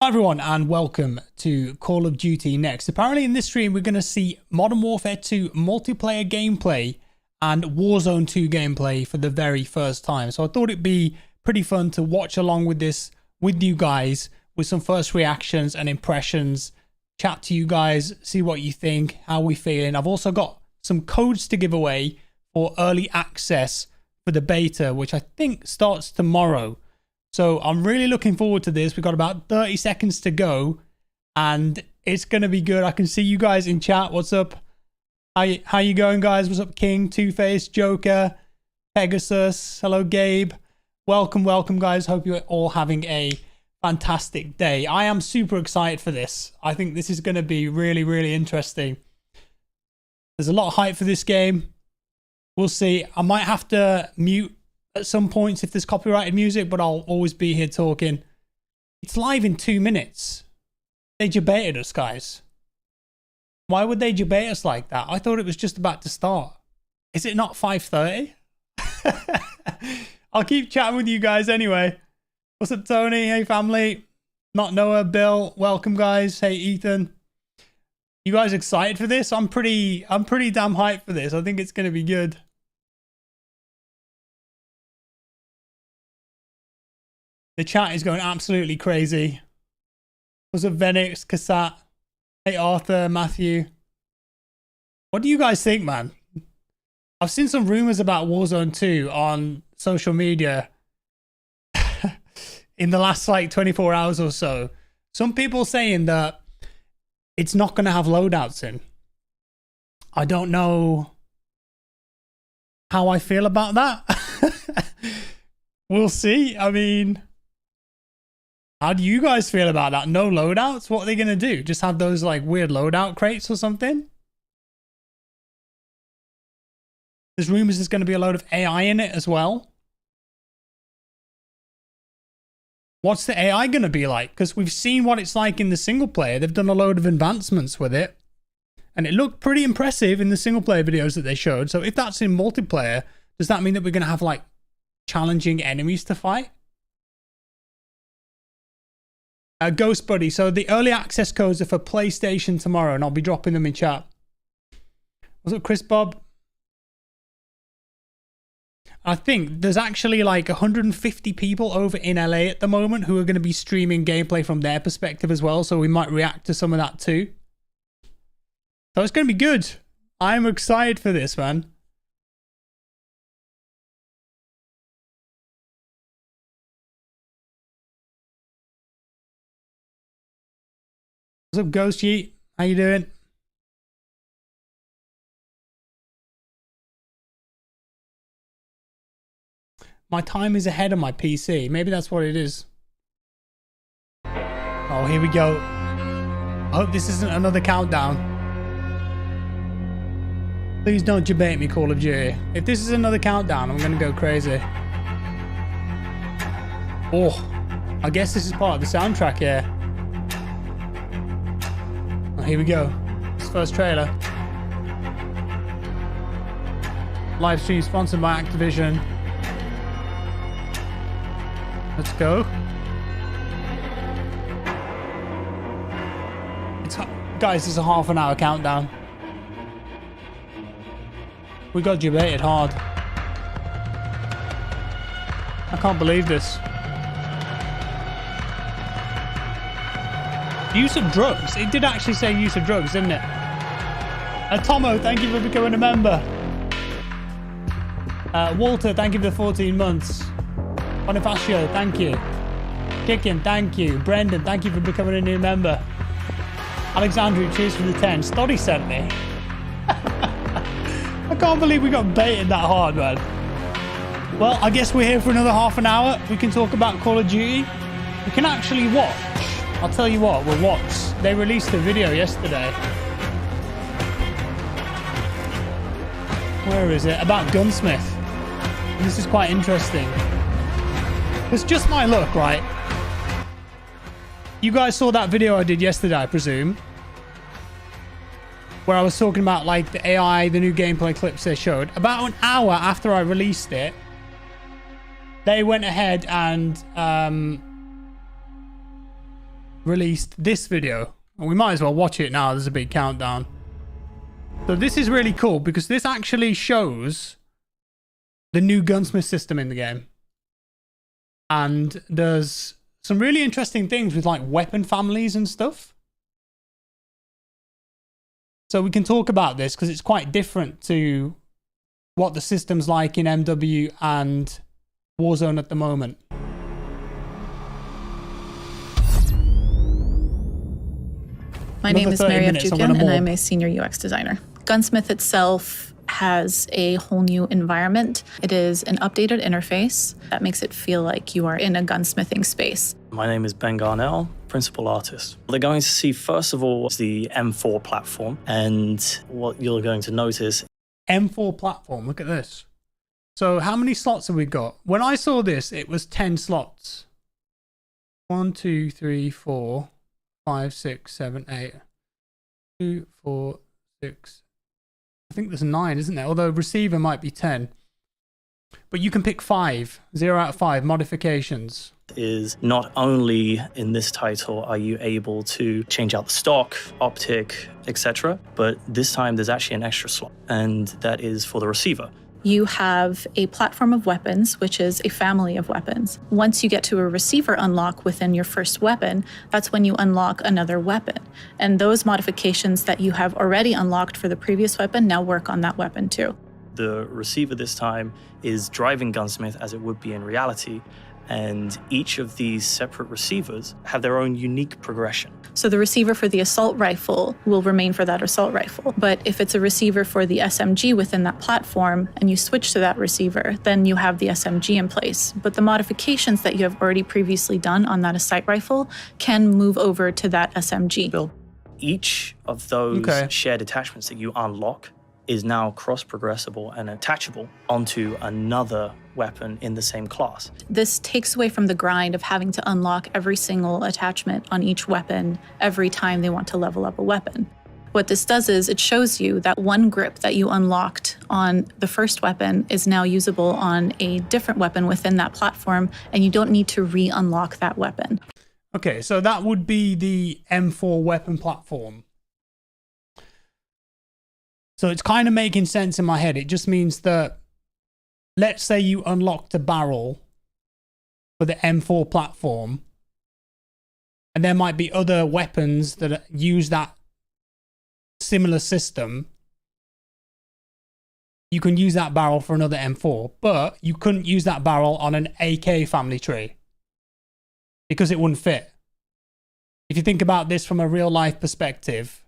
Hi everyone and welcome to Call of Duty Next. Apparently in this stream we're going to see Modern Warfare 2 multiplayer gameplay and Warzone 2 gameplay for the very first time. So I thought it'd be pretty fun to watch along with this with you guys with some first reactions and impressions, chat to you guys, see what you think, how we feeling. I've also got some codes to give away for early access for the beta, which I think starts tomorrow. So I'm really looking forward to this. We've got about 30 seconds to go and it's going to be good. I can see you guys in chat. What's up? How you going, guys? What's up, King, Two-Face, Joker, Pegasus? Hello, Gabe. Welcome, guys. Hope you're all having a fantastic day. I am super excited for this. I think this is going to be really, really interesting. There's a lot of hype for this game. We'll see. I might have to mute at some points if there's copyrighted music, but I'll always be here talking. It's live in 2 minutes. They debated us, guys. Why would they debate us like that? I thought it was just about to start. Is it not 5:30? I'll keep chatting with you guys anyway. What's up, Tony? Hey, family. Not Noah, Bill. Welcome, guys. Hey, Ethan. You guys excited for this? I'm pretty damn hyped for this. I think it's going to be good. The chat is going absolutely crazy. What's up, Venix, Cassat? Hey, Arthur, Matthew. What do you guys think, man? I've seen some rumors about Warzone 2 on social media in the last like 24 hours or so. Some people saying that it's not going to have loadouts in. I don't know how I feel about that. We'll see. I mean, how do you guys feel about that? No loadouts? What are they going to do? Just have those like weird loadout crates or something? There's rumors there's going to be a load of AI in it as well. What's the AI going to be like? Because we've seen what it's like in the single player. They've done a load of advancements with it. And it looked pretty impressive in the single player videos that they showed. So if that's in multiplayer, does that mean that we're going to have like challenging enemies to fight? Ghost Buddy. So the early access codes are for PlayStation tomorrow, and I'll be dropping them in chat. What's up, Chris Bob? I think there's actually like 150 people over in LA at the moment who are going to be streaming gameplay from their perspective as well, so we might react to some of that too. So it's going to be good. I'm excited for this, man. What's up, Ghost Yeet? How you doing? My time is ahead of my PC. Maybe that's what it is. Oh, here we go. I hope this isn't another countdown. Please don't debate me, Call of Duty. If this is another countdown, I'm going to go crazy. Oh, I guess this is part of the soundtrack here. Oh, here we go. This first trailer. Live stream sponsored by Activision. Let's go. Guys, it's a half an hour countdown. We got debated hard. I can't believe this. Use of drugs. It did actually say use of drugs, didn't it? Tomo, thank you for becoming a member. Walter, thank you for the 14 months. Bonifacio, thank you. Kickin, thank you. Brendan, thank you for becoming a new member. Alexandru, cheers for the 10. Stoddy sent me. I can't believe we got baited that hard, man. Well, I guess we're here for another half an hour. We can talk about Call of Duty. We can actually watch. I'll tell you what, we'll watch. They released a video yesterday. Where is it? About Gunsmith. This is quite interesting. It's just my look, right? You guys saw that video I did yesterday, I presume, where I was talking about like the AI, the new gameplay clips they showed. About an hour after I released it, they went ahead and released this video. And we might as well watch it now. There's a big countdown. So this is really cool because this actually shows the new Gunsmith system in the game. And there's some really interesting things with like weapon families and stuff. So we can talk about this because it's quite different to what the system's like in MW and Warzone at the moment. My name is Mary Evjukin, and I'm a senior UX designer. Gunsmith itself has a whole new environment. It is an updated interface that makes it feel like you are in a gunsmithing space. My name is Ben Garnell, principal artist. They're going to see, first of all, the M4 platform, and what you're going to notice. M4 platform, look at this. So how many slots have we got? When I saw this, it was 10 slots. 1, 2, 3, 4, 5, 6, 7, 8. 2, 4, 6. I think there's 9, isn't there? Although receiver might be 10. But you can pick 5, 0 out of 5 modifications. Is not only in this title are you able to change out the stock, optic, etc., but this time there's actually an extra slot, and that is for the receiver. You have a platform of weapons, which is a family of weapons. Once you get to a receiver unlock within your first weapon, that's when you unlock another weapon. And those modifications that you have already unlocked for the previous weapon now work on that weapon too. The receiver this time is driving Gunsmith as it would be in reality, and each of these separate receivers have their own unique progression. So the receiver for the assault rifle will remain for that assault rifle. But if it's a receiver for the SMG within that platform and you switch to that receiver, then you have the SMG in place. But the modifications that you have already previously done on that assault rifle can move over to that SMG. Build. Each of those shared attachments that you unlock is now cross-progressible and attachable onto another weapon in the same class. This takes away from the grind of having to unlock every single attachment on each weapon every time they want to level up a weapon. What this does is it shows you that one grip that you unlocked on the first weapon is now usable on a different weapon within that platform, and you don't need to re-unlock that weapon. Okay, so that would be the M4 weapon platform. So it's kind of making sense in my head. It just means that, let's say you unlocked a barrel for the M4 platform, and there might be other weapons that use that similar system. You can use that barrel for another M4, but you couldn't use that barrel on an AK family tree because it wouldn't fit. If you think about this from a real life perspective,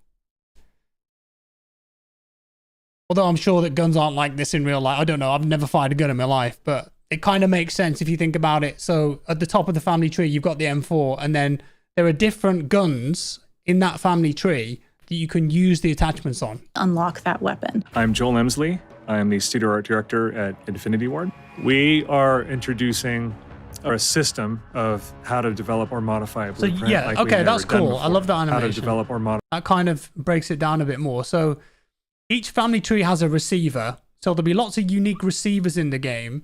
although I'm sure that guns aren't like this in real life. I don't know. I've never fired a gun in my life, but it kind of makes sense if you think about it. So at the top of the family tree, you've got the M4, and then there are different guns in that family tree that you can use the attachments on. Unlock that weapon. I'm Joel Emsley. I'm the studio art director at Infinity Ward. We are introducing a system of how to develop or modify a blueprint. So yeah, like okay, that's cool. I love that animation. How to develop or modify. That kind of breaks it down a bit more. So each family tree has a receiver, so there'll be lots of unique receivers in the game.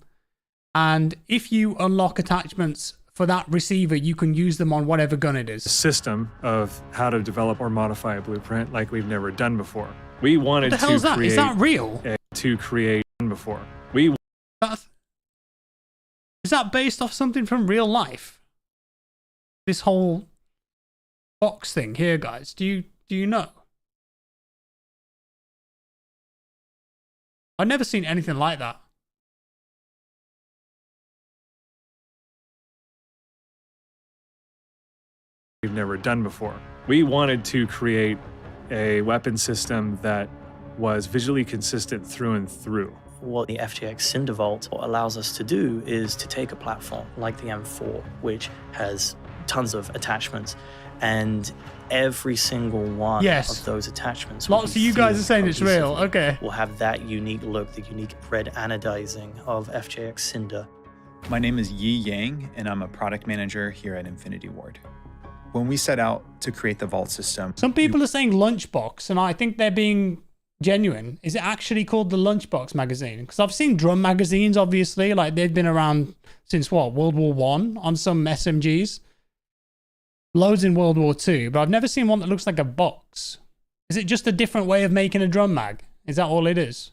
And if you unlock attachments for that receiver, you can use them on whatever gun it is. A system of how to develop or modify a blueprint like we've never done before. We wanted what the hell is that? create... Is that real? To create before. Is that based off something from real life? This whole box thing here, guys. Do you know? I've never seen anything like that. We've never done before. We wanted to create a weapon system that was visually consistent through and through. What the FJX Cinder Vault allows us to do is to take a platform like the M4, which has tons of attachments, and every single one of those attachments. Lots of you guys are saying it's real. Okay. Will have that unique look, the unique red anodizing of FJX Cinder. My name is Yi Yang, and I'm a product manager here at Infinity Ward. When we set out to create the vault system, some people are saying lunchbox, and I think they're being genuine. Is it actually called the Lunchbox magazine? Because I've seen drum magazines, obviously, like they've been around since what, World War I on some SMGs. loads in World War II, but I've never seen one that looks like a box. Is it just a different way of making a drum mag? Is that all it is?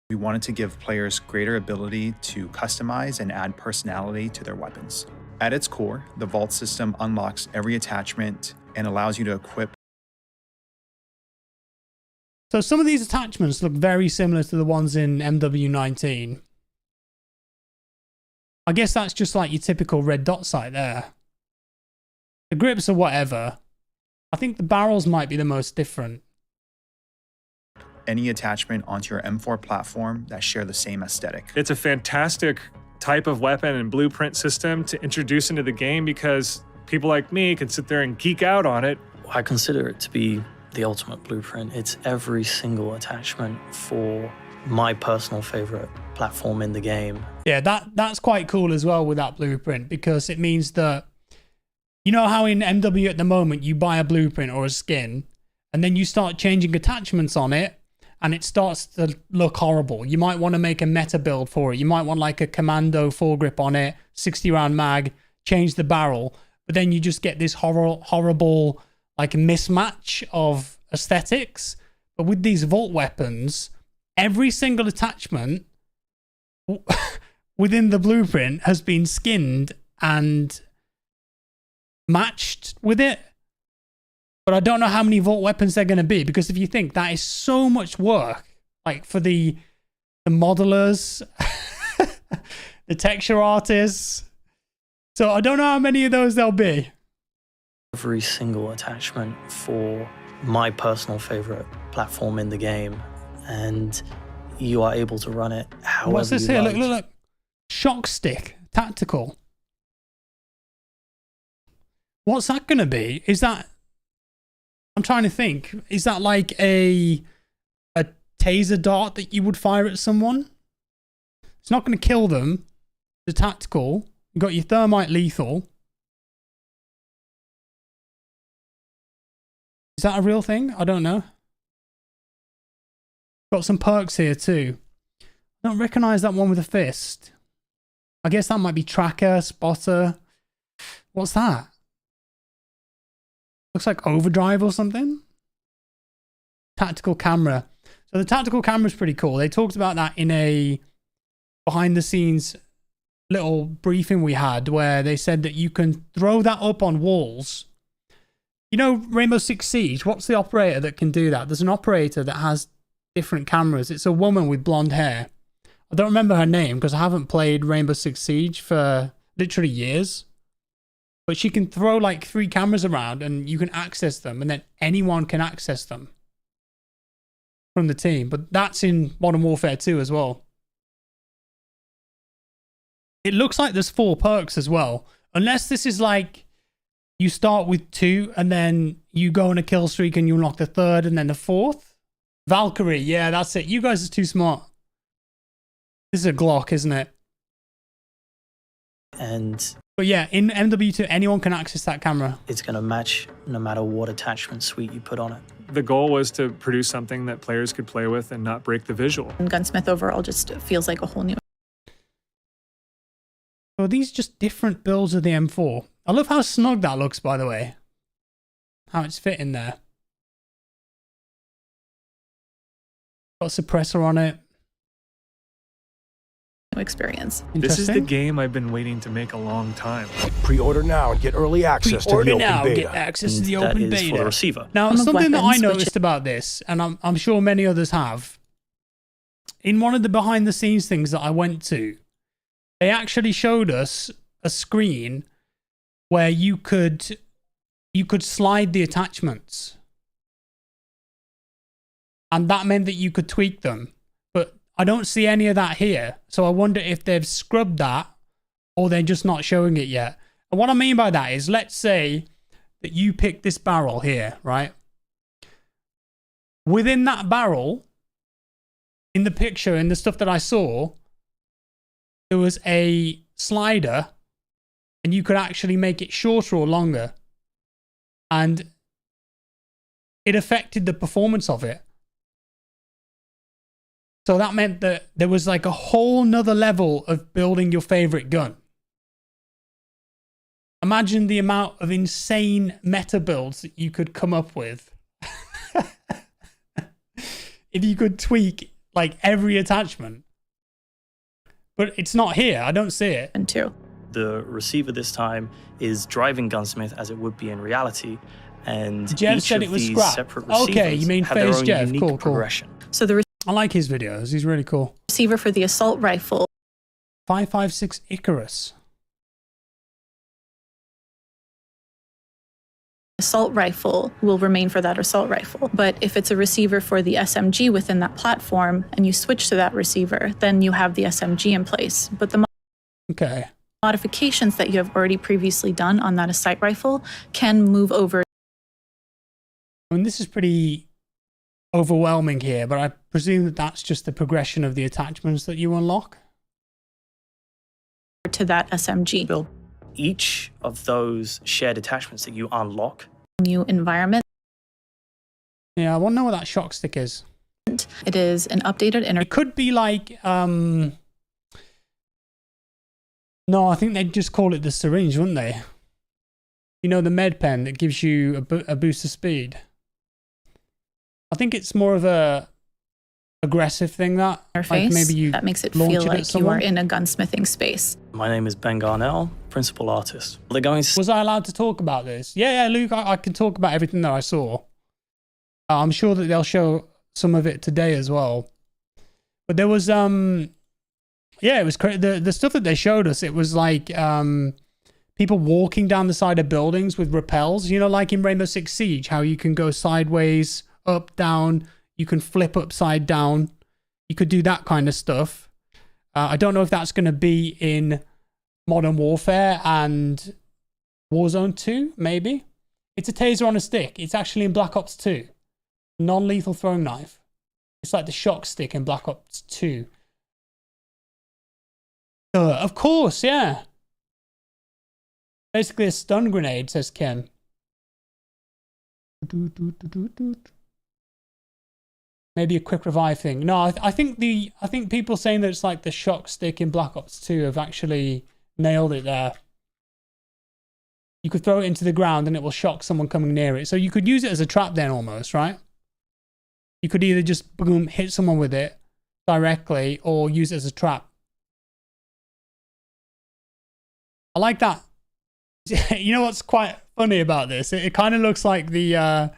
We wanted to give players greater ability to customize and add personality to their weapons. At its core, the Vault system unlocks every attachment and allows you to equip. So some of these attachments look very similar to the ones in MW19. I guess that's just like your typical red dot sight there. The grips are whatever. I think the barrels might be the most different. Any attachment onto your M4 platform that share the same aesthetic. It's a fantastic type of weapon and blueprint system to introduce into the game because people like me can sit there and geek out on it. I consider it to be the ultimate blueprint. It's every single attachment for my personal favorite platform in the game. Yeah, that's quite cool as well with that blueprint, because it means that, you know how in MW at the moment you buy a blueprint or a skin and then you start changing attachments on it and it starts to look horrible. You might want to make a meta build for it. You might want like a commando foregrip on it, 60 round mag, change the barrel, but then you just get this horrible like mismatch of aesthetics. But with these Vault weapons, every single attachment within the blueprint has been skinned and matched with it. But I don't know how many Vault weapons they're going to be, because if you think that is so much work, like for the modelers, the texture artists. So I don't know how many of those there'll be. Every single attachment for my personal favorite platform in the game, and you are able to run it however What's this you here? like. Look. Shock stick, tactical. What's that going to be? Is that... I'm trying to think. Is that like a taser dart that you would fire at someone? It's not going to kill them. The tactical. You've got your thermite lethal. Is that a real thing? I don't know. Got some perks here too. I don't recognize that one with a fist. I guess that might be tracker, spotter. What's that? Looks like overdrive or something. Tactical camera. So the tactical camera is pretty cool. They talked about that in a behind the scenes little briefing we had, where they said that you can throw that up on walls. You know, Rainbow Six Siege, what's the operator that can do that? There's an operator that has different cameras. It's a woman with blonde hair. I don't remember her name because I haven't played Rainbow Six Siege for literally years. But she can throw like 3 cameras around and you can access them, and then anyone can access them from the team. But that's in Modern Warfare 2 as well. It looks like there's 4 perks as well. Unless this is like you start with 2 and then you go on a kill streak and you unlock the 3rd and then the 4th. Valkyrie, yeah, that's it. You guys are too smart. This is a Glock, isn't it? But yeah, in MW2, anyone can access that camera. It's going to match no matter what attachment suite you put on it. The goal was to produce something that players could play with and not break the visual. And Gunsmith overall just feels like a whole new... So these are just different builds of the M4. I love how snug that looks, by the way. How it's fit in there. Got a suppressor on it. experience. This is the game I've been waiting to make a long time. Pre-order now and get early access to the open beta. Get access to the open beta. For the receiver. Now, something that I noticed about this, and I'm sure many others have, in one of the behind the scenes things that I went to, they actually showed us a screen where you could slide the attachments. And that meant that you could tweak them. But I don't see any of that here. So I wonder if they've scrubbed that or they're just not showing it yet. And what I mean by that is, let's say that you pick this barrel here, right? Within that barrel, in the picture, in the stuff that I saw, there was a slider and you could actually make it shorter or longer. And it affected the performance of it. So that meant that there was like a whole nother level of building your favorite gun. Imagine the amount of insane meta builds that you could come up with. If you could tweak like every attachment. But it's not here. I don't see it. And two. The receiver this time is driving Gunsmith as it would be in reality. And Jeff each said of it was these scrapped. separate receivers Okay, you mean have their Phase own Jeff. unique Cool, cool. progression. So the I like his videos. He's really cool. receiver for the assault rifle 5.56 Icarus. will remain for that assault rifle. But if it's a receiver for the SMG within that platform and you switch to that receiver, then you have the SMG in place. But the Okay. modifications that you have already previously done on that assault rifle can move over I mean, this is pretty overwhelming here, but I presume that that's just the progression of the attachments that you unlock. to that SMG Build each of those shared attachments that you unlock. new environment. Yeah, I want to know what that shock stick is. It is an updated It could be like, no, I think they'd just call it the syringe, wouldn't they? You know, the med pen that gives you a boost of speed. I think it's more of a aggressive thing that interface like maybe you that makes it launch feel it at like you someone. are in a gunsmithing space. My name is Ben Garnell, principal artist. They're going to Was I allowed to talk about this? Yeah, Luke, I can talk about everything that I saw. I'm sure that they'll show some of it today as well. But there was, yeah, it was the stuff that they showed us. It was like people walking down the side of buildings with rappels. You know, like in Rainbow Six Siege, how you can go sideways, up, down. You can flip upside down. You could do that kind of stuff. I don't know if that's going to be in Modern Warfare and Warzone 2, maybe. It's a taser on a stick. It's actually in Black Ops 2. Non-lethal throwing knife. It's like the shock stick in Black Ops 2. Of course, yeah. Basically a stun grenade, says Ken. Maybe a quick revive thing. No, I think people saying that it's like the shock stick in Black Ops 2 have actually nailed it there. You could throw it into the ground and it will shock someone coming near it. So you could use it as a trap then almost, right? You could either just boom, hit someone with it directly or use it as a trap. I like that. You know what's quite funny about this? It kind of looks like the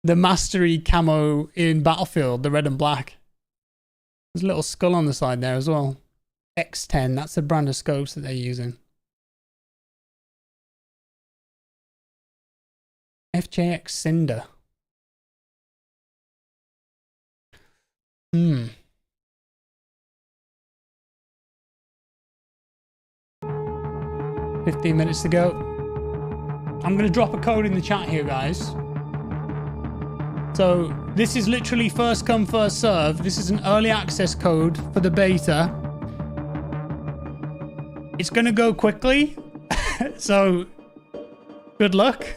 mastery camo in Battlefield, the red and black. There's a little skull on the side there as well. X10, that's the brand of scopes that they're using. FJX Cinder. 15 minutes to go. I'm going to drop a code in the chat here, guys. So this is literally first come, first serve. This is an early access code for the beta. It's going to go quickly. So good luck.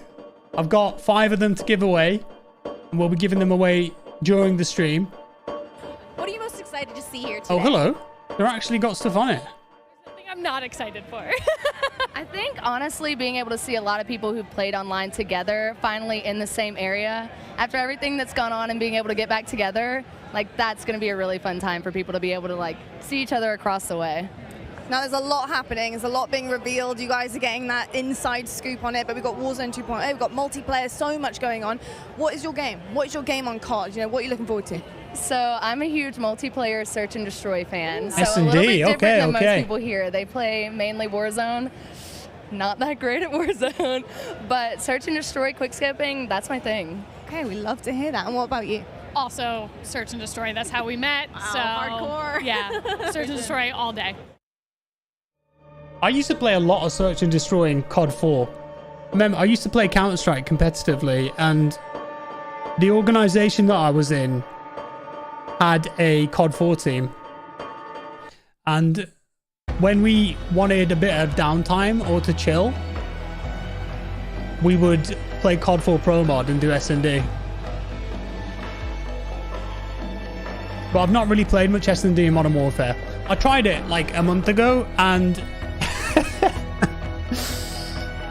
I've got 5 of them to give away. And we'll be giving them away during the stream. What are you most excited to see here today? Oh, hello. They're actually got stuff on it. Something I'm not excited for. I think, honestly, being able to see a lot of people who played online together, finally in the same area, after everything that's gone on and being able to get back together, like, that's going to be a really fun time for people to be able to, like, see each other across the way. Now there's a lot happening, there's a lot being revealed, you guys are getting that inside scoop on it, but we've got Warzone 2.0, we've got multiplayer, so much going on. What is your game? What is your game on COD? You know, what are you looking forward to? So I'm a huge multiplayer search and destroy fan. So S&D, a little bit different okay, than okay. most people here. They play mainly Warzone. Not that great at Warzone, but search and destroy, quickscoping, that's my thing. Okay, we love to hear that. And what about you? Also, search and destroy. That's how we met. Wow, so hardcore. Yeah, search and destroy all day. I used to play a lot of search and destroy in COD 4. Remember, I used to play Counter-Strike competitively, and the organization that I was in had a COD 4 team. And when we wanted a bit of downtime or to chill, we would play COD 4 Pro Mod and do S&D. But I've not really played much S&D in Modern Warfare. I tried it like a month ago, and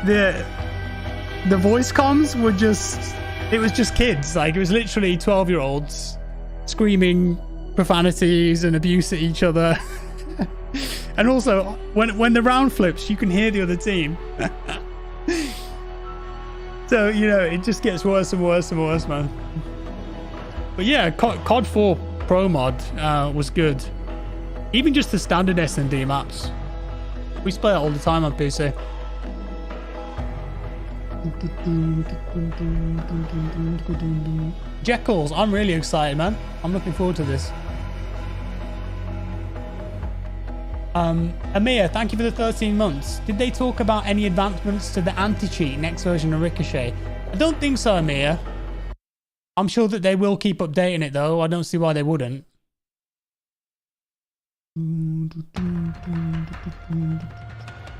the voice comms were just, it was just kids. Like, it was literally 12-year-olds screaming profanities and abuse at each other. And also, when the round flips, you can hear the other team. So, you know, it just gets worse and worse and worse, man. But yeah, COD 4 Pro mod was good. Even just the standard S&D maps. We used to play that all the time on PC. Jekylls, I'm really excited, man. I'm looking forward to this. Amir, thank you for the 13 months. Did they talk about any advancements to the anti-cheat next version of Ricochet? I don't think so, Amir. I'm sure that they will keep updating it, though. I don't see why they wouldn't.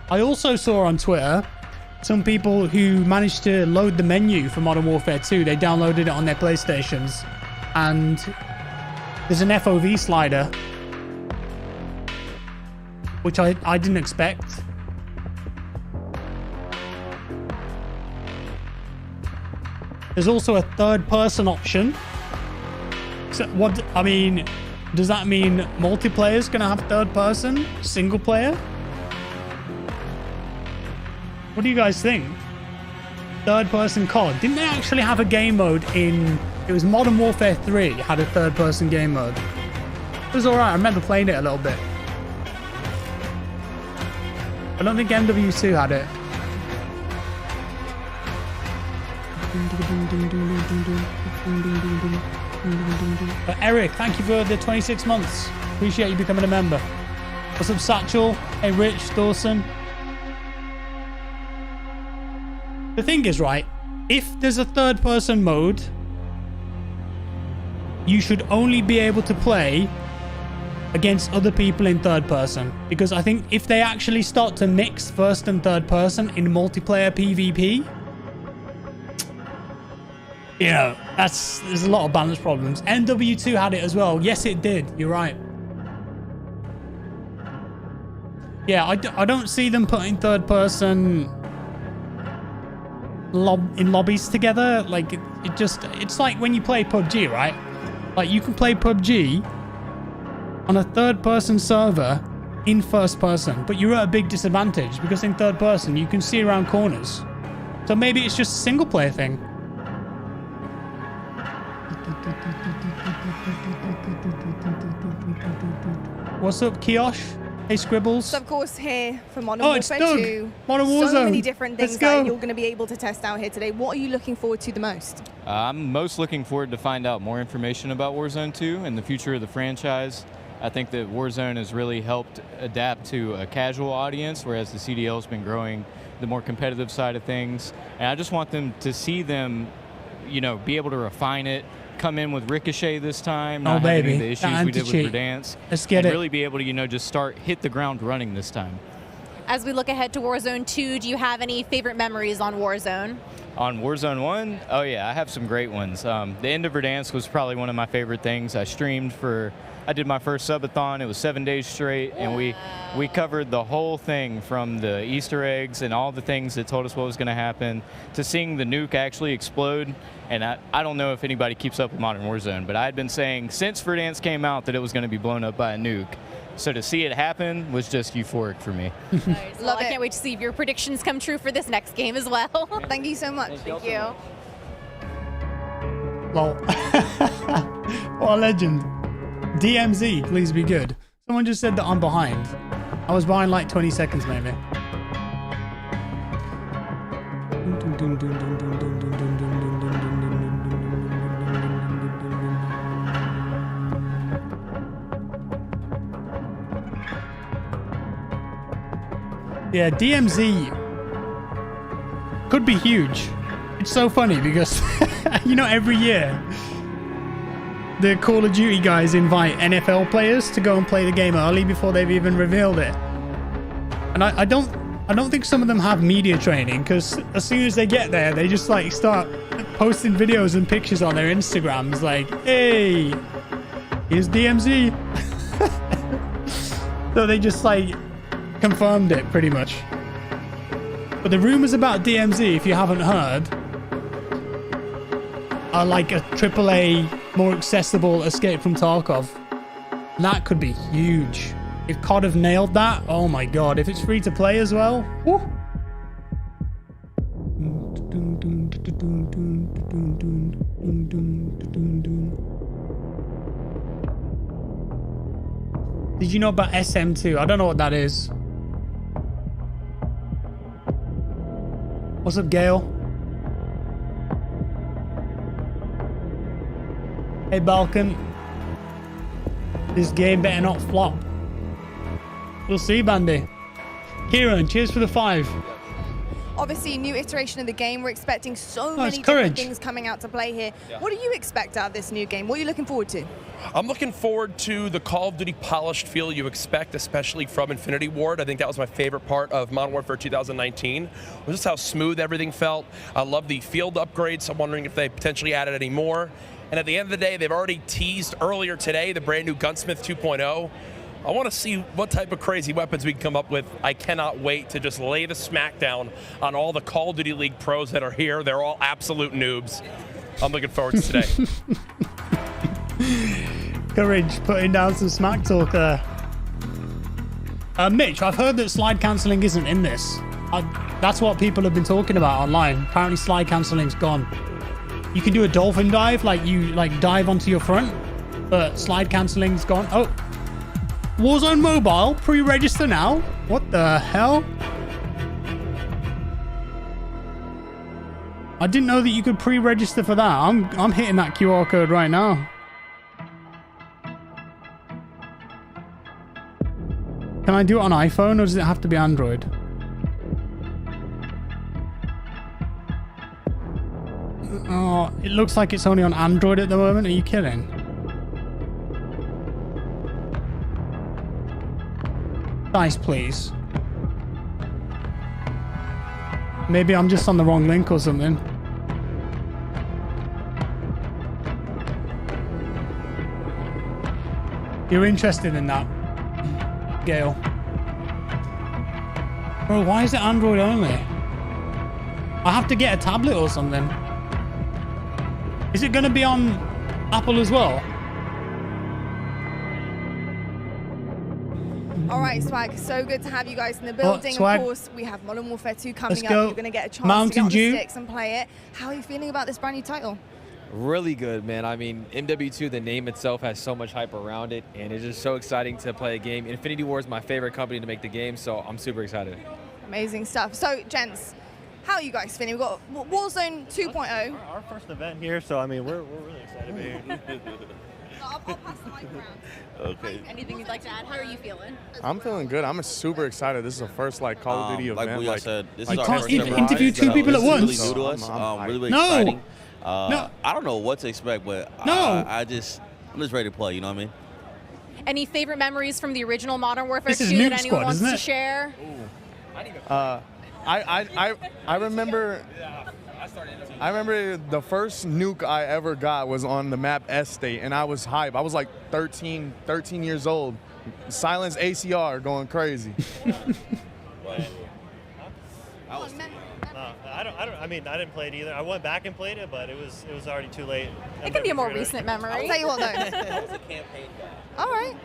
I also saw on Twitter some people who managed to load the menu for Modern Warfare 2. They downloaded it on their PlayStations. And there's an FOV slider, which I didn't expect. There's also a third-person option. So what, I mean, does that mean multiplayer's gonna have third-person, single-player? What do you guys think? Third-person COD. Didn't they actually have a game mode in... It was Modern Warfare 3 had a third-person game mode. It was alright, I remember playing it a little bit. I don't think MWII had it. But Eric, thank you for the 26 months. Appreciate you becoming a member. What's up, Satchel? Hey, Rich, Dawson. The thing is, right, if there's a third-person mode, you should only be able to play against other people in third person, because I think if they actually start to mix first and third person in multiplayer PvP, you know, there's a lot of balance problems. MW2 had it as well. Yes, it did. You're right. Yeah, I don't see them putting third person in lobbies together. Like, it's like when you play PUBG, right? Like, you can play PUBG on a third-person server in first person, but you're at a big disadvantage because in third person you can see around corners. So maybe it's just a single-player thing. What's up, Kiosh? Hey, Scribbles. So, of course, here for Modern Warfare 2. Modern Warzone. So many different things that you're going to be able to test out here today. What are you looking forward to the most? I'm most looking forward to find out more information about Warzone 2 and the future of the franchise. I think that Warzone has really helped adapt to a casual audience, whereas the CDL has been growing the more competitive side of things. And I just want them to see them, you know, be able to refine it, come in with Ricochet this time, not having the issues we did with Verdansk. Let's get and really be able to, you know, just hit the ground running this time. As we look ahead to Warzone 2, do you have any favorite memories on Warzone? On Warzone 1? Oh yeah, I have some great ones. The end of Verdansk was probably one of my favorite things. I did my first subathon. It was 7 days straight, and we covered the whole thing, from the Easter eggs and all the things that told us what was going to happen to seeing the nuke actually explode. And I don't know if anybody keeps up with Modern Warzone, but I had been saying since Verdansk came out that it was going to be blown up by a nuke. So to see it happen was just euphoric for me. Nice. Well, I can't wait to see if your predictions come true for this next game as well. Thank you so much. Thank you. Lol. What a legend. DMZ, please be good. Someone just said that I'm behind. I was behind like 20 seconds maybe. Yeah, DMZ could be huge. It's so funny because, you know, every year the Call of Duty guys invite NFL players to go and play the game early before they've even revealed it. And I don't think some of them have media training, because as soon as they get there, they just like start posting videos and pictures on their Instagrams like, hey, here's DMZ. So they just like confirmed it pretty much. But the rumors about DMZ, if you haven't heard, are like a AAA, more accessible Escape from Tarkov. And that could be huge. If COD have nailed that, oh my god. If it's free to play as well, woo. Did you know about SM2? I don't know what that is. What's up, Gail? Hey, Balkan. This game better not flop. We'll see, Bandy. Kieran, cheers for the 5. Obviously, new iteration of the game. We're expecting so many different things coming out to play here. Yeah. What do you expect out of this new game? What are you looking forward to? I'm looking forward to the Call of Duty polished feel you expect, especially from Infinity Ward. I think that was my favorite part of Modern Warfare 2019, was just how smooth everything felt. I love the field upgrades. I'm wondering if they potentially added any more. And at the end of the day, they've already teased earlier today the brand new Gunsmith 2.0. I want to see what type of crazy weapons we can come up with. I cannot wait to just lay the smackdown on all the Call of Duty League pros that are here. They're all absolute noobs. I'm looking forward to today. Courage, putting down some smack talk there. Mitch, I've heard that slide cancelling isn't in this. That's what people have been talking about online. Apparently slide cancelling's gone. You can do a dolphin dive, like you dive onto your front, but slide cancelling's gone. Oh. Warzone Mobile, pre-register now? What the hell? I didn't know that you could pre-register for that. I'm hitting that QR code right now. Can I do it on iPhone or does it have to be Android? Oh, it looks like it's only on Android at the moment. Are you kidding? Dice, please. Maybe I'm just on the wrong link or something. You're interested in that, Gail? Bro, why is it Android only? I have to get a tablet or something. Is it going to be on Apple as well? All right, Swag, so good to have you guys in the building. Of course, we have Modern Warfare 2 coming up. You're going to get a chance to get on the sticks and play it. How are you feeling about this brand new title? Really good, man. I mean, MW2, the name itself has so much hype around it, and it's just so exciting to play a game. Infinity Ward is my favorite company to make the game, so I'm super excited. Amazing stuff. So, gents, how are you guys feeling? We've got Warzone 2.0. Our first event here, so I mean, we're really excited to be here. I'll pass the mic around. Okay. Anything you'd like to add? How are you feeling? I'm feeling good. I'm super excited. This is the first Call of Duty event. Like said, this you is can't our even interview two people at once. This is really new to us. Really exciting. I don't know what to expect, but I'm just ready to play. You know what I mean? Any favorite memories from the original Modern Warfare 2 that anyone wants to share? I remember. I remember the first nuke I ever got was on the map Estate, and I was hype. I was like 13 years old. Silence ACR going crazy. I mean, I didn't play it either. I went back and played it, but it was already too late. It can be a more recent memory. I'll tell you what, though. I was a campaign guy. All right.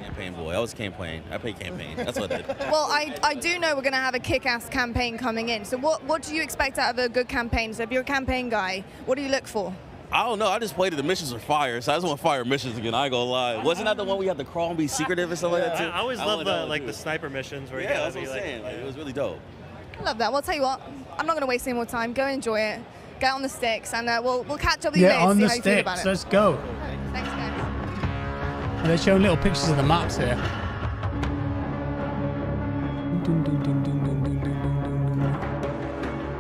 Campaign boy. I was campaign. I played campaign. That's what I did. Well, I do know we're going to have a kick-ass campaign coming in. So what do you expect out of a good campaign? So if you're a campaign guy, what do you look for? I don't know. I just played it. The missions are fire, so I just want fire missions again. I ain't gonna lie. Wasn't that the one we had to crawl and be secretive or something like that too? I always love the sniper missions where you gotta that's what I'm saying. It was really dope. I love that. Well, I'll tell you what. I'm not going to waste any more time. Go enjoy it. Get on the sticks, and we'll catch up with you later. On the see how you feel about sticks. it. Let's go. Thanks, guys. They're showing little pictures of the maps here.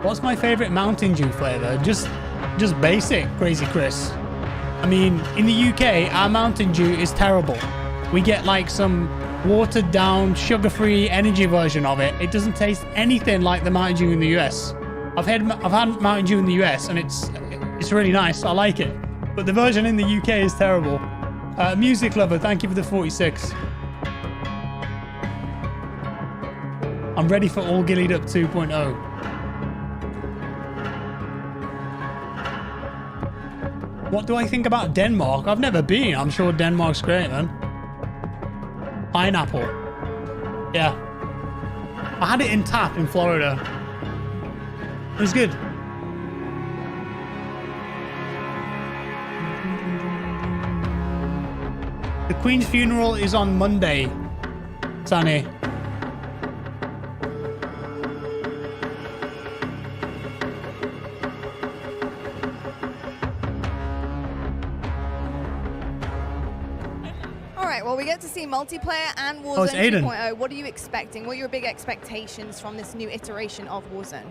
What's my favorite Mountain Dew flavor? Just basic, Crazy Chris. I mean, in the UK, our Mountain Dew is terrible. We get like some watered down, sugar-free energy version of it. It doesn't taste anything like the Mountain Dew in the US. I've had Mountain Dew in the US, and it's really nice. I like it. But the version in the UK is terrible. Music Lover, thank you for the 46. I'm ready for All Gillied Up 2.0. What do I think about Denmark? I've never been. I'm sure Denmark's great, man. Pineapple. Yeah. I had it in tap in Florida. It was good. The Queen's funeral is on Monday, Sunny. Well, we get to see multiplayer and Warzone 2.0. What are you expecting? What are your big expectations from this new iteration of Warzone?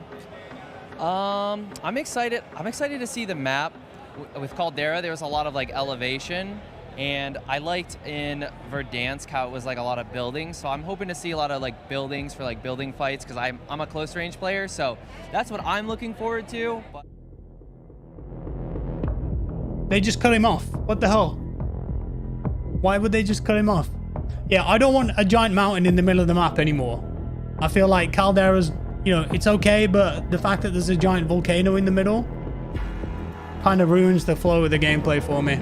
I'm excited. I'm excited to see the map. With Caldera, there was a lot of like elevation, and I liked in Verdansk how it was like a lot of buildings. So I'm hoping to see a lot of like buildings for like building fights because I'm a close range player. So that's what I'm looking forward to. They just cut him off. What the hell? Why would they just cut him off? Yeah, I don't want a giant mountain in the middle of the map anymore. I feel like Caldera's, you know, it's okay, but the fact that there's a giant volcano in the middle kind of ruins the flow of the gameplay for me.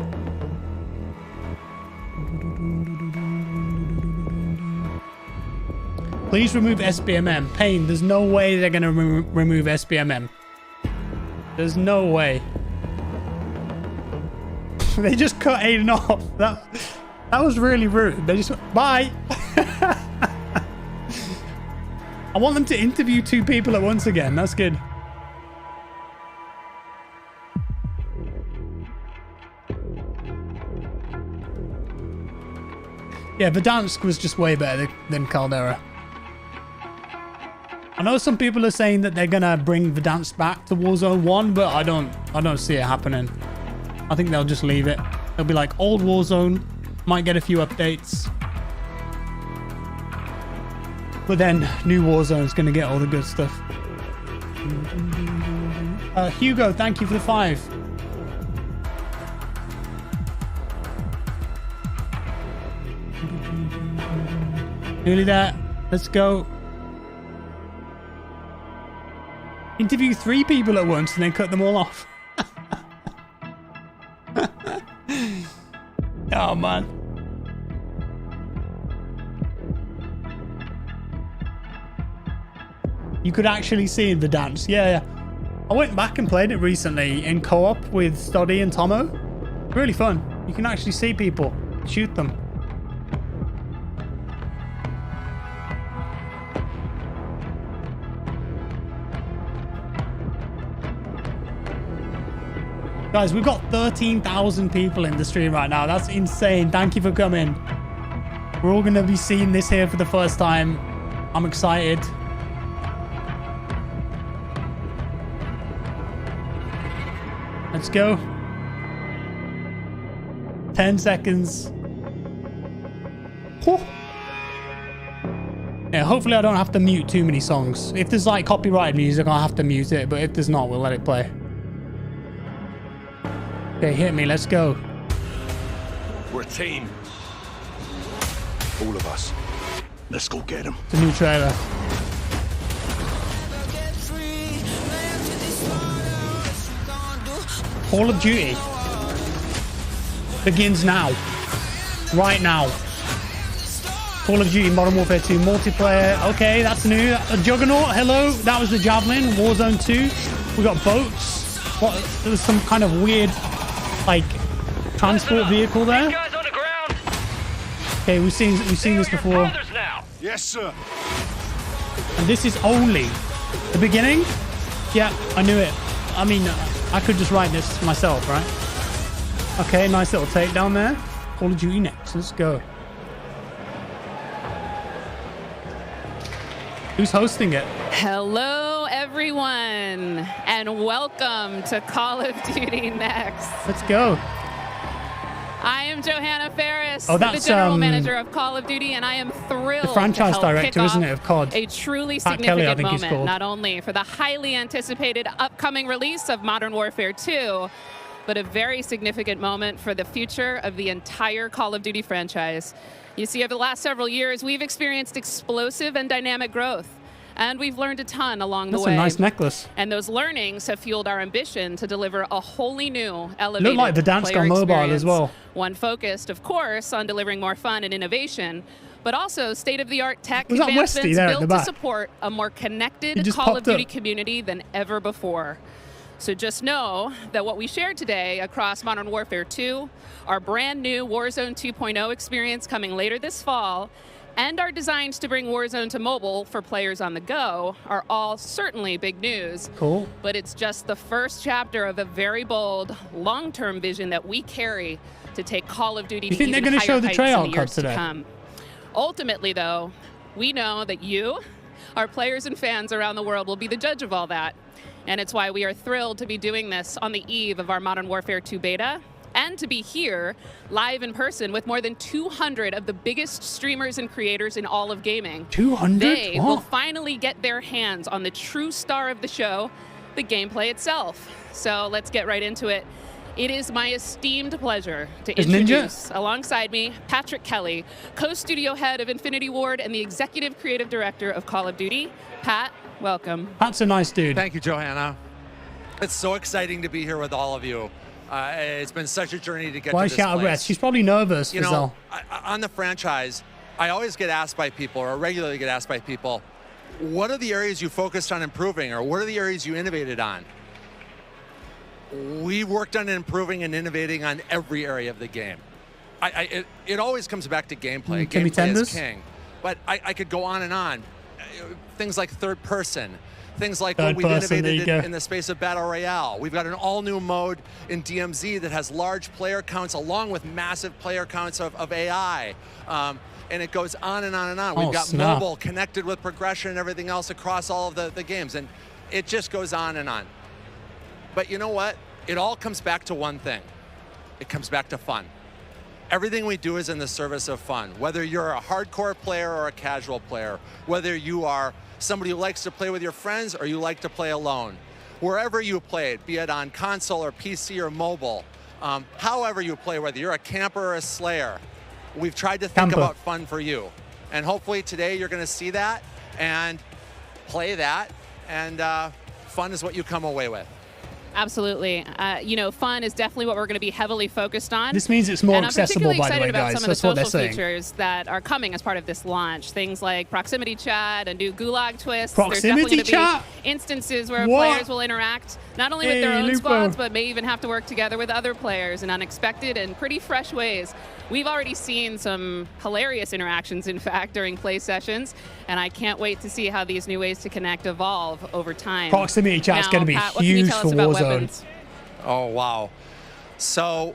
Please remove SBMM. Pain, there's no way they're going to remove SBMM. There's no way. They just cut Aiden off. That was really rude. They just went, bye. I want them to interview two people at once again. That's good. Yeah, Verdansk was just way better than Caldera. I know some people are saying that they're gonna bring Verdansk back to Warzone 1, but I don't see it happening. I think they'll just leave it. They'll be like old Warzone, might get a few updates. But then new Warzone's gonna get all the good stuff. Hugo, thank you for the 5. Nearly there. Let's go. Interview 3 people at once and then cut them all off. Oh, man. You could actually see in the dance. Yeah. I went back and played it recently in co-op with Stoddy and Tomo. Really fun. You can actually see people. Shoot them. Guys, we've got 13,000 people in the stream right now. That's insane. Thank you for coming. We're all going to be seeing this here for the first time. I'm excited. Let's go. 10 seconds. Whew. Yeah, hopefully I don't have to mute too many songs. If there's like copyrighted music, I'll have to mute it. But if there's not, we'll let it play. Okay, hit me. Let's go. We're a team. All of us. Let's go get him. It's a new trailer. Call of Duty begins now. Right now. Call of Duty Modern Warfare 2 multiplayer. Okay, that's new. A Juggernaut. Hello. That was the Javelin. Warzone 2. We got boats. What? There was some kind of weird, like, transport vehicle there. Okay, we've seen this before. Yes, sir. And this is only the beginning. Yeah, I knew it. I mean, I could just write this myself, right? Okay, nice little takedown there. Call of Duty next. Let's go. Who's hosting it? Hello, everyone, and welcome to Call of Duty Next. Let's go. I am Johanna Ferris, the general manager of Call of Duty, and I am thrilled the franchise to help director, kick isn't off it, of COD? a truly Pat Kelly, significant I think he's moment, called. not only for the highly anticipated upcoming release of Modern Warfare 2, but a very significant moment for the future of the entire Call of Duty franchise. You see, over the last several years, we've experienced explosive and dynamic growth. And we've learned a ton along the That's way. a nice necklace. And those learnings have fueled our ambition to deliver a wholly new, elevated Look like the dance player on mobile experience. as well. One focused, of course, on delivering more fun and innovation, but also state-of-the-art tech Was that Westy advancements there at built the to back? support a more He connected just Call of popped Duty up. community than ever before. So just know that what we shared today across Modern Warfare 2, our brand new Warzone 2.0 experience coming later this fall, and our designs to bring Warzone to mobile for players on the go are all certainly big news. Cool. But it's just the first chapter of a very bold, long-term vision that we carry to take Call of Duty You to think they're even gonna higher show the heights tryout in the cut years to today? come. Ultimately, though, we know that you, our players and fans around the world, will be the judge of all that. And it's why we are thrilled to be doing this on the eve of our Modern Warfare 2 beta, and to be here live in person with more than 200 of the biggest streamers and creators in all of gaming. 200? They What? will finally get their hands on the true star of the show, the gameplay itself. So let's get right into it. It is my esteemed pleasure to Is Ninja? introduce, alongside me, Patrick Kelly, co-studio head of Infinity Ward and the executive creative director of Call of Duty. Pat, welcome. Pat's a nice dude. Thank you, Johanna. It's so exciting to be here with all of you. It's been such a journey to get Why to is this she out of place. breath? She's probably nervous. You know, Giselle. on the franchise, I always get asked by people, or regularly get asked by people, what are the areas you focused on improving, or what are the areas you innovated on? We worked on improving and innovating on every area of the game. It always comes back to gameplay. Timmy Gameplay Tenders? is king. But I could go on and on. Things like third person. Things like what Third we've person, there you innovated go. in the space of Battle Royale. We've got an all-new mode in DMZ that has large player counts along with massive player counts of AI. And it goes on and on and on. We've Oh, got snap. mobile connected with progression and everything else across all of the games. And it just goes on and on. But you know what? It all comes back to one thing. It comes back to fun. Everything we do is in the service of fun. Whether you're a hardcore player or a casual player, whether you are somebody who likes to play with your friends or you like to play alone, wherever you played, be it on console or PC or mobile, however you play, whether you're a camper or a slayer, we've tried to think about fun for you. And hopefully today you're going to see that and play that, and fun is what you come away with. Absolutely. You know, fun is definitely what we're going to be heavily focused on. This means it's more and accessible, I'm by the particularly way, excited about guys. some That's of what the they're social saying. features that are coming as part of this launch. Things like proximity chat, a new Gulag twist. Proximity There's definitely chat? going to be instances where What? players will interact not only with their Hey, own Lupo. squads, but may even have to work together with other players in unexpected and pretty fresh ways. We've already seen some hilarious interactions, in fact, during play sessions, and I can't wait to see how these new ways to connect evolve over time. Proximity chat's Now, going to be Pat, what can you huge tell for us about Warzone. weapons? Oh, wow. So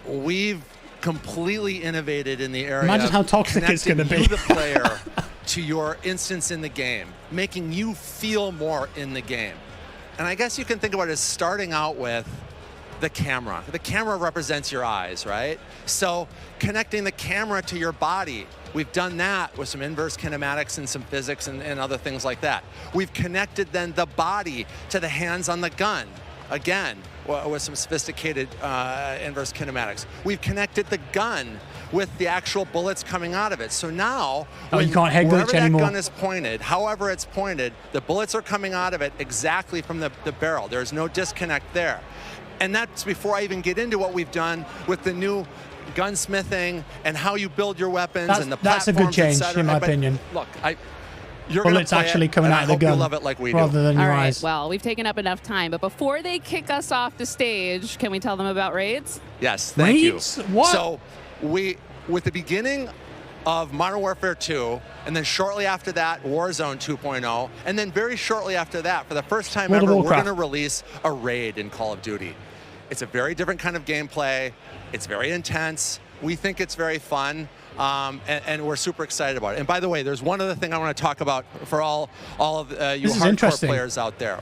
we've completely innovated in the area Imagine of how toxic it's connecting gonna be. you, the player, to your instance in the game, making you feel more in the game. And I guess you can think about it as starting out with the camera. The camera represents your eyes, right? So connecting the camera to your body, we've done that with some inverse kinematics and some physics and other things like that. We've connected then the body to the hands on the gun. Again, with some sophisticated inverse kinematics. We've connected the gun with the actual bullets coming out of it. So now, you can't head wherever glitch that anymore. gun is pointed, however it's pointed, the bullets are coming out of it exactly from the barrel. There's no disconnect there. And that's before I even get into what we've done with the new gunsmithing and how you build your weapons and the That's a platforms, good change, et cetera. in my But opinion. Look, you're going to Bullets play actually it, coming and out I of the hope you gun love it like we do. rather than your All right, eyes. well, we've taken up enough time, but before they kick us off the stage, can we tell them about raids? Yes, thank Raids? you. What? So with the beginning of Modern Warfare 2, and then shortly after that, Warzone 2.0, and then very shortly after that, for the first time World of ever, we're Warcraft. going to release a raid in Call of Duty. It's a very different kind of gameplay. It's very intense. We think it's very fun. And we're super excited about it. And by the way, there's one other thing I want to talk about for all of you This is hardcore interesting. players out there.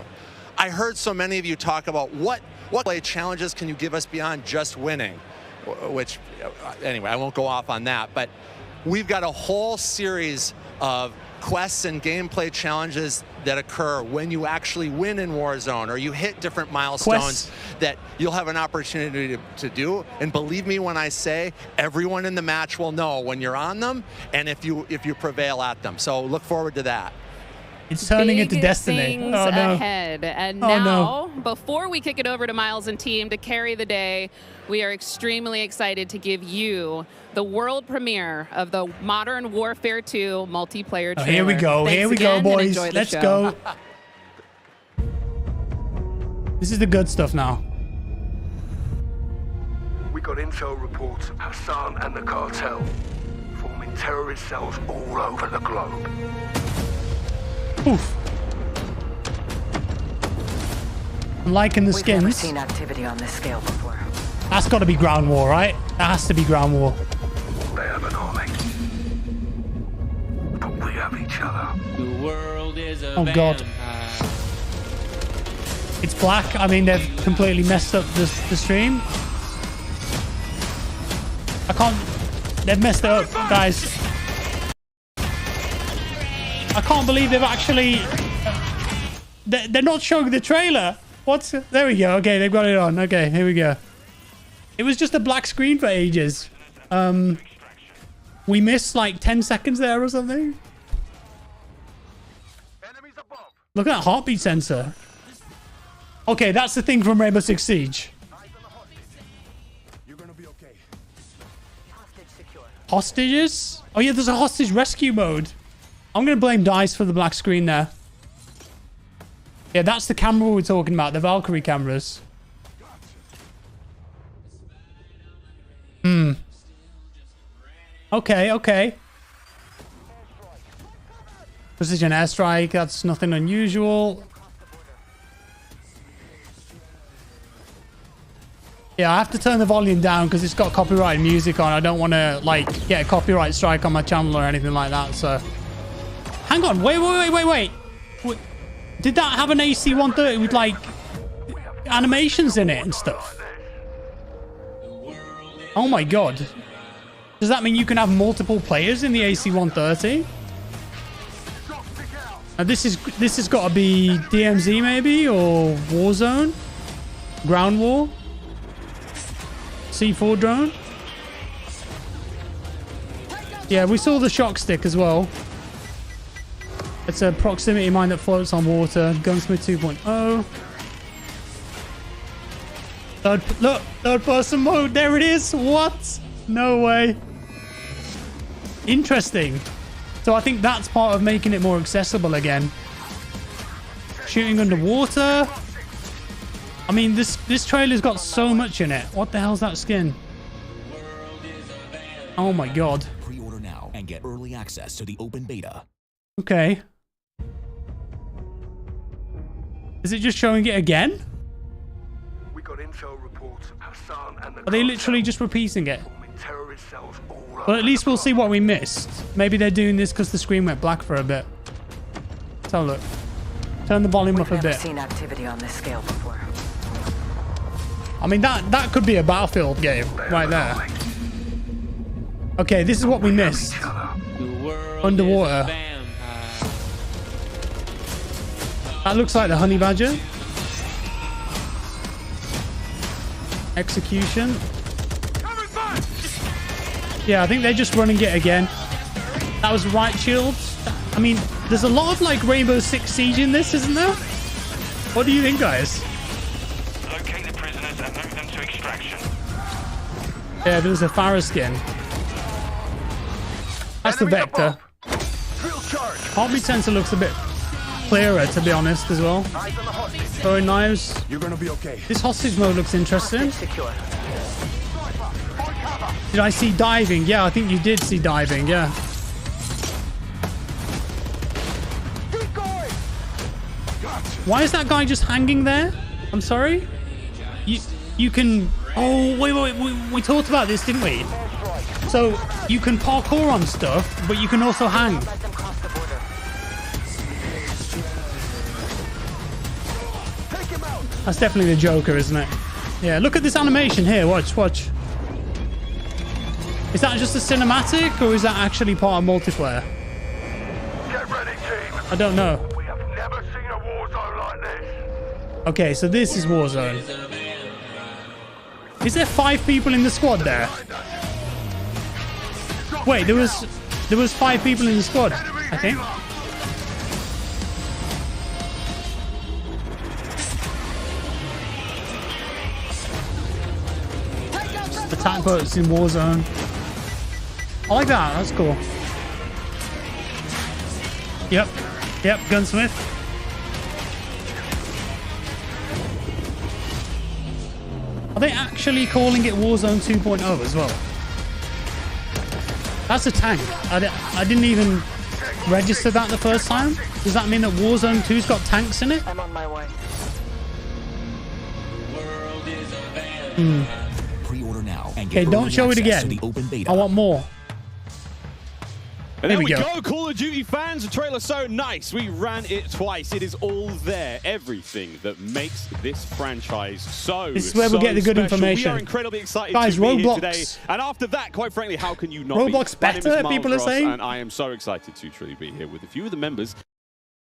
I heard so many of you talk about what play challenges can you give us beyond just winning, which, anyway, I won't go off on that. But we've got a whole series of quests and gameplay challenges that occur when you actually win in Warzone or you hit different milestones Quests. that you'll have an opportunity to do. And believe me when I say everyone in the match will know when you're on them and if you prevail at them. So look forward to that. It's turning Big into Destiny. things Oh, no. ahead. And Oh, now, before we kick it over to Miles and team to carry the day, we are extremely excited to give you the world premiere of the Modern Warfare 2 multiplayer trailer. Here we go. Thanks Here we go, again, and boys. enjoy the Let's show. go. This is the good stuff now. We got intel reports of Hassan and the cartel forming terrorist cells all over the globe. Oof. I'm liking the We've never skins. seen activity on this scale before. That's got to be ground war, right? That has to be ground war. They have an army, but we have each other. The world is a Oh, God. It's black. I mean, they've completely messed up the stream. I can't... They've messed it up, guys. I can't believe they've actually... They're not showing the trailer. What's... There we go. Okay, they've got it on. Okay, here we go. It was just a black screen for ages. We missed like 10 seconds there or something. Look at that heartbeat sensor. Okay, that's the thing from Rainbow Six Siege. Hostages? Oh yeah, there's a hostage rescue mode. I'm going to blame DICE for the black screen there. Yeah, that's the camera we're talking about, the Valkyrie cameras. Okay, okay. Precision airstrike, that's nothing unusual. Yeah, I have to turn the volume down because it's got copyrighted music on. I don't want to, like, get a copyright strike on my channel or anything like that, so... Hang on, wait. Did that have an AC-130 with, like, animations in it and stuff? Oh my god. Does that mean you can have multiple players in the AC-130? Now this has got to be DMZ maybe, or Warzone? Ground War? C4 drone? Yeah, we saw the shock stick as well. It's a proximity mine that floats on water. Gunsmith 2.0. Third person mode. There it is. What? No way. Interesting. So I think that's part of making it more accessible again. Shooting underwater. I mean, this trailer's got so much in it. What the hell's that skin? Oh my god. Pre-order now and get early access to the open beta. Okay. Is it just showing it again? We got intel reports of Hassan and the Are they literally just repeating it? terrorist cells all over. Well, at least we'll see what we missed. Maybe they're doing this because the screen went black for a bit. Let's have a look. Turn the volume up a bit. We've never seen activity on this scale before. I mean, that could be a Battlefield game right there. Okay, this is what we missed. Underwater. That looks like the honey badger. Execution. Yeah, I think they're just running it again. That was right shield. I mean, there's a lot of like Rainbow Six Siege in this, isn't there? What do you think, guys? Locate the prisoners and move them to extraction. Yeah, there was a Farah skin. That's the Vector. Heartbeat sensor looks a bit clearer, to be honest, as well. Throwing knives. You're gonna be okay. This hostage mode looks interesting. Did I see diving? Yeah, I think you did see diving, yeah. Why is that guy just hanging there? I'm sorry? You can... Oh, wait. We talked about this, didn't we? So, you can parkour on stuff, but you can also hang. That's definitely the Joker, isn't it? Yeah, look at this animation here. Watch. Is that just a cinematic, or is that actually part of multiplayer? Get ready, team. I don't know. We have never seen a war zone like this. Okay, so this is Warzone. Is there 5 people in the squad there? Wait, there was 5 people in the squad, I think. Attack boats in Warzone. I like that. That's cool. Yep. Yep. Gunsmith. Are they actually calling it Warzone 2.0 as well? That's a tank. I didn't even register that the first time. Does that mean that Warzone 2's got tanks in it? I'm on my way. Pre-order now and Okay, get don't early show it access to again. the open beta. I want more. And there we go. go, Call of Duty fans. The trailer's so nice. We ran it twice. It is all there. Everything that makes this franchise so This is where we get the good special. information. We are incredibly excited Guys, to be Roblox. here today. And after that, quite frankly, how can you not Roblox be? My name is better, Miles people are Ross, saying? And I am so excited to truly be here with a few of the members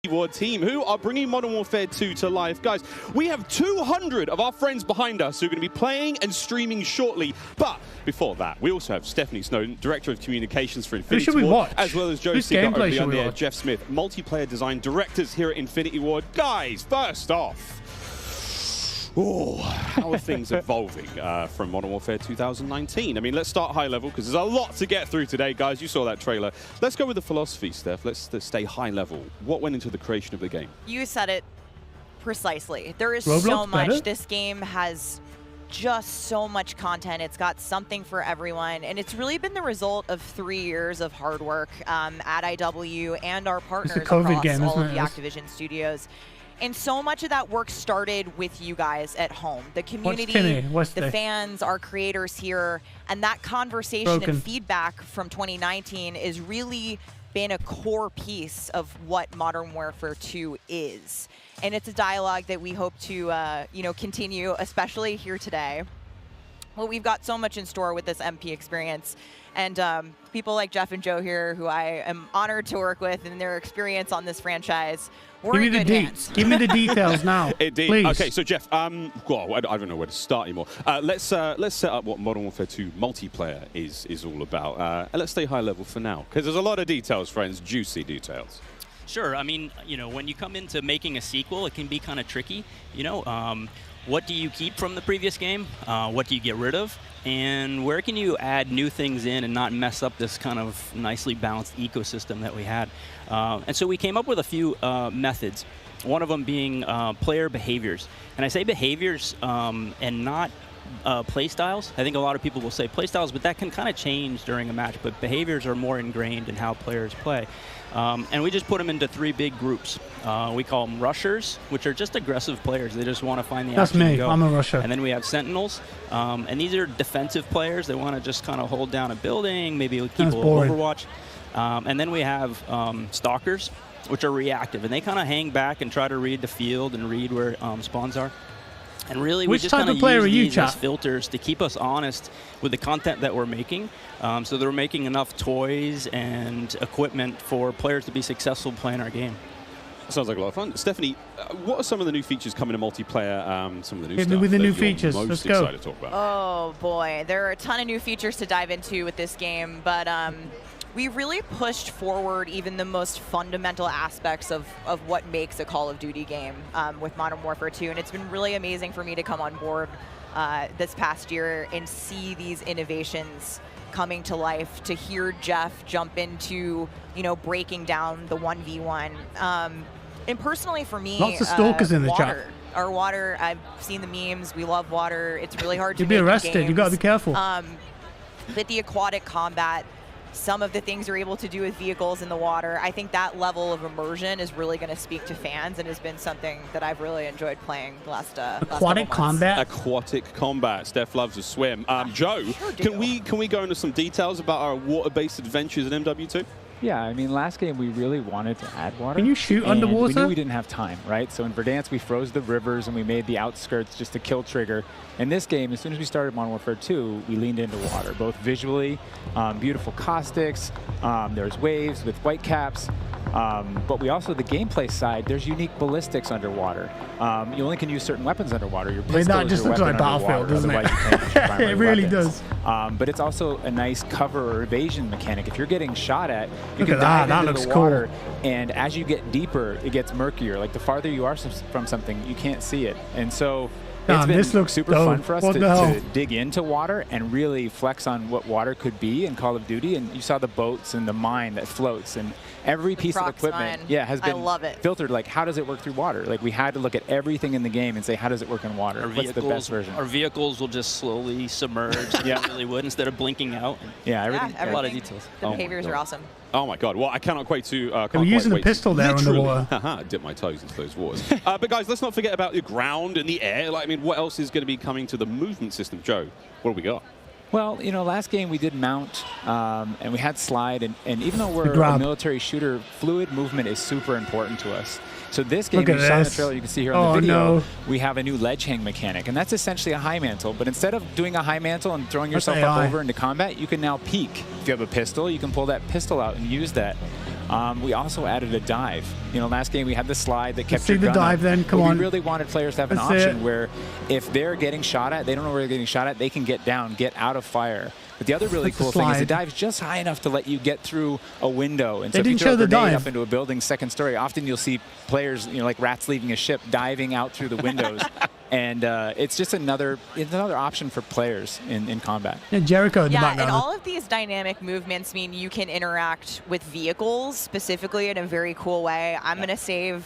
Ward team who are bringing Modern Warfare 2 to life. Guys, we have 200 of our friends behind us who are going to be playing and streaming shortly. But before that, we also have Stephanie Snowden, Director of Communications for Infinity should we Ward, watch? as well as Joe Whose Seager gameplay over the should we under, watch? Jeff Smith, Multiplayer Design Directors here at Infinity Ward. Guys, first off, how are things evolving from Modern Warfare 2019? I mean, let's start high level because there's a lot to get through today, guys. You saw that trailer. Let's go with the philosophy, Steph. Let's stay high level. What went into the creation of the game? You said it precisely. There is Roblox so much. better? This game has just so much content. It's got something for everyone, and it's really been the result of 3 years of hard work at IW and our partners COVID across game, all isn't of the it? Activision studios. And so much of that work started with you guys at home. The community, the fans, our creators here, and that conversation and feedback from 2019 is really been a core piece of what Modern Warfare 2 is. And it's a dialogue that we hope to continue, especially here today. Well, we've got so much in store with this MP experience. And people like Jeff and Joe here, who I am honored to work with, and their experience on this franchise, we're in good hands. Give me the details now. Indeed. Please. Okay, so Jeff, well, I don't know where to start anymore. Let's set up what Modern Warfare 2 multiplayer is all about. And let's stay high level for now, because there's a lot of details, friends, juicy details. Sure. I mean, when you come into making a sequel, it can be kind of tricky. What do you keep from the previous game? What do you get rid of? And where can you add new things in and not mess up this kind of nicely balanced ecosystem that we had? And so we came up with a few methods, one of them being player behaviors. And I say behaviors and not play styles. I think a lot of people will say play styles, but that can kind of change during a match. But behaviors are more ingrained in how players play. And we just put them into 3 big groups. We call them rushers, which are just aggressive players. They just want to find the action. That's me. And go. I'm a rusher. And then we have sentinels. And these are defensive players. They want to just kind of hold down a building, maybe keep a little Overwatch. And then we have stalkers, which are reactive. And they kind of hang back and try to read the field and read where spawns are. And really, we just kind of use these as filters to keep us honest with the content that we're making. So that we're making enough toys and equipment for players to be successful playing our game. Sounds like a lot of fun. Stephanie, what are some of the new features coming to multiplayer? Some of the new stuff with the that new you're features. most Let's go. excited to talk about? Oh boy, there are a ton of new features to dive into with this game, but we really pushed forward even the most fundamental aspects of what makes a Call of Duty game with Modern Warfare 2, and it's been really amazing for me to come on board this past year and see these innovations coming to life, to hear Jeff jump into, breaking down the 1v1. And personally for me, lots of stalkers in the water. chat. Our water, I've seen the memes, we love water. It's really hard to You'll be make in arrested. games. You got to be careful. But the aquatic combat, some of the things you're able to do with vehicles in the water, I think that level of immersion is really going to speak to fans and has been something that I've really enjoyed playing the last aquatic combat. Aquatic combat. Steph loves to swim. Joe, can we go into some details about our water-based adventures in MW2? Yeah, I mean, last game we really wanted to add water. Can you shoot underwater? We knew we didn't have time, right? So in Verdansk, we froze the rivers and we made the outskirts just to kill trigger. In this game, as soon as we started Modern Warfare 2, we leaned into water, both visually, beautiful caustics, there's waves with white caps, but we also, the gameplay side, there's unique ballistics underwater. You only can use certain weapons underwater. Your pistol that is just your looks like weapon Battlefield, underwater, doesn't it? otherwise you can't use your primary It really weapons. does. But it's also a nice cover or evasion mechanic. If you're getting shot at, you Look can at that. dive That into looks the cool. water, and as you get deeper, it gets murkier. Like the farther you are from something, you can't see it. And so It's been this looks super dope. fun for us What to the hell? dig into water and really flex on what water could be in Call of Duty. And you saw the boats and the mine that floats, and every piece of Prox equipment mine. has I been love it. filtered. Like, how does it work through water? Like, we had to look at everything in the game and say, how does it work in water? What's the best version? Our vehicles will just slowly submerge. Yeah, they really would, instead of blinking out. Yeah, everything. Yeah, a lot of everything. details. The behaviors are awesome. Oh my God! Well, I cannot wait to. They were using a pistol there underwater. Haha, dip my toes into those waters. But guys, let's not forget about the ground and the air. Like, I mean, what else is going to be coming to the movement system, Joe? What do we got? Well, you know, last game we did mount, and we had slide, and even though we're a military shooter, fluid movement is super important to us. So this game, you saw in the trailer, you can see here on the video, we have a new ledge hang mechanic, and that's essentially a high mantle. But instead of doing a high mantle and throwing yourself up over into combat, you can now peek. If you have a pistol, you can pull that pistol out and use that. We also added a dive. You know, last game we had the slide that kept your gun dive up, then, come but on. We really wanted players to have an option where if they're getting shot at, they don't know where they're getting shot at, they can get down, get out of fire. But the other really cool thing is the dive's just high enough to let you get through a window. And so if you throw a grenade up into a building's second story, often you'll see players, you know, like rats leaving a ship, diving out through the windows. And it's just another option for players in combat. Yeah, Jericho in the background. And all of these dynamic movements mean you can interact with vehicles specifically in a very cool way. I'm going to save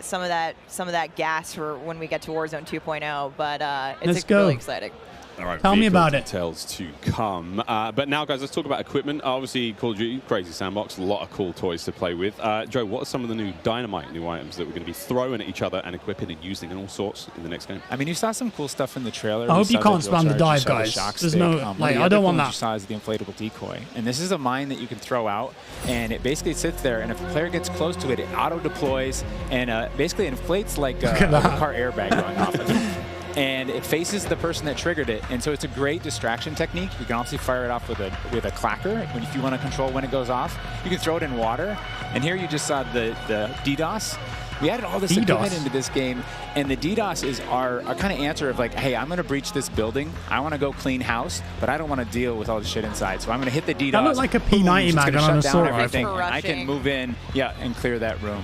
some of that gas for when we get to Warzone 2.0, but it's really exciting. All right, tell me about it. Details to come. But now, guys, let's talk about equipment. Obviously, Call of Duty, crazy sandbox, a lot of cool toys to play with. Joe, what are some of the new dynamite new items that we're going to be throwing at each other and equipping and using and all sorts in the next game? I mean, you saw some cool stuff in the trailer. I hope you can't spam the dive, guys. There's no, like, I don't want that. You saw is the inflatable decoy, and this is a mine that you can throw out, and it basically sits there, and if a player gets close to it, it auto deploys and basically inflates like a car airbag going off. And it faces the person that triggered it, and so it's a great distraction technique. You can also fire it off with a clacker if you want to control when it goes off. You can throw it in water, and here you just saw the DDoS. We added all this equipment into this game, and the DDoS is our kind of answer of like, hey, I'm going to breach this building. I want to go clean house, but I don't want to deal with all the shit inside. So I'm going to hit the DDoS. That looked like a P90 mag on an assault rifle. And I can move in, and clear that room.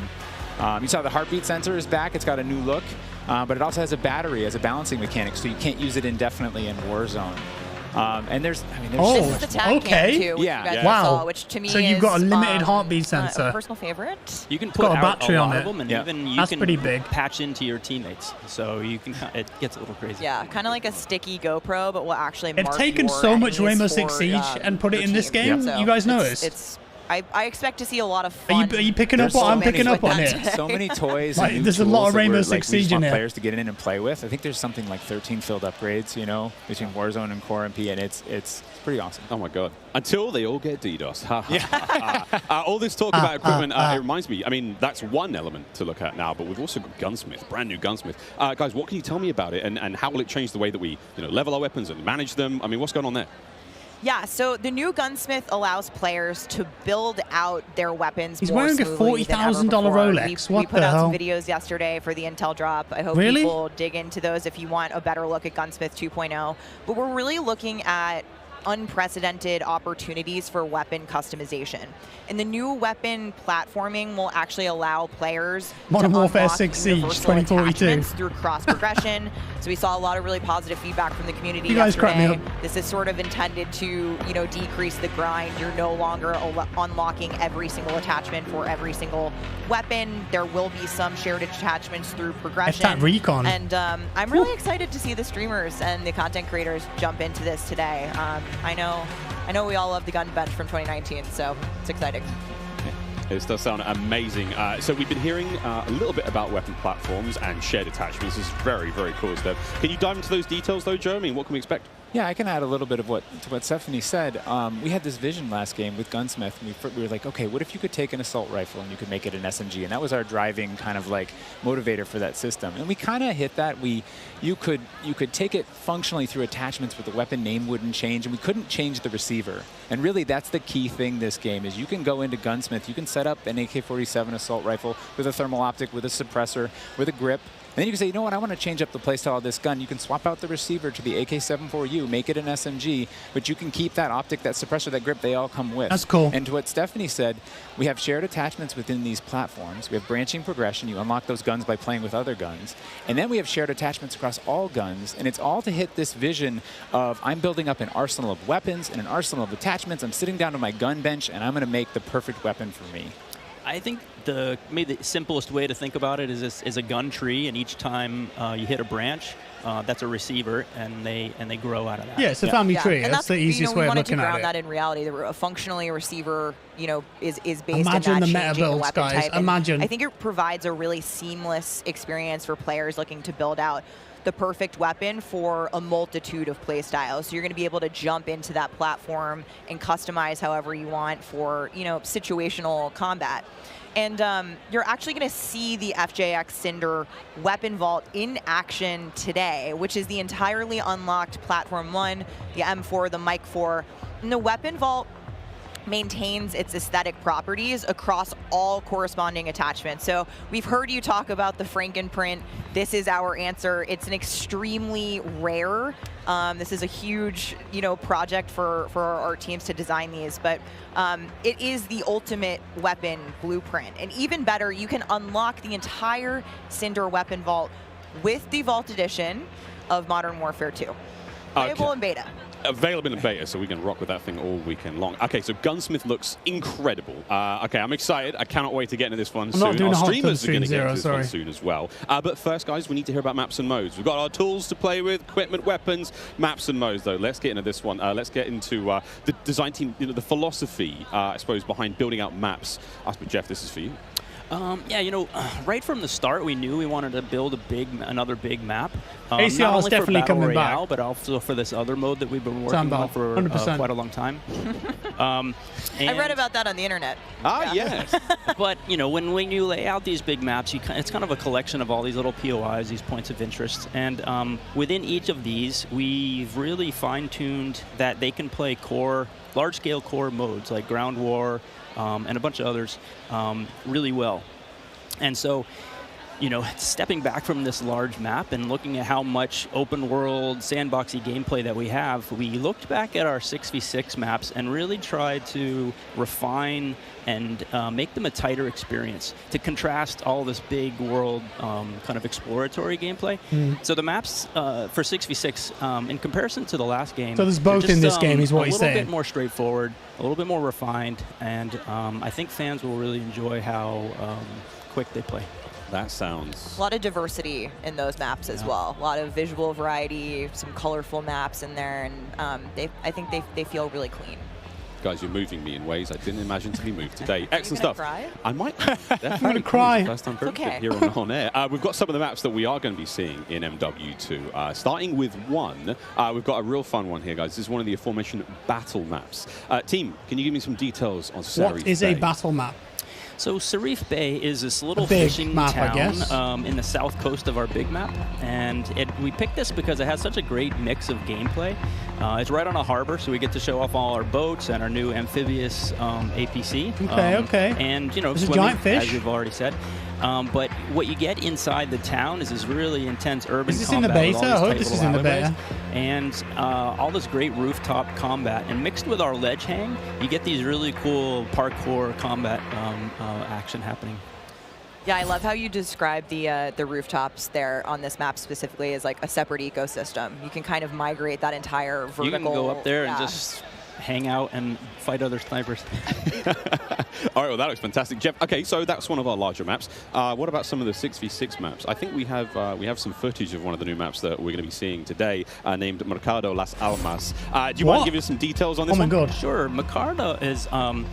You saw the heartbeat sensor is back. It's got a new look, but it also has a battery as a balancing mechanic, so you can't use it indefinitely in Warzone. And there's this is the tag cam too, which you guys saw, which to me so you've got a limited heartbeat sensor. A personal favorite. You can put a battery on them, and even you That's can pretty big. patch into your teammates, so you can. It gets a little crazy. Yeah, kind of like a sticky GoPro, but will actually. They've mark taken your so much enemies Rainbow for, Six Siege and put it in this game. So you guys noticed? I expect to see a lot of fun. Are you picking up what I'm picking up on here? So many toys. Like, and there's a lot of Rainbow Six we Siege in want here. players to get in and play with. I think there's something like 13 field upgrades, you know, between Warzone and Core MP, and it's pretty awesome. Oh my God! Until they all get DDoS. All this talk about equipment, it reminds me. I mean, that's one element to look at now, but we've also got Gunsmith, brand new Gunsmith. Guys, what can you tell me about it, and how will it change the way that we, level our weapons and manage them? I mean, what's going on there? Yeah, so the new Gunsmith allows players to build out their weapons He's more wearing a smoothly than ever $40,000 before. Rolex. We What put the out hell? some videos yesterday for the Intel drop. I hope Really? people dig into those if you want a better look at Gunsmith 2.0. But we're really looking at unprecedented opportunities for weapon customization. And the new weapon platforming will actually allow players Modern to Warfare unlock 6 Siege universal 2042. attachments through cross progression. So we saw a lot of really positive feedback from the community You guys crack me yesterday. up. This is sort of intended to, decrease the grind. You're no longer unlocking every single attachment for every single weapon. There will be some shared attachments through progression. That's that recon. And I'm really excited to see the streamers and the content creators jump into this today. I know we all love the gun bench from 2019, so it's exciting. This does sound amazing. So we've been hearing a little bit about weapon platforms and shared attachments. This is very, very cool stuff. Can you dive into those details, though, Joe? I mean, what can we expect? Yeah, I can add a little bit of what Stephanie said. We had this vision last game with Gunsmith, and we were like, okay, what if you could take an assault rifle and you could make it an SMG? And that was our driving kind of like motivator for that system. And we kind of hit that. You could take it functionally through attachments, but the weapon name wouldn't change, and we couldn't change the receiver. And really, that's the key thing this game is you can go into Gunsmith, you can set up an AK-47 assault rifle with a thermal optic, with a suppressor, with a grip, And then you can say, you know what, I want to change up the playstyle of this gun. You can swap out the receiver to the AK-74U, make it an SMG, but you can keep that optic, that suppressor, that grip, they all come with. That's cool. And to what Stephanie said, we have shared attachments within these platforms. We have branching progression. You unlock those guns by playing with other guns. And then we have shared attachments across all guns, and it's all to hit this vision of I'm building up an arsenal of weapons and an arsenal of attachments. I'm sitting down to my gun bench, and I'm going to make the perfect weapon for me. I think maybe the simplest way to think about it is a gun tree, and each time you hit a branch, that's a receiver, and they grow out of that. Yeah, it's a family tree. And that's the easiest way of looking at it. We wanted to ground that in reality. Functionally, a receiver, is based Imagine in that the meta changing builds, weapon guys. type. Imagine. I think it provides a really seamless experience for players looking to build out the perfect weapon for a multitude of play styles. So you're going to be able to jump into that platform and customize however you want for, situational combat. And you're actually going to see the FJX Cinder weapon vault in action today, which is the entirely unlocked Platform 1, the M4, the Mic 4. And the weapon vault maintains its aesthetic properties across all corresponding attachments. So we've heard you talk about the Frankenprint. This is our answer. It's an extremely rare. This is a huge, project for our art teams to design these, but it is the ultimate weapon blueprint. And even better, you can unlock the entire Cinder weapon vault with the Vault Edition of Modern Warfare 2. Playable in beta. Available in beta, so we can rock with that thing all weekend long. Okay, so Gunsmith looks incredible. Okay, I'm excited. I cannot wait to get into this one soon. Our streamers are going to get into this one soon as well. But first, guys, we need to hear about maps and modes. We've got our tools to play with, equipment, weapons, maps and modes, though. Let's get into this one. Let's get into the design team, the philosophy, I suppose, behind building out maps. Jeff, this is for you. Right from the start, we knew we wanted to build another big map. ACL not is only definitely for Battle coming Royale, back. But also for this other mode that we've been working on for quite a long time. I read about that on the internet. Yes. But, when you lay out these big maps, it's kind of a collection of all these little POIs, these points of interest. And within each of these, we've really fine-tuned that they can play large-scale core modes like Ground War, and a bunch of others really well. And so, stepping back from this large map and looking at how much open world, sandboxy gameplay that we have, we looked back at our 6v6 maps and really tried to refine and make them a tighter experience to contrast all this big world kind of exploratory gameplay. So the maps for 6v6, in comparison to the last game, so there's both in this game, is what he's saying. A little bit more straightforward, a little bit more refined, and I think fans will really enjoy how quick they play. That sounds... A lot of diversity in those maps as well. A lot of visual variety, some colorful maps in there, and I think they feel really clean. Guys, you're moving me in ways I didn't imagine to be moved today. Excellent stuff. Cry? I might definitely I'm going to cry. First time here on air. We've got some of the maps that we are going to be seeing in MW2. Starting with one, we've got a real fun one here, guys. This is one of the aforementioned battle maps. Team, can you give me some details on Serif What is Bay? a battle map? So Serif Bay is this little big fishing map, I town guess. in the south coast of our big map, and we picked this because it has such a great mix of gameplay. It's right on a harbor, so we get to show off all our boats and our new amphibious APC. Okay. And There's swimming, a giant fish, as we've already said. But what you get inside the town is this really intense urban Is this combat. in the beta? with all I these hope tight this is little in the beta. alleyways. And all this great rooftop combat. And mixed with our ledge hang, you get these really cool parkour combat action happening. Yeah, I love how you describe the rooftops there on this map specifically as like a separate ecosystem. You can kind of migrate that entire vertical. You can go up there and just hang out and fight other snipers. All right, well, that looks fantastic. Jeff, okay, so that's one of our larger maps. What about some of the 6v6 maps? I think we have some footage of one of the new maps that we're going to be seeing today, named Mercado Las Almas. Do you mind giving us some details on this one? Oh my God. Sure. Mercado is a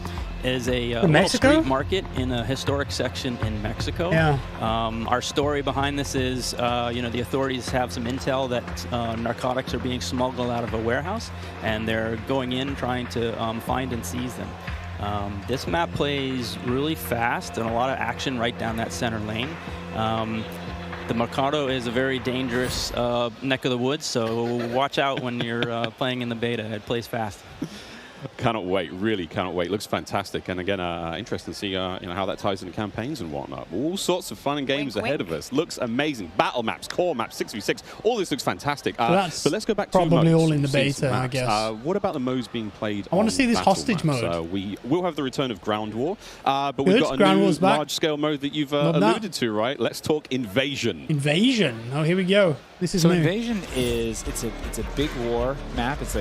little street market in a historic section in Mexico. Yeah. Our story behind this is, the authorities have some intel that narcotics are being smuggled out of a warehouse, and they're going in trying to find and seize them. This map plays really fast and a lot of action right down that center lane. The Mercado is a very dangerous neck of the woods, so watch out when you're playing in the beta. It plays fast. Cannot wait, really cannot wait. Looks fantastic, and again, interesting to see how that ties into campaigns and whatnot. All sorts of fun and games ahead of us. Looks amazing. Battle maps, core maps, 6v6. All this looks fantastic. But let's go back to probably modes. all in the beta, I guess. What about the modes being played? I want to see this battle hostage maps? mode. We will have the return of Ground War, but we've got a new large-scale mode that you've alluded to, right? Let's talk Invasion. Invasion. Oh, here we go. This is so new. Invasion is it's a big war map. It's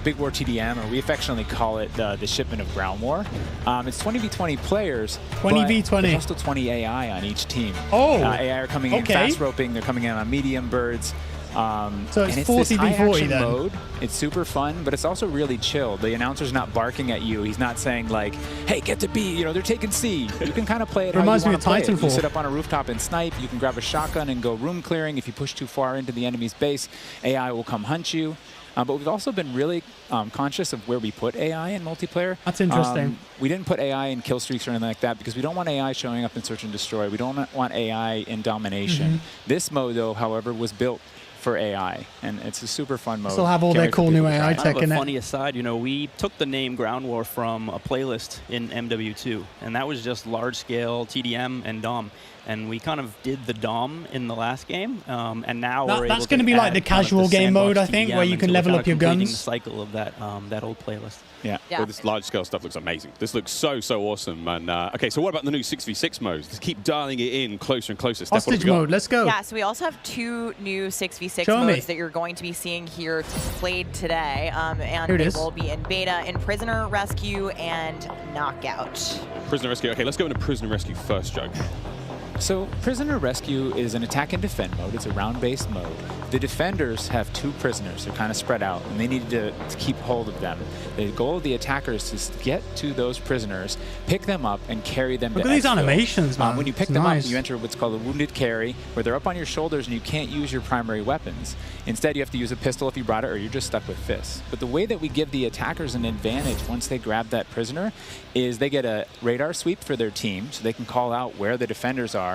Big War TDM, or we affectionately call it the shipment of Ground War. It's 20v20 players. 20v20. There's also 20 AI on each team. Oh, AI are coming in fast roping. They're coming in on medium birds. So it's 40v40 then. Mode. It's super fun, but it's also really chill. The announcer's not barking at you. He's not saying like, "Hey, get to B." They're taking C. You can kind of play it. Reminds me of play it. Titanfall. You sit up on a rooftop and snipe. You can grab a shotgun and go room clearing. If you push too far into the enemy's base, AI will come hunt you. But we've also been really conscious of where we put AI in multiplayer. That's interesting. We didn't put AI in kill streaks or anything like that because we don't want AI showing up in search and destroy. We don't want AI in domination. This mode, though, however, was built for AI, and it's a super fun mode. Still have all their cool new AI tech in it. Funny aside, we took the name Ground War from a playlist in MW2, and that was just large-scale TDM and DOM. And we kind of did the DOM in the last game, and now we're able to that's going to be like the casual game mode, I think, where you can level up your guns. The cycle of that old playlist. Yeah. Well, this large-scale stuff looks amazing. This looks so awesome. And okay, so what about the new 6v6 modes? Let's keep dialing it in closer and closer. Steph, Hostage mode, let's go. Yeah, so we also have 2 new 6v6 modes that you're going to be seeing here played today, and they will be in beta in Prisoner Rescue and Knockout. Prisoner Rescue. Okay, let's go into Prisoner Rescue first, Joe. So Prisoner Rescue is an attack and defend mode. It's a round-based mode. The defenders have 2 prisoners. They're kind of spread out, and they need to keep hold of them. The goal of the attackers is to get to those prisoners, pick them up, and carry them Look to at these exfil. animations, man. When you pick It's them nice. up, you enter what's called a wounded carry, where they're up on your shoulders and you can't use your primary weapons. Instead, you have to use a pistol if you brought it, or you're just stuck with fists. But the way that we give the attackers an advantage once they grab that prisoner is they get a radar sweep for their team, so they can call out where the defenders are.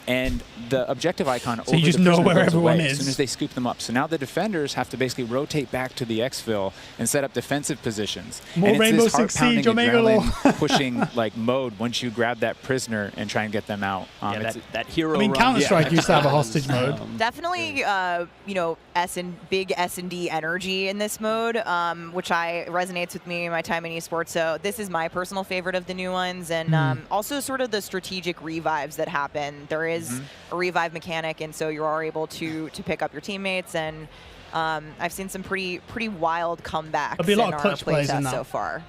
And the objective icon over you just the know prisoner where goes everyone away is as soon as they scoop them up. So now the defenders have to basically rotate back to the exfil and set up defensive positions. More and it's Rainbow this Six Siege, heart-pounding Omega adrenaline pushing mode once you grab that prisoner and try and get them out. That hero. I mean, Counter-Strike used to have a hostage mode. Definitely, big S&D energy in this mode, which resonates with me in my time in esports. So this is my personal favorite of the new ones, and also sort of the strategic revives that happen. There is a revive mechanic, and so you are able to pick up your teammates, and I've seen some pretty wild comebacks There'll be a lot in of our clutch plays in playtest that. so far.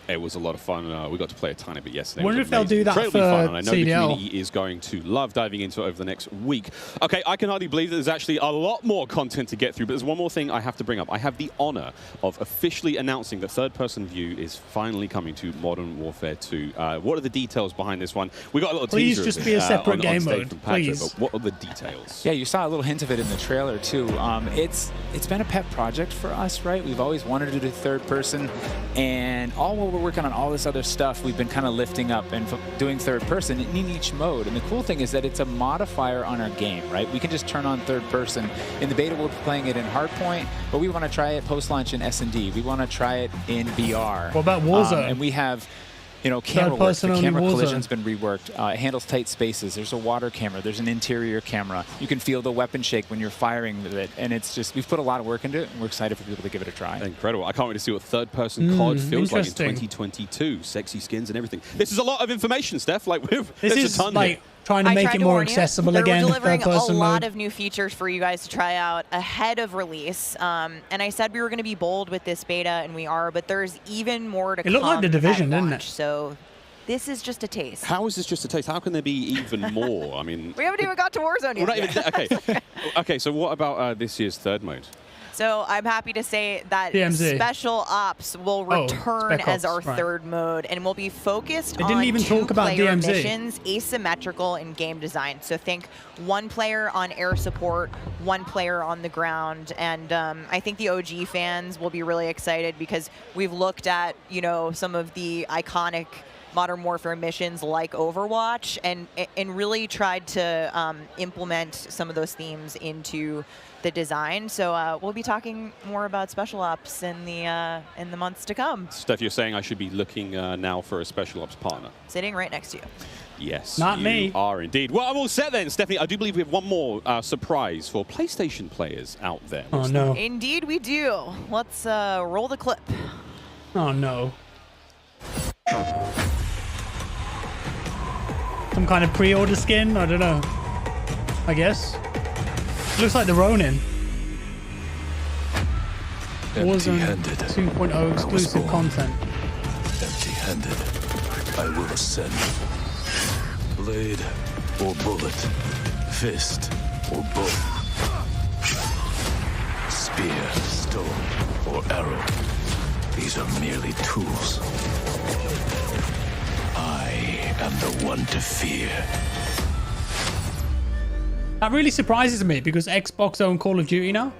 It was a lot of fun. We got to play a tiny bit yesterday. Wonder It was if they'll do amazing. that Incredibly for fun, and I know the CDL. community is going to love diving into it over the next week. Okay, I can hardly believe that there's actually a lot more content to get through, but there's one more thing I have to bring up. I have the honor of officially announcing that third-person view is finally coming to Modern Warfare 2. What are the details behind this one? We got a little Please teaser just of be it, a separate on game stage mode, from Patrick, please. but what are the details? Yeah, you saw a little hint of it in the trailer too. It's been a pet project for us, right? We've always wanted to do third person, and all while we're working on all this other stuff, we've been kind of lifting up and doing third person in each mode. And the cool thing is that it's a modifier on our game, right? We can just turn on third person. In the beta, we're playing it in Hardpoint, but we want to try it post-launch in S&D. We want to try it in VR. What about Warzone? And we have camera work. person The only camera Warzone. collision's been reworked. It handles tight spaces. There's a water camera. There's an interior camera. You can feel the weapon shake when you're firing with it. And it's just, we've put a lot of work into it, and we're excited for people to give it a try. Incredible. I can't wait to see what third-person COD feels like in interesting. 2022. Sexy skins and everything. This is a lot of information, Steph. This there's is a ton like here. trying to make it more accessible again. We're delivering a third-person lot mode. of new features for you guys to try out ahead of release. And I said we were going to be bold with this beta, and we are, but there's even more to come. It looked like The Division, at didn't launch, it? So this is just a taste. How is this just a taste? How can there be even more? I mean, We haven't even got to Warzone yet. we're not even okay. Okay, so what about this year's third mode? So I'm happy to say that DMZ. Special Ops will return Spec as Ops, our right. third mode, and will be focused They on didn't even talk about two-player DMZ. missions, asymmetrical in game design. So think one player on air support, one player on the ground, and I think the OG fans will be really excited because we've looked at some of the iconic Modern Warfare missions like Overwatch, and really tried to implement some of those themes into the design. So we'll be talking more about special ops in the months to come. Steph, you're saying I should be looking now for a special ops partner. Sitting right next to you. Yes, not you me. Are indeed. Well, I'm all set then, Stephanie. I do believe we have one more surprise for PlayStation players out there. Oh no! Indeed, we do. Let's roll the clip. Oh no! Some kind of pre-order skin? I don't know. I guess. Looks like the Ronin. Warzone 2.0 exclusive content. Empty-handed, I will ascend. Blade or bullet, fist or bow, spear, stone, or arrow. These are merely tools. I am the one to fear. That really surprises me because Xbox own Call of Duty now.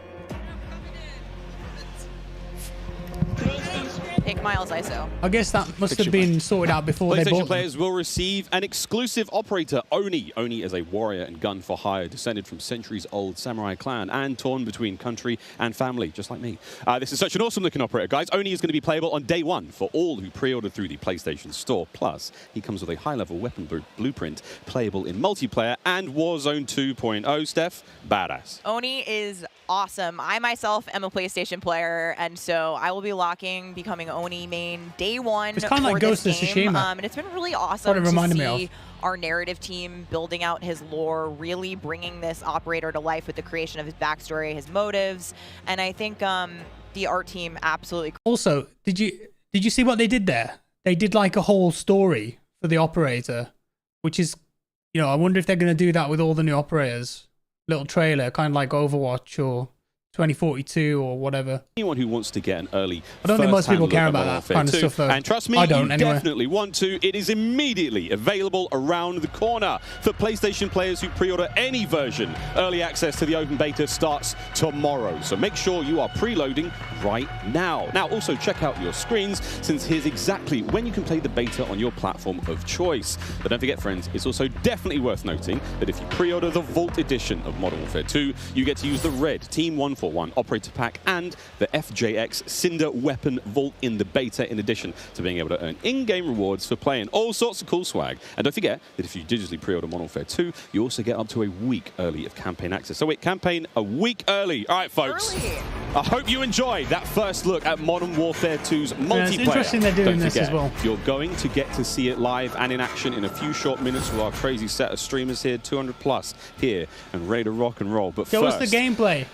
Pick Miles ISO. I guess that must have been sorted out before they bought PlayStation them. players will receive an exclusive operator, Oni. Oni is a warrior and gun for hire, descended from centuries-old samurai clan and torn between country and family, just like me. This is such an awesome-looking operator, guys. Oni is going to be playable on day one for all who pre-ordered through the PlayStation Store. Plus, he comes with a high-level weapon blueprint, playable in multiplayer and Warzone 2.0. Steph, badass. Oni is awesome. I myself am a PlayStation player, and so I will be becoming Oni main day one. It's kind of like Ghost of Tsushima. And it's been really awesome to see see our narrative team building out his lore, really bringing this operator to life with the creation of his backstory, his motives, and I think the art team absolutely. Also, did you see what they did there? They did like a whole story for the operator, which is, you know, I wonder if they're going to do that with all the new operators. Little trailer, kind of like Overwatch or 2042 or whatever. Anyone who wants to get an early I don't think most people care Modern about that Warfare kind of 2, stuff though. And trust me, I don't you anyway. definitely want to. It is immediately available around the corner for PlayStation players who pre-order any version. Early access to the open beta starts tomorrow, so make sure you are preloading right now. Now, also check out your screens, since here's exactly when you can play the beta on your platform of choice. But don't forget, friends, it's also definitely worth noting that if you pre-order the Vault Edition of Modern Warfare 2, you get to use the red Team 141 Operator Pack and the FJX Cinder weapon vault in the beta, in addition to being able to earn in-game rewards for playing all sorts of cool swag. And don't forget that if you digitally pre-order Modern Warfare 2, you also get up to a week early of campaign access. So wait, campaign a week early. All right, folks. I hope you enjoyed that first look at Modern Warfare 2's multiplayer. Yeah, it's interesting they're doing this as well. You're going to get to see it live and in action in a few short minutes with our crazy set of streamers here, 200 plus here, and ready to rock and roll. But Show first, us the gameplay.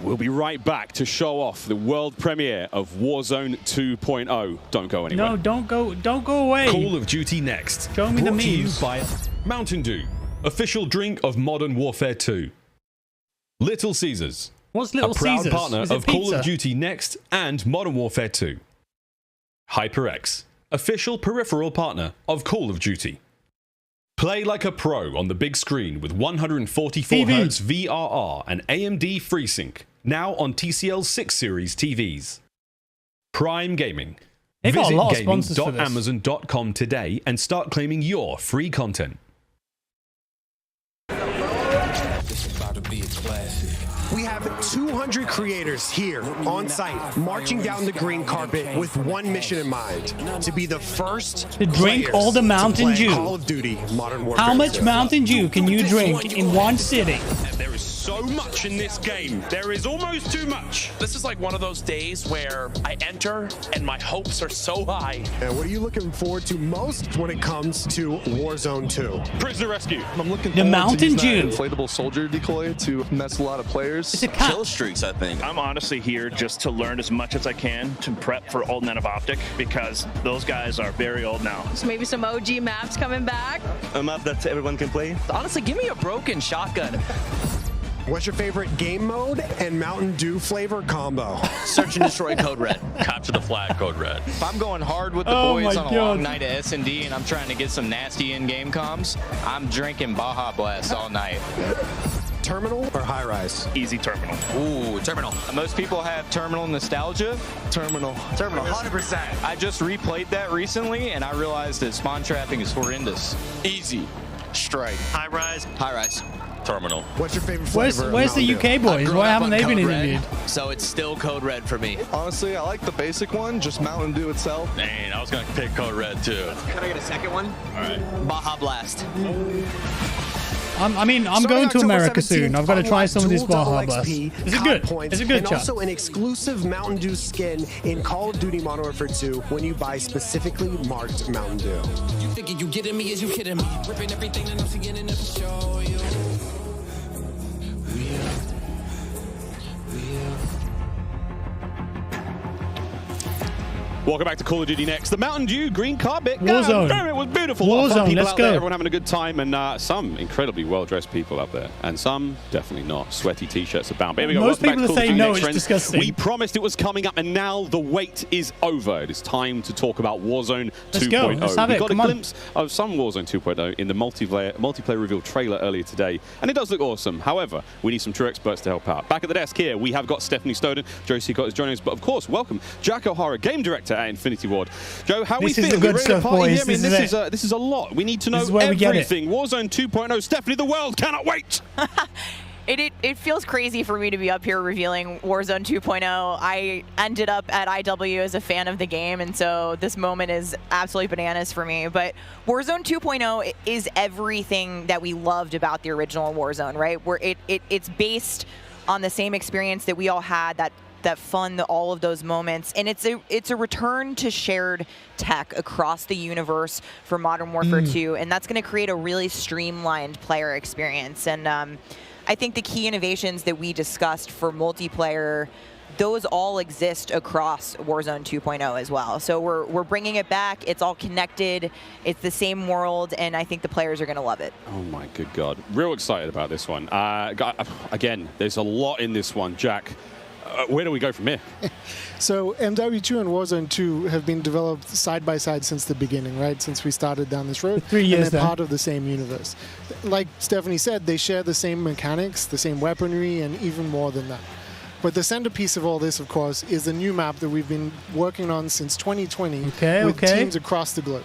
We'll be right back to show off the world premiere of Warzone 2.0. Don't go anywhere. No, don't go away. Call of Duty next. Show me the Brought to you memes. by Mountain Dew, official drink of Modern Warfare 2. Little Caesars. What's Little a proud Caesars? partner Is it of Call pizza? of Duty Next and Modern Warfare 2. HyperX, official peripheral partner of Call of Duty. Play like a pro on the big screen with 144Hz VRR and AMD FreeSync, now on TCL 6 Series TVs. Prime Gaming. They got a Visit lot of sponsors for this. gaming.amazon.com today and start claiming your free content. This about to be a classic. We have 200 creators here on site, marching down the green carpet with one mission in mind: to be the first to drink players all the Mountain to play Dew. Call of Duty Modern Warfare. How much Mountain Dew can you drink in one sitting? There is so much in this game. There is almost too much. This is like one of those days where I enter and my hopes are so high. And what are you looking forward to most when it comes to Warzone 2? Prisoner rescue. I'm looking The forward Mountain to using Dew. that inflatable soldier decoy to mess a lot of players. It's a cat. Kill streaks, I think. I'm honestly here just to learn as much as I can to prep for Old Men of Optic, because those guys are very old now. So maybe some OG maps coming back. A map that everyone can play. Honestly, give me a broken shotgun. What's your favorite game mode and Mountain Dew flavor combo? Search and destroy Code Red. Capture the flag, Code Red. If I'm going hard with the Oh boys my on a God. long night of S&D and I'm trying to get some nasty in-game comms, I'm drinking Baja Blast all night. terminal or high rise? Easy terminal. Ooh, terminal. Most people have terminal nostalgia. Terminal. Terminal, 100%. I just replayed that recently, and I realized that spawn trapping is horrendous. Easy. Strike. High rise. High rise. Terminal. What's your favorite flavor? Where's the UK boys? Why haven't they been interviewed? So it's still Code Red for me. Honestly, I like the basic one, just Mountain Dew itself. Dang, I was going to pick Code Red too. Can I get a second one? All right. Baja Blast. I'm going to America soon. I've got to try some of this Baja Blast. Is it good? Is it good, and chat? Also an exclusive Mountain Dew skin in Call of Duty Modern Warfare 2 when you buy specifically marked Mountain Dew. You thinking you getting me? Is you kidding me? Ripping everything that I'm seeing in the show you. Welcome back to Call of Duty Next. The Mountain Dew green carpet. Warzone. Damn, it was beautiful. Warzone, people let's out go. there, everyone having a good time, and some incredibly well-dressed people up there, and some definitely not. Sweaty t-shirts abound. But here we go. Most Welcome people back to are Call of saying Duty no, Next, it's friends. disgusting. We promised it was coming up, and now the wait is over. It is time to talk about Warzone 2.0. Let's go. Let's have We it. got Come a on. glimpse of some Warzone 2.0 in the multiplayer reveal trailer earlier today, and it does look awesome. However, we need some true experts to help out. Back at the desk here, we have got Stephanie Snowden. Joe Seacott is joining us, but of course, welcome Jack O'Hara, game director at Infinity Ward. Joe, how This we is feel? the good We ready to stuff, party boys. here? I mean, This is this is a lot. We need to know This is where we get it. everything. Warzone 2.0. Stephanie, the world cannot wait. It feels crazy for me to be up here revealing Warzone 2.0. I ended up at IW as a fan of the game, and so this moment is absolutely bananas for me. But Warzone 2.0 is everything that we loved about the original Warzone, right? Where it's based on the same experience that we all had, that fun, all of those moments, and it's a return to shared tech across the universe for Modern Warfare 2, and that's going to create a really streamlined player experience. And I think the key innovations that we discussed for multiplayer, those all exist across Warzone 2.0 as well. So we're bringing it back. It's all connected. It's the same world, and I think the players are going to love it. Oh my good God. Real excited about this one. Again, there's a lot in this one. Jack, where do we go from here? So MW2 and Warzone 2 have been developed side by side since the beginning, right? Since we started down this road. 3 years and they're then. part of the same universe. Like Stephanie said, they share the same mechanics, the same weaponry, and even more than that. But the centerpiece of all this, of course, is the new map that we've been working on since 2020 with teams across the globe.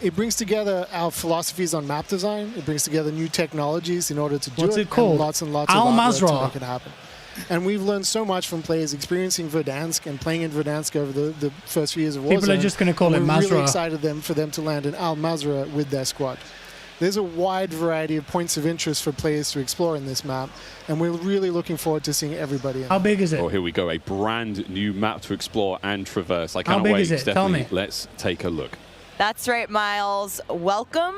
It brings together our philosophies on map design. It brings together new technologies in order to do What's it. it called? And lots of artwork to make it happen. And we've learned so much from players experiencing Verdansk and playing in Verdansk over the first few years of Warzone. People are just going to call it We're really Mazrah. excited for them to land in Mazrah with their squad. There's a wide variety of points of interest for players to explore in this map, and we're really looking forward to seeing everybody in. How big is it? Oh, here we go. A brand new map to explore and traverse. I How cannot big wait. is it? Stephanie, Tell me. Let's take a look. That's right, Miles. Welcome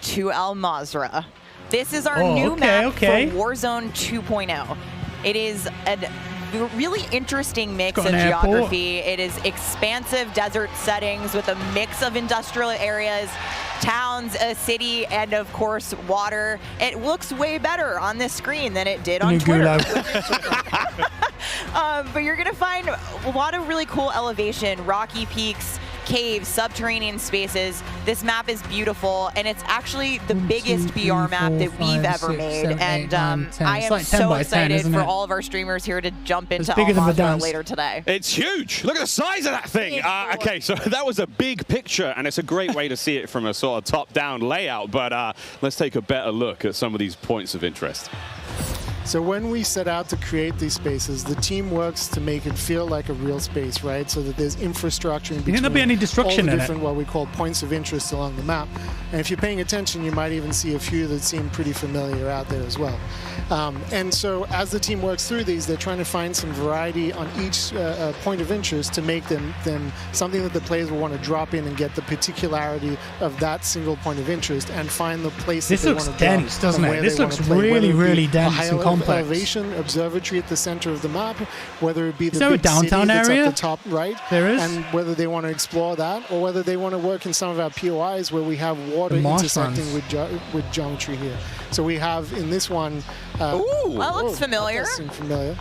to Mazrah. This is our new map for Warzone 2.0. It is a really interesting mix of geography. It is expansive desert settings with a mix of industrial areas, towns, a city, and of course water. It looks way better on this screen than it did on Twitter. But you're gonna find a lot of really cool elevation, rocky peaks, caves, subterranean spaces. This map is beautiful, and it's actually the biggest BR map that we've ever made. And I am so excited for all of our streamers here to jump into Mazrah later today. It's huge. Look at the size of that thing. Okay, so that was a big picture, and it's a great way to see it from a sort of top-down layout. But let's take a better look at some of these points of interest. So when we set out to create these spaces, the team works to make it feel like a real space, right? So that there's infrastructure in between. There'll be any destruction all the in different, what we call points of interest along the map. And if you're paying attention, you might even see a few that seem pretty familiar out there as well. And so as the team works through these, they're trying to find some variety on each point of interest to make them something that the players will want to drop in and get the particularity of that single point of interest and find the place This that they looks want to drop dense, doesn't and it? where This they want looks to play, really, whether it be really a dense high and complex. elevation observatory at the center of the map, whether it be the there a big city downtown that's area? at the top right, There is? and whether they want to explore that or whether they want to work in some of our POIs where we have water The marsh intersecting runs. with geometry here. So we have in this one. Ooh, that looks familiar. That does seem familiar.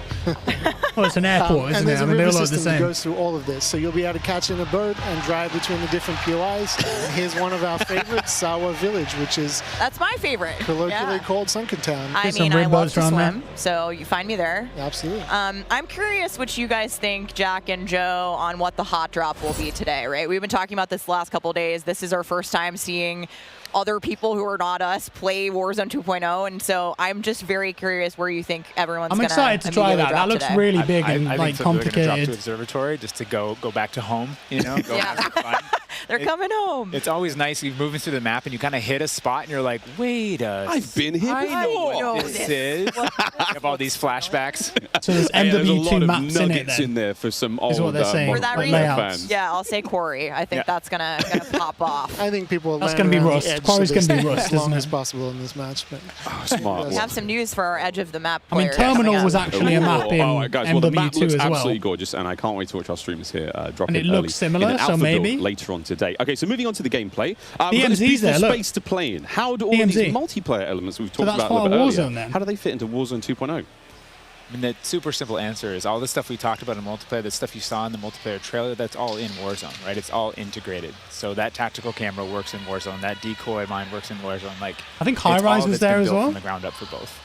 Well, it's an airport, isn't and there's it? a I mean, they river all look the system that same. goes through all of this. So you'll be able to catch in a boat and drive between the different POIs. And here's one of our favorites, Sawa Village, which is That's my favorite. colloquially called Sunken Town. I mean, I love to swim, so you find me there. Absolutely. I'm curious what you guys think, Jack and Joe, on what the hot drop will be today, right? We've been talking about this the last couple of days. This is our first time seeing other people who are not us play Warzone 2.0, and so I'm just very curious where you think everyone's I'm gonna excited to try that. That looks today. really big and I like think some people are gonna drop complicated. to Observatory just to go back to home, you know? Go have some fun. They're coming home. It's always nice. You're moving through the map and you kind of hit a spot and you're like, wait I've been here I know before. what this is. You have all these flashbacks. So there's Hey, there's a MW2 lot of maps in it nuggets then. in there for some old what they're saying. For that Modern reason, Warfare fans. yeah, I'll say Quarry. I think that's gonna pop off. I think people That's land gonna be around the rust. edge, Quarry's so gonna they be stay rust, as long isn't as it? possible in this match. But Smart. We have some news for our edge of the map I mean, players. Terminal coming was up. actually a map in Oh, guys, well, the map MW2 looks as well. absolutely gorgeous, and I can't wait to watch our streamers here drop And it it looks early similar, in an so alpha build maybe? later on today. Okay, so moving on to the gameplay. DMZ's we've got this beautiful there, look. space to play in. How do all of these DMZ. multiplayer elements we've So talked that's about a little bit part of earlier, Warzone then? how do they fit into Warzone 2.0? I mean, the super simple answer is all the stuff we talked about in multiplayer, the stuff you saw in the multiplayer trailer, that's all in Warzone, right? It's all integrated. So that tactical camera works in Warzone. That decoy mine works in Warzone. Like, I think it's all High-Rise of was it's been there as built well. From the ground up for both.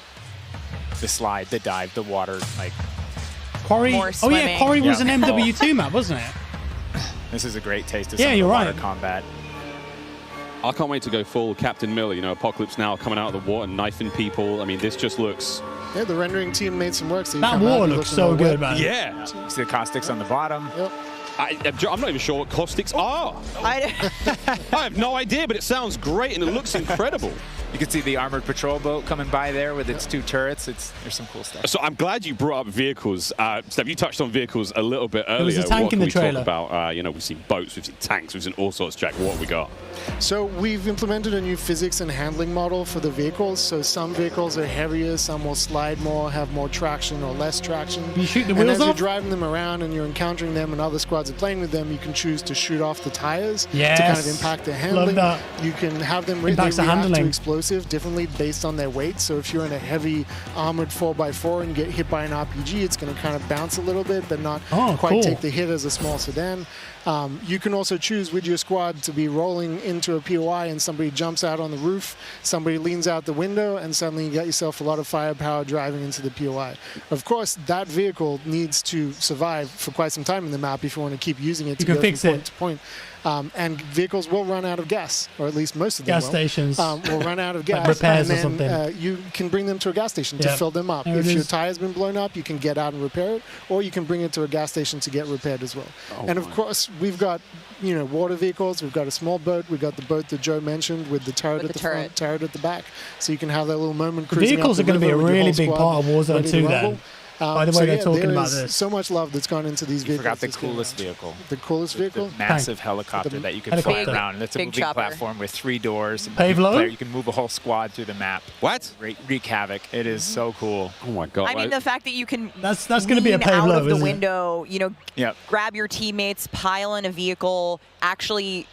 The slide, the dive, the water, like. Quarry. More Oh yeah, swimming. Quarry was Yeah. an MW2 map, wasn't it? This is a great taste of Yeah, some of you're the water right. combat. I can't wait to go full Captain Miller, you know, Apocalypse Now coming out of the water, knifing people. I mean, this just looks... yeah, the rendering team made some work. So you That come out, war you looks look so in the good, web. man. Yeah. See the caustics on the bottom. Yep. I'm not even sure what caustics are. I have no idea, but it sounds great and it looks incredible. You can see the armored patrol boat coming by there with its 2 turrets. There's some cool stuff. So I'm glad you brought up vehicles. Steph, you touched on vehicles a little bit earlier. was a tank what in can the we talk trailer. about? You know, we've seen boats, we've seen tanks, we've seen all sorts. Jack, what have we got? So we've implemented a new physics and handling model for the vehicles. So some vehicles are heavier, some will slide more, have more traction or less traction. You shoot the and wheels as you're off? driving them around and you're encountering them and other squads are playing with them, you can choose to shoot off the tires to kind Yes. of impact their Love handling. that. You can have them Impacts the react handling. to explosive differently based on their weight. So if you're in a heavy armored 4x4 and you get hit by an RPG, it's going to kind of bounce a little bit, but not quite cool. take the hit as a small sedan. You can also choose with your squad to be rolling into a POI and somebody jumps out on the roof, somebody leans out the window, and suddenly you get yourself a lot of firepower driving into the POI. Of course, that vehicle needs to survive for quite some time in the map if you want to keep using it to can go fix from it. point to point. And vehicles will run out of gas, or at least most of them Gas will. stations. Will run out of Like gas. repairs or and then, something. you can bring them to a gas station to Yep. fill them up. There If it your is. tire's been blown up, you can get out and repair it, or you can bring it to a gas station to get repaired as well. And of course, we've got water vehicles. We've got a small boat. We've got the boat that Joe mentioned with the turret With at the the front, turret at the back. So you can have that little moment The cruising vehicles up are going to be a river with your really whole big squad part of Warzone ready to 2 rumble. then. By the way, they're talking there about is this. so much love that's gone into these You vehicles. forgot the this game coolest round. vehicle. The coolest vehicle? Massive helicopter that you can fly Helicopter. around. And it's a Big moving chopper. platform with 3 doors. And Pave low? You can move a whole squad through the map. What? Wreak havoc. It is so cool. Oh my God. I mean, the fact that you can That's gonna be a lean pave out low, of the isn't it? window, Yep. grab your teammates, pile in a vehicle, actually,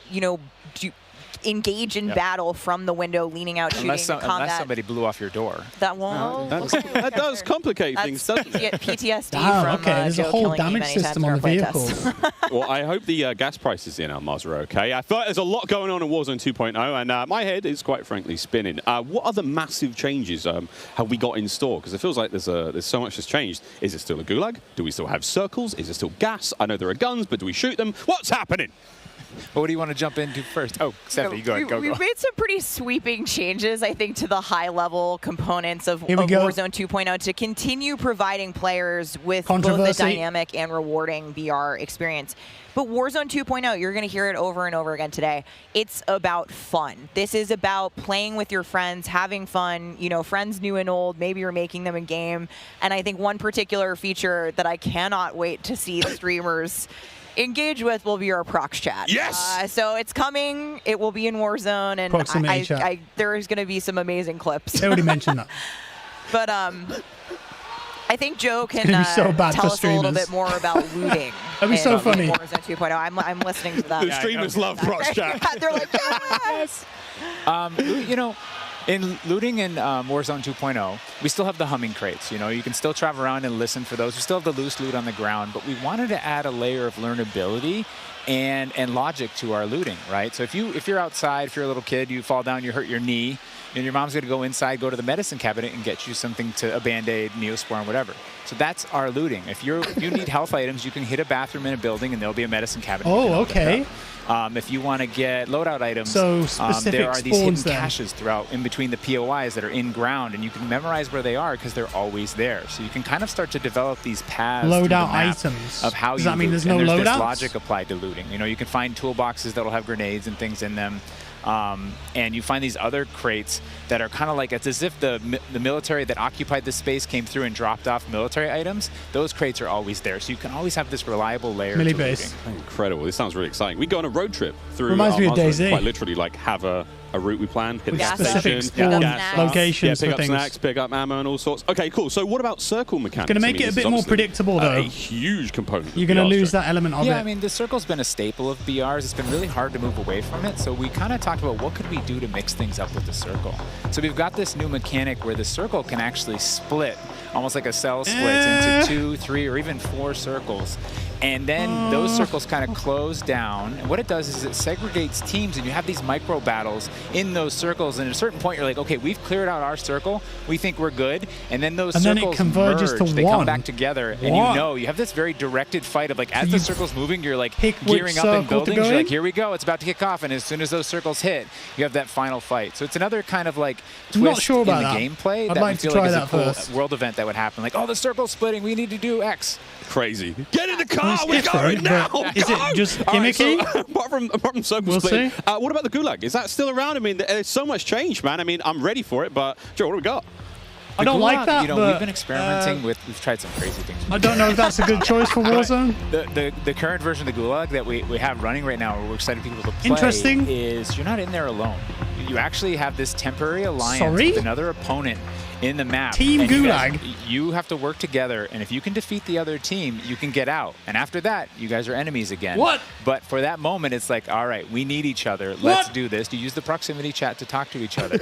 engage in Yep. battle from the window, leaning out, shooting, Unless combat. somebody blew off your door. That won't. That does complicate things, doesn't it? PTSD Damn, from okay, there's a Joe whole killing me damage many times system in on our the playtest. vehicles. Well, I hope the gas prices in Mazrah, okay? I thought there's a lot going on in Warzone 2.0, and my head is quite frankly spinning. What other massive changes have we got in store? Because it feels like there's so much that's changed. Is it still a Gulag? Do we still have circles? Is it still gas? I know there are guns, but do we shoot them? What's happening? What do you want to jump into first? Oh, Stephanie, go ahead. Go. We've made some pretty sweeping changes, I think, to the high-level components of Here we go. Warzone 2.0 to continue providing players with both a Controversy. dynamic and rewarding VR experience. But Warzone 2.0, you're going to hear it over and over again today. It's about fun. This is about playing with your friends, having fun, friends new and old. Maybe you're making them in game. And I think one particular feature that I cannot wait to see the streamers engage with will be our prox chat. Yes! So it's coming. It will be in Warzone, and Proximity chat. there is going to be some amazing clips. They already mentioned that. But I think Joe can gonna be so bad tell for us a little streamers. bit more about looting. That'd be so in funny. Warzone 2.0. I'm listening to that. The streamers love prox chat. They're like, yes! In looting in Warzone 2.0, we still have the humming crates. You know, you can still travel around and listen for those. We still have the loose loot on the ground, but we wanted to add a layer of learnability and logic to our looting, right? So if you're outside, if you're a little kid, you fall down, you hurt your knee, and your mom's going to go inside, go to the medicine cabinet and get you something, to a Band-Aid, Neosporin, whatever. So that's our looting. If you need health items, you can hit a bathroom in a building and there'll be a medicine cabinet. Oh, okay. If you want to get loadout items, so specific there are these hidden then. caches throughout in between the POIs that are in ground, and you can memorize where they are because they're always there. So you can kind of start to develop these paths loadout items of how Does you that mean loot. there's no and there's loadouts? this logic applied to looting. You know, you can find toolboxes that'll have grenades and things in them. And you find these other crates that are kind of like, it's as if the military that occupied this space came through and dropped off military items. Those crates are always there. So you can always have this reliable layer to looting. Incredible. This sounds really exciting. We go on a road trip through Reminds me of Mazrah, DayZ. quite literally, like have a route we plan, hit the gas specific station, locations pick for up things. snacks, pick up ammo and all sorts. Okay, cool. So what about circle mechanics? Going to make it a bit more predictable, though. A huge component. You're going to lose that element of it. Yeah, I mean, the circle's been a staple of BRs. It's been really hard to move away from it. So we kind of talked about what could we do to mix things up with the circle. So we've got this new mechanic where the circle can actually split, almost like a cell splits into 2, 3, or even 4 circles. And then those circles kind of close down. And what it does is it segregates teams, and you have these micro battles in those circles. And at a certain point, you're like, okay, we've cleared out our circle. We think we're good. And then those circles converges merge. to They one. come back together. And you know, you have this very directed fight of like, as the circle's moving, you're like gearing up in buildings. You're like, here we go. It's about to kick off. And as soon as those circles hit, you have that final fight. So it's another kind of like twist in the gameplay that we feel like is a cool world event that would happen. Like, oh, the circle's splitting. We need to do X. Crazy. Get in the car. We're going now. Is it just gimmicky? Apart from circle splitting, what about the Gulag? Is that still around? I mean, there's so much change, man. I mean, I'm ready for it, but Joe, what do we got? I don't like that. You know, we've been experimenting with. We've tried some crazy things. I don't know if that's a good choice for Warzone. The current version of the Gulag that we have running right now, we're excited people to play. Is you're not in there alone. You actually have this temporary alliance with another opponent in the map. Team Gulag. You have to work together, and if you can defeat the other team, you can get out. And after that, you guys are enemies again. What? But for that moment, it's like, all right, we need each other. Let's do this. You use the proximity chat to talk to each other.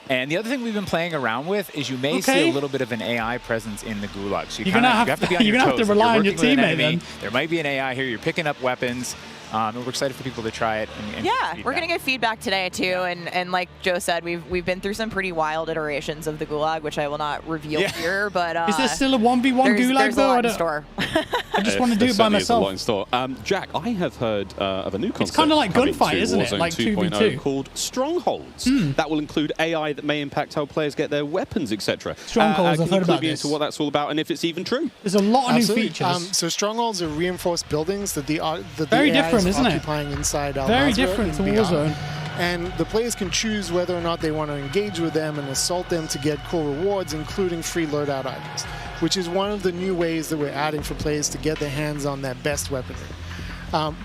And the other thing we've been playing around with is you may see a little bit of an AI presence in the Gulag. So you have to be on your toes. Have to rely on your teammate then. There might be an AI here. You're picking up weapons. And we're excited for people to try it. Yeah, we're going to get feedback today, too. And like Joe said, we've been through some pretty wild iterations of the Gulag, which I will not reveal here. But is there still a 1v1 Gulag, there's though? A lot in store. I just want to do it by myself. A lot in store. Jack, I have heard of a new concept. It's kind of like Gunfight, isn't it? Warzone Like 2.0 called strongholds. That will include AI that may impact how players get their weapons, etc. Strongholds, I've heard about this. this. Into what that's all about and if it's even true. There's a lot of new features. So strongholds are reinforced buildings that the very AI different, is isn't it? occupying inside Al Very Mazrah different to and beyond. Warzone. And the players can choose whether or not they want to engage with them and assault them to get cool rewards, including free loadout items, which is one of the new ways that we're adding for players to get their hands on their best weaponry.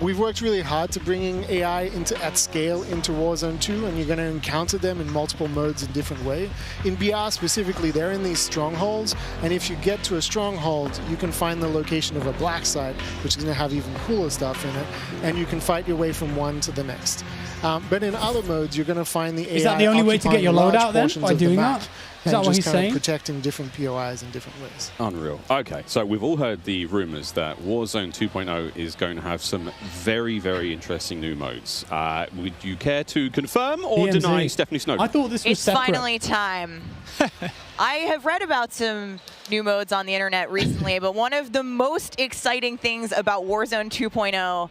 We've worked really hard to bringing AI at scale into Warzone 2, and you're going to encounter them in multiple modes in different ways. In BR specifically, they're in these strongholds, and if you get to a stronghold, you can find the location of a black site, which is going to have even cooler stuff in it, and you can fight your way from one to the next. But in other modes, you're going to find the AI. Is that the only way to get your loadout then, by doing that? Is that what he's saying? Protecting different POIs in different ways. Unreal. Okay, so we've all heard the rumors that Warzone 2.0 is going to have some very, very interesting new modes. Would you care to confirm or DMZ. deny Stephanie Snowden? I thought this was It's separate. finally time. I have read about some new modes on the internet recently, but one of the most exciting things about Warzone 2.0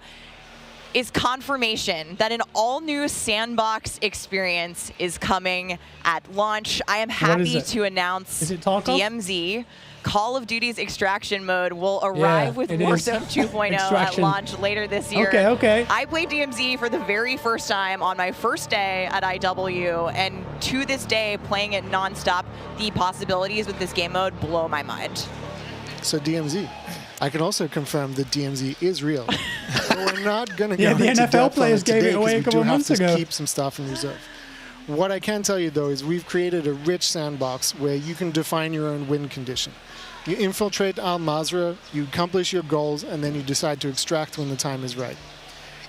is confirmation that an all-new sandbox experience is coming at launch. I am happy to announce DMZ. Call of Duty's extraction mode will arrive with Warzone 2.0 at launch later this year. Okay. I played DMZ for the very first time on my first day at IW, and to this day, playing it nonstop, the possibilities with this game mode blow my mind. So DMZ. I can also confirm that DMZ is real. We're not going to go the into NFL depth players on it gave today it away a couple we do months have to ago. keep some stuff in reserve. What I can tell you, though, is we've created a rich sandbox where you can define your own win condition. You infiltrate Al Mazrah, you accomplish your goals, and then you decide to extract when the time is right.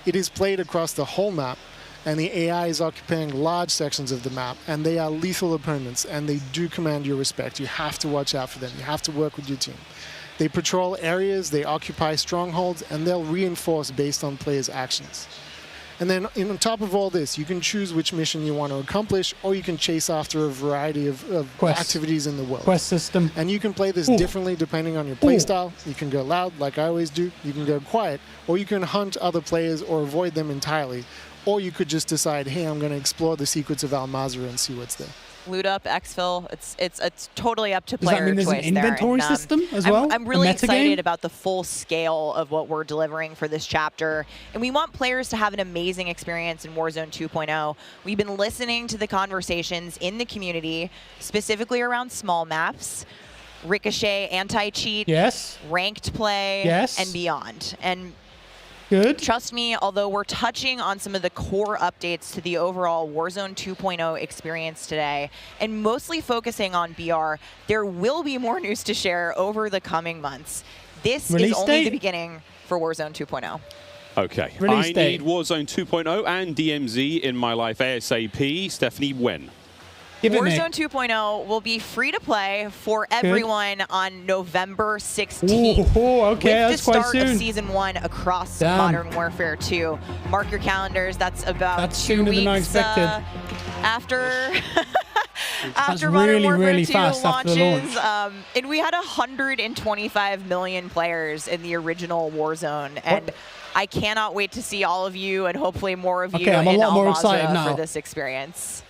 It is played across the whole map, and the AI is occupying large sections of the map, and they are lethal opponents, and they do command your respect. You have to watch out for them. You have to work with your team. They patrol areas, they occupy strongholds, and they'll reinforce based on players' actions. And then on top of all this, you can choose which mission you want to accomplish, or you can chase after a variety of activities in the world. Quest system. And you can play this differently depending on your playstyle. You can go loud, like I always do. You can go quiet, or you can hunt other players or avoid them entirely. Or you could just decide, hey, I'm going to explore the secrets of Mazrah and see what's there. Loot up, exfil. It's totally up to Does that player mean there's choice an inventory there. system as well? I'm really excited about the full scale of what we're delivering for this chapter. And we want players to have an amazing experience in Warzone 2.0. We've been listening to the conversations in the community, specifically around small maps, Ricochet, anti-cheat, yes, ranked play, yes, and beyond. And good. Trust me, although we're touching on some of the core updates to the overall Warzone 2.0 experience today, and mostly focusing on BR, there will be more news to share over the coming months. This is only the beginning for Warzone 2.0. Okay, I need Warzone 2.0 and DMZ in my life ASAP. Stephanie, when? Warzone 2.0 will be free to play for everyone on November 16th. Okay, with the start of Season 1 across Modern Warfare 2. Mark your calendars. That's about 2 weeks than I expected. After That's Modern Warfare really 2 fast launches. after the launch. And we had 125 million players in the original Warzone. And I cannot wait to see all of you and hopefully more of you I'm a in lot more Mazrah excited now for this experience.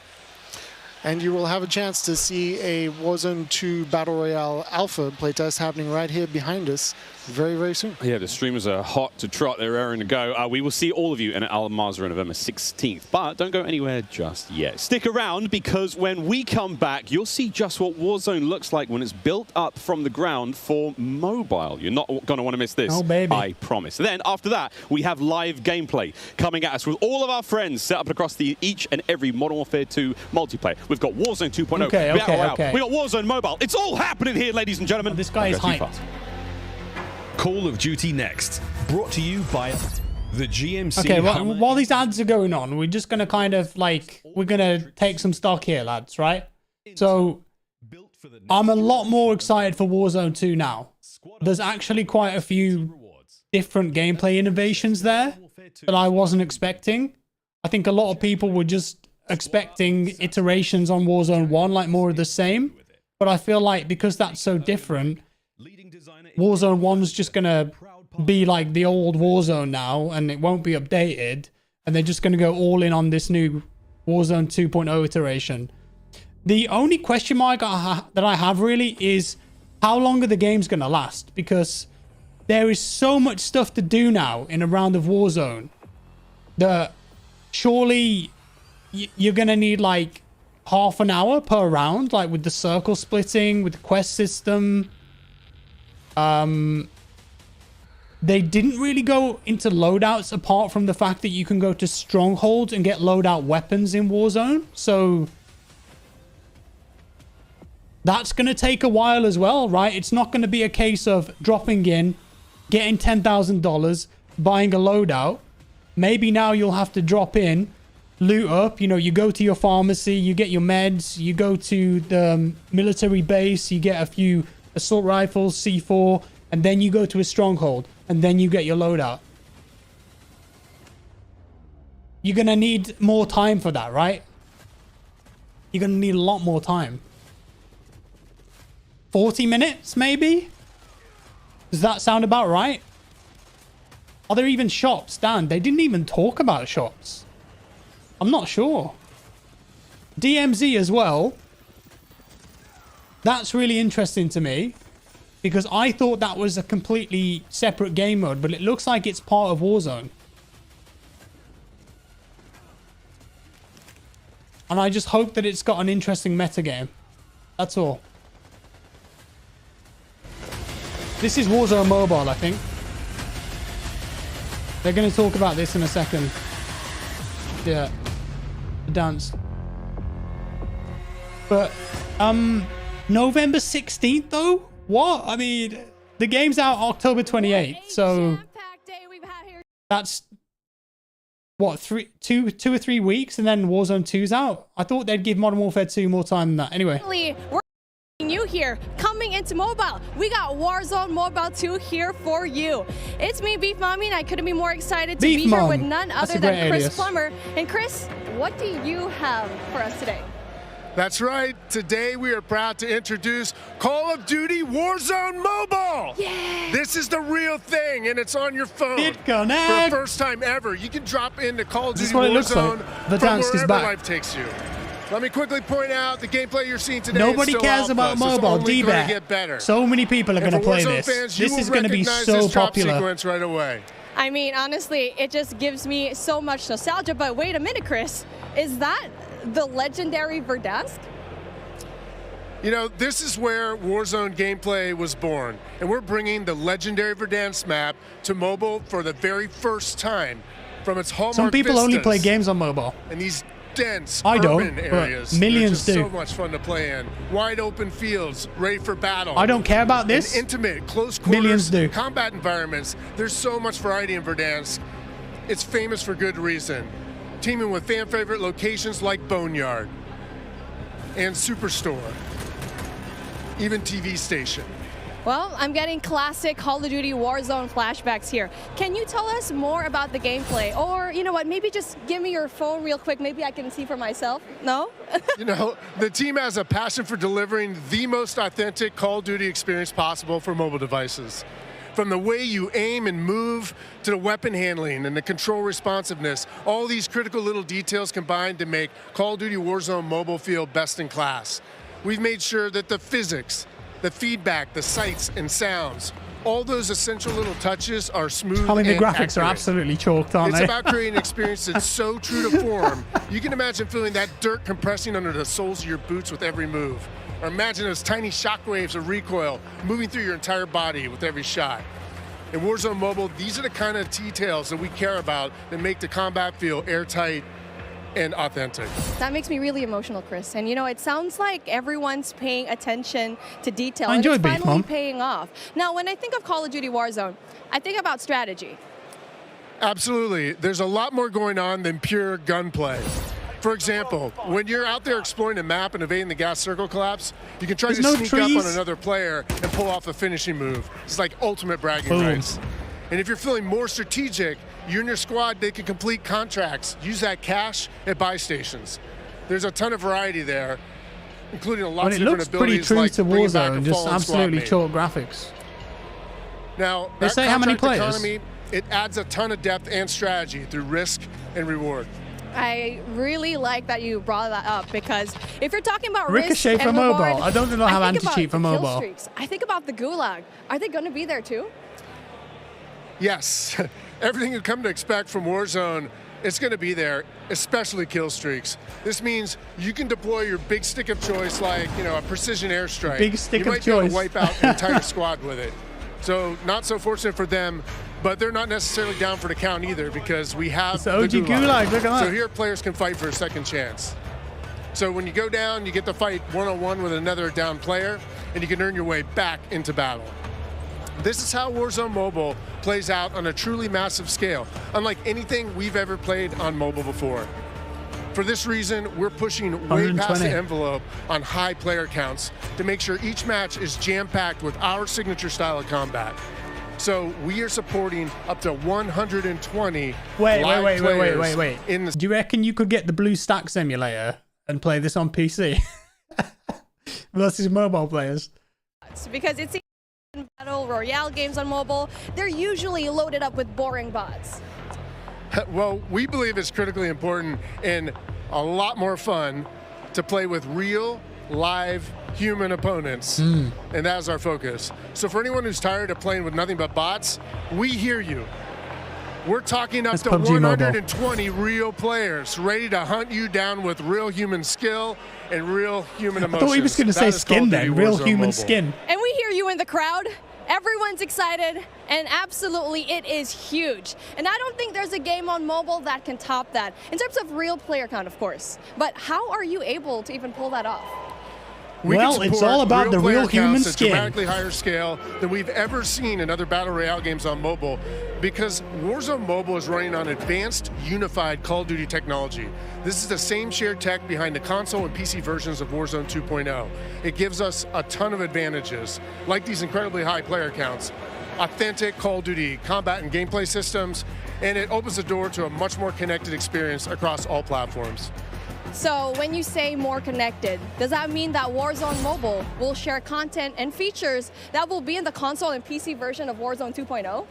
And you will have a chance to see a Warzone 2 Battle Royale Alpha playtest happening right here behind us very, very soon. Yeah, the streamers are hot to trot. They're raring to go. We will see all of you in Mazrah on November 16th. But don't go anywhere just yet. Stick around, because when we come back, you'll see just what Warzone looks like when it's built up from the ground for mobile. You're not going to want to miss this. Oh, baby. I promise. Then after that, we have live gameplay coming at us with all of our friends set up across each and every Modern Warfare 2 multiplayer. We've got Warzone 2.0. Okay. We got Warzone Mobile. It's all happening here, ladies and gentlemen. This guy is hyped. Call of Duty Next, brought to you by the GMC. Okay, Hummer while these ads are going on, we're just going to kind of we're going to take some stock here, lads, right? So I'm a lot more excited for Warzone 2 now. There's actually quite a few different gameplay innovations there that I wasn't expecting. I think a lot of people were just expecting iterations on Warzone 1, like more of the same. But I feel like because that's so different, Warzone 1's just going to be like the old Warzone now, and it won't be updated. And they're just going to go all in on this new Warzone 2.0 iteration. The only question mark that I have really is how long are the games going to last? Because there is so much stuff to do now in a round of Warzone that surely you're going to need like half an hour per round, like with the circle splitting, with the quest system. They didn't really go into loadouts apart from the fact that you can go to strongholds and get loadout weapons in Warzone. So that's going to take a while as well, right? It's not going to be a case of dropping in, getting $10,000, buying a loadout. Maybe now you'll have to drop in, loot up. You know, you go to your pharmacy, you get your meds, you go to the military base, you get a few assault rifles, C4, and then you go to a stronghold, and then you get your loadout. You're going to need more time for that, right? You're going to need a lot more time. 40 minutes, maybe? Does that sound about right? Are there even shops? Dan, they didn't even talk about shops. I'm not sure. DMZ as well. That's really interesting to me, because I thought that was a completely separate game mode, but it looks like it's part of Warzone. And I just hope that it's got an interesting metagame. That's all. This is Warzone Mobile, I think. They're going to talk about this in a second. Yeah. The dance. But, November 16th, though? What? I mean, the game's out October 28th, so that's what, two or 3 weeks, and then Warzone 2's out. I thought they'd give Modern Warfare 2 more time than that. Anyway. We're you here coming into mobile. We got Warzone Mobile 2 here for you. It's me, Beef Mommy, and I couldn't be more excited to be here with none other than Chris Plummer. And Chris, what do you have for us today? That's right. Today we are proud to introduce Call of Duty Warzone Mobile. Yeah. This is the real thing, and it's on your phone. It connect. For the first time ever. You can drop into Call of Duty Like. Warzone The from dance is wherever back. life takes you. Let me quickly point out the gameplay you're seeing today. Nobody is still cares alpha, about so mobile. it's only going to D-Bet. get better. So many people are going to play Warzone this. Fans, This is going to be so popular. Sequence right away. I mean, honestly, it just gives me so much nostalgia. But wait a minute, Chris. Is that the legendary Verdansk? You know, this is where Warzone gameplay was born. And we're bringing the legendary Verdansk map to mobile for the very first time from its hallmark Some people only vistas. play games on mobile. And these dense I don't, urban but areas. millions They're do. just so much fun to play in. Wide open fields, ready for battle. I don't care about this. And intimate, close quarters, Millions do. combat environments. There's so much variety in Verdansk. It's famous for good reason. Teaming with fan favorite locations like Boneyard and Superstore, even TV station. Well, I'm getting classic Call of Duty Warzone flashbacks here. Can you tell us more about the gameplay? Or, you know what, maybe just give me your phone real quick. Maybe I can see for myself. No? You know, the team has a passion for delivering the most authentic Call of Duty experience possible for mobile devices. From the way you aim and move to the weapon handling and the control responsiveness, all these critical little details combine to make Call of Duty Warzone Mobile feel best in class. We've made sure that the physics, the feedback, the sights and sounds, all those essential little touches are smooth I mean, the and graphics are accurate. absolutely chalked, aren't It's they? about creating an experience that's so true to form. You can imagine feeling that dirt compressing under the soles of your boots with every move. Or imagine those tiny shockwaves of recoil moving through your entire body with every shot. In Warzone Mobile, these are the kind of details that we care about that make the combat feel airtight and authentic. That makes me really emotional, Chris. And you know, it sounds like everyone's paying attention to detail. I enjoy and it's Beef finally Mom. paying off. Now, when I think of Call of Duty Warzone, I think about strategy. Absolutely. There's a lot more going on than pure gunplay. For example, when you're out there exploring a map and evading the gas circle collapse, you can try to sneak up on another player and pull off a finishing move. It's like ultimate bragging rights. And if you're feeling more strategic, you and your squad, they can complete contracts, use that cash at buy stations. There's a ton of variety there, including a lot Well, of it different looks pretty abilities true like to bringing back Warzone, a just fallen absolutely squad chalk graphics. Now, They that say how many contract players? economy, it adds a ton of depth and strategy through risk and reward. I really like that you brought that up because if you're talking about Ricochet risk for and mobile. reward, I don't know how I think anti-cheat about for the kill mobile. streaks. I think about the Gulag. Are they going to be there too? Yes, everything you've come to expect from Warzone, it's going to be there, especially kill streaks. This means you can deploy your big stick of choice like, you know, a precision airstrike. Big stick you of might be able choice. to wipe out an entire squad with it. So not so fortunate for them, but they're not necessarily down for the count either because we have It's the OG Gulag, look at that. So here players can fight for a second chance. So when you go down, you get to fight one-on-one with another down player, and you can earn your way back into battle. This is how Warzone Mobile plays out on a truly massive scale, unlike anything we've ever played on mobile before. For this reason, we're pushing way past 120. the envelope on high player counts to make sure each match is jam-packed with our signature style of combat. So we are supporting up to 120 live players in the Do you reckon you could get the BlueStacks emulator and play this on PC versus mobile players? Because it's battle royale games on mobile. They're usually loaded up with boring bots. Well, we believe it's critically important and a lot more fun to play with real, live, human opponents, and that's our focus. So for anyone who's tired of playing with nothing but bots, we hear you. We're talking up That's to PUBG Mobile. 120 real players ready to hunt you down with real human skill and real human I emotions. thought he was going to That say is Call skin of then, Duty real Warzone human Mobile. skin. And we hear you in the crowd. Everyone's excited, and absolutely it is huge. And I don't think there's a game on mobile that can top that, in terms of real player count, of course. But how are you able to even pull that off? Well, it's all about the real human skin. Dramatically higher scale than we've ever seen in other Battle Royale games on mobile, because Warzone Mobile is running on advanced, unified Call of Duty technology. This is the same shared tech behind the console and PC versions of Warzone 2.0. It gives us a ton of advantages, like these incredibly high player counts, authentic Call of Duty combat and gameplay systems, and it opens the door to a much more connected experience across all platforms. So when you say more connected, does that mean that Warzone Mobile will share content and features that will be in the console and PC version of Warzone 2.0?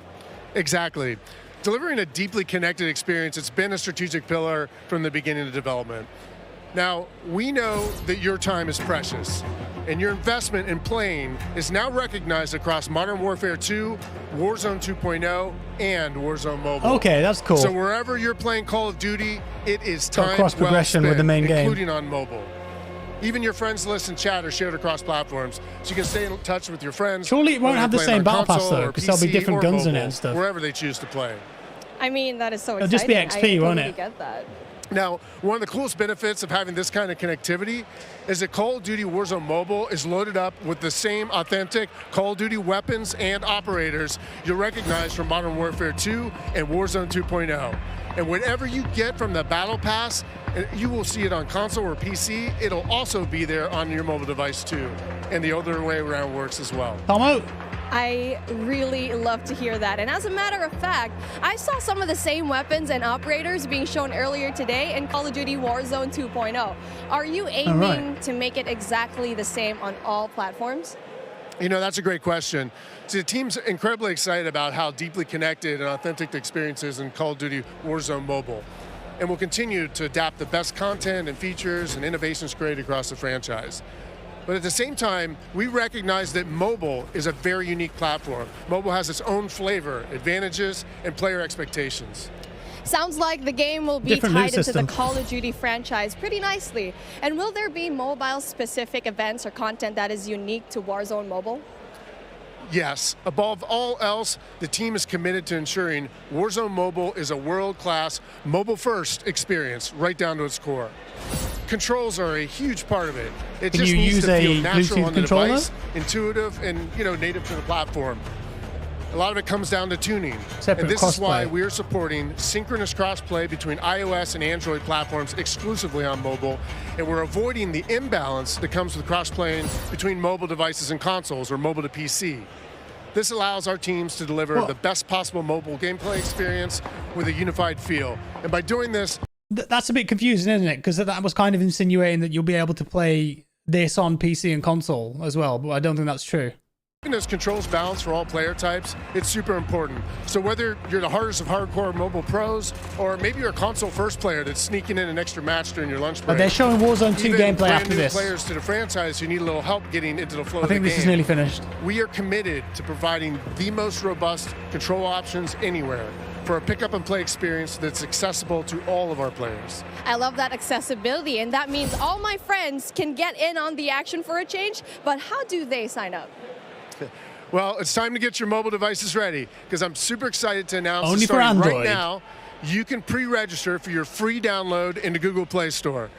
Exactly. Delivering a deeply connected experience, it's been a strategic pillar from the beginning of development. Now, we know that your time is precious, and your investment in playing is now recognized across Modern Warfare 2, Warzone 2.0, and Warzone Mobile. Okay, that's cool. So wherever you're playing Call of Duty, it is time cross progression well with the main game, including on mobile. Even your friends list and chat are shared across platforms, so you can stay in touch with your friends. Surely it won't have the same battle pass though, because there'll be different guns in it and stuff. Wherever they choose to play. I mean, that is so exciting. It'll just be XP, won't it? Get that. Now, one of the coolest benefits of having this kind of connectivity is that Call of Duty Warzone Mobile is loaded up with the same authentic Call of Duty weapons and operators you'll recognize from Modern Warfare 2 and Warzone 2.0. And whatever you get from the Battle Pass, you will see it on console or PC. It'll also be there on your mobile device too. And the other way around works as well. Tomo? I really love to hear that. And as a matter of fact, I saw some of the same weapons and operators being shown earlier today in Call of Duty Warzone 2.0. Are you aiming to make it exactly the same on all platforms? You know, that's a great question. See, the team's incredibly excited about how deeply connected and authentic the experience is in Call of Duty Warzone Mobile. And we'll continue to adapt the best content and features and innovations created across the franchise. But at the same time, we recognize that mobile is a very unique platform. Mobile has its own flavor, advantages, and player expectations. Sounds like the game will be tied into the Call of Duty franchise pretty nicely. And will there be mobile-specific events or content that is unique to Warzone Mobile? Yes. Above all else, the team is committed to ensuring Warzone Mobile is a world-class, mobile-first experience right down to its core. Controls are a huge part of it. It just needs to feel natural on the device, intuitive, and native to the platform. A lot of it comes down to tuning. And this is why we're supporting synchronous crossplay between iOS and Android platforms exclusively on mobile, and we're avoiding the imbalance that comes with cross-playing between mobile devices and consoles, or mobile to PC. This allows our teams to deliver the best possible mobile gameplay experience with a unified feel. And by doing this... That's a bit confusing, isn't it? Because that was kind of insinuating that you'll be able to play this on PC and console as well, but I don't think that's true. Keeping those controls balanced for all player types, it's super important. So whether you're the hardest of hardcore mobile pros, or maybe you're a console-first player that's sneaking in an extra match during your lunch break. But they're showing Warzone 2 gameplay after this. Players to the franchise who need a little help getting into the flow of the game. I think this is nearly finished. We are committed to providing the most robust control options anywhere for a pick-up-and-play experience that's accessible to all of our players. I love that accessibility, and that means all my friends can get in on the action for a change, but how do they sign up? Well, it's time to get your mobile devices ready, because I'm super excited to announce Only for Android. Right now, you can pre-register for your free download in the Google Play Store.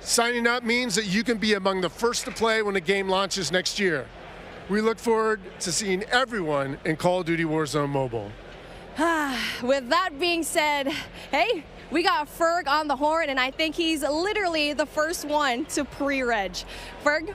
Signing up means that you can be among the first to play when the game launches next year. We look forward to seeing everyone in Call of Duty Warzone Mobile. With that being said, hey, we got Ferg on the horn, and I think he's literally the first one to pre-reg. Ferg?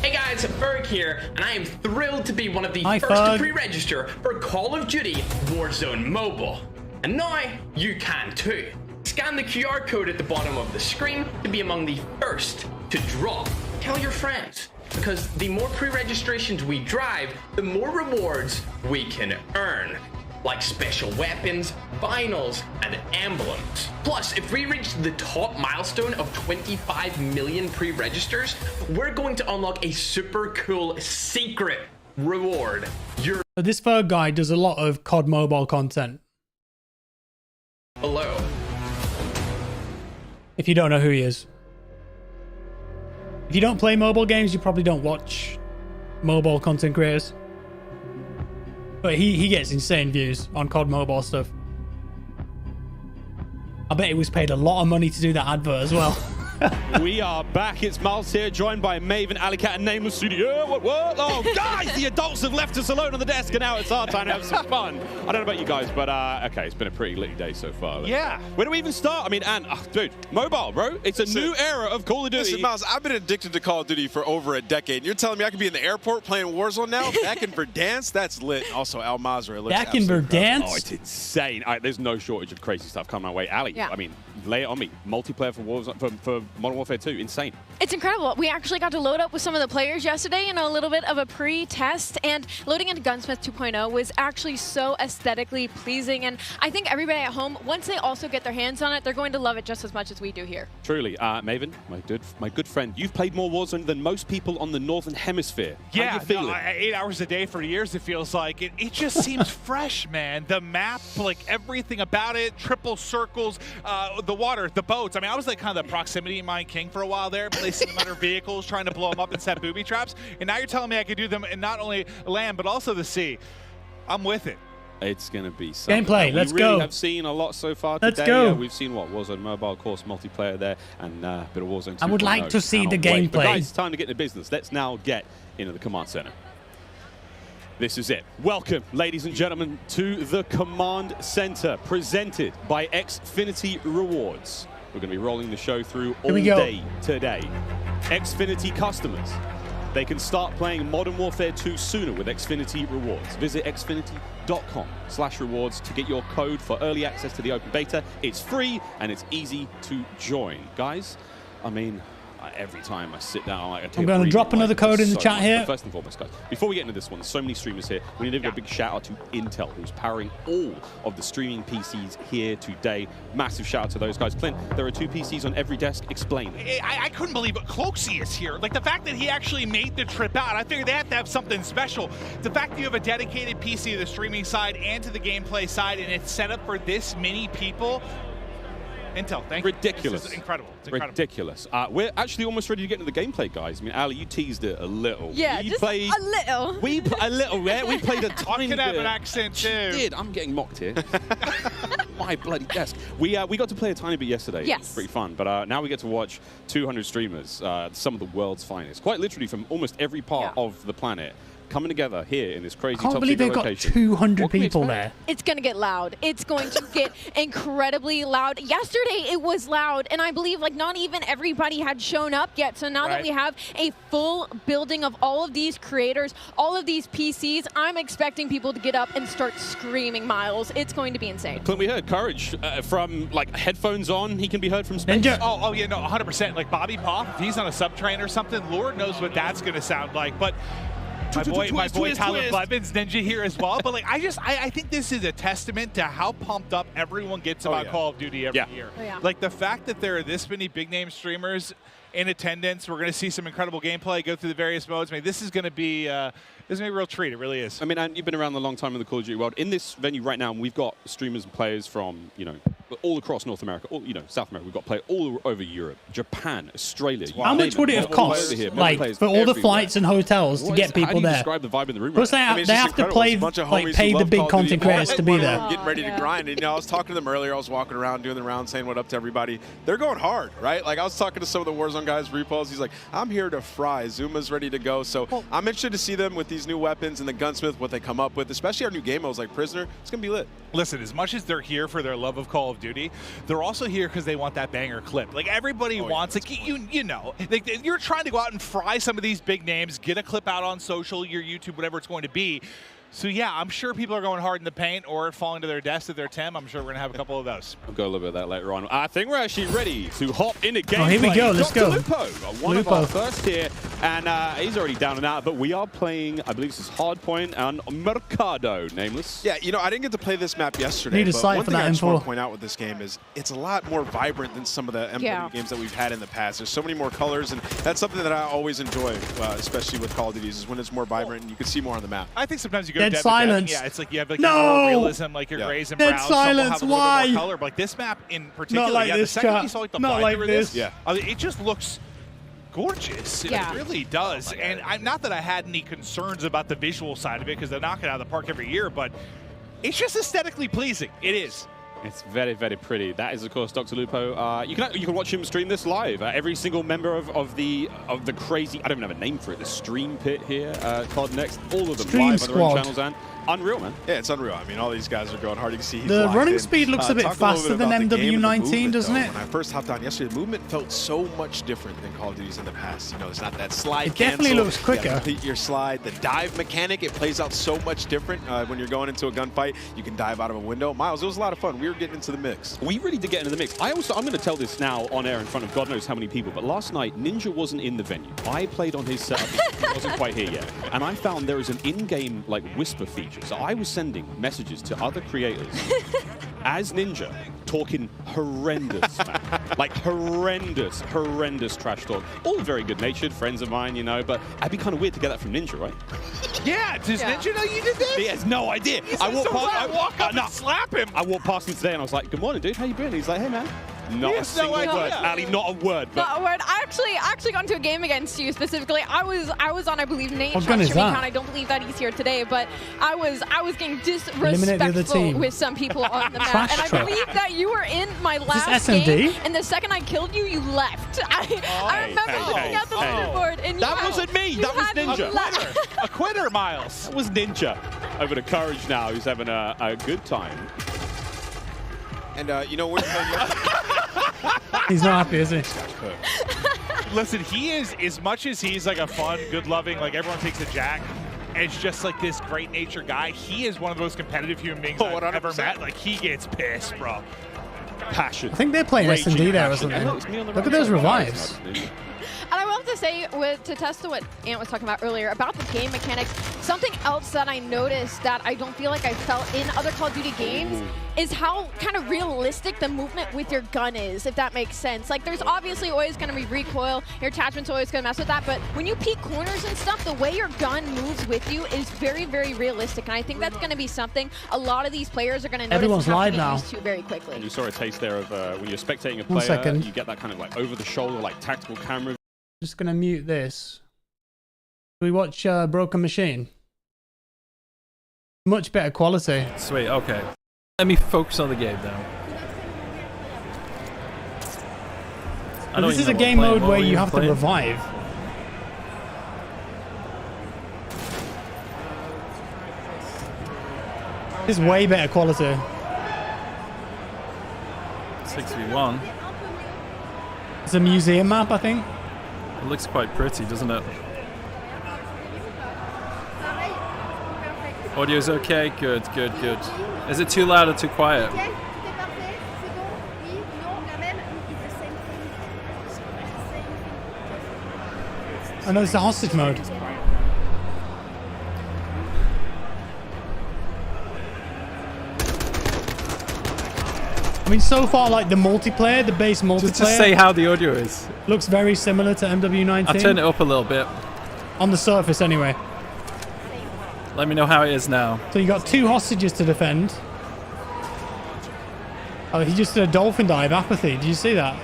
Hey guys, Ferg here, and I am thrilled to be one of the first to pre-register for Call of Duty Warzone Mobile. And now, you can too. Scan the QR code at the bottom of the screen to be among the first to drop. Tell your friends, because the more pre-registrations we drive, the more rewards we can earn. Like special weapons, vinyls, and emblems. Plus, if we reach the top milestone of 25 million pre-registers, we're going to unlock a super cool secret reward. This Ferg guy does a lot of COD Mobile content. Hello. If you don't know who he is. If you don't play mobile games, you probably don't watch mobile content creators. But he gets insane views on COD Mobile stuff. I bet he was paid a lot of money to do that advert as well. We are back. It's Miles here, joined by Maven, Alicat, and Nameless Studio. What? Oh, guys, the adults have left us alone on the desk, and now it's our time to have some fun. I don't know about you guys, but okay, it's been a pretty litty day so far. Yeah. Where do we even start? I mean, dude, mobile, bro. It's a new era of Call of Duty. Listen, Miles, I've been addicted to Call of Duty for over a decade. You're telling me I could be in the airport playing Warzone now? Back in Verdansk? That's lit. Also, Al Mazrah looks back in Verdansk? Oh, it's insane. There's no shortage of crazy stuff coming my way. Ali, yeah. I mean, lay it on me. Multiplayer for Warzone, for Modern Warfare 2, insane. It's incredible. We actually got to load up with some of the players yesterday in a little bit of a pre-test, and loading into Gunsmith 2.0 was actually so aesthetically pleasing, and I think everybody at home, once they also get their hands on it, they're going to love it just as much as we do here. Truly. Maven, my good friend, you've played more Warzone than most people on the Northern Hemisphere. Yeah, how you feeling? 8 hours a day for years, it feels like. It just seems fresh, man. The map, like everything about it, triple circles, the water, the boats. I mean, I was like kind of the proximity mine king for a while there, placing them under vehicles, trying to blow them up and set booby traps. And now you're telling me I could do them in not only land, but also the sea. I'm with it. It's going to be something. Gameplay, let's go. We really go. have seen a lot so far today. Let's go. We've seen what? Warzone Mobile, of course, multiplayer there, and a bit of Warzone 2.0. I would like to see the gameplay. But guys, it's time to get into business. Let's now get into the command center. This is it. Welcome, ladies and gentlemen, to the command center, presented by Xfinity Rewards. We're going to be rolling the show through all day today. Xfinity customers, they can start playing Modern Warfare 2 sooner with Xfinity Rewards. Visit xfinity.com/rewards to get your code for early access to the open beta. It's free and it's easy to join. Guys, I mean, every time I sit down, I'm going to drop another code in the chat here. First and foremost, guys, before we get into this one, there's so many streamers here. We need to give a big shout out to Intel, who's powering all of the streaming PCs here today. Massive shout out to those guys. Clint, there are 2 PCs on every desk. Explain. I couldn't believe it. Cloaksy is here. Like the fact that he actually made the trip out. I figured they have to have something special. The fact that you have a dedicated PC to the streaming side and to the gameplay side, and it's set up for this many people. Intel, thank you. Ridiculous. This is incredible. It's incredible. Ridiculous. We're actually almost ready to get into the gameplay, guys. I mean, Ali, you teased it a little. Yeah, you just played, a little. A little, yeah? We played a tiny bit. I can have an accent, too. Did. I'm getting mocked here. My bloody desk. We got to play a tiny bit yesterday. Yes. It's pretty fun. But now we get to watch 200 streamers, some of the world's finest, quite literally from almost every part of the planet, coming together here in this crazy top I can't believe they've got 200 people there. It's going to get loud. It's going to get incredibly loud. Yesterday it was loud, and I believe like not even everybody had shown up yet. So now that we have a full building of all of these creators, all of these PCs, I'm expecting people to get up and start screaming, Miles. It's going to be insane. Clint, we heard Courage from like headphones on. He can be heard from space. Ninja. Oh yeah, no, 100%. Like Bobby Poff, if he's on a subtrain or something, Lord knows what that's going to sound like. But my boy Tyler Blevins, Ninja here as well. But like, I think this is a testament to how pumped up everyone gets about Call of Duty every year. Like the fact that there are this many big name streamers in attendance, we're going to see some incredible gameplay, go through the various modes. I mean, this is going to be a real treat. It really is. I mean, and you've been around a long time in the Call of Duty world. In this venue right now, we've got streamers and players from, all across North America, South America. We've got players all over Europe, Japan, Australia. How much would it have cost, like, for all the flights and hotels to get people there? Describe the vibe in the room? Plus, they have to play, like, pay the big content creators to be there. Getting ready to grind. And, I was talking to them earlier. I was walking around doing the round, saying what up to everybody. They're going hard, right? Like, I was talking to some of the Warzone guys, Repos. He's like, I'm here to fry. Zuma's ready to go. So I'm interested to see them with these new weapons and the Gunsmith, what they come up with, especially our new game modes like Prisoner. It's going to be lit. Listen, as much as they're here for their love of Call of Duty, they're also here because they want that banger clip. Like everybody wants, like like you're trying to go out and fry some of these big names, get a clip out on social, your YouTube, whatever it's going to be. So yeah, I'm sure people are going hard in the paint or falling to their desk at their Tim. I'm sure we're gonna have a couple of those. I'll go a little bit of that later on. I think we're actually ready to hop into gameplay. Oh, here we go. Let's go. Lupo, one of our first here, and he's already down and out. But we are playing, I believe this is Hardpoint and Mercado, Nameless. Yeah, I didn't get to play this map yesterday. Need a but site one for thing that I just info. want to point out with this game is it's a lot more vibrant than some of the MWII games that we've had in the past. There's so many more colors, and that's something that I always enjoy, especially with Call of Duty, is when it's more vibrant and you can see more on the map. I think sometimes you go Dead silence. Yeah, it's like you have like No! your realism, like your grays and Dead browns. silence. Some will have a little Why? bit more color, but like this map in particular, Not like yeah, this, the second chat. you saw like the Not binder like of this. it just looks gorgeous. Yeah. It really does. And I'm not that I had any concerns about the visual side of it because they knock it out of the park every year, but it's just aesthetically pleasing. It is. It's very, very pretty. That is, of course, Dr. Lupo. You can watch him stream this live. Every single member of the crazy, I don't even have a name for it, the stream pit here, COD Next, all of them Stream live on their own Squad. channels, and unreal, man. Yeah, it's unreal. I mean, all these guys are going hard. You can see he's The locked running in. speed looks a bit Talk little faster bit than about the game and the MW19, movement, doesn't though. it? When I first hopped on yesterday, the movement felt so much different than Call of Duty's in the past. You know, it's not that slide It definitely cancel. looks quicker. You gotta complete your slide. The dive mechanic, it plays out so much different when you're going into a gunfight. You can dive out of a window. Miles, it was a lot of fun. We were getting into the mix. We really did get into the mix. I'm going to tell this now on air in front of God knows how many people, but last night, Ninja wasn't in the venue. I played on his setup. He wasn't quite here yet. And I found there is an in-game, like, whisper feature. So I was sending messages to other creators as Ninja, talking horrendous, man. Like, horrendous trash talk. All very good-natured friends of mine, you know, but it'd be kind of weird to get that from Ninja, right? Yeah, does Ninja know you did this? He has no idea. I walk up and slap him. I walked past him today and I was like, "Good morning, dude. How you doing?" He's like, "Hey, man." Not a single word. Ali, not a word. But Not a word. I actually got into a game against you specifically. I was on, I believe, Nate What gun is Stream that? account. I don't believe that he's here today, but I was getting Eliminate the other disrespectful team. with some people on the map. Trash And I truck. believe that you were in my last SMD? game, and the second I killed you, you left. I remember looking at the leaderboard, and that wasn't me. That was Ninja. A quitter, Miles. That was Ninja. Over to Courage now, who's having a good time. And, you know, we're He's not happy, is he? Listen, he is, as much as he's like a fun, good-loving, like everyone takes a jack, it's just like this great nature guy. He is one of the most competitive human beings I've ever met. Like, he gets pissed, bro. Passion. I think they're playing Raging S&D there or passion. something. And it's me on the Look right at those side. revives. And I will have to say, to test to what Ant was talking about earlier, about the game mechanics, something else that I noticed that I don't feel like I felt in other Call of Duty games is how kind of realistic the movement with your gun is, if that makes sense. Like, there's obviously always going to be recoil, your attachment's always going to mess with that, but when you peek corners and stuff, the way your gun moves with you is very, very realistic, and I think that's going to be something a lot of these players are going to notice Everyone's and have live to get now. used to very quickly. And you saw a taste there of when you're spectating a 1 player, second. you get that kind of like over-the-shoulder, like tactical camera. Just gonna mute this. Do we watch Broken Machine? Much better quality. Sweet, okay. Let me focus on the game now. But this is a game mode where you have to revive. This is way better quality. 6v1. It's a museum map, I think. It looks quite pretty, doesn't it? Audio's okay? Good, good, good. Is it too loud or too quiet? I know it's the hostage mode. I mean, so far, like the multiplayer, the base multiplayer. Just to say how the audio is. Looks very similar to MW19. I'll turn it up a little bit. On the surface, anyway. Let me know how it is now. So you got 2 hostages to defend. Oh, he just did a dolphin dive, apathy. Did you see that?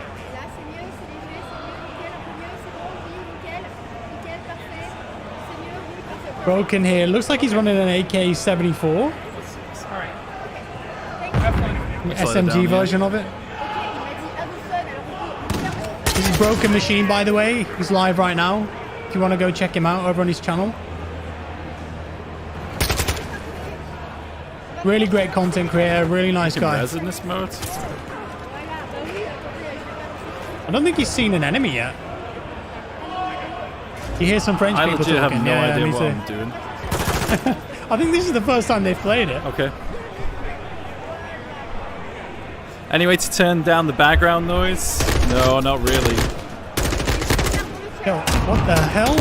Broken here. Looks like he's running an AK-74. SMG version of it. This is Broken Machine, by the way. He's live right now. If you want to go check him out over on his channel. Really great content creator, really nice guy. Res in this mode? I don't think he's seen an enemy yet. You hear some French I people legit talking. have no Yeah, idea me what too. I'm doing. I think this is the first time they've played it. Okay. Any way to turn down the background noise? No, not really. Yo, what the hell?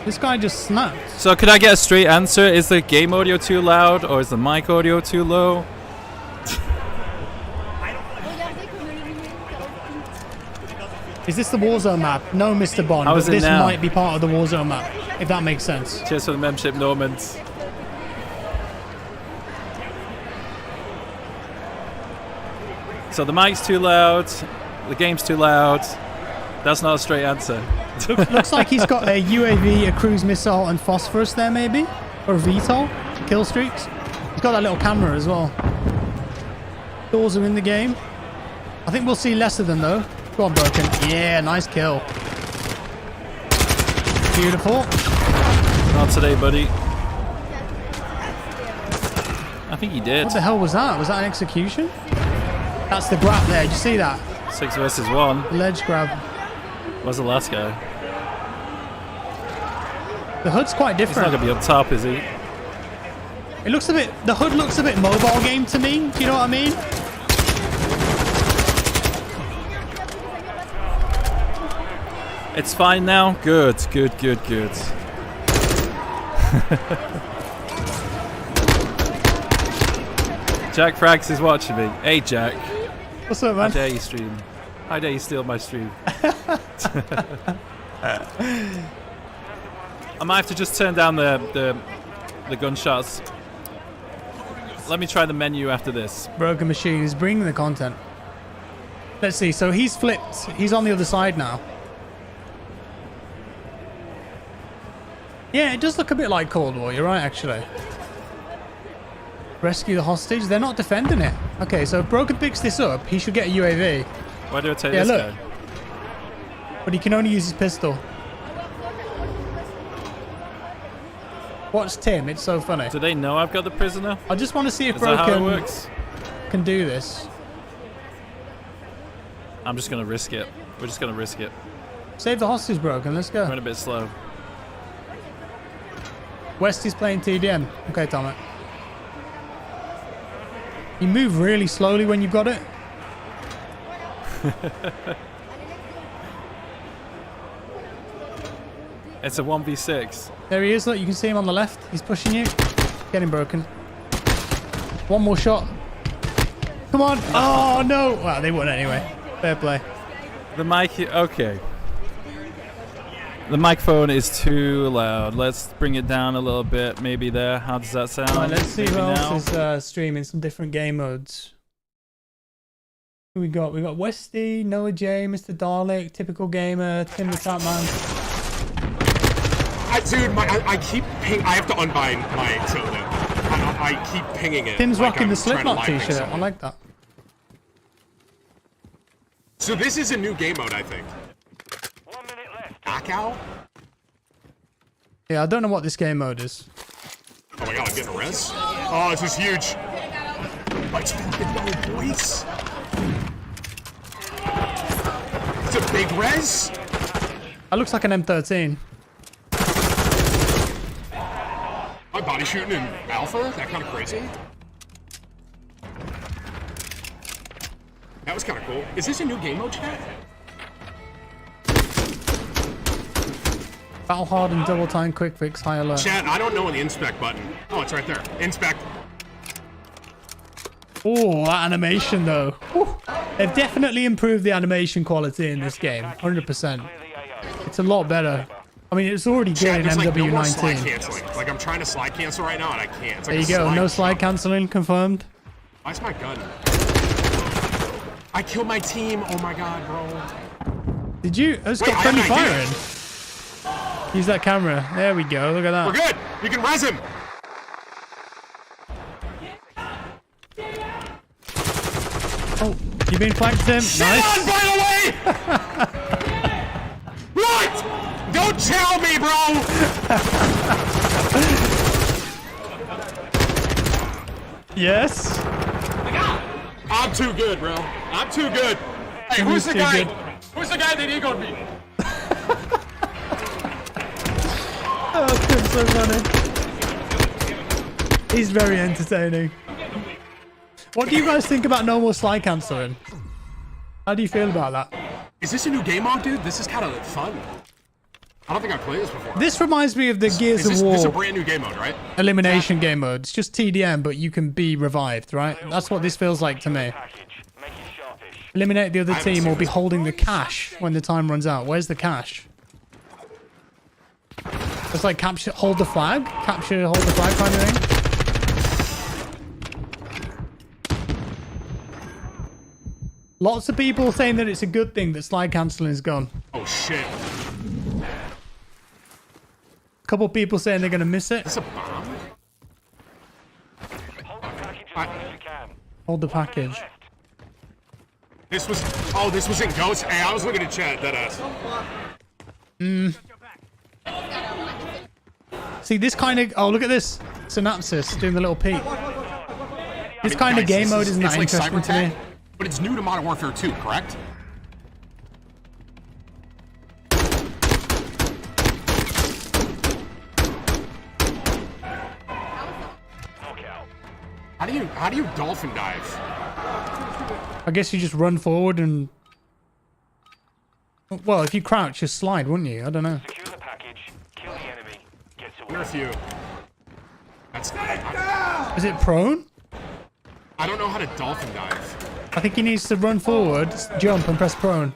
This guy just snapped. So could I get a straight answer? Is the game audio too loud or is the mic audio too low? Is this the Warzone map? No, Mr. Bond. How But is it this now? might be part of the Warzone map, if that makes sense. Cheers for the membership, Normans. So the mic's too loud, the game's too loud. That's not a straight answer. Looks like he's got a UAV, a cruise missile, and phosphorus there, maybe? Or a VTOL? Kill streaks? He's got that little camera as well. Doors are in the game. I think we'll see less of them though. Go on, Broken. Yeah, nice kill. Beautiful. Not today, buddy. I think he did. What the hell was that? Was that an execution? That's the grab there. Did you see that? 6 versus 1. Ledge grab. Where's the last guy? The hood's quite different. He's not gonna be on top, is he? It looks a bit. The hood looks a bit mobile game to me. Do you know what I mean? It's fine now. Good, good, good, good. Jack Frags is watching me. Hey, Jack. What's up, man? How dare you stream? How dare you steal my stream? I might have to just turn down the gunshots. Let me try the menu after this. Broken Machine is bringing the content. Let's see. So he's flipped. He's on the other side now. Yeah, it does look a bit like Cold War. You're right, actually. Rescue the hostage. They're not defending it. Okay, so if Broken picks this up, he should get a UAV. Why do I take this guy? But he can only use his pistol. Watch Tim. It's so funny. Do they know I've got the prisoner? I just want to see if Is that how it Broken works? can do this. I'm just going to risk it. We're just going to risk it. Save the hostage, Broken. Let's go. We're a bit slow. Westy's playing TDM. Okay, Tommy. You move really slowly when you've got it. It's a 1v6. There he is. Look, you can see him on the left. He's pushing you. Get him, Broken. One more shot. Come on. Oh, no. Well, they won anyway. Fair play. The mic... Okay. The microphone is too loud. Let's bring it down a little bit. Maybe there. How does that sound? All right, let's see Maybe who else is streaming some different game modes. Who we got? We got Westy, Noah J, Mr. Dalek, Typical Gamer, Tim the Tapman. Dude, I keep ping. I have to unbind my tilde. I keep pinging it. Tim's like rocking I'm the trying to Slipknot live ping t-shirt. I someone. like that. So this is a new game mode, I think. 1 minute left. Knockout? Yeah, I don't know what this game mode is. Oh my god, I'm getting a res? Oh, this is huge. Let's fucking go, boys. It's a big res? That looks like an M13. My body shooting in alpha? That kind of crazy? That was kind of cool. Is this a new game mode, chat? Battle hard and double time quick fix high alert. Chat, I don't know the inspect button. Oh, it's right there. Inspect. Oh, that animation though. Whew. They've definitely improved the animation quality in this game. 100%. It's a lot better. I mean, it's already good Chat, in there's like no more MWII slide 19. canceling. Like, I'm trying to slide cancel right now and I can't. It's like There you go. No slide canceling confirmed. Why's my gun? I killed my team. Oh my god, bro. Did you? It's Wait, got I friendly have an idea. firing. Use that camera. There we go. Look at that. We're good. You can res him. Oh, you been flanked, Tim? Shit Nice. on, by the way! What? Don't tell me, bro! Yes. I'm too good, bro. I'm too good. Hey, who's the too guy? good. Who's the guy that egoed me? Oh, Tim's so funny. He's very entertaining. What do you guys think about no more slide canceling? How do you feel about that? Is this a new game mode, dude? This is kind of fun. I don't think I've played this before. This reminds me of the Gears of War This is a brand new game mode, right? elimination game mode. It's just TDM, but you can be revived, right? That's what this feels like to me. Eliminate the other team or be holding the cash when the time runs out. Where's the cash? It's like capture, hold the flag? Capture, hold the flag kind of thing? Lots of people saying that it's a good thing that slide cancelling is gone. Oh, shit. A couple people saying they're going to miss it. Is this a bomb? Hold the package. This was, oh, this was in Ghost. Hey, I was looking at chat, that ass. See, this kind of, oh, look at this. Synopsis doing the little peek. This kind of game mode isn't that interesting to me. But it's new to Modern Warfare 2, correct? How do you dolphin dive? I guess you just run forward and... Well, if you crouch, you slide, wouldn't you? I don't know. Where's you? That's Is it prone? I don't know how to dolphin dive. I think he needs to run forward, jump, and press prone.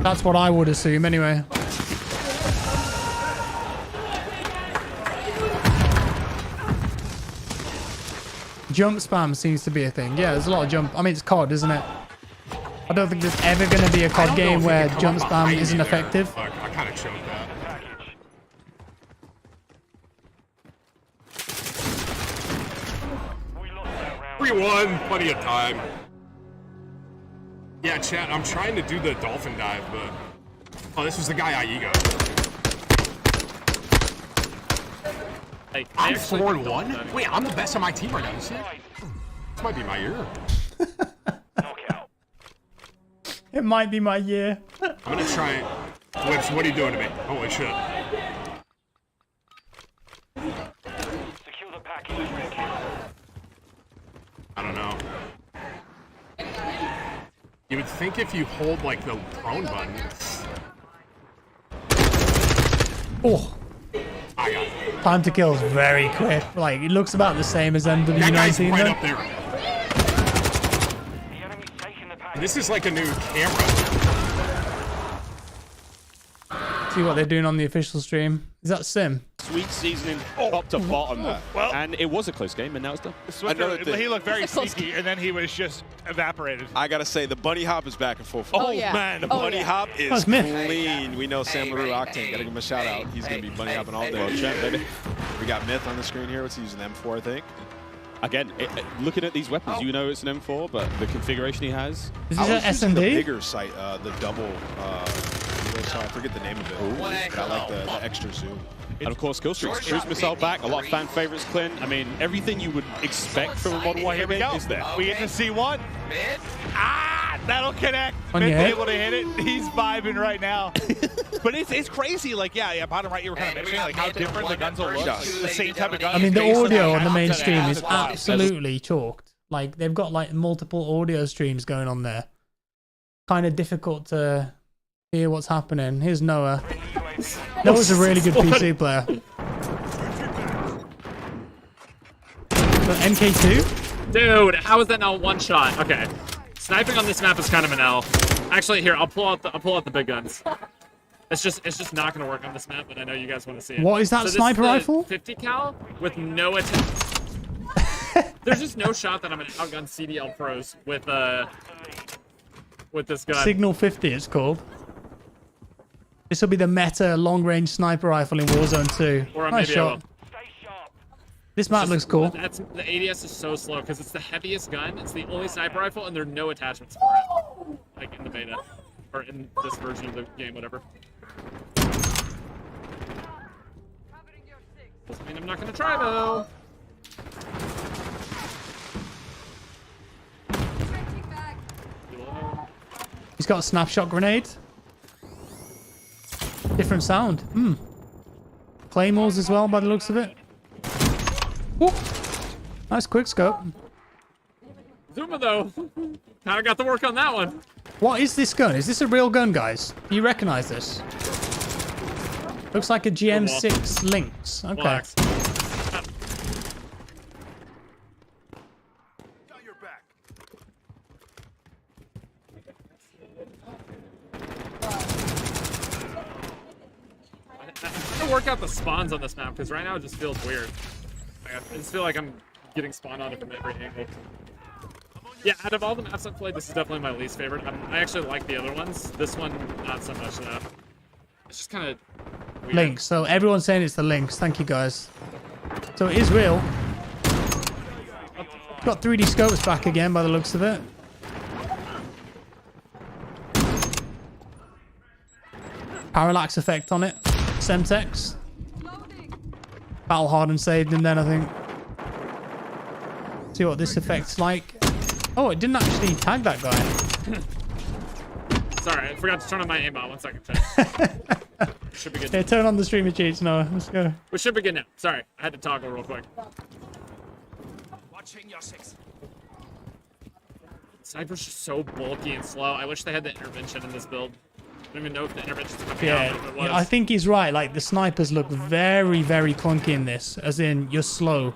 That's what I would assume, anyway. Jump spam seems to be a thing. Yeah, there's a lot of jump. I mean, it's COD, isn't it? I don't think there's ever going to be a COD game where jump spam isn't effective. Look, I kind of choked that. We won. Plenty of time. Yeah, chat, I'm trying to do the dolphin dive, but... Oh, this was the guy I ego. I'm 4-1? Wait, I'm the best on my team right now, you see? This might be my year. It might be my year. I'm gonna try it. Whips, what are you doing to me? Holy shit. I don't know. You would think if you hold, like, the prone button... Oh. I got it. Time to kill is very quick. Like, it looks about the same as MWII. That guy's right though. up there. This is like a new camera. See what they're doing on the official stream. Is that Sim? Sweet seasoning top to bottom. Well, and it was a close game, and now it's done. He looked very sneaky, and then he was just evaporated. I gotta say, the bunny hop is back in full force. Oh, yeah. Man, the bunny hop is Smith. clean. We know Sam LaRue Octane. Gotta give him a shout out. He's gonna be bunny hopping all day. Well, check, baby. We got Myth on the screen here. What's he using? M4, I think. Again, looking at these weapons, you know it's an M4, but the configuration he has. Is this an S&D? The bigger sight, the double. I forget the name of it. But I like the extra zoom. And of course, kill streaks. Cruise missile back. A lot of fan favorites, Clint. I mean, everything you would expect from a Modern Warfare game is there. We get to see one. Ah, that'll connect. On Myth your head? able to hit it. He's vibing right now. But it's crazy. Like, yeah, bottom right, you were kind of mentioning like how different the guns will look. The same type of gun. I mean, the audio on the main stream is absolutely chalked. Like, they've got like multiple audio streams going on there. Kind of difficult to hear what's happening. Here's Noah. Noah's a really good PC player. But MK2? Dude, how is that not one shot? Okay. Sniping on this map is kind of an L. Actually, here, I'll pull out the big guns. It's just not gonna work on this map, but I know you guys want to see it. What is that, so sniper rifle? 50 cal with no attack. There's just no shot that I'm gonna outgun CDL pros with this gun. Signal 50 it's called. This will be the meta long-range sniper rifle in Warzone 2. Or nice maybe shot. This map looks cool. The ADS is so slow because it's the heaviest gun. It's the only sniper rifle, and there are no attachments for it, like in the beta or in this version of the game, whatever. Doesn't mean I'm not gonna try though. He's got a snapshot grenade. Different sound. Claymores as well, by the looks of it. Ooh. Nice quick scope. Zuma though, kind of got to work on that one. What is this gun? Is this a real gun, guys? Do you recognize this? Looks like a GM6 Lynx. Okay. Relax. I'm gonna work out the spawns on this map because right now it just feels weird. I just feel like I'm getting spawned on it from every angle. Yeah, out of all the maps I've played, this is definitely my least favorite. I actually like the other ones. This one, not so much though. It's just kind of weird. Lynx. So everyone's saying it's the Lynx. Thank you, guys. So it is real. I'll Got 3D scopes back again by the looks of it. Parallax effect on it. Semtex. Battle hardened saved him then, I think. See what this effect's like. Oh, it didn't actually tag that guy. Sorry, I forgot to turn on my aimbot. 1 second. Should be good. Yeah, turn on the streamer cheats now. Let's go. We should be good now. Sorry, I had to toggle real quick. Watching your six. Sniper's just so bulky and slow. I wish they had the intervention in this build. I don't even know if the intervention's coming out. If it was. Yeah, I think he's right. Like, the snipers look very, very clunky in this. As in, you're slow.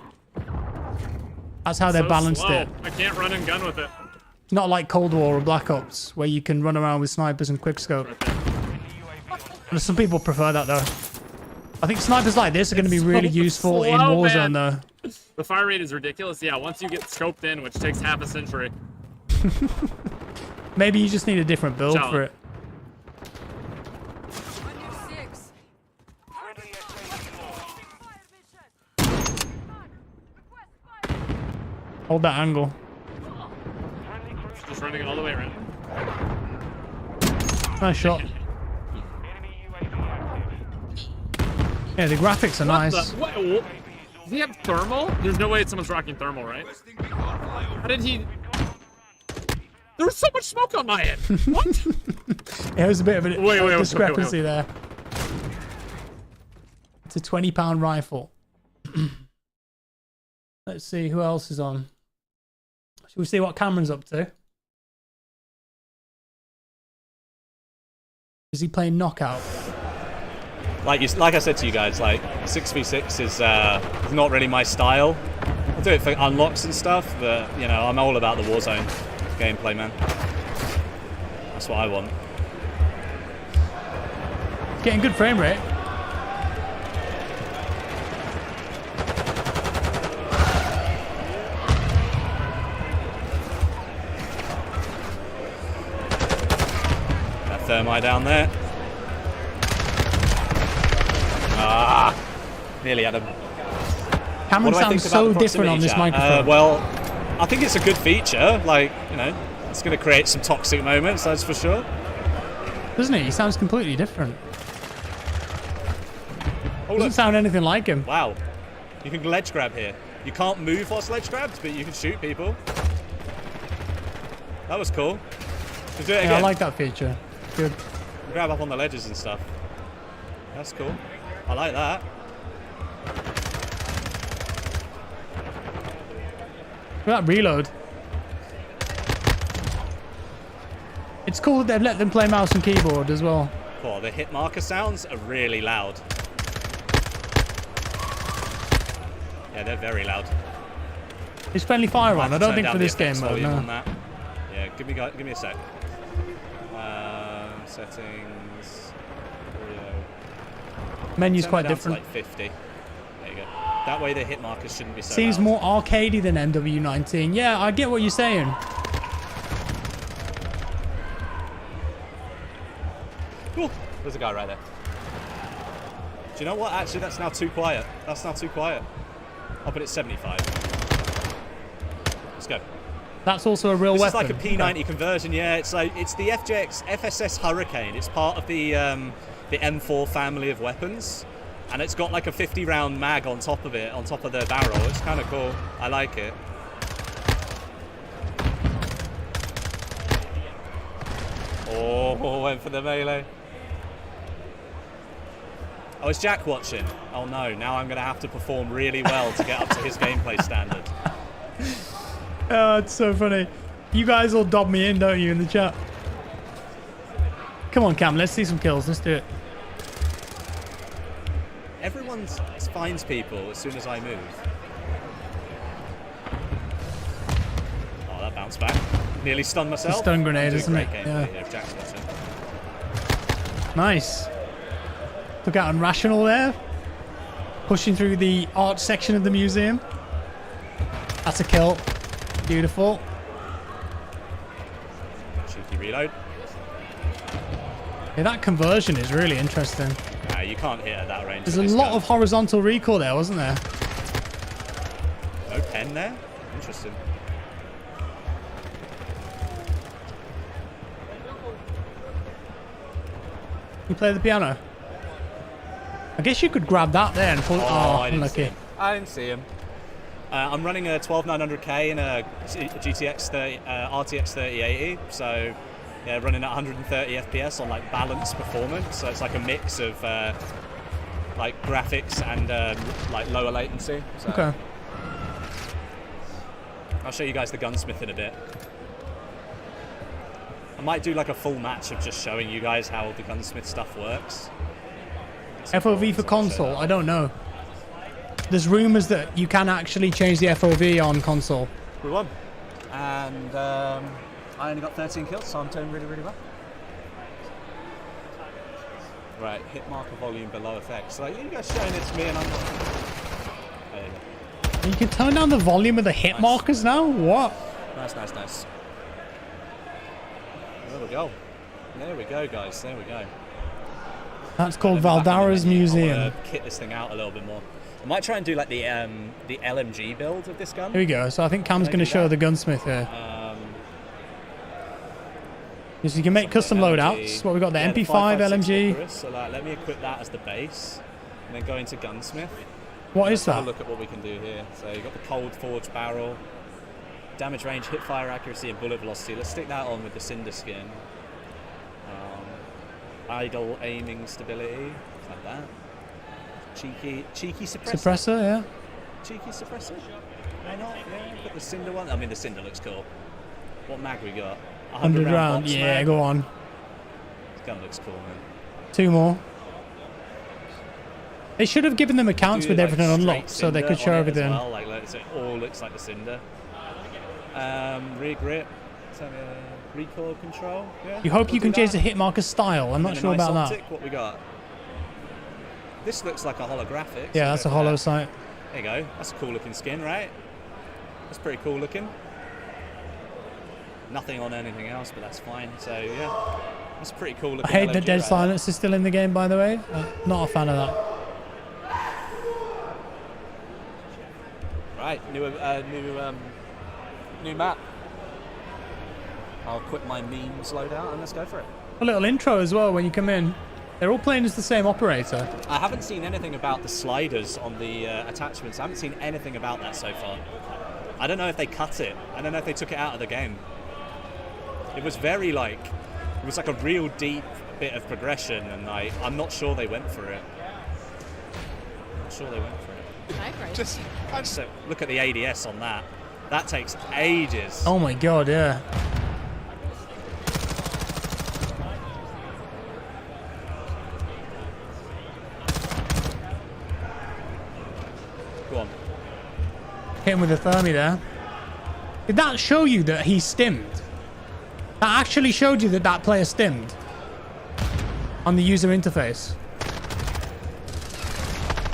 That's how they balanced slow. it. I can't run and gun with it. It's not like Cold War or Black Ops, where you can run around with snipers and quickscope. And some people prefer that, though. I think snipers like this are going to be really useful in Warzone, though. The fire rate is ridiculous. Yeah, once you get scoped in, which takes half a century. Maybe you just need a different build for it. Hold that angle. Just running it all the way around. Nice shot. Yeah, the graphics are nice. Does he have thermal? There's no way someone's rocking thermal, right? How did he... There was so much smoke on my end. What? Yeah, it was a bit of a discrepancy there. It's a 20-pound rifle. Let's see who else is on. Should we see what Cameron's up to? Is he playing knockout? Like I said to you guys, like 6v6 is not really my style. I'll do it for unlocks and stuff, but you know, I'm all about the Warzone gameplay, man. That's what I want. Getting good frame rate. That thermite down there. Ah, nearly had him. Cameron sounds so different on this microphone. Well, I think it's a good feature. Like, you know, it's going to create some toxic moments, that's for sure. Doesn't it? He sounds completely different. Doesn't sound anything like him. Wow. You can ledge grab here. You can't move whilst ledge grabbed, but you can shoot people. That was cool. Let's do it again. Yeah, I like that feature. Good. Grab up on the ledges and stuff. That's cool. I like that. Look at that reload. It's cool that they've let them play mouse and keyboard as well. Oh, the hit marker sounds are really loud. Yeah, they're very loud. Is friendly fire on? I don't think for this game mode, no. Yeah, give me a sec. Settings. Menu's quite different. Like 50. There you go. That way the hit markers shouldn't be so Seems loud. more arcadey than MW19. Yeah, I get what you're saying. Cool. There's a guy right there. Do you know what? Actually, that's now too quiet. That's now too quiet. I'll put it 75. Let's go. That's also a real weapon. It's like a P90 conversion. Yeah, it's like it's the FJX FSS Hurricane. It's part of the M4 family of weapons, and it's got like a 50-round mag on top of it, on top of the barrel. It's kind of cool. I like it. Oh, went for the melee. Oh, is Jack watching? Oh no, now I'm going to have to perform really well to get up to his gameplay standard. Oh, it's so funny. You guys all dob me in, don't you, in the chat? Come on, Cam, let's see some kills. Let's do it. Everyone finds people as soon as I move. Oh, that bounced back. Nearly stunned myself. It's a stun grenade, isn't it? Yeah. If Jack's watching. Nice. Took out Unrational there. Pushing through the art section of the museum. That's a kill. Beautiful. Cheeky reload. Yeah, that conversion is really interesting. Nah, you can't hit at that range. There's a lot of horizontal recoil there, wasn't there? No pen there? Interesting. You play the piano? I guess you could grab that there and pull it. Oh, unlucky. I didn't see him. I'm running a 12900K in a GTX RTX 3080, so yeah, running at 130 FPS on like balanced performance. So it's like a mix of like graphics and like lower latency. So Okay. I'll show you guys the Gunsmith in a bit. I might do like a full match of just showing you guys how the Gunsmith stuff works. FOV for console? I don't know. There's rumors that you can actually change the FOV on console. We won. And I only got 13 kills, so I'm doing really, really well. Right, hit marker volume below effects. So you guys showing it to me and I'm... There you go. You can turn down the volume of the hit markers now? What? Nice, nice, nice. There we go. There we go, guys. There we go. That's called Valdara's Museum. I want to kit this thing out a little bit more. I might try and do like the LMG build of this gun. Here we go. So I think Cam's going to show the Gunsmith here. So you can make custom loadouts. What we got? The MP5 LMG. So like, let me equip that as the base, and then go into Gunsmith. What is that? Have a look at what we can do here. So you've got the cold forged barrel, damage range, hip fire accuracy, and bullet velocity. Let's stick that on with the Cinder skin. Idle aiming stability, like that. Cheeky suppressor. Suppressor, yeah. Cheeky suppressor. Why not? Yeah, put the Cinder one. I mean, the Cinder looks cool. What mag we got? 100 round. Yeah, mag. Go on. This gun looks cool, man. 2 more. They should have given them accounts with everything unlocked so they could show everything. Well. Like, so it all looks like the Cinder. Rear grip. Recoil control. Yeah, you hope you can change the hit marker style. I'm not sure about that. What we got? This looks like a holographic. Yeah, that's a hollow sight. There you go. That's a cool looking skin, right? That's pretty cool looking. Nothing on anything else, but that's fine. So yeah, that's pretty cool looking. I hate that Dead Silence is still in the game, by the way. Not a fan of that. Right, new map. I'll quit my memes loadout and let's go for it. A little intro as well when you come in. They're all playing as the same operator. I haven't seen anything about the sliders on the attachments. I haven't seen anything about that so far. I don't know if they cut it. I don't know if they took it out of the game. It was very like, it was like a real deep bit of progression, and I'm not sure they went for it. Not sure they went for it. Just so look at the ADS on that. That takes ages. Oh my god, yeah. Go on. Hit him with a thermi there. Did that show you that he stimmed? That actually showed you that that player stimmed on the user interface.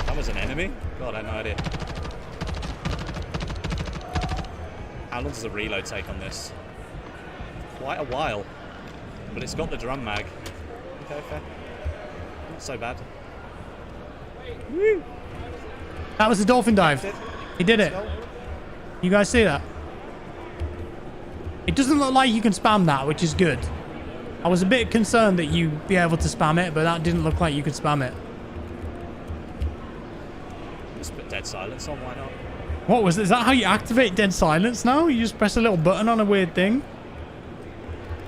That was an enemy? God, I had no idea. How long does the reload take on this? Quite a while. But it's got the drum mag. Okay, fair. Not so bad. Woo! That was a dolphin dive. He did it. You guys see that? It doesn't look like you can spam that, which is good. I was a bit concerned that you'd be able to spam it, but that didn't look like you could spam it. Just put dead silence on, why not? What was it? Is that how you activate dead silence now? You just press a little button on a weird thing?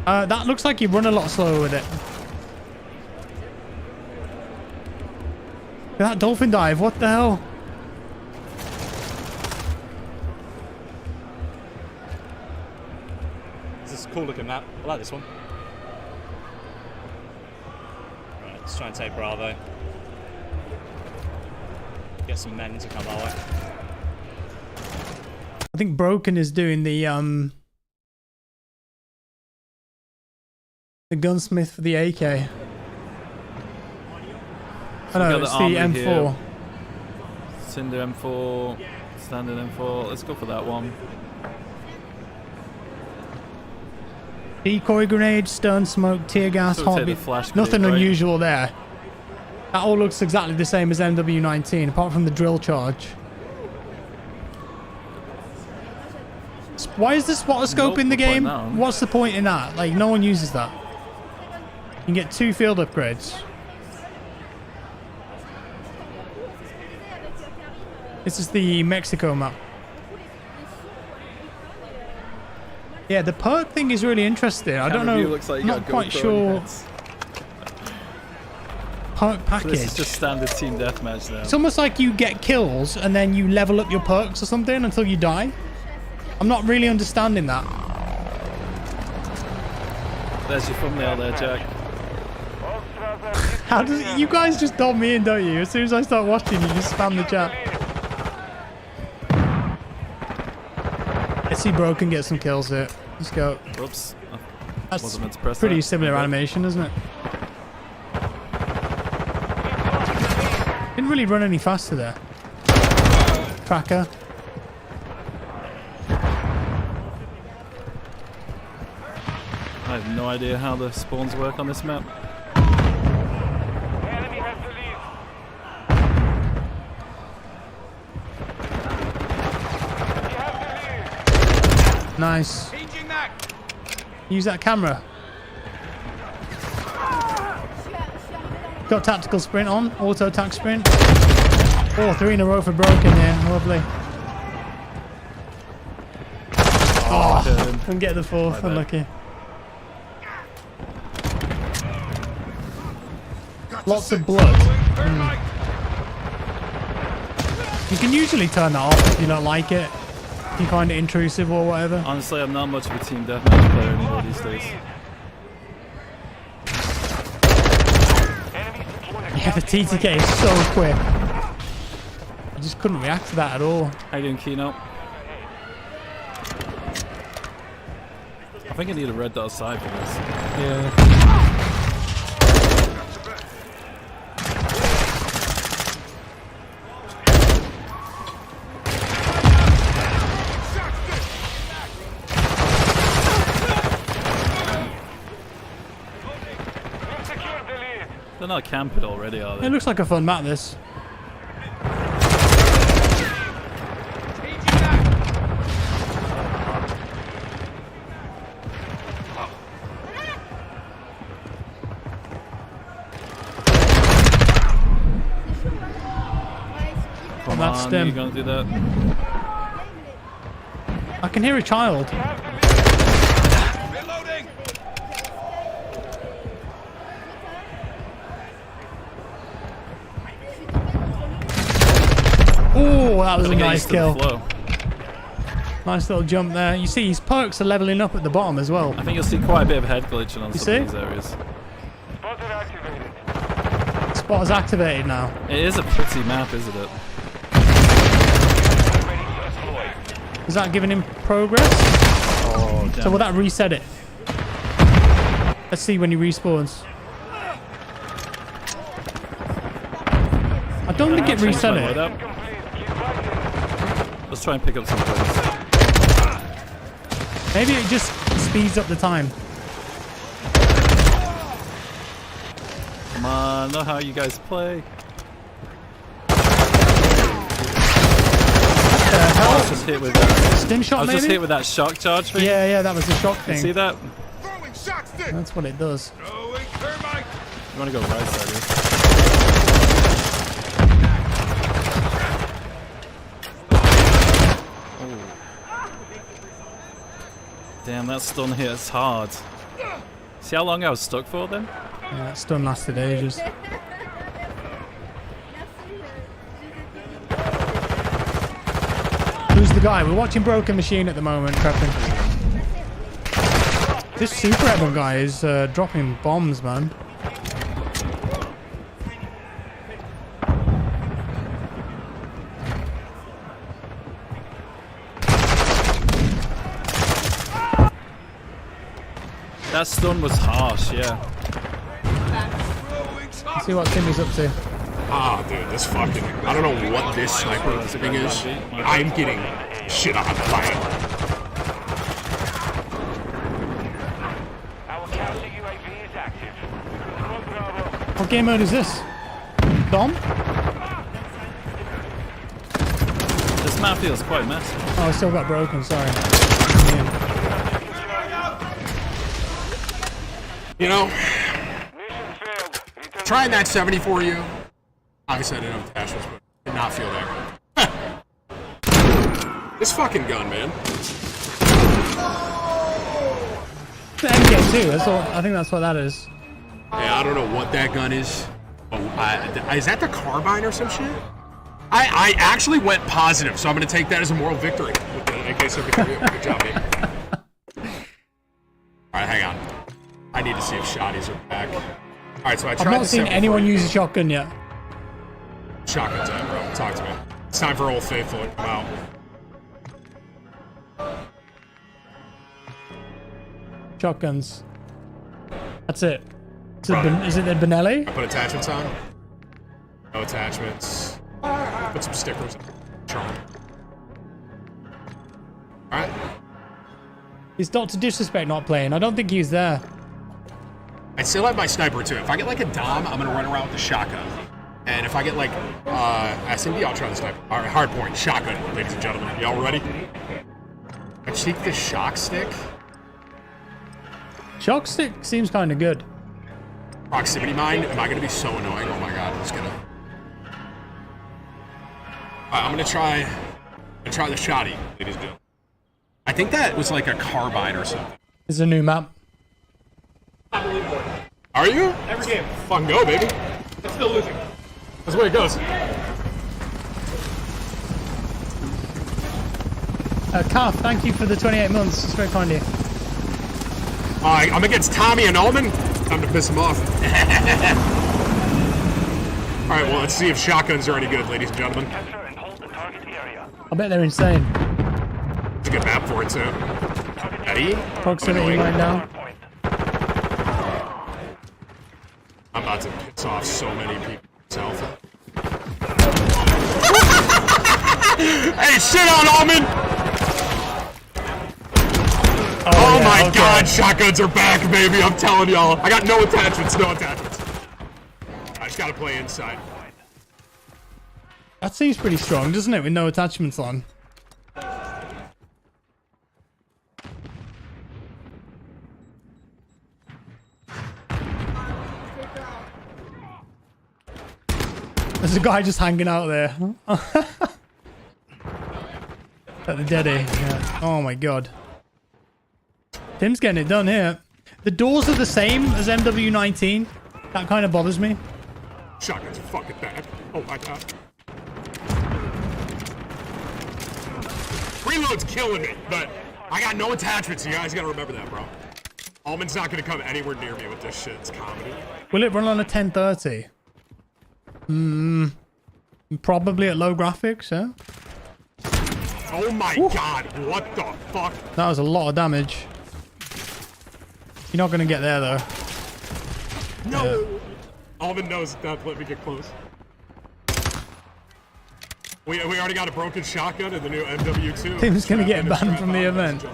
That looks like you run a lot slower with it. Look at that dolphin dive, what the hell? This is a cool looking map. I like this one. Right, let's try and take Bravo. Get some men to come our way. I think Broken is doing the gunsmith for the AK. I know, it's the M4. Here. Cinder M4, standard M4. Let's go for that one. Decoy grenade, stun smoke, tear gas, heartbeat. Nothing unusual there. That all looks exactly the same as MW19, apart from the drill charge. Why is the spotter scope in the game? What's the point in that? Like, no one uses that. You can get 2 field upgrades. This is the Mexico map. Yeah, the perk thing is really interesting. I don't know. Looks like you not got quite GoPro sure. heads. Perk package. So this is just standard team deathmatch now. It's almost like you get kills and then you level up your perks or something until you die. I'm not really understanding that. There's your thumbnail there, Jack. How does you guys just dob me in, don't you? As soon as I start watching, you just spam the chat. Let's see Broken get some kills here. Let's go. Whoops. That's Wasn't meant to press pretty that. similar animation, isn't it? Didn't really run any faster there. Tracker. I have no idea how the spawns work on this map. Nice. Use that camera. Got tactical sprint on. Auto attack sprint. Oh, 3 in a row for Broken there. Lovely. Oh, couldn't get the 4th. Unlucky. Lots of blood. You can usually turn that off if you don't like it. If you find it intrusive or whatever. Honestly, I'm not much of a team deathmatch player anymore these days. Yeah, the TTK is so quick. I just couldn't react to that at all. How you doing, Keynote? I think I need a red dot side for this. Yeah. They're not camping already, are they? It looks like a fun map, this. Come that's on, them. you're gonna do that. I can hear a child. Oh, that was a nice kill. Nice little jump there. You see his perks are leveling up at the bottom as well. I think you'll see quite a bit of head glitching on You some see? of these areas. Spot is activated now. It is a pretty map, isn't it? Is that giving him progress? Oh, damn. So will that reset it? Let's see when he respawns. I don't think it reset it. Let's try and pick up some points. Maybe it just speeds up the time. Come on, know how you guys play. I was just hit with that. Stim shot, I was maybe? just hit with that shock charge thing. Yeah, that was the shock thing. You see that? That's what it does. You want to go right side here. Damn, that stun hits hard. See how long I was stuck for then? Yeah, that stun lasted ages. Who's the guy? We're watching Broken Machine at the moment, prepping. This Super Ebon guy is dropping bombs, man. That stun was harsh, yeah. Let's see what Timmy's up to. Ah, dude, this fucking... I don't know what this sniper thing is. I'm getting shit on fire. What game mode is this? Dom? This map feels quite messy. Oh, I still got Broken, sorry. Yeah. You know, trying that 70 for you. Obviously, I didn't have attachments, but did not feel that. This fucking gun, man. The MK2, that's all, I think that's what that is. Yeah, I don't know what that gun is. Oh, is that the carbine or some shit? I actually went positive, so I'm going to take that as a moral victory with the AK-73. Good job, mate. All right, hang on. I need to see if shotties are back. All right, so I tried. I've not seen anyone use a shotgun yet. Shotgun time, bro. Talk to me. It's time for Old Faithful to come out. Shotguns. That's it. Is it the Benelli? I put attachments on. No attachments. Put some stickers on. Charm. Alright. Is Dr. Disrespect not playing? I don't think he's there. I still have my sniper too. If I get like a Dom, I'm gonna run around with the shotgun. And if I get like SMD, I'll try the sniper. Alright, hard point. Shotgun, ladies and gentlemen. Y'all ready? I cheek the shock stick. Shock stick seems kind of good. Proximity mine? Am I gonna be so annoying? Oh my god, I'm just gonna. Alright, I'm gonna try the shotty, ladies and gentlemen. I think that was like a carbine or something. It's a new map. Are you? Every game. Fucking go, baby. It's still losing. That's the way it goes. Calf, thank you for the 28 months. It's very kind of you. I'm against Tommy and Ullman. Time to piss him off. Alright, well, let's see if shotguns are any good, ladies and gentlemen. I bet they're insane. It's a good map for it, too. Eddie? Proximity line down. I'm about to piss off so many people. Alpha. Hey, shit on Ullman! Oh yeah, my god, shotguns are back, baby. I'm telling y'all. I got no attachments, no attachments. I just gotta play inside. That seems pretty strong, doesn't it, with no attachments on? There's a guy just hanging out there. At the deady. Yeah. Oh my god. Tim's getting it done here. The doors are the same as MW19. That kind of bothers me. Shotgun's fucking bad. Oh my god. Reload's killing me, but I got no attachments. You guys gotta remember that, bro. Ullman's not gonna come anywhere near me with this shit. It's comedy. Will it run on a 1030? Probably at low graphics, yeah? Oh my god, what the fuck? That was a lot of damage. You're not gonna get there though. No! Yeah. Ullman knows not to let me get close. We already got a broken shotgun in the new MW2. Tim's gonna get banned from the event.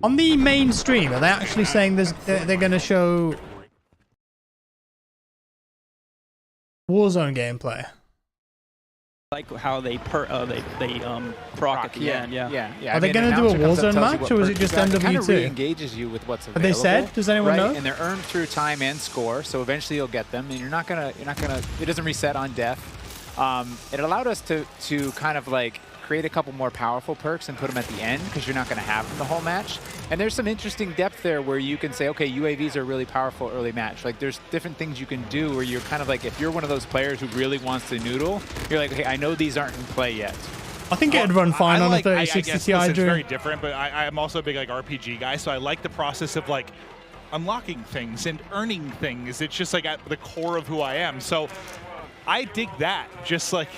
On the main stream, are they actually saying they're going to show Warzone gameplay? Like how they proc at the end, yeah. Are they going to do a Warzone match, or is it just MW2? It kind of re-engages you with what's available. Have they said? Does anyone know? And they're earned through time and score, so eventually you'll get them, and you're not gonna. It doesn't reset on death. It allowed us to kind of like create a couple more powerful perks and put them at the end, because you're not going to have them the whole match. And there's some interesting depth there where you can say, okay, UAVs are really powerful early match. Like there's different things you can do where you're kind of like, if you're one of those players who really wants to noodle, you're like, okay, I know these aren't in play yet. I think it'd run fine on a 3060 Ti. It's very different, but I'm also a big like RPG guy, so I like the process of like unlocking things and earning things. It's just like at the core of who I am. So I dig that. Just like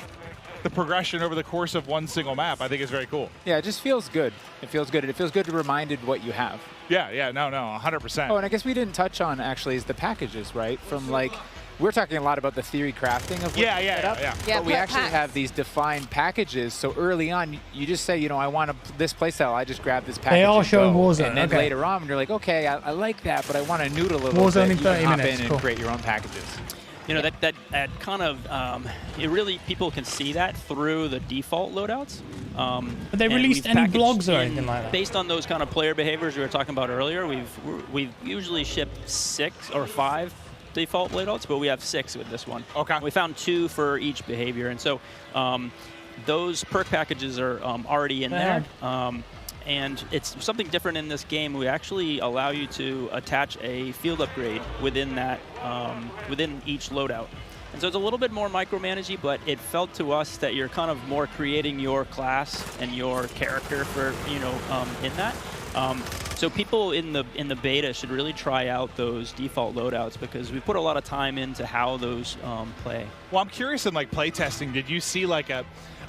the progression over the course of one single map, I think is very cool. Yeah, it just feels good. It feels good. It feels good to be reminded what you have. Yeah, no, 100%. Oh, and I guess we didn't touch on actually is the packages, right? From like, we're talking a lot about the theory crafting of what yeah. But we actually have these defined packages. So early on, you just say, you know, I want this playstyle. I just grab this package. They all show Warzone. And then later on, you're like, okay, I like that, but I want to noodle a little Warzone bit. in 30 you can hop minutes. in and create your own packages. You know, that kind of, it really, people can see that through the default loadouts. But they released any blogs or anything like that? Based on those kind of player behaviors we were talking about earlier, we've usually shipped 6 or 5 default loadouts, but we have 6 with this one. Okay. We found 2 for each behavior, and so those perk packages are already in there. And it's something different in this game. We actually allow you to attach a field upgrade within that, within each loadout. And so it's a little bit more micromanagey, but it felt to us that you're kind of more creating your class and your character for, you know, in that. So people in the beta should really try out those default loadouts because we put a lot of time into how those play. Well, I'm curious in like playtesting, did you see like a,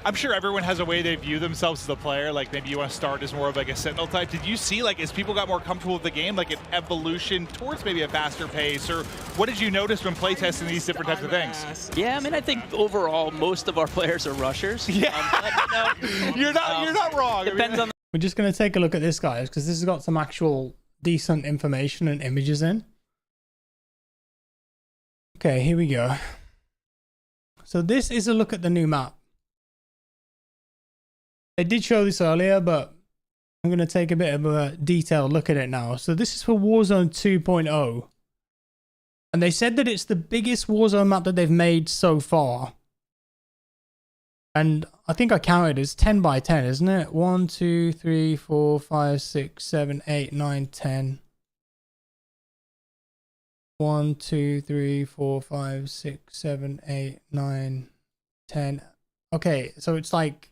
I'm sure everyone has a way they view themselves as a player, like maybe you want to start as more of like a sentinel type. Did you see like as people got more comfortable with the game, like an evolution towards maybe a faster pace, or what did you notice when playtesting these different types of things? Yeah, I mean, I think overall most of our players are rushers. Yeah, but, you know, you're not wrong. Depends on. We're just going to take a look at this, guys, because this has got some actual decent information and images in. Okay, here we go. So this is a look at the new map. They did show this earlier, but I'm going to take a bit of a detailed look at it now. So this is for Warzone 2.0. And they said that it's the biggest Warzone map that they've made so far. And I think I counted as 10 by 10, isn't it? 1, 2, 3, 4, 5, 6, 7, 8, 9, 10. 1, 2, 3, 4, 5, 6, 7, 8, 9, 10. Okay, so it's like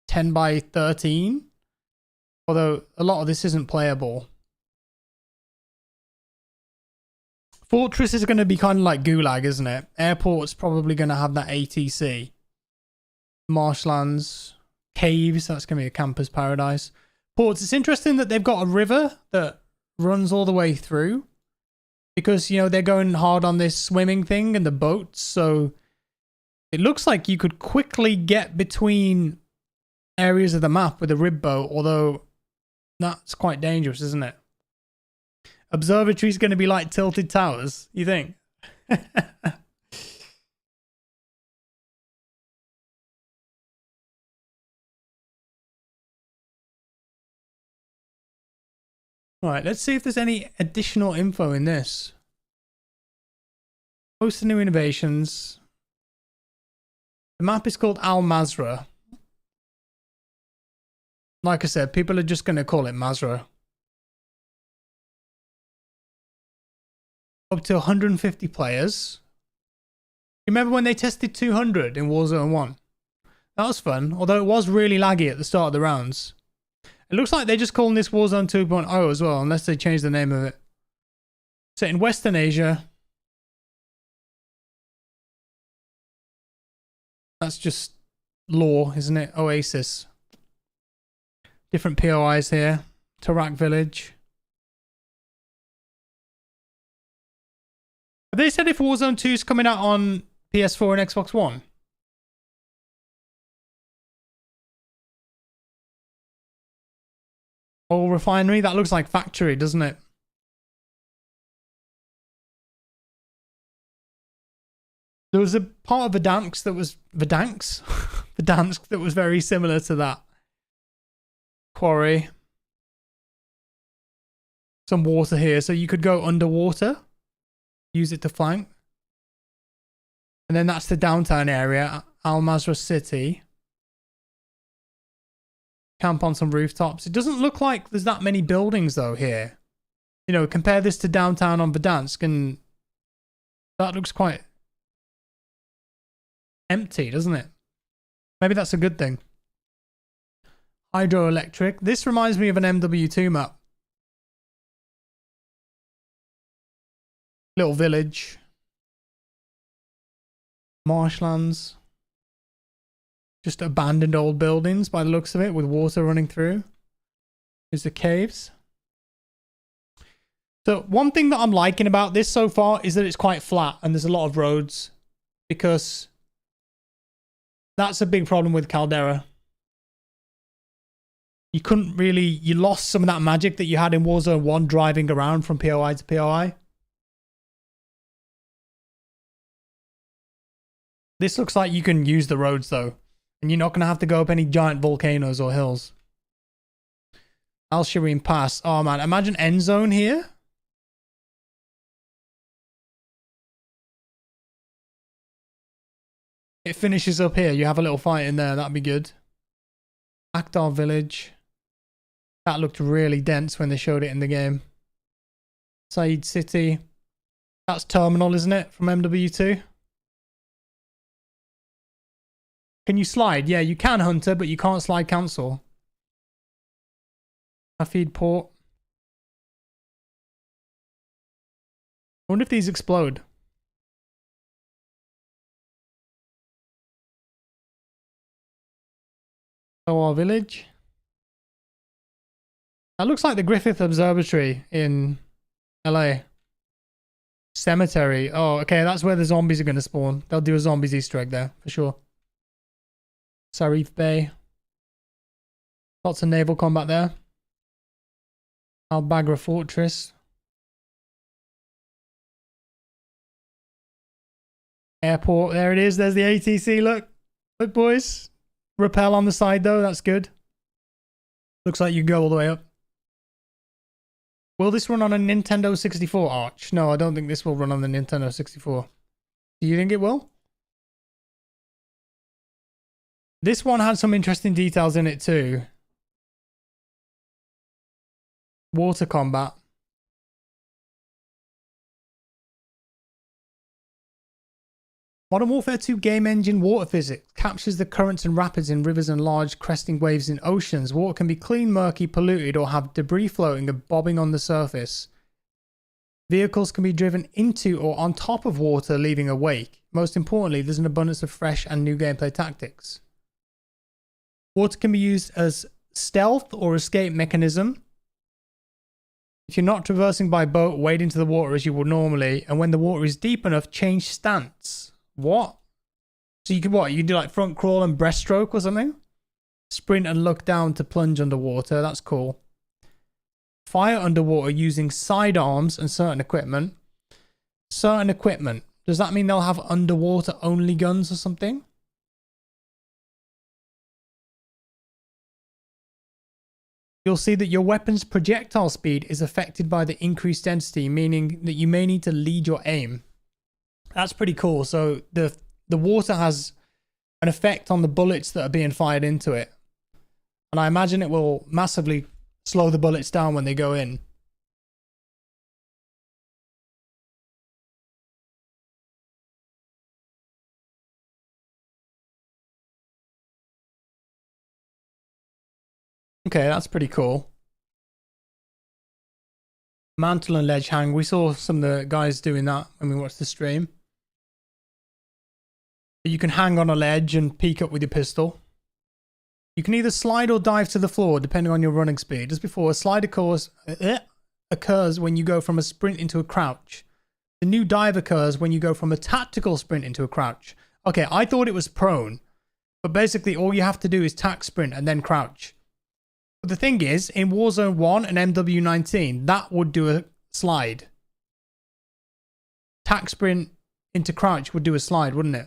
10 by 13. Although a lot of this isn't playable. Fortress is going to be kind of like Gulag, isn't it? Airport's probably going to have that ATC. Marshlands, caves, that's going to be a camper's paradise. Ports, it's interesting that they've got a river that runs all the way through. Because, you know, they're going hard on this swimming thing and the boats. So it looks like you could quickly get between areas of the map with a rib boat. Although that's quite dangerous, isn't it? Observatory's going to be like tilted towers, you think? Right, let's see if there's any additional info in this. Host of new innovations. The map is called Mazrah. Like I said, people are just going to call it Mazrah. Up to 150 players. Remember when they tested 200 in Warzone 1? That was fun, although it was really laggy at the start of the rounds. It looks like they're just calling this Warzone 2.0 as well, unless they change the name of it. Set in Western Asia. That's just lore, isn't it? Oasis. Different POIs here. Tarak Village. Have they said if Warzone 2 is coming out on PS4 and Xbox One? Oil refinery, that looks like factory, doesn't it? There was a part of Verdansk that was Verdansk that was very similar to that. Quarry. Some water here, so you could go underwater. Use it to flank. And then that's the downtown area, Al Mazrah City. Camp on some rooftops. It doesn't look like there's that many buildings though here. You know, compare this to downtown on Verdansk and that looks quite empty, doesn't it? Maybe that's a good thing. Hydroelectric. This reminds me of an MW2 map. Little village. Marshlands. Just abandoned old buildings by the looks of it with water running through. Here's the caves. So one thing that I'm liking about this so far is that it's quite flat and there's a lot of roads. Because that's a big problem with Caldera. You couldn't really... You lost some of that magic that you had in Warzone 1 driving around from POI to POI. This looks like you can use the roads though. And you're not going to have to go up any giant volcanoes or hills. Al Shireen Pass. Oh man, imagine end zone here. It finishes up here. You have a little fight in there. That'd be good. Akhtar Village. That looked really dense when they showed it in the game. Said City. That's Terminal, isn't it? From MW2. Can you slide? Yeah, you can, Hunter, but you can't slide cancel. Hafid Port. I wonder if these explode. Oh, our village. That looks like the Griffith Observatory in LA. Cemetery. Oh, okay, that's where the zombies are going to spawn. They'll do a zombies Easter egg there, for sure. Sarif Bay. Lots of naval combat there. Al Bagra Fortress. Airport. There it is. There's the ATC. Look. Look, boys. Rappel on the side, though. That's good. Looks like you can go all the way up. Will this run on a Nintendo 64, Arch? No, I don't think this will run on the Nintendo 64. Do you think it will? This one had some interesting details in it too. Water combat. Modern Warfare 2 game engine water physics captures the currents and rapids in rivers and large cresting waves in oceans. Water can be clean, murky, polluted, or have debris floating and bobbing on the surface. Vehicles can be driven into or on top of water, leaving a wake. Most importantly, there's an abundance of fresh and new gameplay tactics. Water can be used as stealth or escape mechanism. If you're not traversing by boat, wade into the water as you would normally, and when the water is deep enough, change stance. What? So you can what? You can do like front crawl and breaststroke or something? Sprint and look down to plunge underwater. That's cool. Fire underwater using sidearms and certain equipment. Certain equipment. Does that mean they'll have underwater only guns or something? You'll see that your weapon's projectile speed is affected by the increased density, meaning that you may need to lead your aim. That's pretty cool. So the water has an effect on the bullets that are being fired into it. And I imagine it will massively slow the bullets down when they go in. Okay, that's pretty cool. Mantle and ledge hang. We saw some of the guys doing that when we watched the stream. You can hang on a ledge and peek up with your pistol. You can either slide or dive to the floor depending on your running speed. As before, a slide occurs when you go from a sprint into a crouch. The new dive occurs when you go from a tactical sprint into a crouch. Okay, I thought it was prone, but basically all you have to do is tack sprint and then crouch. But the thing is, in Warzone 1 and MW19, that would do a slide. Tack sprint into crouch would do a slide, wouldn't it?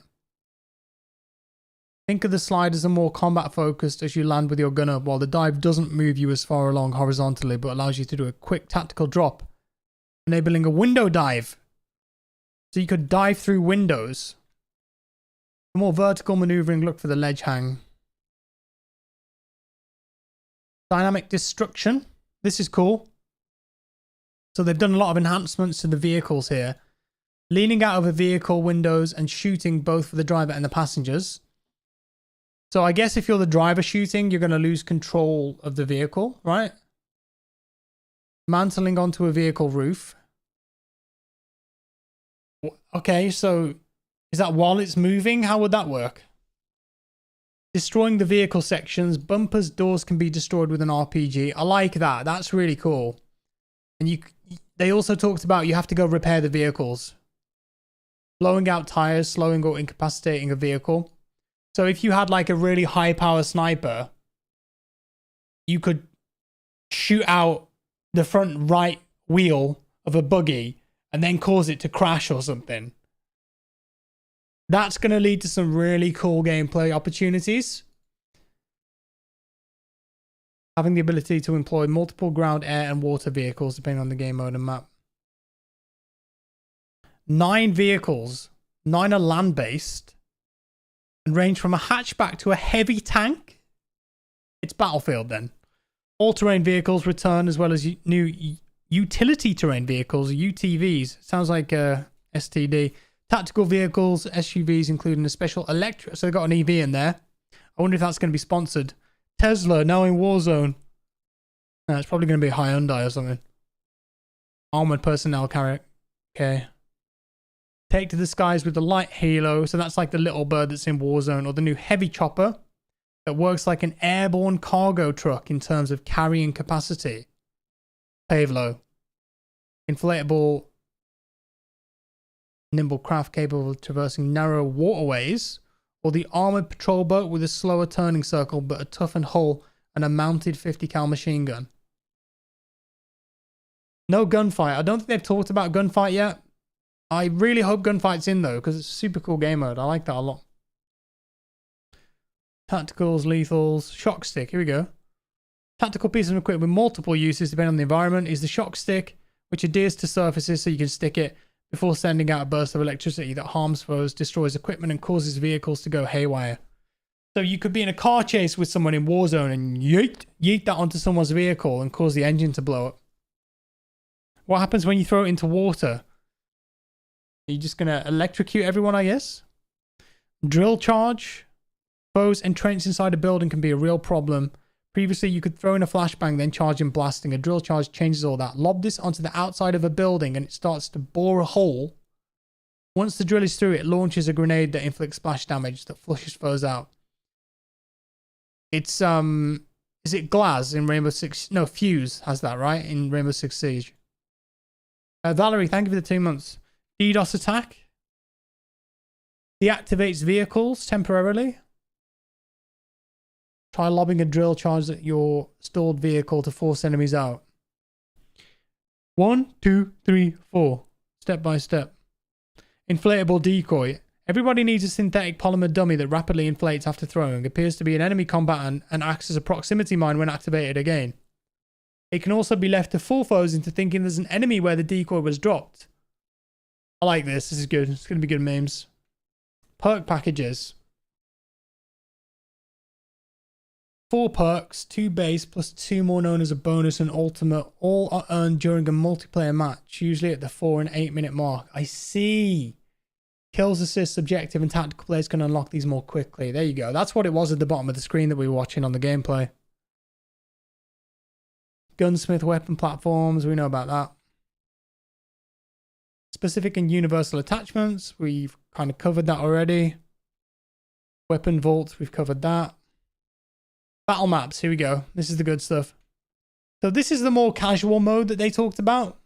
Think of the slide as a more combat focused as you land with your gun up, while the dive doesn't move you as far along horizontally, but allows you to do a quick tactical drop, enabling a window dive. So you could dive through windows. For more vertical maneuvering, look for the ledge hang. Dynamic destruction. This is cool. So they've done a lot of enhancements to the vehicles here. Leaning out of a vehicle windows and shooting both for the driver and the passengers. So I guess if you're the driver shooting, you're going to lose control of the vehicle, right? Mantling onto a vehicle roof. Okay, so is that while it's moving? How would that work? Destroying the vehicle sections. Bumpers, doors can be destroyed with an RPG. I like that. That's really cool. And they also talked about you have to go repair the vehicles. Blowing out tires, slowing or incapacitating a vehicle. So if you had like a really high power sniper, you could shoot out the front right wheel of a buggy and then cause it to crash or something. That's going to lead to some really cool gameplay opportunities. Having the ability to employ multiple ground, air, and water vehicles depending on the game mode and map. 9 vehicles. 9 are land-based. And range from a hatchback to a heavy tank. It's Battlefield then. All-terrain vehicles return as well as new utility terrain vehicles, UTVs. Sounds like STD. Tactical vehicles, SUVs, including a special electric. So they've got an EV in there. I wonder if that's going to be sponsored. Tesla, now in Warzone. No, it's probably going to be a Hyundai or something. Armored personnel carrier. Okay. Take to the skies with the light halo. So that's like the little bird that's in Warzone. Or the new heavy chopper that works like an airborne cargo truck in terms of carrying capacity. Pavlo. Inflatable nimble craft capable of traversing narrow waterways. Or the armored patrol boat with a slower turning circle but a toughened hull and a mounted 50 cal machine gun. No gunfight. I don't think they've talked about gunfight yet. I really hope gunfight's in though, because it's a super cool game mode. I like that a lot. Tacticals, lethals, shock stick. Here we go. Tactical piece of equipment with multiple uses depending on the environment is the shock stick, which adheres to surfaces so you can stick it before sending out a burst of electricity that harms foes, destroys equipment, and causes vehicles to go haywire. So you could be in a car chase with someone in Warzone and yeet that onto someone's vehicle and cause the engine to blow up. What happens when you throw it into water? Are you just going to electrocute everyone, I guess? Drill charge. Foes entrenched inside a building can be a real problem. Previously, you could throw in a flashbang, then charge in blasting. A drill charge changes all that. Lob this onto the outside of a building and it starts to bore a hole. Once the drill is through, it launches a grenade that inflicts splash damage that flushes foes out. It's, is it Glaz in Rainbow Six? No, Fuse has that, right? In Rainbow Six Siege. Valerie, thank you for the 2 months. DDoS attack. Deactivates vehicles temporarily. Try lobbing a drill charge at your stalled vehicle to force enemies out. 1, 2, 3, 4. Step by step. Inflatable decoy. Everybody needs a synthetic polymer dummy that rapidly inflates after throwing. Appears to be an enemy combatant and acts as a proximity mine when activated again. It can also be left to fool foes into thinking there's an enemy where the decoy was dropped. I like this. This is good. It's going to be good memes. Perk packages. 4 perks, 2 base, plus 2 more known as a bonus and ultimate. All are earned during a multiplayer match, usually at the 4 and 8 minute mark. I see. Kills, assists, objective, and tactical players can unlock these more quickly. There you go. That's what it was at the bottom of the screen that we were watching on the gameplay. Gunsmith weapon platforms. We know about that. Specific and universal attachments. We've kind of covered that already. Weapon vaults. We've covered that. Battle maps, here we go. This is the good stuff. So this is the more casual mode that they talked about.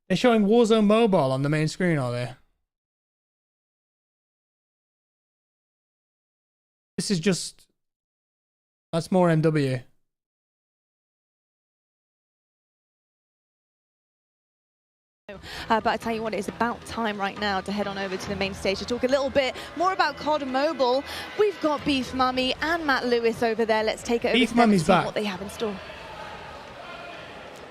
They're showing Warzone Mobile on the main screen, are they? This is just... That's more MW. But I tell you what, it's about time right now to head on over to the main stage to talk a little bit more about COD Mobile. We've got Beef Mummy and Matt Lewis over there. Let's take it over to them and see what they have in store.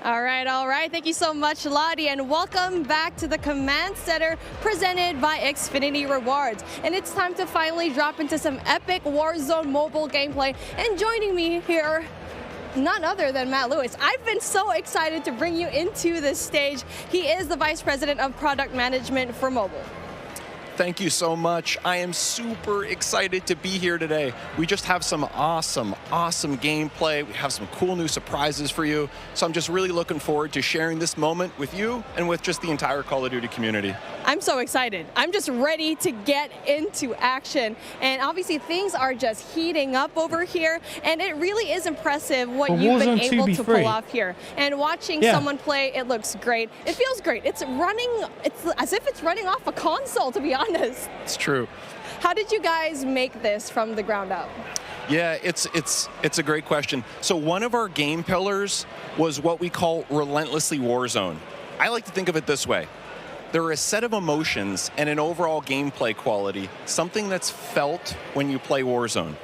All right. Thank you so much, Lottie, and welcome back to the Command Center presented by Xfinity Rewards. And it's time to finally drop into some epic Warzone Mobile gameplay. And joining me here, none other than Matt Lewis. I've been so excited to bring you into this stage. He is the Vice President of Product Management for Mobile. Thank you so much. I am super excited to be here today. We just have some awesome gameplay. We have some cool new surprises for you. So I'm just really looking forward to sharing this moment with you and with just the entire Call of Duty community. I'm so excited. I'm just ready to get into action. And obviously things are just heating up over here. And it really is impressive what you've been able to pull off here. And watching someone play, it looks great. It feels great. It's as if it's running off a console, to be honest. It's true. How did you guys make this from the ground up? Yeah, it's a great question. So one of our game pillars was what we call relentlessly Warzone. I like to think of it this way. there are a set of emotions and an overall gameplay quality, something that's felt when you play Warzone.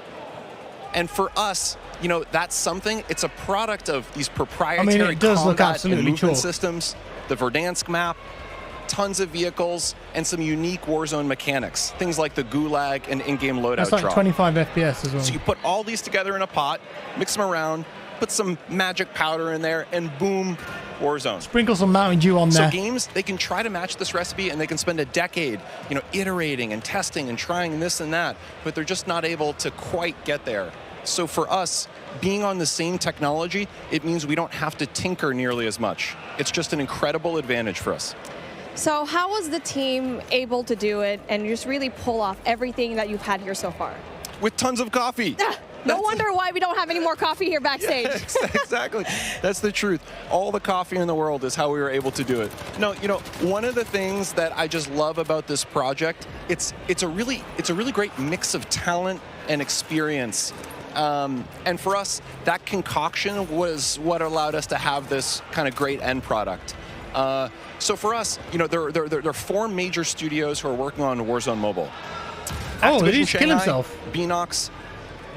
And for us, you know, that's something, it's a product of these proprietary combat and movement systems, the Verdansk map, tons of vehicles, and some unique Warzone mechanics. Things like the Gulag and in-game loadout That's like drop. 25 FPS as well. So you put all these together in a pot, mix them around, put some magic powder in there, and boom, Warzone. Sprinkle some Mountain Dew on there. So games, they can try to match this recipe, and they can spend a decade, you know, iterating and testing and trying this and that, but they're just not able to quite get there. So for us, being on the same technology, it means we don't have to tinker nearly as much. It's just an incredible advantage for us. So how was the team able to do it and just really pull off everything that you've had here so far? With tons of coffee. No wonder why we don't have any more coffee here backstage. Yeah, exactly. That's the truth. All the coffee in the world is how we were able to do it. No, you know, one of the things that I just love about this project, it's a really great mix of talent and experience. And for us, that concoction was what allowed us to have this kind of great end product. So for us, you know, there are 4 major studios who are working on Warzone Mobile. Oh, Activision did he kill Shanghai, himself? Beanox,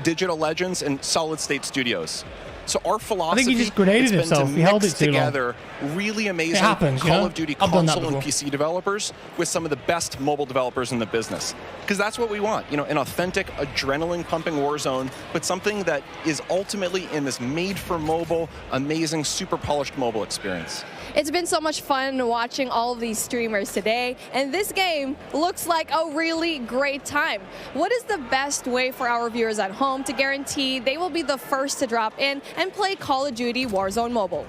Digital Legends, and Solid State Studios. So our philosophy I think he just grenaded has been himself. to He held mix it too together really amazing happens, you Call know? of Duty I've done that console and before. PC developers with some of the best mobile developers in the business. Because that's what we want, you know, an authentic, adrenaline-pumping Warzone, but something that is ultimately in this made-for-mobile, amazing, super polished mobile experience. It's been so much fun watching all of these streamers today, and this game looks like a really great time. What is the best way for our viewers at home to guarantee they will be the first to drop in and play Call of Duty Warzone Mobile?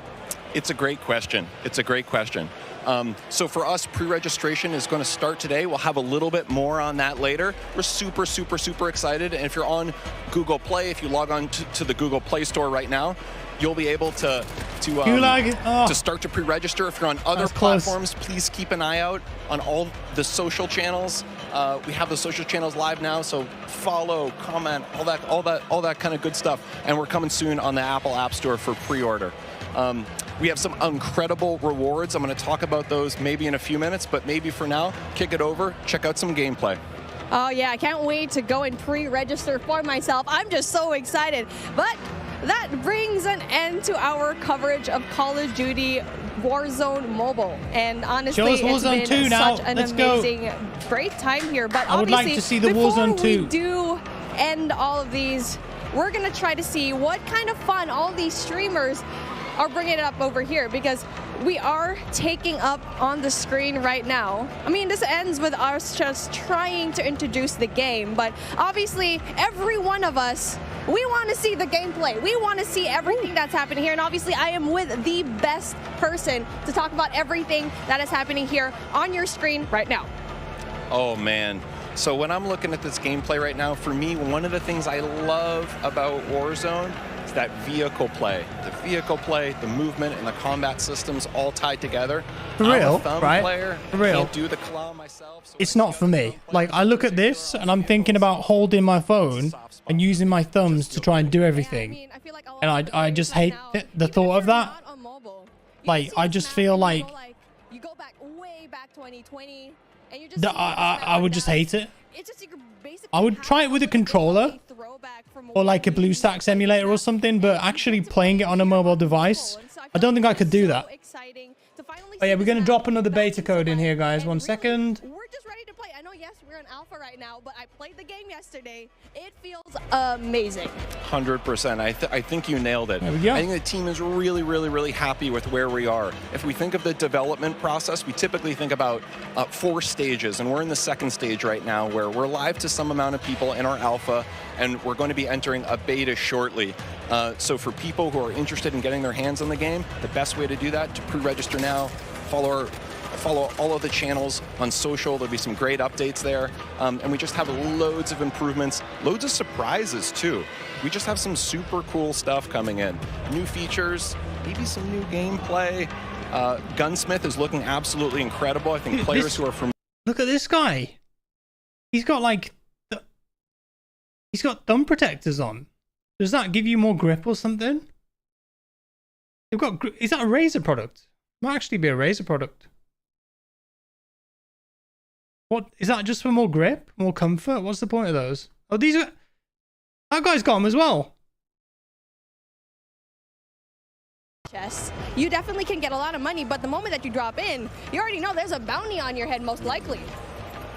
It's a great question. It's a great question. So for us, pre-registration is going to start today. We'll have a little bit more on that later. We're super, super, super excited. And if you're on Google Play, if you log on to the Google Play Store right now, you'll be able to start to pre-register. If you're on other platforms, please keep an eye out on all the social channels. We have the social channels live now, so follow, comment, all that kind of good stuff. And we're coming soon on the Apple App Store for pre-order. We have some incredible rewards. I'm going to talk about those maybe in a few minutes, but maybe for now, kick it over, check out some gameplay. Oh yeah, I can't wait to go and pre-register for myself. I'm just so excited. But that brings an end to our coverage of Call of Duty Warzone Mobile. And honestly, it's been such an amazing, great time here. But I would like to see the Warzone 2. Before we do end all of these, we're going to try to see what kind of fun all these streamers are bringing it up over here, because we are taking up on the screen right now. I mean, this ends with us just trying to introduce the game, but obviously every one of us, we want to see the gameplay. We want to see everything that's happening here, and obviously I am with the best person to talk about everything that is happening here on your screen right now. Oh man. So when I'm looking at this gameplay right now, for me, one of the things I love about Warzone is that vehicle play. The vehicle play, the movement, and the combat systems all tied together. For real, I'm a thumb right? player. For real. Can't do the claw myself. So it's not for me. Like, I look at this and I'm thinking about holding my phone and using my thumbs to try and do everything. And I just hate the thought of that. Like, I just feel like you go back way back 2020 and you I would just hate it. I would try it with a controller or like a BlueStacks emulator or something, but actually playing it on a mobile device, I don't think I could do that. Oh yeah, we're going to drop another beta code in here, guys. 1 second. We're just ready to play. I know, yes, we're in alpha right now, but I played the game yesterday. It feels amazing. 100%. I think you nailed it. There we go. I think the team is really, really, really happy with where we are. If we think of the development process, we typically think about 4 stages, and we're in the 2nd stage right now where we're live to some amount of people in our alpha, and we're going to be entering a beta shortly. So for people who are interested in getting their hands on the game, the best way to do that, to pre-register now, follow all of the channels on social. There'll be some great updates there. And we just have loads of improvements, loads of surprises too. We just have some super cool stuff coming in. New features, maybe some new gameplay. Gunsmith is looking absolutely incredible. I think players who are from... Look at this guy. He's got like... He's got thumb protectors on. Does that give you more grip or something? They've got... Is that a Razer product? Might actually be a Razer product. What is that? Just for more grip, more comfort? What's the point of those? Oh, these are. That guy's got them as well. Chest. You definitely can get a lot of money, but the moment that you drop in, you already know there's a bounty on your head, most likely.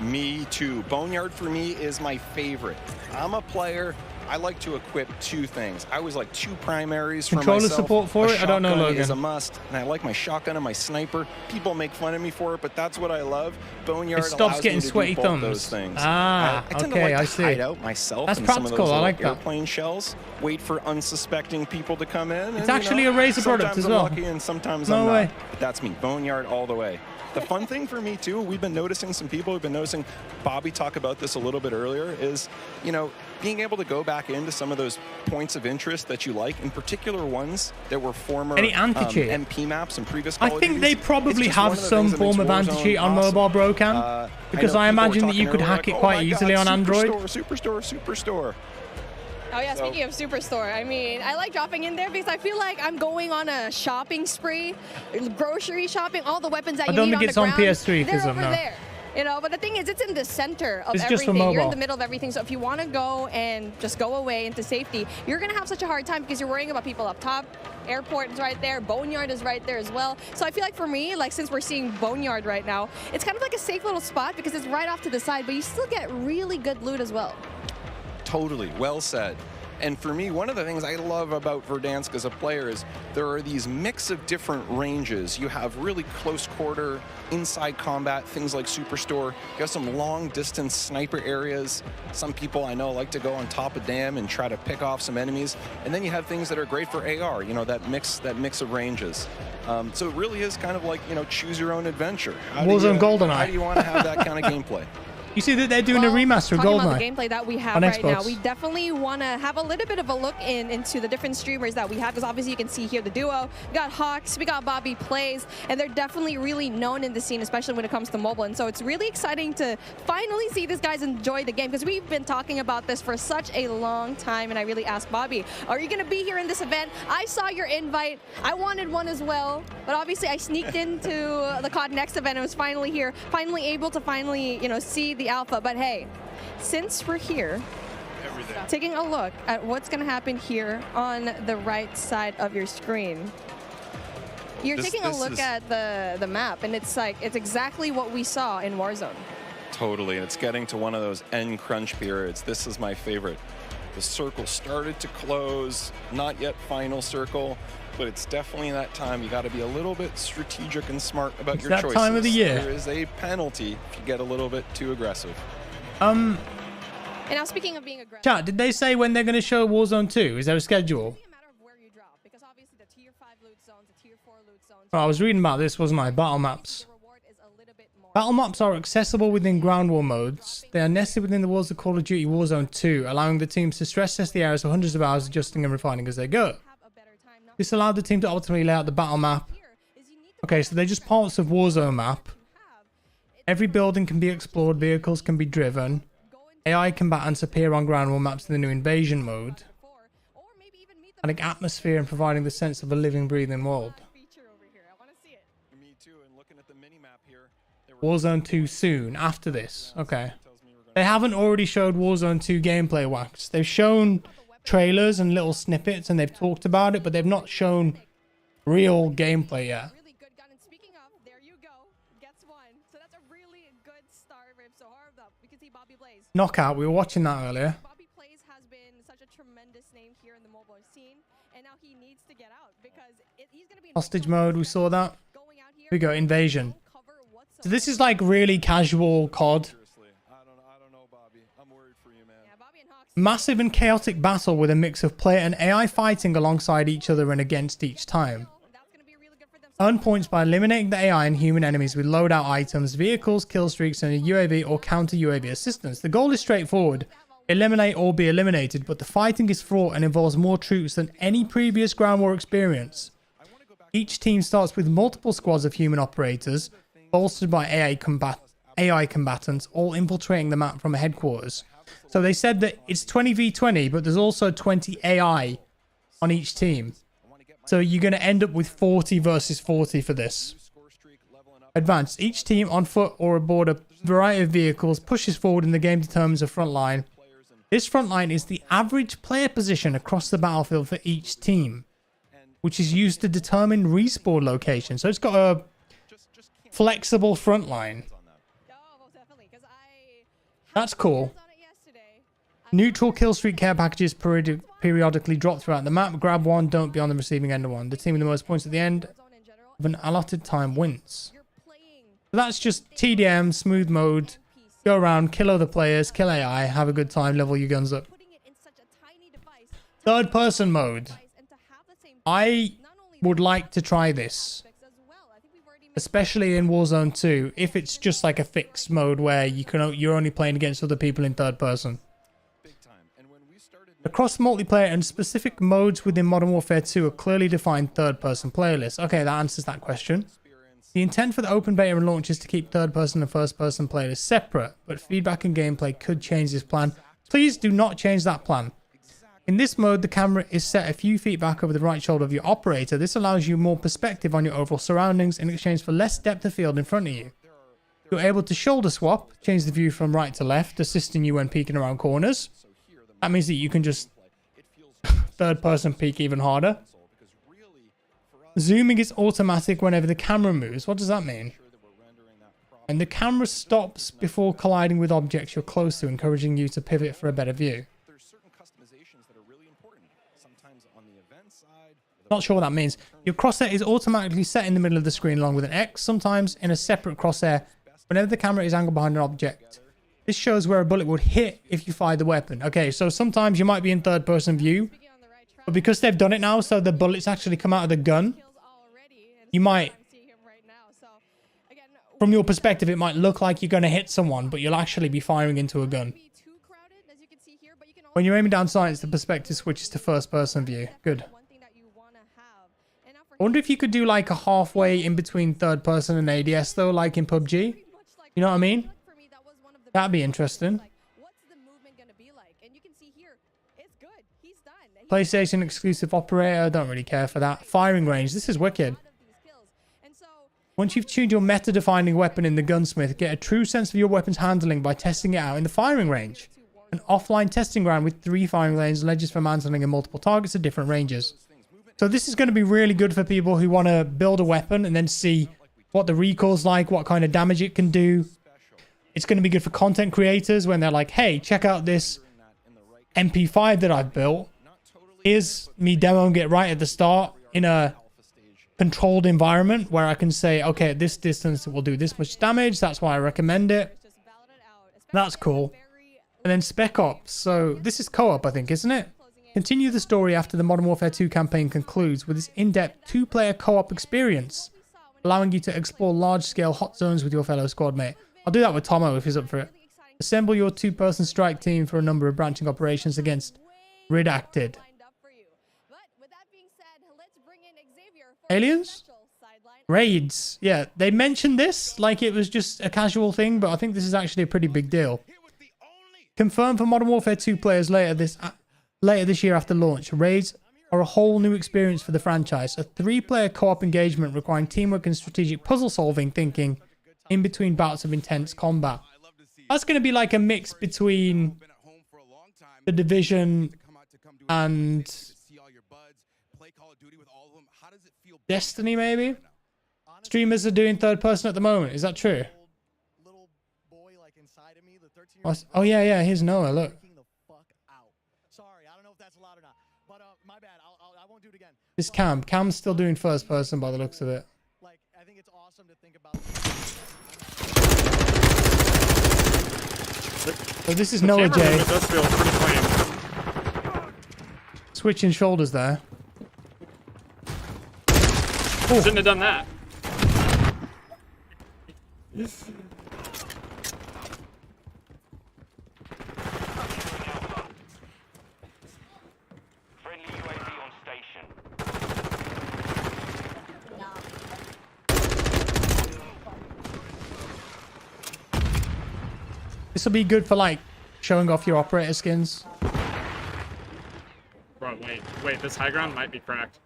Me too. Boneyard for me is my favorite. I'm a player. I like to equip two things. I always like two primaries for myself. Controller support for it? I don't know, Logan. Is a must, and I like my shotgun and my sniper. People make fun of me for it, but that's what I love. Boneyard It stops allows getting me to sweaty do both thumbs. those things. Ah, I tend okay, to like I to see. hide out myself That's in some of practical, those I little like that. airplane shells. Wait for unsuspecting people to come in. It's and, actually a Razer product as well. Sometimes I'm lucky and sometimes No I'm way. not. But that's me. Boneyard all the way. The fun thing for me too, we've been noticing some people, we've been noticing Bobby talk about this a little bit earlier, is, you know, being able to go back into some of those points of interest that you like, in particular ones that were former Any anti-cheat? MP maps and previous I Call of think they Duties. probably It's just have one of the some things that form makes of Warzone anti-cheat on awesome. mobile, bro cam. Because I know people imagine were that you talking could earlier, hack it like, quite oh my easily God, on Android. Superstore. Oh yeah, speaking of Superstore, I mean, I like dropping in there because I feel like I'm going on a shopping spree, grocery shopping, all the weapons that I you don't need think on it's the on ground, PS3 'cause they're of over no. there. You know, but the thing is, it's in the center of It's just for everything. You're in mobile. the middle of everything, so if you want to go and just go away into safety, you're going to have such a hard time because you're worrying about people up top. Airport is right there. Boneyard is right there as well. So I feel like for me, like since we're seeing Boneyard right now, it's kind of like a safe little spot because it's right off to the side, but you still get really good loot as well. Totally, well said. And for me, one of the things I love about Verdansk as a player is there are these mix of different ranges. You have really close quarter, inside combat, things like Superstore. You have some long distance sniper areas. Some people I know like to go on top of dam and try to pick off some enemies. And then you have things that are great for AR, you know, that mix of ranges. So it really is kind of like, you know, choose your own adventure. Warzone GoldenEye. How do you want to have that kind of gameplay? You see that they're doing a remaster of Talking about the GoldenEye. gameplay that we have on right now, Xbox. we definitely want to have a little bit of a look into the different streamers that we have, because obviously you can see here the duo. We got Hawks, we got Bobby Plays, and they're definitely really known in the scene, especially when it comes to mobile. And so it's really exciting to finally see these guys enjoy the game, because we've been talking about this for such a long time. And I really asked Bobby, are you going to be here in this event? I saw your invite. I wanted one as well, but obviously I sneaked into the COD Next event and was finally here, finally able to you know, see the alpha. But hey, since we're here, taking a look at what's going to happen here on the right side of your screen. You're taking a look at the map, and it's like, it's exactly what we saw in Warzone. Totally, and it's getting to one of those end crunch periods. This is my favorite. The circle started to close, not yet final circle, but it's definitely that time. You got to be a little bit strategic and smart about your that choices. time of the year. There is a penalty if you get a little bit too aggressive. And now speaking of being aggressive, Chat, did they say when they're going to show Warzone 2? Is there a schedule? Oh, I was reading about this, wasn't I? Battle maps. Battle maps are accessible within ground war modes. They are nested within the walls of Call of Duty Warzone 2, allowing the teams to stress test the areas for hundreds of hours, adjusting and refining as they go. This allowed the team to ultimately lay out the battle map. Okay, so they're just parts of Warzone map. Every building can be explored, vehicles can be driven. AI combatants appear on ground war maps in the new invasion mode. Adding atmosphere and providing the sense of a living, breathing world. Warzone 2 soon, after this. Okay. They haven't already showed Warzone 2 gameplay wax. They've shown trailers and little snippets and they've talked about it, but they've not shown real gameplay yet. Knockout, we were watching that earlier. Bobby Plays has been such a tremendous name here in the mobile scene, and now he needs to get out because he's going to be Hostage mode, we saw that. Here we go, invasion. So this is like really casual COD. Massive and chaotic battle with a mix of player and AI fighting alongside each other and against each time. Earn points by eliminating the AI and human enemies with loadout items, vehicles, kill streaks, and a UAV or counter UAV assistance. The goal is straightforward. Eliminate or be eliminated, but the fighting is fraught and involves more troops than any previous ground war experience. Each team starts with multiple squads of human operators, bolstered by AI combatants, all infiltrating the map from a headquarters. So they said that it's 20v20, but there's also 20 AI on each team. So you're going to end up with 40 versus 40 for this. Advance. Each team on foot or aboard a variety of vehicles pushes forward and the game determines a front line. This front line is the average player position across the battlefield for each team, which is used to determine respawn location. So it's got a flexible front line. That's cool. Neutral kill streak care packages periodically drop throughout the map. Grab one, don't be on the receiving end of one. The team with the most points at the end of an allotted time wins. So that's just TDM, smooth mode. Go around, kill other players, kill AI, have a good time, level your guns up. Third person mode. I would like to try this. Especially in Warzone 2, if it's just like a fixed mode where you're only playing against other people in third person. Across multiplayer and specific modes within Modern Warfare 2 are clearly defined third-person player lists. Okay, that answers that question. The intent for the open beta and launch is to keep third-person and first-person playlists separate, but feedback and gameplay could change this plan. Please do not change that plan. In this mode, the camera is set a few feet back over the right shoulder of your operator. This allows you more perspective on your overall surroundings in exchange for less depth of field in front of you. You're able to shoulder swap, change the view from right to left, assisting you when peeking around corners. That means that you can just third-person peek even harder. Zooming is automatic whenever the camera moves. What does that mean? And the camera stops before colliding with objects you're close to, encouraging you to pivot for a better view. Not sure what that means. Your crosshair is automatically set in the middle of the screen along with an X, sometimes in a separate crosshair whenever the camera is angled behind an object. This shows where a bullet would hit if you fire the weapon. Okay, so sometimes you might be in third-person view, but because they've done it now, so the bullets actually come out of the gun, you might, from your perspective, it might look like you're going to hit someone, but you'll actually be firing into a gun. When you're aiming down sights, the perspective switches to first-person view. Good. I wonder if you could do like a halfway in between third-person and ADS, though, like in PUBG. You know what I mean? That'd be interesting. PlayStation exclusive operator. Don't really care for that. Firing range. This is wicked. Once you've tuned your meta-defining weapon in the Gunsmith, get a true sense of your weapon's handling by testing it out in the firing range. An offline testing ground with 3 firing lanes, ledges for mantling, and multiple targets at different ranges. So this is going to be really good for people who want to build a weapon and then see what the recoil's like, what kind of damage it can do. It's going to be good for content creators when they're like, hey, check out this MP5 that I've built. Here's me demoing it right at the start in a controlled environment where I can say, okay, at this distance it will do this much damage. That's why I recommend it. That's cool. And then Spec Ops. So this is co-op, I think, isn't it? Continue the story after the Modern Warfare 2 campaign concludes with this in-depth 2-player co-op experience, allowing you to explore large-scale hot zones with your fellow squad mate. I'll do that with Tomo if he's up for it. Assemble your 2-person strike team for a number of branching operations against Redacted. Aliens? Raids. Yeah, they mentioned this like it was just a casual thing, but I think this is actually a pretty big deal. Confirmed for Modern Warfare 2 players later this year after launch. Raids are a whole new experience for the franchise. A 3-player co-op engagement requiring teamwork and strategic puzzle-solving thinking in between bouts of intense combat. That's going to be like a mix between The Division and Destiny, maybe? Streamers are doing third person at the moment. Is that true? Oh, yeah, here's Noah, look. This Cam's still doing first person by the looks of it. So this is Noah J. Switching shoulders there. Ooh. Shouldn't have done that. This will be good for like showing off your operator skins. Bro, wait, this high ground might be cracked.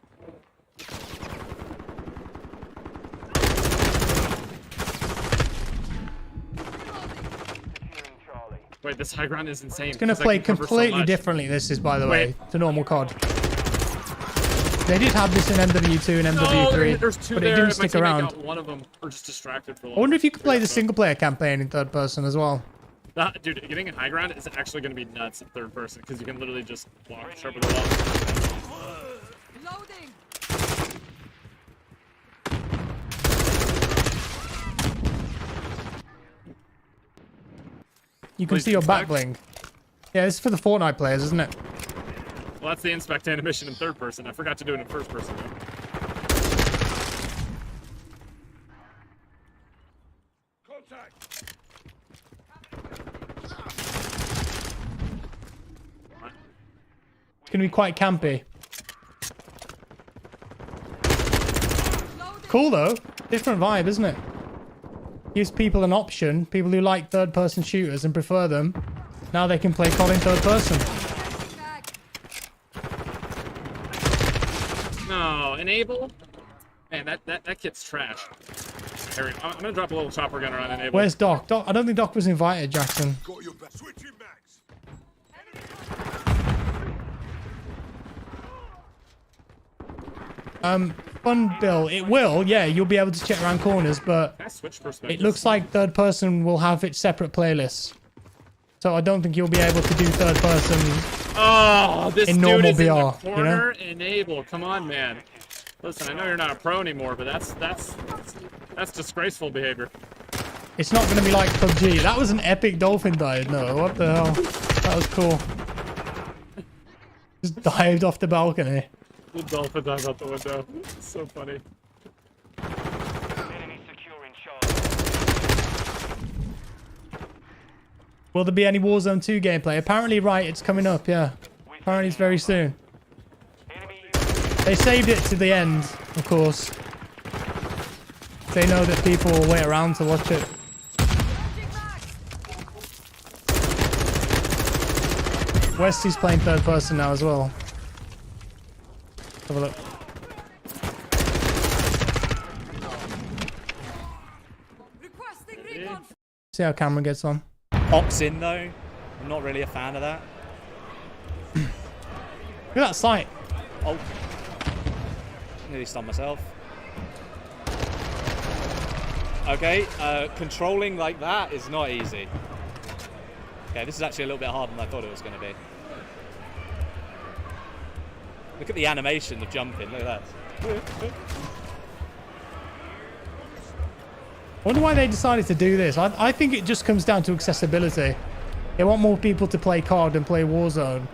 Wait, this high ground is insane. It's going to play completely differently, this is, by the way, to normal COD. They did have this in MW2 and MW3, there's two but there. it didn't stick around. Got one of them, or just distracted for a I long wonder if you could play the single-player campaign in third person as well. Dude, getting in high ground is actually going to be nuts in third person, because you can literally just walk sharp with the wall. Loading. You can see your back bling. Yeah, this is for the Fortnite players, isn't it? Well, that's the inspect animation in third person. I forgot to do it in first person, though. It's going to be quite campy. Cool, though. Different vibe, isn't it? Gives people an option. People who like third-person shooters and prefer them. Now they can play COD in third person. No, enable? Man, that kit's trash. Here, I'm going to drop a little chopper gunner on enable. Where's Doc? I don't think Doc was invited, Jackson. Fun Bill. It will, yeah, you'll be able to check around corners, but it looks like third person will have its separate playlists. So I don't think you'll be able to do third person this in dude normal is BR, in the corner, you know? enable. Come on, man. Listen, I know you're not a pro anymore, but that's disgraceful behavior. It's not going to be like PUBG. That was an epic dolphin dive. No, what the hell? That was cool. Just dived off the balcony. The dolphin dive out the window. It's so funny. Will there be any Warzone 2 gameplay? Apparently, right, it's coming up, yeah. Apparently it's very soon. They saved it to the end, of course. They know that people will wait around to watch it. Westy's playing third person now as well. Have a look. See how camera gets on. Ops in though. I'm not really a fan of that. Look at that sight. Oh. Nearly stunned myself. Okay, controlling like that is not easy. Okay, this is actually a little bit harder than I thought it was going to be. Look at the animation of jumping, look at that. I wonder why they decided to do this. I think it just comes down to accessibility. They want more people to play COD and play Warzone.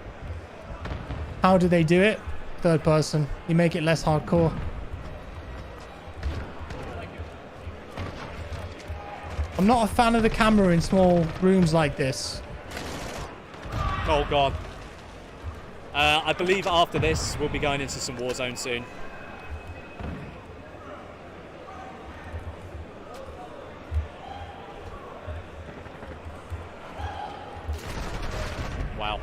How do they do it? Third person. You make it less hardcore. I'm not a fan of the camera in small rooms like this. Oh god. I believe after this we'll be going into some Warzone soon. Wow.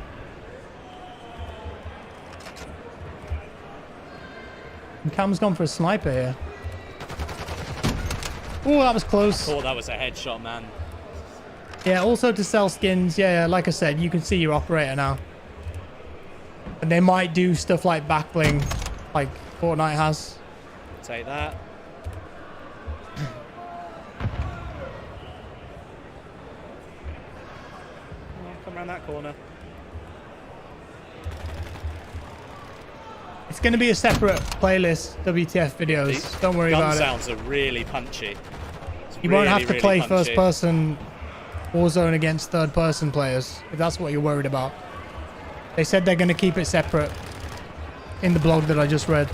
And Cam's gone for a sniper here. Oh, that was close. Oh, that was a headshot, man. Yeah, also to sell skins. Yeah, like I said, you can see your operator now. And they might do stuff like back bling, like Fortnite has. Take that. Come around that corner. It's going to be a separate playlist, WTF videos. Don't worry about it. Gun sounds are really punchy. You won't have to play first person Warzone against third person players, if that's what you're worried about. They said they're going to keep it separate in the blog that I just read.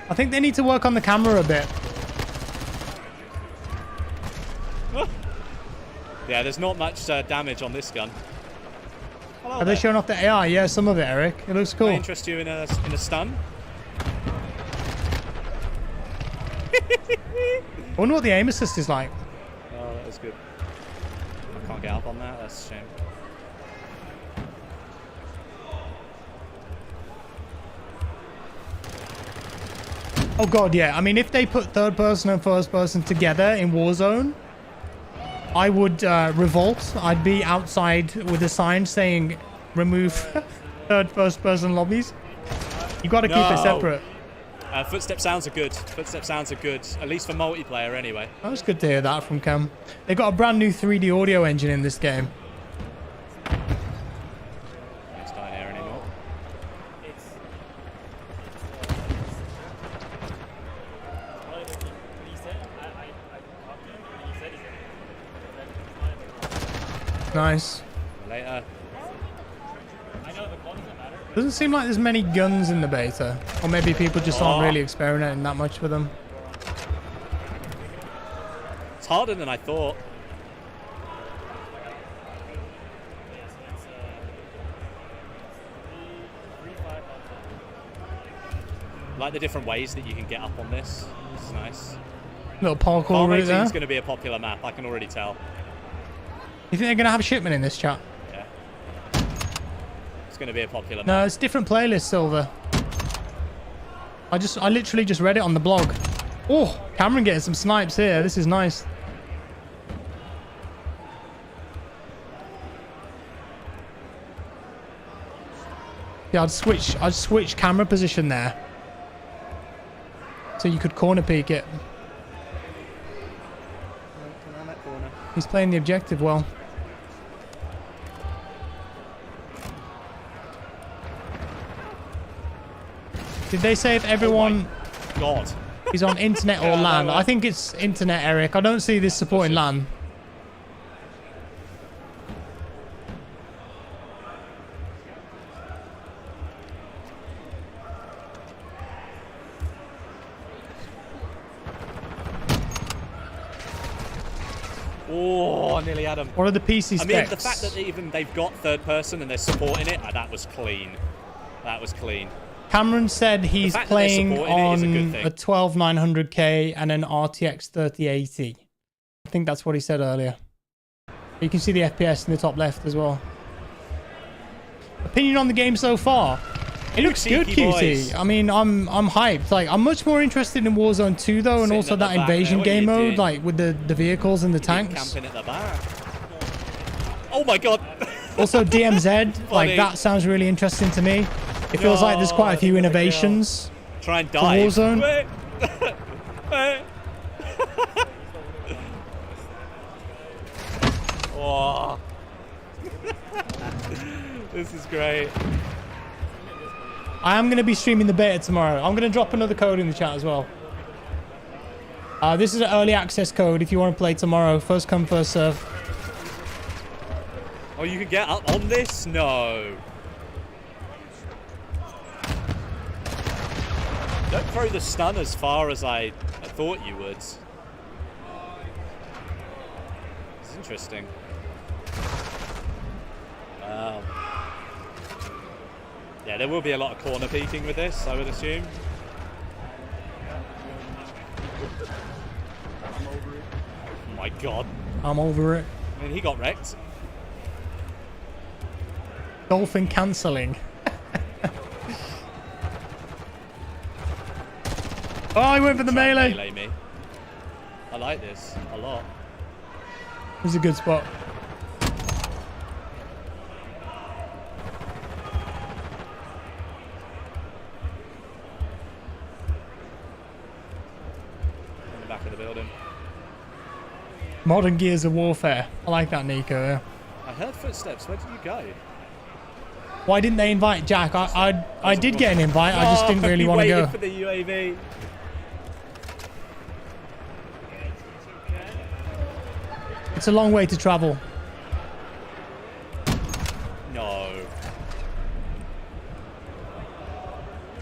I think they need to work on the camera a bit. Yeah, there's not much damage on this gun. Hello Are they showing off the AI? Yeah, some of it, Eric. It looks cool. Can I interest you in a stun? I wonder what the aim assist is like. Oh, that was good. I can't get up on that. That's a shame. Oh god, yeah. I mean, if they put third person and first person together in Warzone, I would revolt. I'd be outside with a sign saying remove first person lobbies. You got to keep it separate. Footstep sounds are good. Footstep sounds are good, at least for multiplayer anyway. That was good to hear that from Cam. They got a brand new 3D audio engine in this game. It's not here anymore. Nice. Later. Doesn't seem like there's many guns in the beta. Or maybe people just aren't really experimenting that much with them. It's harder than I thought. Like the different ways that you can get up on this. This is nice. Little parkour route there. It's going to be a popular map, I can already tell. You think they're going to have a shipment in this chat? Yeah. It's going to be a popular map. No, it's different playlist, Silver. I literally just read it on the blog. Oh, Cameron getting some snipes here. This is nice. Yeah, I'd switch camera position there. So you could corner peek it. He's playing the objective well. Did they say if everyone is on internet or LAN? I think it's internet, Eric. I don't see this supporting LAN. Oh, I nearly had him. What are the PC specs? I mean, the fact that they've got third person and they're supporting it, that was clean. That was clean. Cameron said he's playing on a 12900K and an RTX 3080. I think that's what he said earlier. You can see the FPS in the top left as well. Opinion on the game so far? It looks good, QT. I mean, I'm hyped. Like, I'm much more interested in Warzone 2 though, and also that invasion game mode, like with the vehicles and the tanks. Camping at the back. Oh my god. Also DMZ, like that sounds really interesting to me. It feels like there's quite a few innovations. Try and dive. Warzone. Oh. This is great. I am going to be streaming the beta tomorrow. I'm going to drop another code in the chat as well. This is an early access code if you want to play tomorrow. First come, first serve. Oh, you can get up on this? No. Don't throw the stun as far as I thought you would. It's interesting. Wow. Yeah, there will be a lot of corner peeking with this, I would assume. Oh my god. I'm over it. I mean, he got wrecked. Dolphin cancelling. Oh, I went for the melee. Me. I like this a lot. This is a good spot. In the back of the building. Modern Gears of Warfare. I like that, Nico. I heard footsteps. Where did you go? Why didn't they invite Jack? I did get an invite. I just didn't really want to go. For the UAV. It's a long way to travel. No.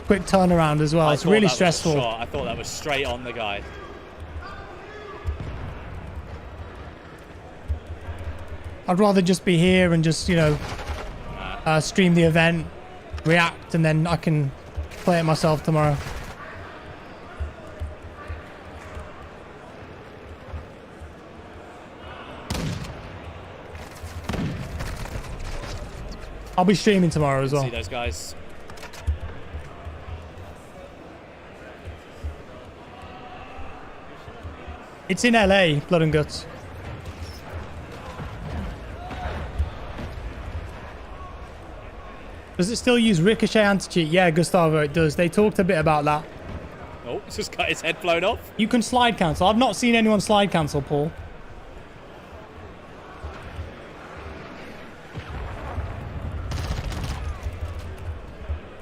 Quick turnaround as well. It's really stressful. I thought that was straight on the guy. I'd rather just be here and just, you know, stream the event, react, and then I can play it myself tomorrow. I'll be streaming tomorrow as well. See those guys. It's in LA, Blood and Guts. Does it still use ricochet anti-cheat? Yeah, Gustavo, it does. They talked a bit about that. Oh, it's just got his head blown off. You can slide cancel. I've not seen anyone slide cancel, Paul.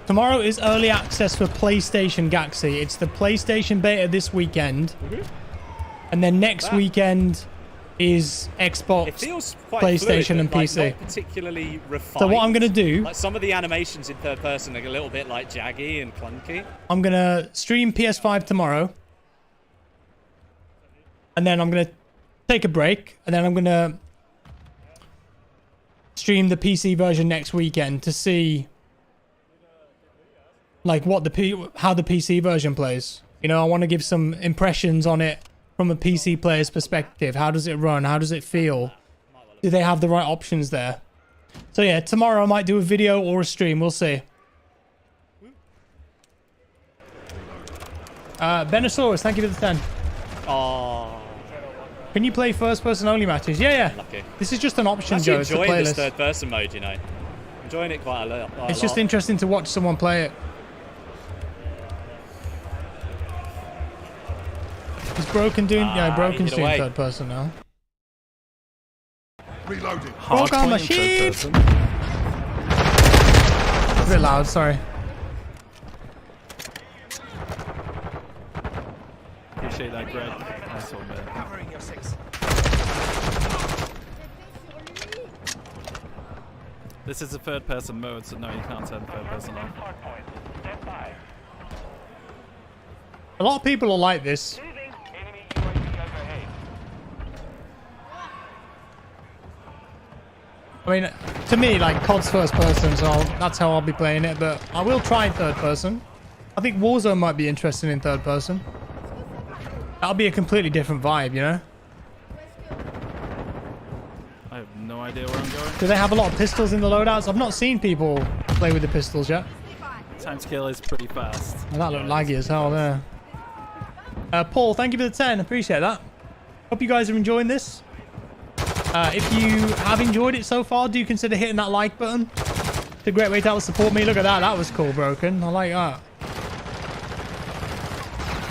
Tomorrow is early access for PlayStation Galaxy. It's the PlayStation beta this weekend. And then next weekend is Xbox, It feels quite PlayStation, fluid, and but, PC. Like, not particularly refined. So what I'm going to do... Like some of the animations in third person are a little bit like jaggy and clunky. I'm going to stream PS5 tomorrow. And then I'm going to take a break. And then I'm going to stream the PC version next weekend to see... like what how the PC version plays. You know, I want to give some impressions on it from a PC player's perspective. How does it run? How does it feel? Do they have the right options there? So yeah, tomorrow I might do a video or a stream. We'll see. Benosaurus, thank you for the 10. Oh. Can you play first person only matches? Yeah, yeah. Lucky. This is just an option, I'm Joe. actually It's a enjoying this playlist. third person mode, you know. Enjoying it quite a lot. It's just interesting to watch someone play it. Is Broken doing? Yeah, Broken's doing third person now. Reloading. Broke on machine. It's a bit loud, sorry. Appreciate that, Greg. Nice one, man. Covering your 6. This is a third person mode, so no, you can't turn third person on. A lot of people are like this. I mean, to me, like, COD's first person, so that's how I'll be playing it, but I will try third person. I think Warzone might be interesting in third person. That'll be a completely different vibe, you know? I have no idea where I'm going. Do they have a lot of pistols in the loadouts? I've not seen people play with the pistols yet. Time to kill is pretty fast. Well, that looked laggy as hell there. Paul, thank you for the 10. Appreciate that. Hope you guys are enjoying this. If you have enjoyed it so far, do consider hitting that like button. It's a great way to help support me. Look at that. That was cool, Broken. I like that.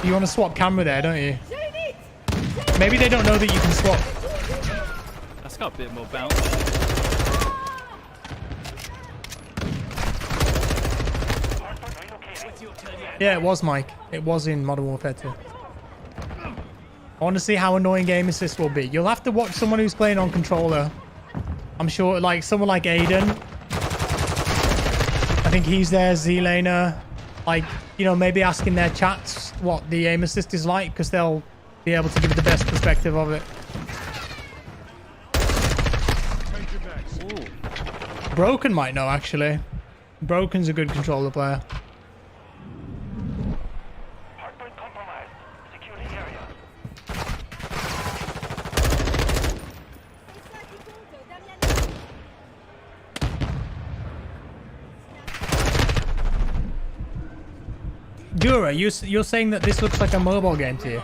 You want to swap camera there, don't you? Maybe they don't know that you can swap. That's got a bit more bounce. Yeah, it was, Mike. It was in Modern Warfare 2. I want to see how annoying game assist will be. You'll have to watch someone who's playing on controller. I'm sure, like, someone like Aiden. I think he's there, Z-Laner. Like, you know, maybe asking their chats what the aim assist is like, because they'll be able to give the best perspective of it. Ooh. Broken might know, actually. Broken's a good controller player. Dura, you're saying that this looks like a mobile game to you?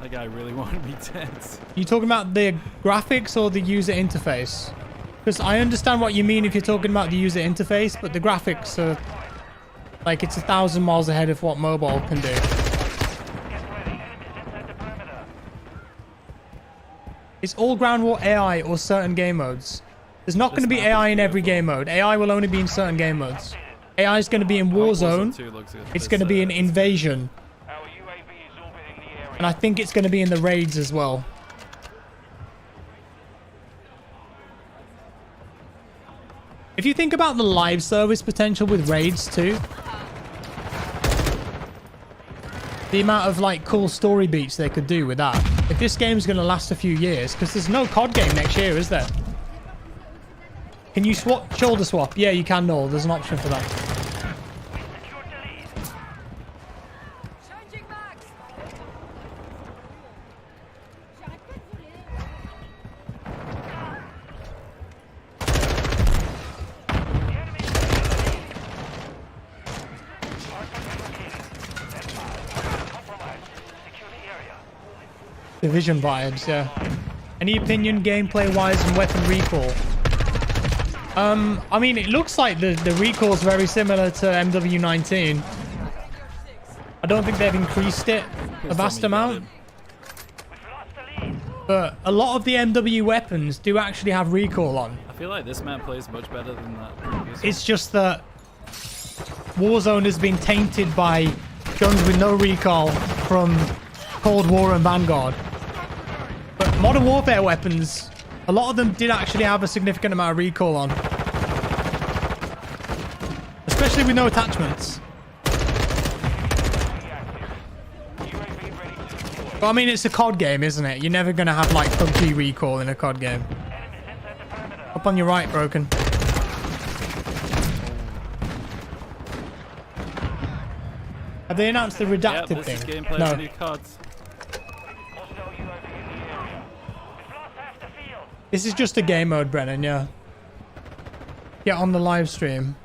That guy really wanted me dead. You talking about the graphics or the user interface? Because I understand what you mean if you're talking about the user interface, but the graphics are like it's 1,000 miles ahead of what mobile can do. It's all ground war AI or certain game modes. There's not going to be AI in every game mode. AI will only be in certain game modes. AI is going to be in Warzone. It's going to be in Invasion. And I think it's going to be in the raids as well. If you think about the live service potential with raids too, the amount of like cool story beats they could do with that. If this game's going to last a few years, because there's no COD game next year, is there? Can you swap, shoulder swap? Yeah, you can, Noel. There's an option for that. Division vibes, yeah. Any opinion gameplay-wise and weapon recall? I mean, it looks like the recall's very similar to MW19. I don't think they've increased it a vast amount. But a lot of the MW weapons do actually have recall on. I feel like this map plays much better than that previous It's just that Warzone has been tainted by guns with no recall from Cold War and Vanguard. But Modern Warfare weapons, a lot of them did actually have a significant amount of recall on. Especially with no attachments. But I mean, it's a COD game, isn't it? You're never going to have like PUBG recall in a COD game. Up on your right, Broken. Have they announced the redacted thing? This is gameplay No. for new CODs. This is just a game mode, Brennan, yeah. Get on the live stream.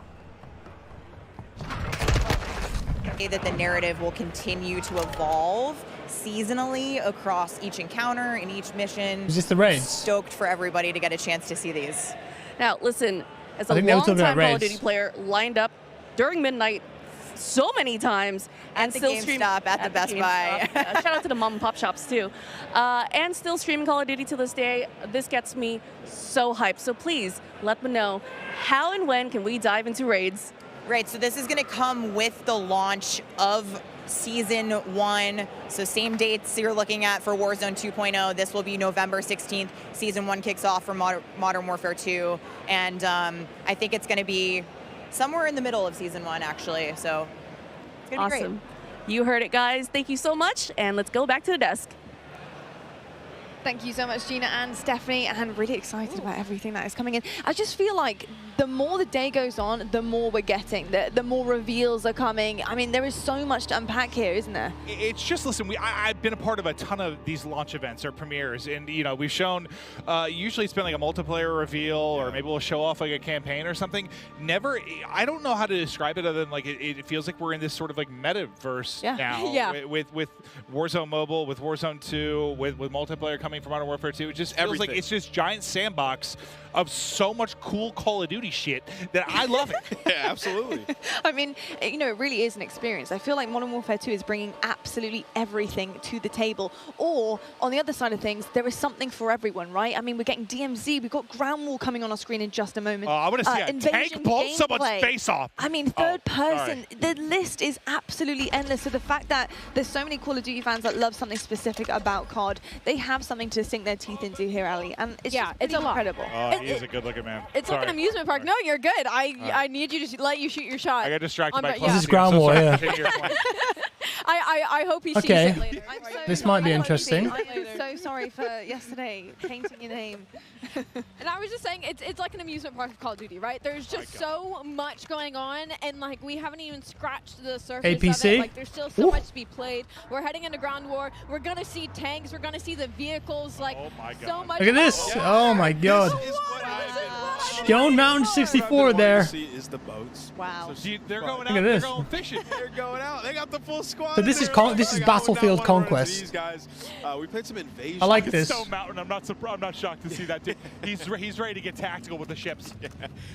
That the narrative will continue to evolve seasonally across each encounter and each mission. Is this the raids? Stoked for everybody to get a chance to see these. Now, listen, as I a think they were talking long-time about Call of raids. Duty player, lined up during midnight so many times and the still stream GameStop, at the Best Buy. GameStop. Shout out to the mom and pop shops too, and still streaming Call of Duty to this day. This gets me so hyped. So please let me know how and when can we dive into raids. Right, so this is going to come with the launch of Season 1. So same dates you're looking at for Warzone 2.0. This will be November 16th. Season 1 kicks off for Modern Warfare 2. And I think it's going to be somewhere in the middle of Season 1, actually. So it's going to be Awesome. You heard it, guys. Thank you so much, and let's go back to the desk. Thank you so much, Gina and Stephanie, and really excited about everything that is coming in. I just feel like the more the day goes on, the more we're getting, the more reveals are coming. I mean, there is so much to unpack here, isn't there? It's just, listen, I've been a part of a ton of these launch events or premieres, and you know, we've shown, usually it's been like a multiplayer reveal, or maybe we'll show off like a campaign or something. Never, I don't know how to describe it other than like it feels like we're in this sort of like metaverse now. Yeah. With Warzone Mobile, with Warzone 2, with multiplayer coming from Modern Warfare 2. It just feels like it's this giant sandbox of so much cool Call of Duty shit that I love it. Yeah, absolutely. I mean, you know, it really is an experience. I feel like Modern Warfare 2 is bringing absolutely everything to the table. Or, on the other side of things, there is something for everyone, right? I mean, we're getting DMZ, we've got Ground War coming on our screen in just a moment. I want to see a tank blow someone's face off. I mean, third person, the list is absolutely endless. So the fact that there's so many Call of Duty fans that love something specific about COD, they have something to sink their teeth into here, Ali. And it's just it's incredible. He is a good-looking man. It's like an amusement park. No, you're good. I need you to let you shoot your shot. I got distracted by This is Ground War, yeah. I hope he sees Okay. it later. This might be interesting. I'm so sorry for yesterday painting your name. And I was just saying, it's like an amusement park of Call of Duty, right? There's just so much going on, and like we haven't even scratched the surface of APC? it. Like there's still so much to be played. We're heading into Ground War. We're gonna see tanks. We're gonna see the vehicles. Like so much. Look at this. Oh my god. Stone Mountain 64 there. Is the boats. Wow. So they're going Look out, at they're this. going fishing. They're going out. They got the full squad. So this is this is Like, Battlefield I went down one run into Conquest. These guys, we played some invasion. I like this. Stone Mountain. I'm not surprised. I'm not shocked to see that. Dude. He's ready to get tactical with the ships. Yeah.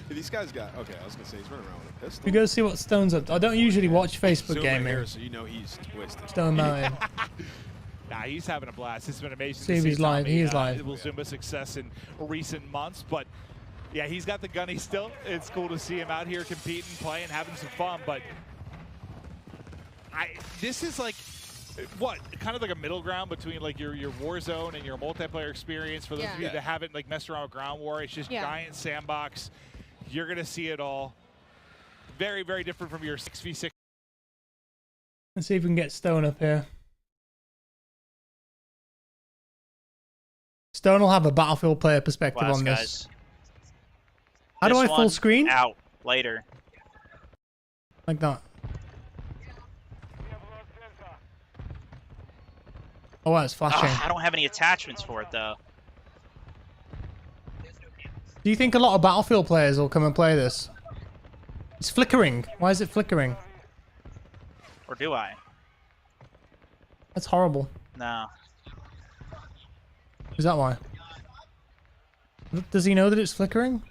These guys got. Okay, I was gonna say he's running around with a pistol. We go see what Stone's up to. I don't usually watch Facebook Zoom gaming. here, so you know he's twisted. Stone Mountain. Nah, he's having a blast. It's been amazing. See to if see he's live. Tommy, He is live. Will Zumba's success in recent months, but yeah, he's got the gunny still. It's cool to see him out here competing, playing, having some fun. But this is like what kind of like a middle ground between like your Warzone and your multiplayer experience. For those of you that haven't like messed around with Ground War, it's just giant sandbox. You're gonna see it all. Very, very different from your 6v6. Let's see if we can get Stone up here. Stone will have a Battlefield player perspective on this. Guys. How do I full one screen? Out later. Like that. Oh, wow, it's flashing. I don't have any attachments for it though. Do you think a lot of Battlefield players will come and play this? It's flickering. Why is it flickering? Or do I? That's horrible. No. Is that why? Does he know that it's flickering?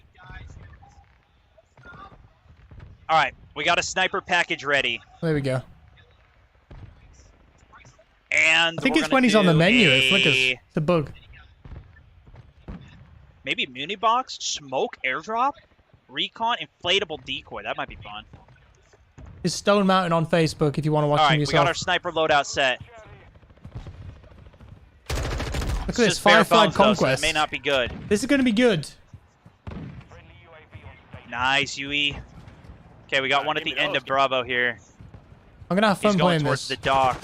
All right, we got a sniper package ready. There we go. And I think it's when he's on the menu, it flickers. It's a bug. Maybe muni box, smoke, airdrop, recon, inflatable decoy. That might be fun. It's Stone Mountain on Facebook if you want to watch All them right, yourself. we got our sniper loadout set. Look at this, Firefly Conquest. Though, so it may not be good. This is going to be good. Nice, UE. Okay, we got one at the end of Bravo here. I'm going to have fun He's going playing towards this. the dock.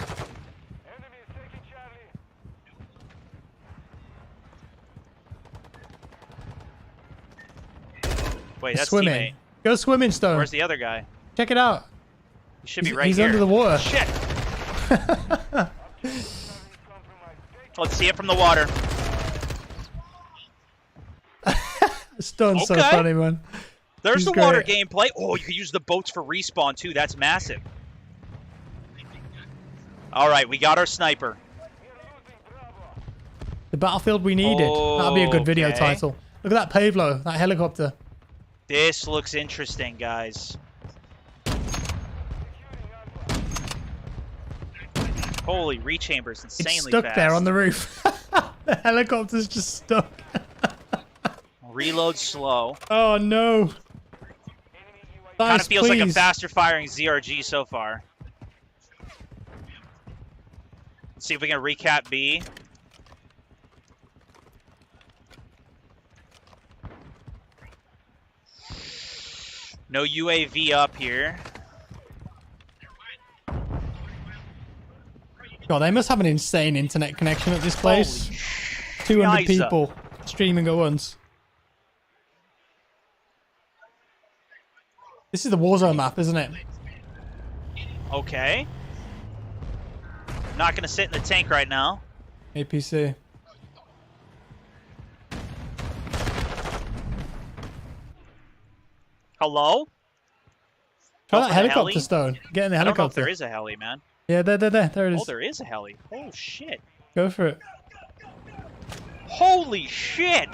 Wait, that's swimming. teammate. Go swimming, Stone. Where's the other guy? Check it out. He should be right he's here. under the water. Shit! Let's see it from the water. Stone's so funny, man. There's He's the water great. gameplay. Oh, you can use the boats for respawn, too. That's massive. All right, we got our sniper. The battlefield we needed. That'll be a good video Okay. title. Look at that Pavlo, that helicopter. This looks interesting, guys. Holy, rechamber's insanely It's stuck fast. there on the roof. The helicopter's just stuck. Reload slow. Oh no. Kind Guys, of feels like a please. faster firing ZRG so far. Let's see if we can recap B. No UAV up here. God, they must have an insane internet connection at this place. 200 Shiza. people streaming at once. This is the Warzone map, isn't it? Okay. Not gonna sit in the tank right now. APC. Hello? Try Go that for the helicopter, heli? Stone. Get in the I don't know if helicopter. there is a heli, man. Yeah, there it is. Oh, there is a heli. Oh, shit. Go for it. Holy shit!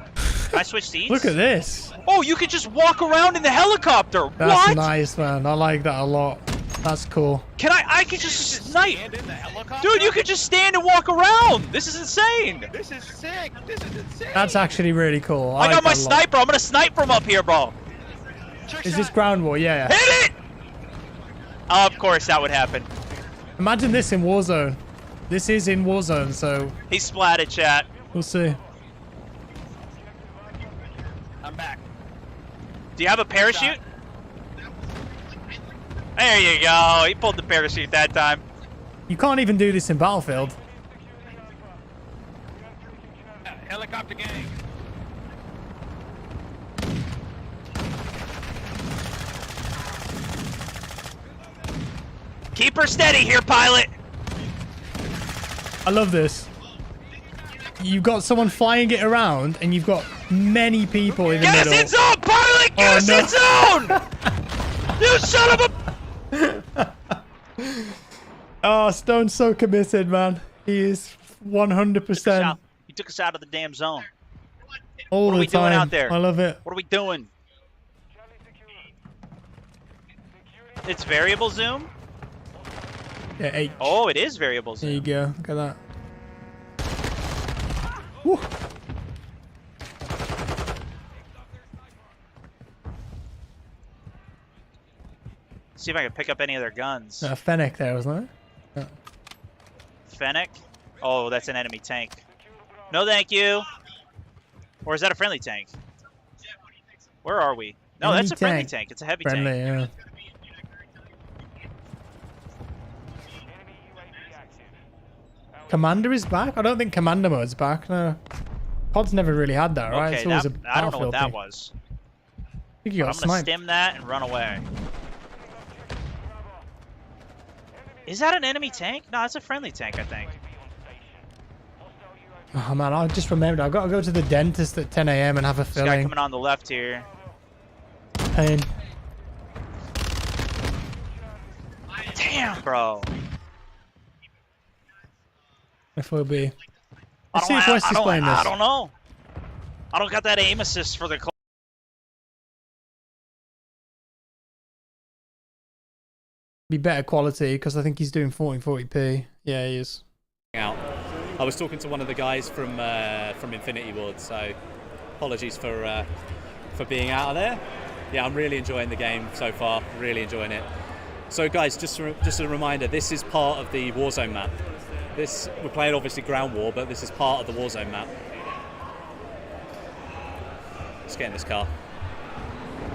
Can I switch seats? Look at this. Oh, you could just walk around in the helicopter. That's what? nice, man. I like that a lot. That's cool. Can I could just snipe. Dude, you could just stand and walk around. This is insane. This is sick. This is insane. That's actually really cool. I got like my that a lot. sniper. I'm gonna snipe from up here, bro. Is this ground war? Yeah. Hit it! Of course that would happen. Imagine this in Warzone. This is in Warzone, so He splatted, chat. we'll see. I'm back. Do you have a parachute? There you go. He pulled the parachute that time. You can't even do this in Battlefield. Helicopter gang. Keep her steady here, pilot. I love this. You've got someone flying it around, and you've got many people in the Get middle. us in zone, pilot! Get us in zone! You son of a... Oh, Stone's so committed, man. He is 100%. He took us out of the damn zone. All What are the we time. doing out there? I love it. What are we doing? It's variable zoom? Yeah, H. Oh, it is variable There zoom. you go. Look at that. Woo. See if I can pick up any of their guns. Fennec there, wasn't it? Fennec? Oh, that's an enemy tank. No, thank you. Or is that a friendly tank? Where are we? No, Enemy that's a friendly tank. tank. It's a heavy Friendly, tank. yeah. Commander is back? I don't think Commander mode's back, no. COD's never really had that, right? Okay, It's always that, a I don't know what Battlefield that thing. was. I think you But got I'm gonna sniped. stim that and run away. Is that an enemy tank? No, it's a friendly tank, I think. Oh man, I just remembered. I've got to go to the dentist at 10 a.m. and have a This guy filling. coming on the left here. Pain. Damn, bro. FOB. Let's see if West is playing this. I don't know. I don't got that aim assist for the. Be better quality because I think he's doing 1440p. Yeah, he is. Out. I was talking to one of the guys from Infinity Ward, so apologies for being out of there. Yeah, I'm really enjoying the game so far. Really enjoying it. So, guys, just a reminder: this is part of the Warzone map. We're playing obviously Ground War, but this is part of the Warzone map. Let's get in this car.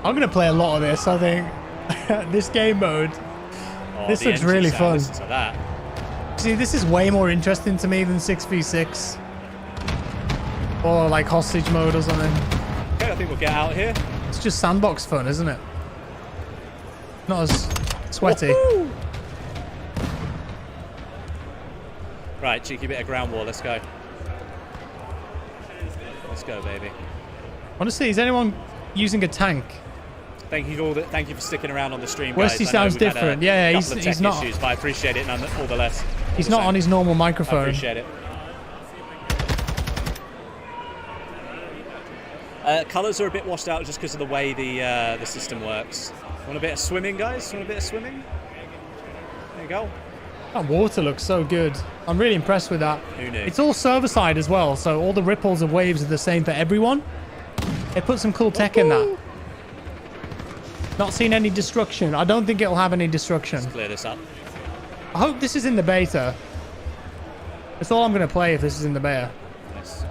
I'm gonna play a lot of this. I think this game mode. Oh, this looks really fun. Listen to that. See, this is way more interesting to me than 6v6 or like hostage mode or something. Okay, I think we'll get out here. It's just sandbox fun, isn't it? Not as sweaty. Right, cheeky bit of Ground War. Let's go. Let's go, baby. Honestly, is anyone using a tank? Thank you for sticking around on the stream, Westy guys. sounds different. Yeah, he's not. Issues, but I appreciate it all the less. He's not on his normal microphone. I appreciate it. Colours are a bit washed out just because of the way the system works. Want a bit of swimming, guys? Want a bit of swimming? There you go. That water looks so good. I'm really impressed with that. Who knew? It's all server side as well, so all the ripples and waves are the same for everyone. They put some cool tech in that. Not seen any destruction. I don't think it'll have any destruction. Let's clear this up. I hope this is in the beta. That's all I'm going to play if this is in the beta. Nice.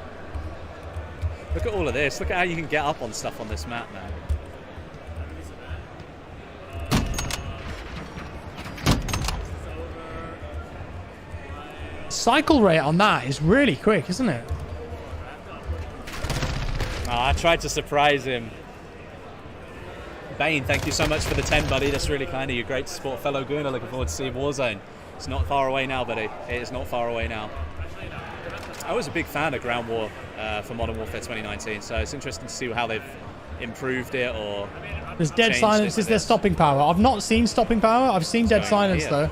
Look at all of this. Look at how you can get up on stuff on this map now. Cycle rate on that is really quick, isn't it? Oh, I tried to surprise him. Bane, thank you so much for the 10, buddy. That's really kind of you. Great to support fellow Gooner. Looking forward to seeing Warzone. It's not far away now, buddy. It is not far away now. I was a big fan of Ground War for Modern Warfare 2019, so it's interesting to see how they've improved it or. There's dead silence. Is there stopping power? I've not seen stopping power. I've seen dead silence though.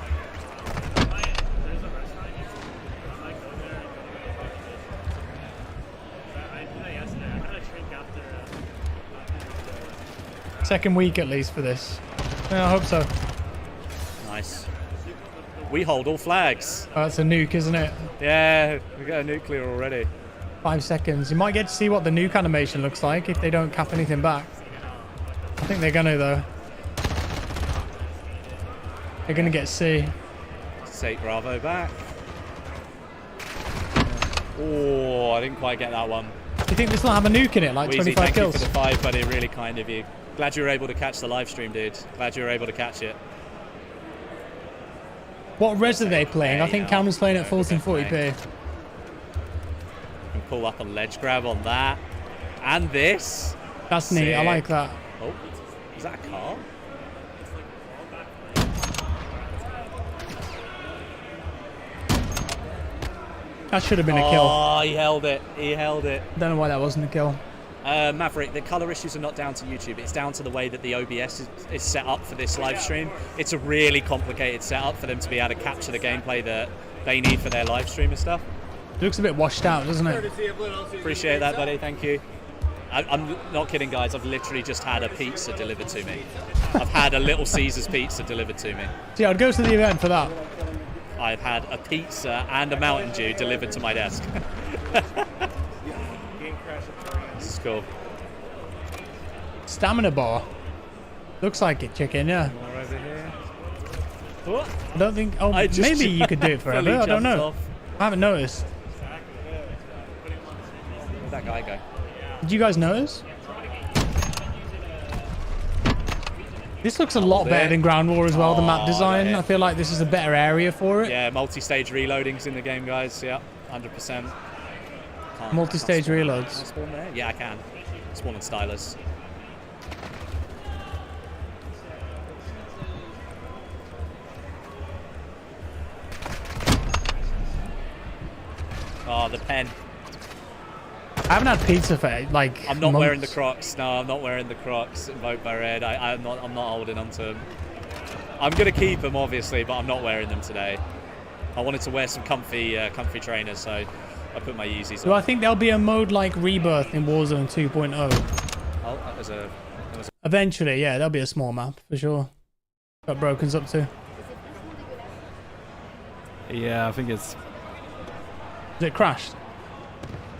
Second week at least for this. Yeah, I hope so. Nice. We hold all flags. Oh, that's a nuke, isn't it? Yeah, we got a nuclear already. 5 seconds. You might get to see what the nuke animation looks like if they don't cap anything back. I think they're gonna though. They're gonna get C. Take Bravo back. Oh, I didn't quite get that one. Do you think this will have a nuke in it, like Weezy, 25 kills? Thank you for the 5, buddy. Really kind of you. Glad you were able to catch the live stream, dude. Glad you were able to catch it. What res are they playing? I think Cameron's playing at 1440p. Can pull up a ledge grab on that. And this. That's neat. I like that. Oh, is that a car? That should have been a kill. Oh, he held it. He held it. Don't know why that wasn't a kill. Maverick, the color issues are not down to YouTube. It's down to the way that the OBS is set up for this live stream. It's a really complicated setup for them to be able to capture the gameplay that they need for their live stream and stuff. It looks a bit washed out, doesn't it? Appreciate that, buddy. Thank you. I'm not kidding, guys. I've literally just had a pizza delivered to me. I've had a Little Caesars pizza delivered to me. See, I'd go to the event for that. I've had a pizza and a Mountain Dew delivered to my desk. This is cool. Stamina bar. Looks like it, chicken, yeah. More over here. What? I don't think... Oh, maybe you could do it forever. I don't know. I haven't noticed. Where'd that guy go? Did you guys notice? This looks a lot better than Ground War as well, the map design. I feel like this is a better area for it. Yeah, multi-stage reloading's in the game, guys. Yeah, 100%. Multi-stage reloads. Can I spawn there? Yeah, I can. Spawn and stylus. Oh, the pen. I haven't had pizza for like I'm not months. wearing the Crocs. No, I'm not wearing the Crocs. Invoked by Red. I'm not holding on to them. I'm gonna keep them obviously, but I'm not wearing them today. I wanted to wear some comfy trainers, so I put my Yeezys So on. I think there'll be a mode like Rebirth in Warzone 2.0. Eventually, yeah, there'll be a small map for sure. Got Broken's up to. Yeah, I think it's... Is it crashed?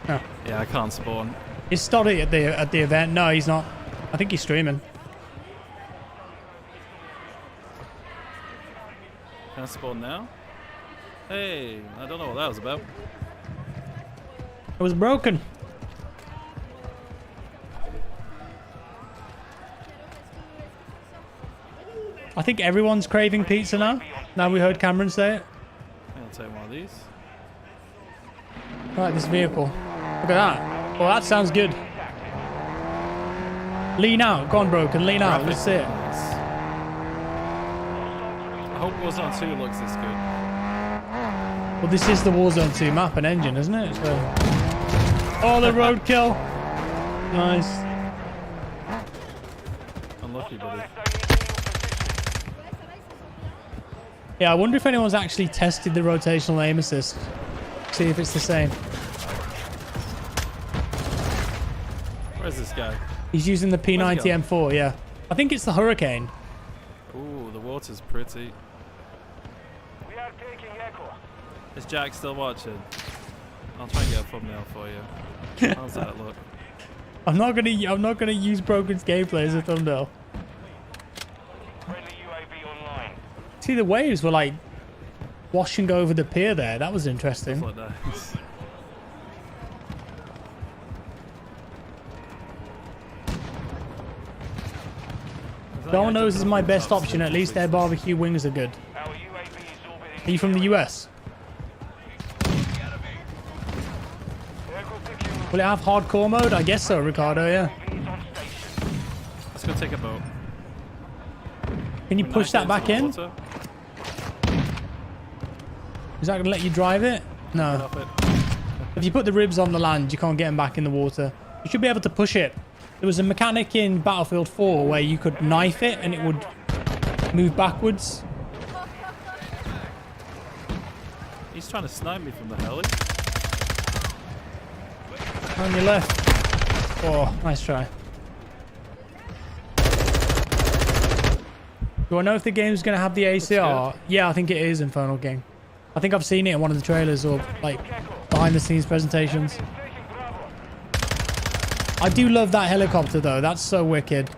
No. Yeah, I can't spawn. He's started at the event. No, he's not. I think he's streaming. Can I spawn now? Hey, I don't know what that was about. It was broken. I think everyone's craving pizza now. Now we heard Cameron say it. I'll take one of these. Right, this vehicle. Look at that. Oh, that sounds good. Lean out. Go on, Broken. Lean out. Let's see it. I hope Warzone 2 looks this good. Well, this is the Warzone 2 map and engine, isn't it? So... Oh, the roadkill. Nice. Unlucky, buddy. Yeah, I wonder if anyone's actually tested the rotational aim assist. See if it's the same. Where's this guy? He's using the P90 M4, yeah. I think it's the Hurricane. Ooh, the water's pretty. Is Jack still watching? I'll try and get a thumbnail for you. How's that look? I'm not gonna use Broken's gameplay as a thumbnail. See, the waves were like washing over the pier there. That was interesting. Like that. Domino's is my best option. At least their barbecue wings are good. Are you from the US? Will it have hardcore mode? I guess so, Ricardo, yeah. Let's go take a boat. Can you push that back in? Water. Is that going to let you drive it? No. If you put the ribs on the land, you can't get them back in the water. You should be able to push it. There was a mechanic in Battlefield 4 where you could knife it and it would move backwards. He's trying to snipe me from the heli. On your left. Oh, nice try. Do I know if the game's going to have the ACR? Yeah, I think it is Infernal Game. I think I've seen it in one of the trailers or like behind the scenes presentations. I do love that helicopter though. That's so wicked.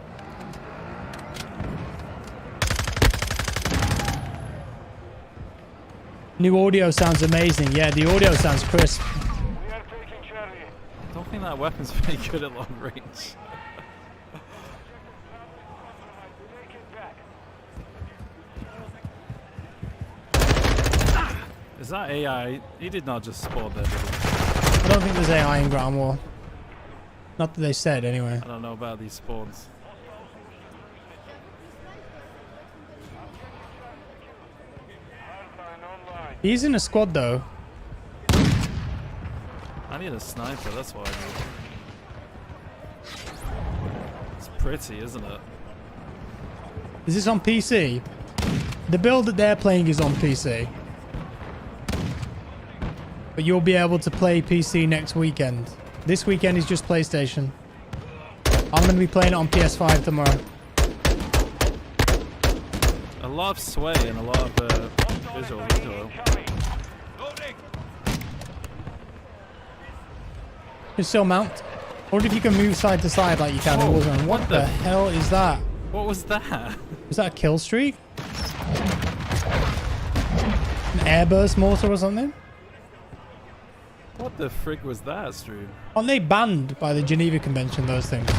New audio sounds amazing. Yeah, the audio sounds crisp. I don't think that weapon's very good at long range. Is that AI? He did not just spawn there, did he? I don't think there's AI in Ground War. Not that they said, anyway. I don't know about these spawns. He's in a squad, though. I need a sniper, that's what I need. It's pretty, isn't it? Is this on PC? The build that they're playing is on PC. But you'll be able to play PC next weekend. This weekend is just PlayStation. I'm going to be playing it on PS5 tomorrow. A lot of sway and a lot of visual. You can still mount. I wonder if you can move side to side like you can in Warzone. What the hell is that? What was that? Was that a kill streak? An airburst mortar or something? What the frick was that, Stream? Aren't they banned by the Geneva Convention, those things?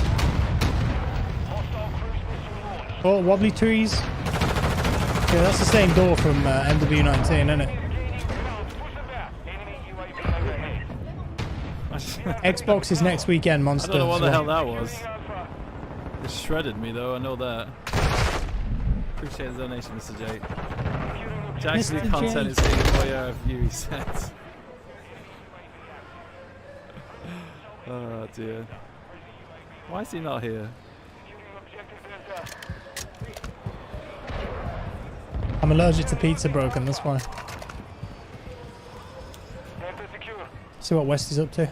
Oh, wobbly trees. Yeah, that's the same door from MWII, isn't it? Xbox is next weekend, Monster. I don't know what the hell that was. It shredded me, though. I know that. Appreciate the donation, Mr. J. Jack's new content is getting for your view, he says. Oh dear. Why is he not here? I'm allergic to pizza, Broken, that's why. See what West is up to.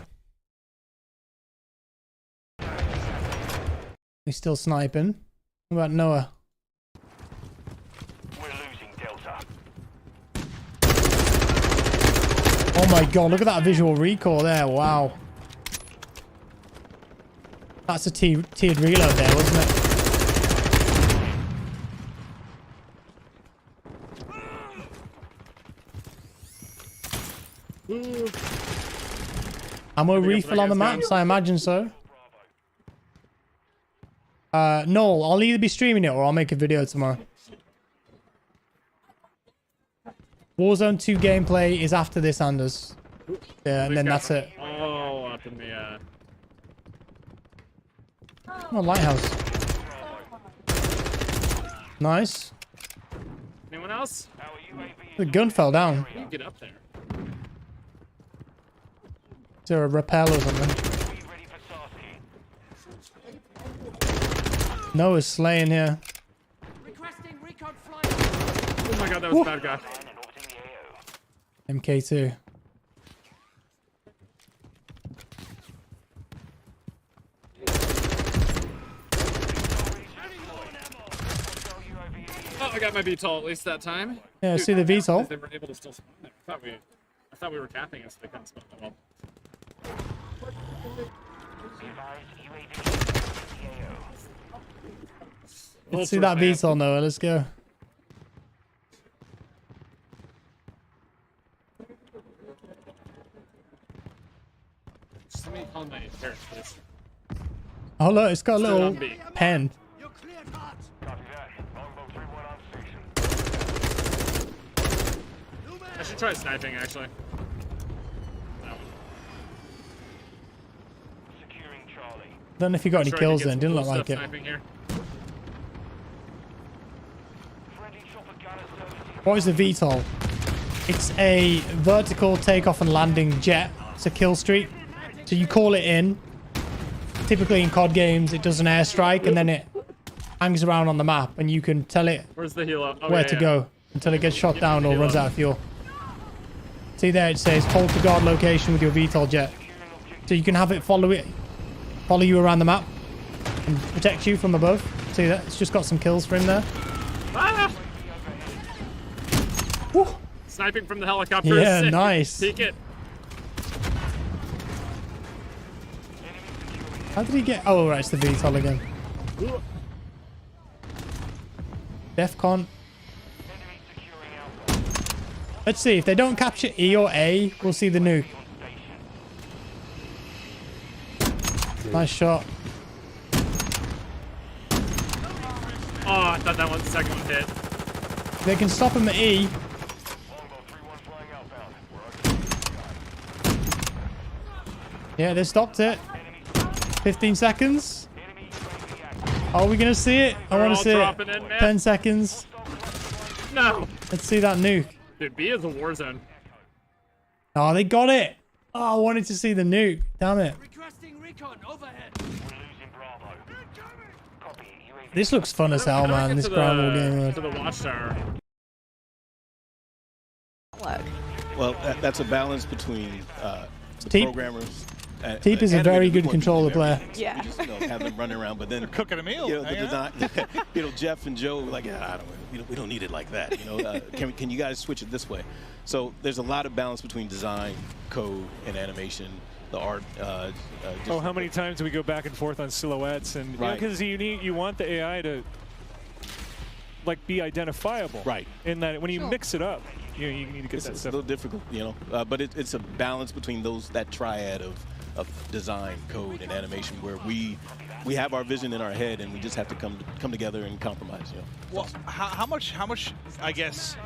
He's still sniping. What about Noah? Oh my god, look at that visual recall there. Wow. That's a tiered reload there, wasn't it? Ammo refill on the maps? I imagine so. Noel, I'll either be streaming it or I'll make a video tomorrow. Warzone 2 gameplay is after this, Anders. Yeah, and then that's it. Oh, up in the... Oh, lighthouse. Nice. Anyone else? The gun fell down. You get up there. Is there a rappel or something? Noah's slaying here. Oh my god, that was a bad guy. MK2. Oh, I got my VTOL at least that time. Yeah, Dude, see the VTOL? They were able to still spawn there. I thought we were capping us. They couldn't spawn them all. Let's see that VTOL, Noah. Let's go. Just let me call my parents, please. Oh look, it's got a little pen. I should try sniping, actually. Don't know if you got any kills then. Didn't look like it. What is the VTOL? It's a vertical takeoff and landing jet. It's a kill streak. So you call it in. Typically in COD games, it does an airstrike and then it hangs around on the map and you can tell it Where's the heal up? Oh, where to go until it gets shot down or runs out of fuel. See there, it says hold to guard location with your VTOL jet. So you can have it follow you around the map and protect you from above. See that? It's just got some kills for him there. Ah! Woo. Sniping from the helicopter. Yeah, is sick. nice. Peek it. How did he get? Oh, right, it's the VTOL again. Defcon. Let's see, if they don't capture E or A, we'll see the nuke. Nice shot. Oh, I thought that one second one hit. They can stop him at E. Yeah, they stopped it. 15 seconds. Are we gonna see it? I want to see it. in, man. 10 seconds. No. Let's see that nuke. Dude, B is a war zone. Oh, they got it. Oh, I wanted to see the nuke. Damn it. This looks fun as hell, man. This ground war game mode. To the watchtower. Well, that's a balance between the Teep. programmers. Teep is a very good controller player. Yeah. We just have them running around, but then they're cooking a meal. You know, the design, Jeff and Joe were like, yeah, we don't need it like that. You know, can you guys switch it this way? So there's a lot of balance between design, code, and animation. The art. How many times do we go back and forth on silhouettes and because you want the AI to like be identifiable, right? In that when you mix it up, you need to get that stuff. It's a little difficult, but it's a balance between that triad of design, code, and animation where we have our vision in our head and we just have to come together and compromise. Well, how much? I guess.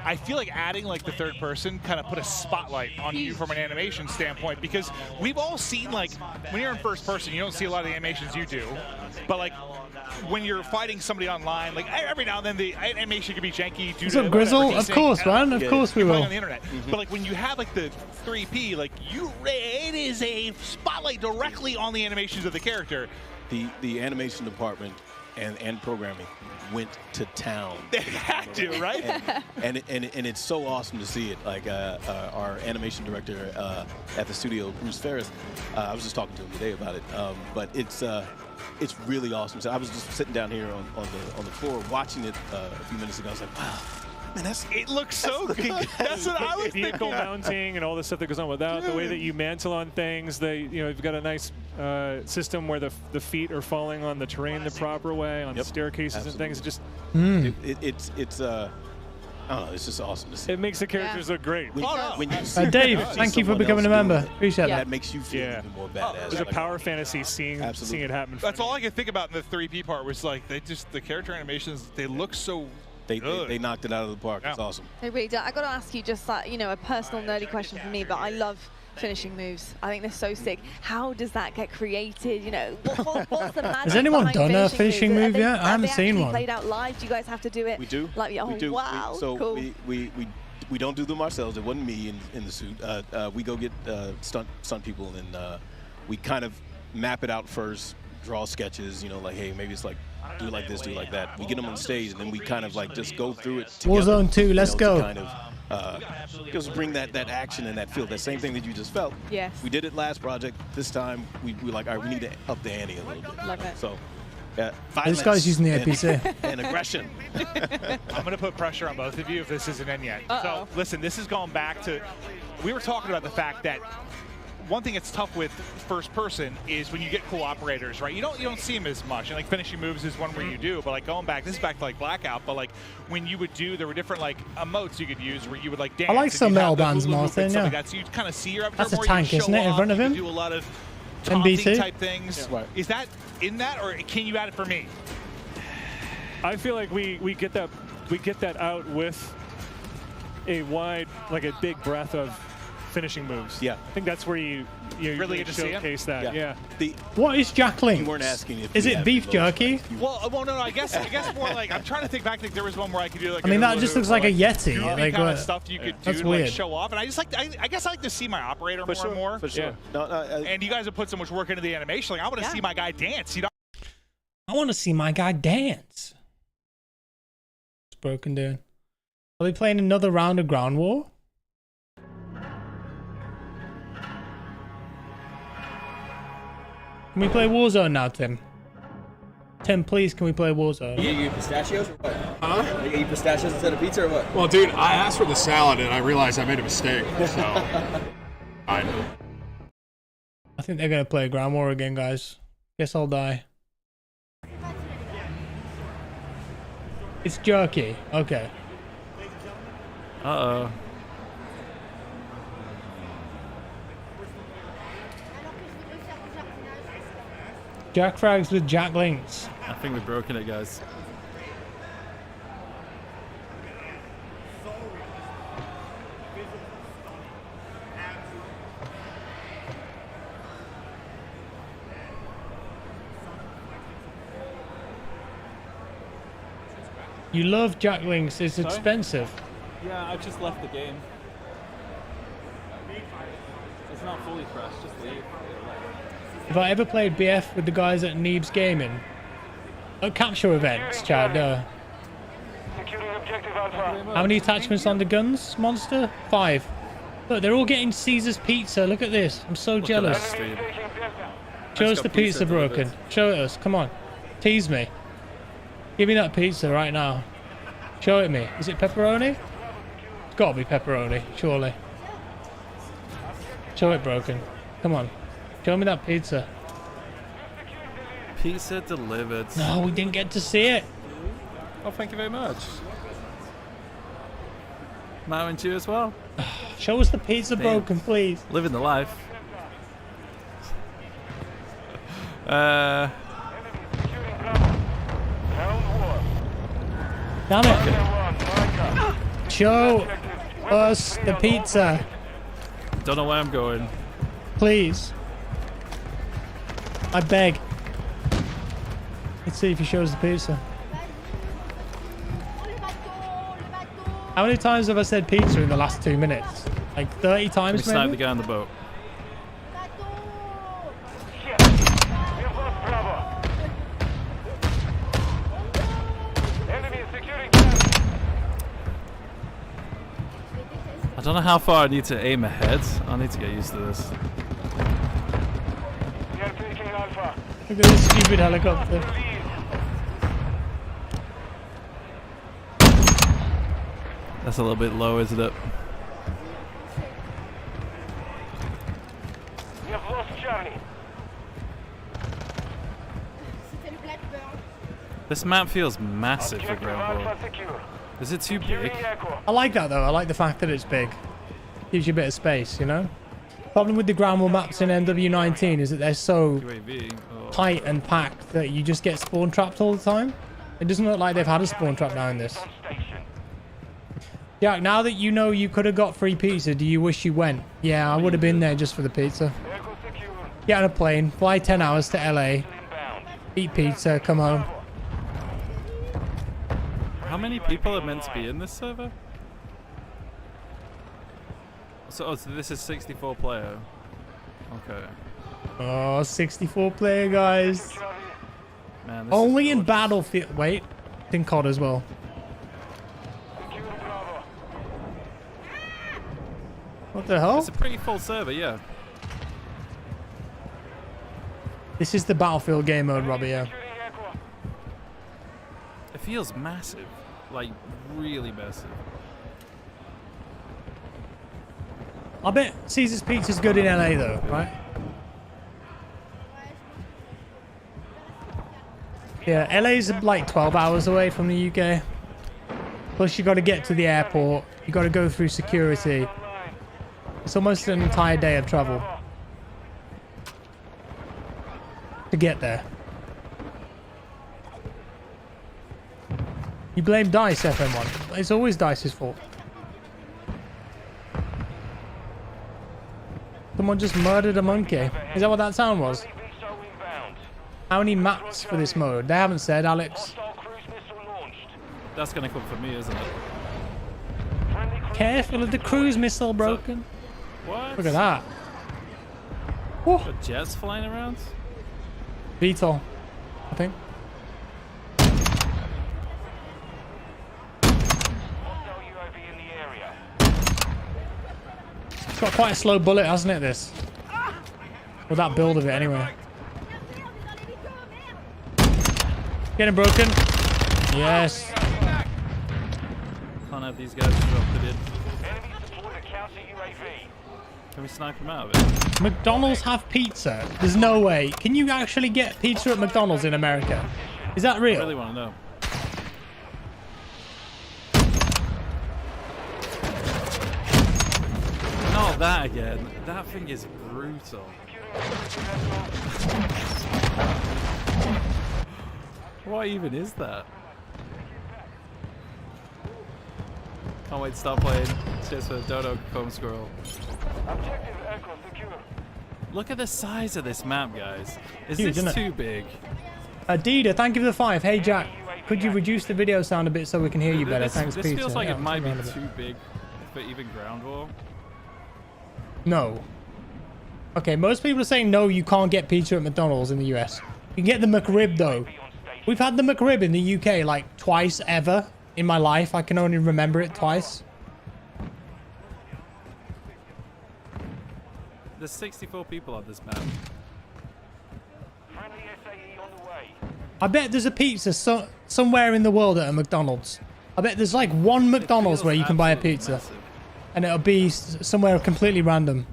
I feel like adding like the third person kind of put a spotlight on you from an animation standpoint, because we've all seen, like, when you're in first person, you don't see a lot of the animations you do, but like when you're fighting somebody online, like every now and then the animation can be janky. What's up, Grizzle? Of course, man. Of course we will. On the internet. But like when you have like the 3P, like it is a spotlight directly on the animations of the character. The animation department and programming went to town. They had to, right? And it's so awesome to see it. Like our animation director at the studio, Bruce Ferris, I was just talking to him today about it. But it's really awesome. So I was just sitting down here on the floor watching it a few minutes ago. I was like, wow. Man, it looks so good. That's what I was Vehicle thinking. mounting and all the stuff that goes on with that. The way that you mantle on things. You've got a nice system where the feet are falling on the terrain the proper way, on staircases and things. It's I don't know, it's just awesome to see. It makes the characters look great. Dave, thank you for becoming a member. Appreciate that. That makes you feel even more badass. It was a power fantasy seeing it happen. That's all I could think about in the 3P part was like the character animations. They look so. They knocked it out of the park. It's awesome. They really do. I got to ask you just like, a personal nerdy question for me, but I love finishing moves. I think they're so sick. How does that get created? What's the magic? Has anyone done a finishing move yet? I haven't seen one. Played out live. Do you guys have to do it? We do. Like, we do. Wow. Cool. We don't do them ourselves. It wasn't me in the suit. We go get stunt people, and we kind of map it out first, draw sketches. Like, hey, maybe it's like, do it like this, do it like that. We get them on stage, and then we kind of like just go through it together. Warzone 2, let's go. Kind of just bring that action and that feel, that same thing that you just felt. Yes. We did it last project. This time we like, all right, we need to up the ante a little bit. Love it. So. This guy's using the APC. And aggression. I'm going to put pressure on both of you if this isn't in yet. So listen, this is going back to, we were talking about the fact that one thing that's tough with first person is when you get cool operators, right? You don't see them as much. And like finishing moves is one where you do, but like going back, this is back to like Blackout, but like when you would do, there were different like emotes you could use where you would like dance. I like some metal bands, Martin, yeah. Like that, so you kind of see your avatar That's a more, tank, isn't it, in front of him? Do a lot of MB2 type things. Yeah. Is that in that, or can you add it for me? I feel like we get that out with a big breadth of finishing moves. Yeah. I think that's where you really get to showcase that. Yeah. What is Jack Link? You weren't asking if is it beef jerky? Well, no. I guess more like I'm trying to think back. Like there was one where I could do like. I mean, that just looks like a Yeti. Like kind of stuff you could do to weird. like show off, and I guess I like to see my operator more and more. For sure. Yeah. And you guys have put so much work into the animation. Like I want to see my guy dance. I want to see my guy dance. It's broken down. Are they playing another round of Ground War? Can we play Warzone now, Tim? Tim, please, can we play Warzone? You eat pistachios or what? Huh? You eat pistachios instead of pizza or what? Well, dude, I asked for the salad and I realized I made a mistake. So, I know. I think they're gonna play Ground War again, guys. Guess I'll die. It's jerky. Okay. Uh-oh. Jack Frags with Jack Links. I think we've broken it, guys. You love Jack Links. It's expensive. Yeah, I just left the game. It's not fully fresh, just leave. If I ever played BF with the guys at Neebs Gaming, at capture events, Chad, how many attachments on the guns, Monster? 5. Look, they're all getting Caesar's pizza. Look at this. I'm so jealous. Show us the pizza broken. Show it us. Come on. Tease me. Give me that pizza right now. Show it me. Is it pepperoni? It's got to be pepperoni, surely. Show it broken. Come on. Show me that pizza. Pizza delivered. No, we didn't get to see it. Oh, thank you very much. Marvin, to you as well. Show us the pizza broken, please. Living the life. Damn it. Show us the pizza. Don't know where I'm going. Please. I beg. Let's see if he shows the pizza. How many times have I said pizza in the last 2 minutes? Like 30 times, We sniped the guy on the boat. don't know how far I need to aim ahead. I need to get used to this. Look at this stupid helicopter. That's a little bit low, isn't it? We have lost Charlie. This map feels massive for ground war. Is it too big? I like that though. I like the fact that it's big. Gives you a bit of space, you know? Problem with the ground war maps in MW19 is that they're so tight and packed that you just get spawn trapped all the time. It doesn't look like they've had a spawn trap now in this. Jack, now that you know you could have got free pizza, do you wish you went? Yeah, I would have been there just for the pizza. Get on a plane, fly 10 hours to LA, eat pizza, come home. How many people are meant to be in this server? So this is 64 player. Okay. Oh, 64 player, guys. Man, only in Battlefield. Wait, in COD as well. What the hell? It's a pretty full server, yeah. This is the Battlefield game mode, Robbie, yeah. It feels massive. Like, really massive. I bet Caesar's Pizza's good in LA though, right? Yeah, LA's like 12 hours away from the UK. Plus you got to get to the airport. You got to go through security. It's almost an entire day of travel to get there. You blame DICE, FM1. It's always DICE's fault. Someone just murdered a monkey. Is that what that sound was? How many maps for this mode? They haven't said, Alex. That's gonna come from me, isn't it? Careful of the cruise missile broken. What? Look at that. Got jets flying around? VTOL, I think. It's got quite a slow bullet, hasn't it, this? With that build of it, anyway. Getting broken. Yes. Can't have these guys drop it in. Can we snipe them out of it? McDonald's have pizza? There's no way. Can you actually get pizza at McDonald's in America? Is that real? I really want to know. Not that again. That thing is brutal. What even is that? Can't wait to start playing. Cheers for the dodo comb squirrel. Look at the size of this map, guys. Is Huge, this isn't it? too big? Adida, thank you for the 5. Hey Jack, could you reduce the video sound a bit so we can hear you better? Thanks, This Peter. feels like Yeah, it might be around a bit. too big for even ground war. No. Okay, most people are saying no, you can't get pizza at McDonald's in the US. You can get the McRib though. We've had the McRib in the UK like twice ever in my life. I can only remember it twice. There's 64 people on this map. I bet there's a pizza somewhere in the world at a McDonald's. I bet there's like one McDonald's where you can buy a pizza. Massive. And it'll be somewhere completely random.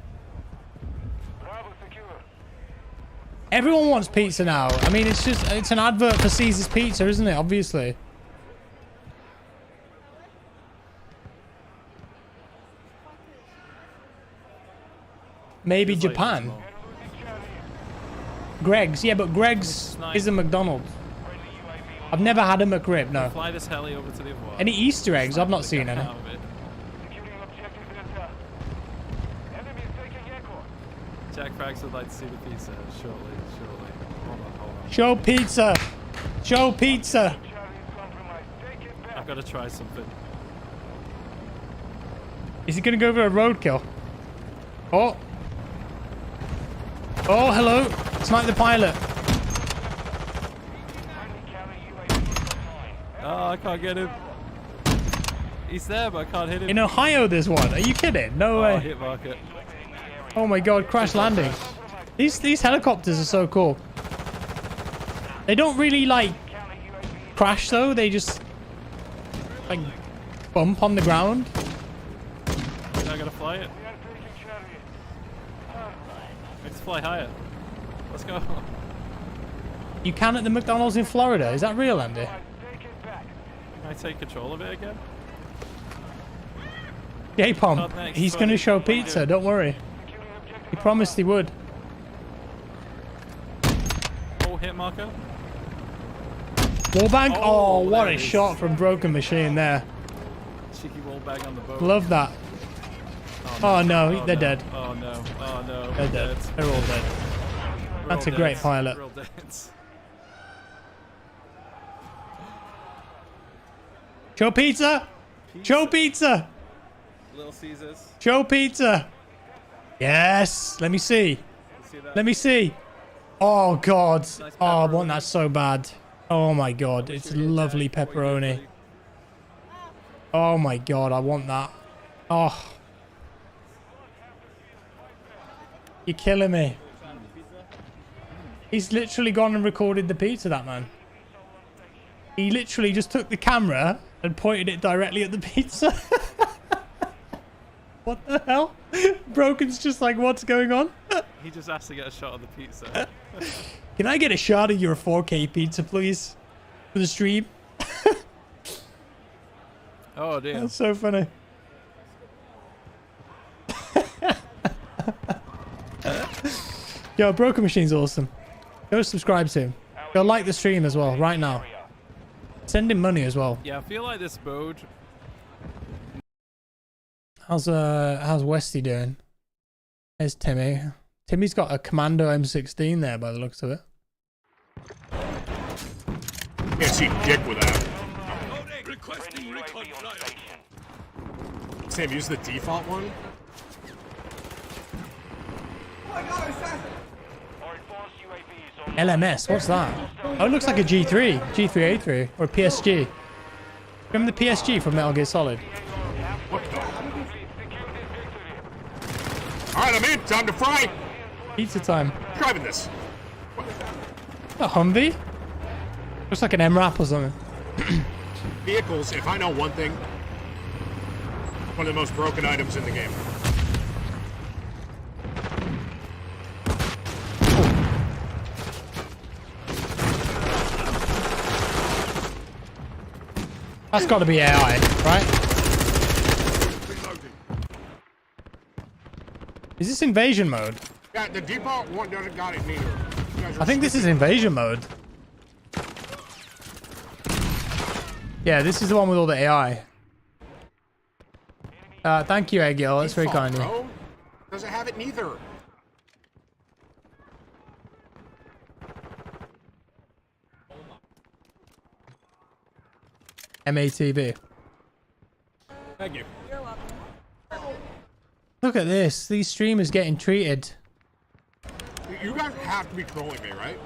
Everyone wants pizza now. I mean, it's an advert for Caesar's Pizza, isn't it? Obviously. Maybe Japan. Greg's, yeah, but Greg's is a McDonald's. I've never had a McRib, no. Fly this heli over to the other one. Any Easter eggs? I've not seen any. Jack Frags would like to see the pizza shortly. Hold on. Show pizza! Show pizza! I've got to try something. Is he gonna go for a roadkill? Oh! Oh, hello! Snipe the pilot! Oh, I can't get him. He's there, but I can't hit him. In Ohio, there's one. Are you kidding? No way. Hit market. Oh my god, crash landing. These helicopters are so cool. They don't really like crash though. They just like bump on the ground. I gotta fly it. Let's fly higher. Let's go. You can at the McDonald's in Florida. Is that real, Andy? Can I take control of it again? Yay, Pom. He's going to show pizza. Don't worry. He promised he would. Oh, hit marker. Wallbang? Oh, what a shot from Broken Machine there. Cheeky wallbang on the boat. Love that. Oh no, they're dead. Oh no, oh no. They're dead. They're all dead. That's a great pilot. Show pizza! Show pizza! Little Caesars. Show pizza! Yes! Let me see. Let me see. Oh god. Oh, I want that so bad. Oh my god. It's lovely pepperoni. Oh my god, I want that. Oh. You're killing me. He's literally gone and recorded the pizza, that man. He literally just took the camera and pointed it directly at the pizza. What the hell? Broken's just like, what's going on? He just asked to get a shot of the pizza. Can I get a shot of your 4K pizza, please? For the stream? Oh, dear. That's so funny. Yo, Broken Machine's awesome. Go subscribe to him. Go like the stream as well, right now. Send him money as well. Yeah, I feel like this mode. How's Westy doing? There's Timmy. Timmy's got a Commando M16 there by the looks of it. Can't see dick with that. Sam, use the default one. LMS, what's that? Oh, it looks like a G3, G3A3, or PSG. Remember the PSG from Metal Gear Solid? Alright, I'm in. Time to fry. Pizza time. Driving this. A Humvee? Looks like an MRAP or something. Vehicles, if I know one thing, one of the most broken items in the game. That's got to be AI, right? Is this invasion mode? Yeah, the default one doesn't got it neither. I think this is invasion mode. Yeah, this is the one with all the AI. Thank you, Egil. That's very kind of you. Doesn't have it neither. MATV. Thank you. You're welcome. Look at this. These streamers getting treated. You guys have to be trolling me, right?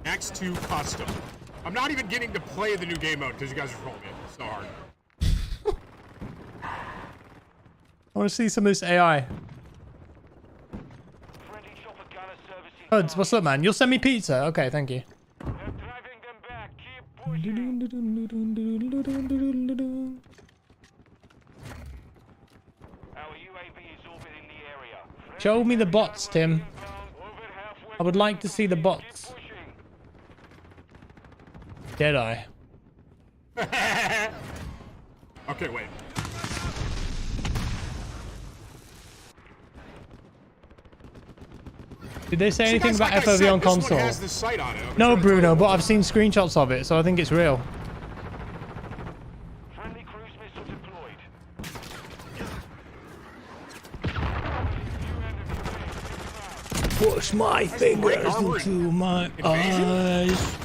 X2 custom. I'm not even getting to play the new game mode because you guys are trolling me. It's so hard. I want to see some of this AI. Huds, what's up, man? You'll send me pizza? Okay, thank you. Show me the bots, Tim. I would like to see the bots. Deadeye. Okay, wait. Did they say anything about FOV on console? Has this site on it. No, Bruno, but I've seen screenshots of it, so I think it's real. Push my fingers into my eyes.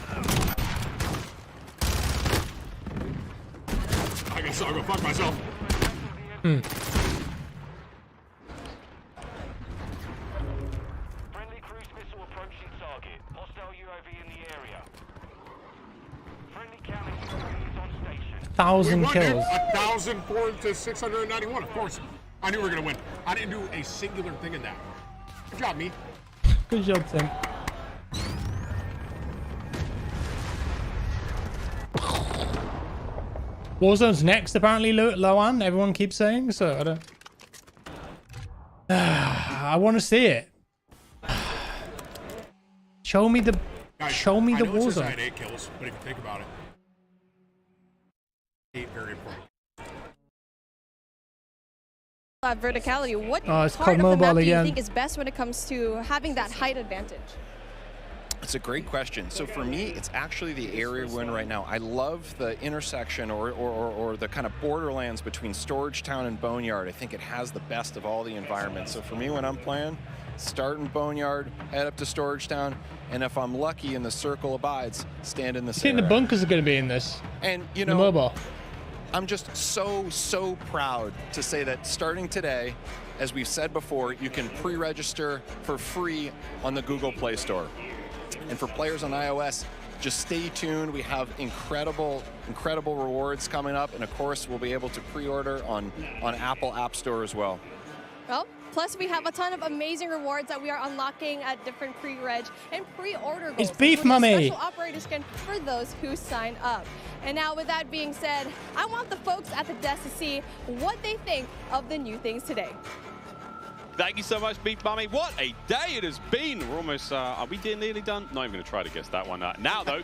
I guess I'll go fuck myself. Hmm. Friendly cruise missile approaching target. Hostile UAV in the area. Friendly counter 1,000 kills. 1,004 to 691. Of course, I knew we were gonna win. I didn't do a singular thing in that. Good job, me. Good job, Tim. Warzone's next, apparently, Loan. Everyone keeps saying, so I don't... I want to see it. Show me the... Guys, show me the I know it says I Warzone. had 8 kills, but if you think about it, 8 very important. Verticality. What it's part COD of the map Mobile do you again. think is best when it comes to having that height advantage? It's a great question. So for me, it's actually the area we're in right now. I love the intersection or the kind of borderlands between Storage Town and Boneyard. I think it has the best of all the environments. So for me, when I'm playing, start in Boneyard, head up to Storage Town, and if I'm lucky and the circle abides, stand in the I think the bunkers are going to be in this. And, you The know, mobile. I'm just so proud to say that starting today, as we've said before, you can pre-register for free on the Google Play Store. And for players on iOS, just stay tuned. We have incredible rewards coming up. And of course, we'll be able to pre-order on Apple App Store as well. Well, plus we have a ton of amazing rewards that we are unlocking at different pre-reg and pre-order goals. It's Beef including a Mummy. Special operator skin for those who sign up. And now with that being said, I want the folks at the desk to see what they think of the new things today. Thank you so much, Beef Mummy. What a day it has been. We're almost, are we nearly done? Not even going to try to guess that one. Now, though,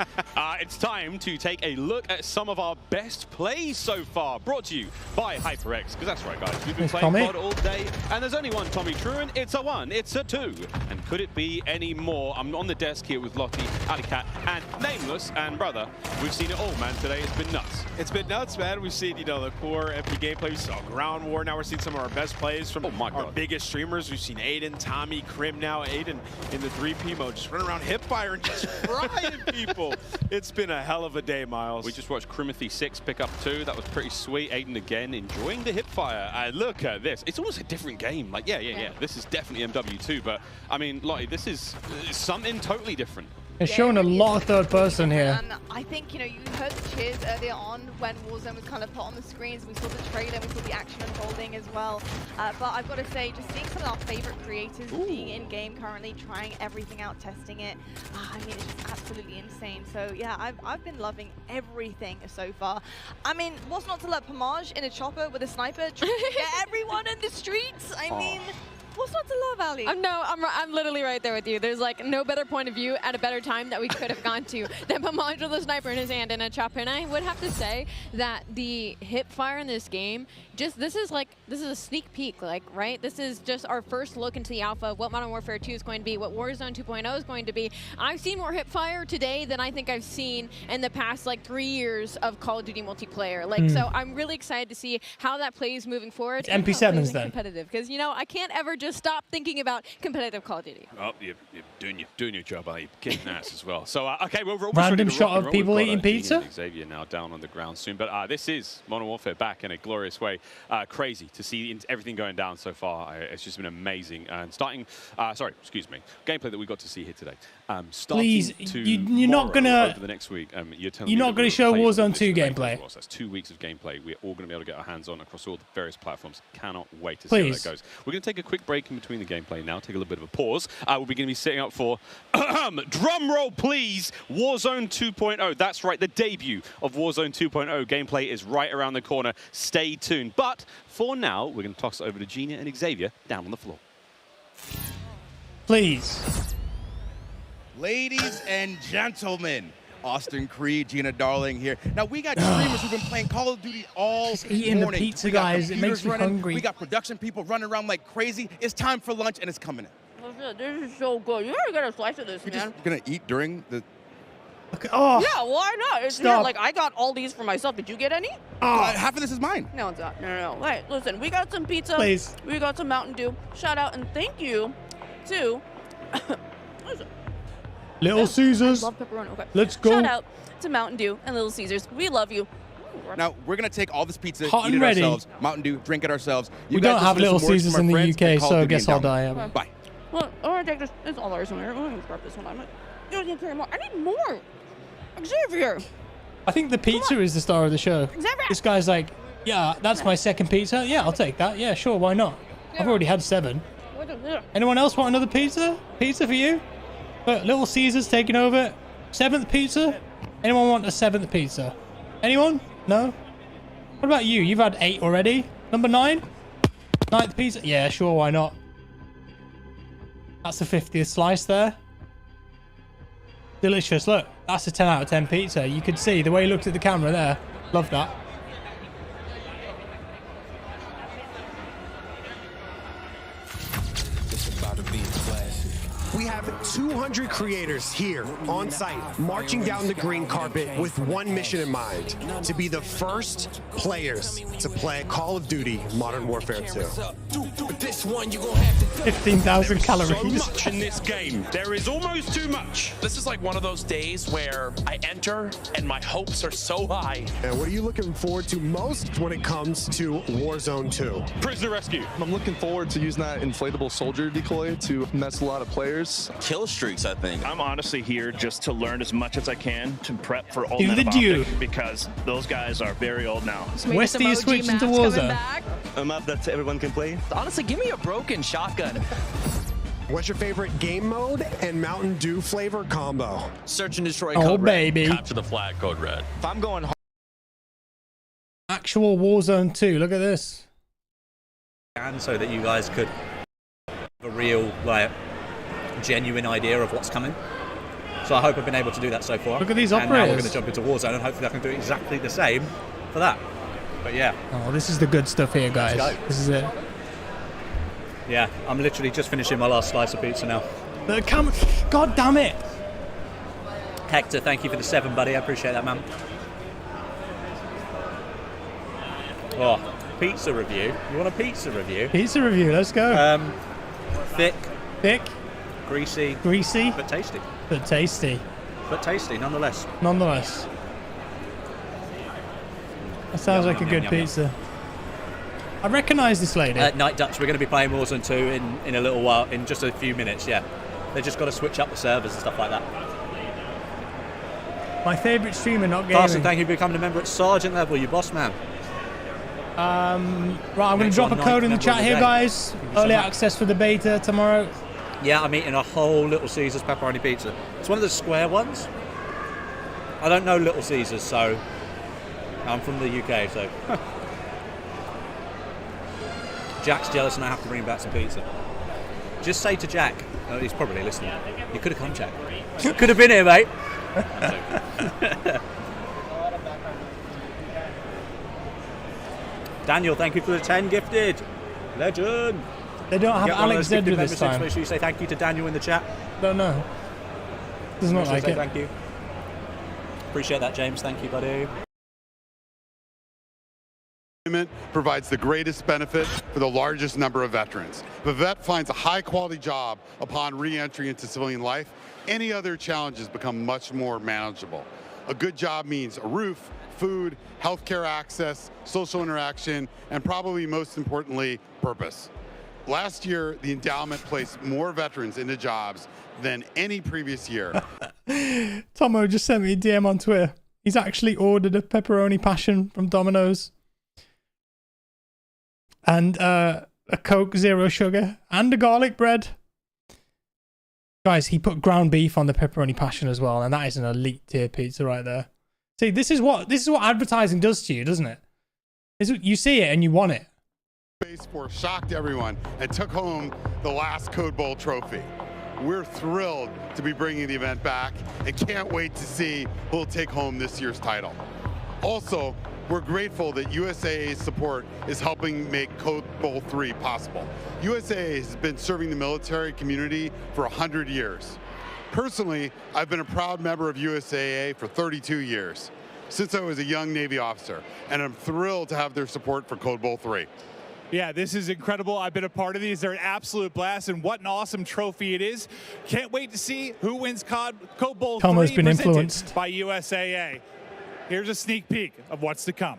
it's time to take a look at some of our best plays so far. Brought to you by HyperX, because that's right, guys. We've been playing COD all day, and there's only one Tommy Truant. It's a 1, it's a 2. And could it be any more? I'm on the desk here with Lottie, Alicat, and Nameless, and brother. We've seen it all, man. Today it's been nuts. It's been nuts, man. We've seen, you know, the core MP gameplay. We saw Ground War. Now we're seeing some of our best plays from our biggest streamers. We've seen Aiden, Tommy, Krim now. Aiden in the 3P mode, just running around hipfire and just frying people. It's been a hell of a day, Miles. We just watched Crimothy 6 pick up 2. That was pretty sweet. Aiden again enjoying the hipfire. Look at this. It's almost a different game. Like, yeah. This is definitely MW2, but I mean, Lottie, this is something totally different. It's showing a lot of third person here. I think, you know, you heard the cheers earlier on when Warzone was kind of put on the screens. We saw the trailer, we saw the action unfolding as well. But I've got to say, just seeing some of our favorite creators being in game currently, trying everything out, testing it. I mean, it's just absolutely insane. So yeah, I've been loving everything so far. I mean, what's not to love? Pomage in a chopper with a sniper, trying to get everyone in the streets. I mean, what's not to love, Ali? I'm literally right there with you. There's like no better point of view at a better time that we could have gone to than Pomage with a sniper in his hand and a chopper. And I would have to say that the hip fire in this game, this is a sneak peek, like, right? This is just our first look into the alpha of what Modern Warfare 2 is going to be, what Warzone 2.0 is going to be. I've seen more hip fire today than I think I've seen in the past like 3 years of Call of Duty multiplayer. Like, so I'm really excited to see how that plays moving forward. It's MP7s then. Competitive, because you know I can't ever just stop thinking about competitive Call of Duty. Oh, you're doing your job, Ali. Kicking ass as well. So, okay, well, we're Random shot of people eating pizza. Xavier now down on the ground soon. But this is Modern Warfare back in a glorious way. Crazy to see everything going down so far. It's just been amazing. And starting, gameplay that we got to see here today. Please, you're not gonna over the next week. You're not gonna show Warzone 2 gameplay. Well. So that's 2 weeks of gameplay. We're all gonna be able to get our hands on across all the various platforms. Cannot wait to see how that goes. We're gonna take a quick break in between the gameplay now. Take a little bit of a pause. We're going to be setting up for drum roll, please. Warzone 2.0. That's right, the debut of Warzone 2.0 gameplay is right around the corner. Stay tuned. But for now, we're going to toss it over to Gina and Xavier down on the floor. Please. Ladies and gentlemen, Austin Creed, Gina Darling here. Now, we got streamers who've been playing Call of Duty all eating morning. the pizza, we got guys. It makes me hungry. We got production people running around like crazy. It's time for lunch, and it's coming in. Oh, this is so good. You gotta get a slice of this, You're man. just going to eat during the... Okay. Oh. Yeah, why not? It's Stop. here, like, I got all these for myself. Did you get any? half of this is mine. No, it's not. No. Wait, listen, we got some pizza. Please. We got some Mountain Dew. Shout out and thank you to... Little Caesars. I love pepperoni. Okay. Let's go. Shout out to Mountain Dew and Little Caesars. We love you. Now, we're going to take all this pizza, Hot eat and it ready. ourselves, Mountain Dew, drink it ourselves. We don't have Little Caesars in the UK, so I guess I'll die. Bye. Well, I'm going to take this. It's all ours in here. I'm going to grab this one. You don't need to carry more. I need more. Xavier. I think the pizza is the star of the show. This guy's like, yeah, that's my second pizza. Yeah, I'll take that. Yeah, sure, why not? I've already had 7. Anyone else want another pizza? Pizza for you? But Little Caesar's taking over. 7th pizza? Anyone want a 7th pizza? Anyone? No? What about you? You've had 8 already. Number 9? 9th pizza? Yeah, sure, why not? That's the 50th slice there. Delicious. Look, that's a 10 out of 10 pizza. You could see the way he looked at the camera there. Love that. We have 200 creators here on site, marching down the green carpet with one mission in mind: to be the first players to play Call of Duty Modern Warfare 2. 15,000 calories. So much in this game. There is almost too much. This is like one of those days where I enter and my hopes are so high. And what are you looking forward to most when it comes to Warzone 2? Prisoner rescue. I'm looking forward to using that inflatable soldier decoy to mess a lot of players. Kill streaks, I think. I'm honestly here just to learn as much as I can to prep for old Do the do. because those guys are very old now. Westy is switching to Warzone. A map that everyone can play. Honestly, give me a broken shotgun. What's your favorite game mode and Mountain Dew flavor combo? Search and destroy Oh, code baby. red. Capture the flag, code red. If I'm going Actual Warzone 2. Look at this. And so that you guys could have a real, like, genuine idea of what's coming. So I hope I've been able to do that so far. Look at these And now we're operators. going to jump into Warzone, and hopefully I can do exactly the same for that. But yeah. Oh, this is the good stuff here, guys. Let's go. This is it. Yeah, I'm literally just finishing my last slice of pizza now. The camera. God damn it. Hector, thank you for the 7, buddy. I appreciate that, man. Oh, pizza review. You want a pizza review? Pizza review. Let's go. Thick. Thick. Greasy. Greasy. But tasty. But tasty. But tasty, nonetheless. Nonetheless. That sounds like a good pizza. I recognise this lady. Night Ducks, we're going to be playing Warzone 2 in a little while, in just a few minutes, yeah. They've just got to switch up the servers and stuff like that. My favourite streamer, not gaming. Carson, thank you for becoming a member at Sergeant level, you boss man. Right, I'm going to drop a code in the chat here, guys. Early access for the beta tomorrow. Yeah, I'm eating a whole Little Caesars pepperoni pizza. It's one of the square ones. I don't know Little Caesars, so I'm from the UK, so. Jack's jealous and I have to bring back some pizza. Just say to Jack, he's probably listening, you could have come, Jack. Could have been here, mate. Daniel, thank you for the 10 gifted. Legend. They don't have Alexander this time. Make sure you say thank you to Daniel in the chat. Don't know. Does not like it. Thank you. Appreciate that, James. Thank you, buddy. Provides the greatest benefit for the largest number of veterans. If a vet finds a high-quality job upon re-entry into civilian life, any other challenges become much more manageable. A good job means a roof, food, healthcare access, social interaction, and probably most importantly, purpose. Last year, the endowment placed more veterans into jobs than any previous year. Tomo just sent me a DM on Twitter. He's actually ordered a pepperoni passion from Domino's. And a Coke Zero Sugar and a garlic bread. Guys, he put ground beef on the pepperoni passion as well, and that is an elite tier pizza right there. See, this is what advertising does to you, doesn't it? You see it and you want it. Space Force shocked everyone and took home the last CODBOWL trophy. We're thrilled to be bringing the event back and can't wait to see who'll take home this year's title. Also, we're grateful that USAA's support is helping make CODBOWL 3 possible. USAA has been serving the military community for 100 years. Personally, I've been a proud member of USAA for 32 years, since I was a young Navy officer, and I'm thrilled to have their support for CODBOWL 3. Yeah, this is incredible. I've been a part of these. They're an absolute blast, and what an awesome trophy it is. Can't wait to see who wins CODBOWL 3 been presented influenced by USAA. Here's a sneak peek of what's to come.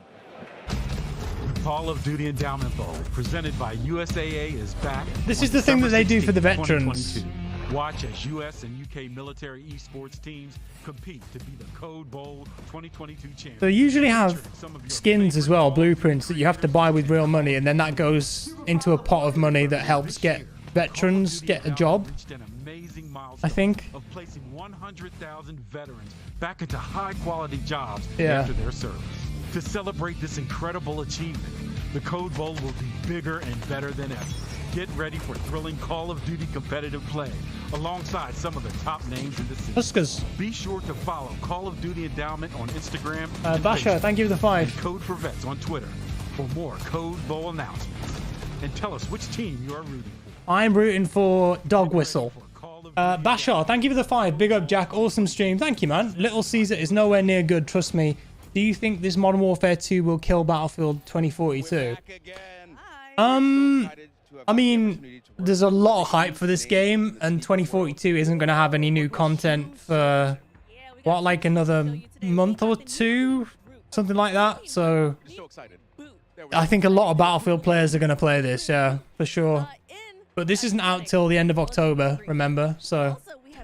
Call of Duty Endowment Bowl, presented by USAA, is back. This is the thing that they do for the veterans. Watch as U.S. and U.K. military esports teams compete to be the CODBOWL 2022 champions. They usually have skins as well, blueprints that you have to buy with real money, and then that goes into a pot of money that helps get veterans get a job. I think. Of placing 100,000 veterans back into high-quality jobs Yeah. after their service. To celebrate this incredible achievement, the CODBOWL will be bigger and better than ever. Get ready for thrilling Call of Duty competitive play alongside some of the top names in the city. Huskers. Be sure to follow Call of Duty Endowment on Instagram. Basha, thank you for the 5. And Code for Vets on Twitter for more CODBOWL announcements. And tell us which team you are rooting for. I'm rooting for Dog Whistle. Bashar, thank you for the 5. Big up, Jack. Awesome stream. Thank you, man. Little Caesar is nowhere near good. Trust me. Do you think this Modern Warfare 2 will kill Battlefield 2042? I mean, there's a lot of hype for this game, and 2042 isn't going to have any new content for, what, like another month or 2? Something like that. So, I think a lot of Battlefield players are going to play this, yeah, for sure. But this isn't out till the end of October, remember? So,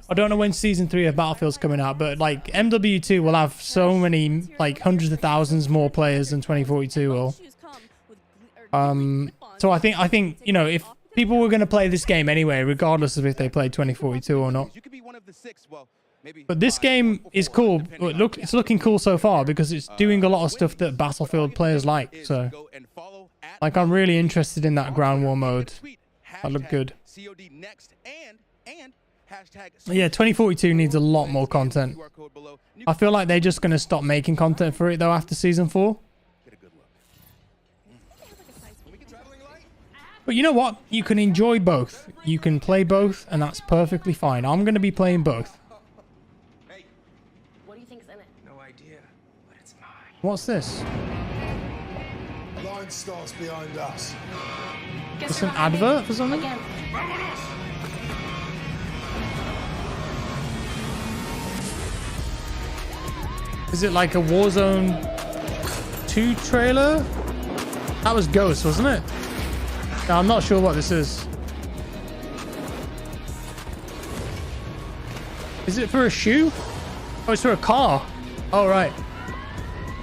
I don't know when Season 3 of Battlefield's coming out, but, like, MW2 will have so many, like, hundreds of thousands more players than 2042 will. So I think, you know, if people were going to play this game anyway, regardless of if they played 2042 or not. But this game is cool. It's looking cool so far because it's doing a lot of stuff that Battlefield players like. So, like, I'm really interested in that ground war mode. That looked good. Yeah, 2042 needs a lot more content. I feel like they're just going to stop making content for it, though, after Season 4. But you know what? You can enjoy both. You can play both, and that's perfectly fine. I'm going to be playing both. Hey, what do you think's in it? No idea, but it's mine. What's this? Line starts behind us. It's an advert for something? Again. Is it like a Warzone 2 trailer? That was Ghost, wasn't it? No, I'm not sure what this is. Is it for a shoe? Oh, it's for a car. Oh, right.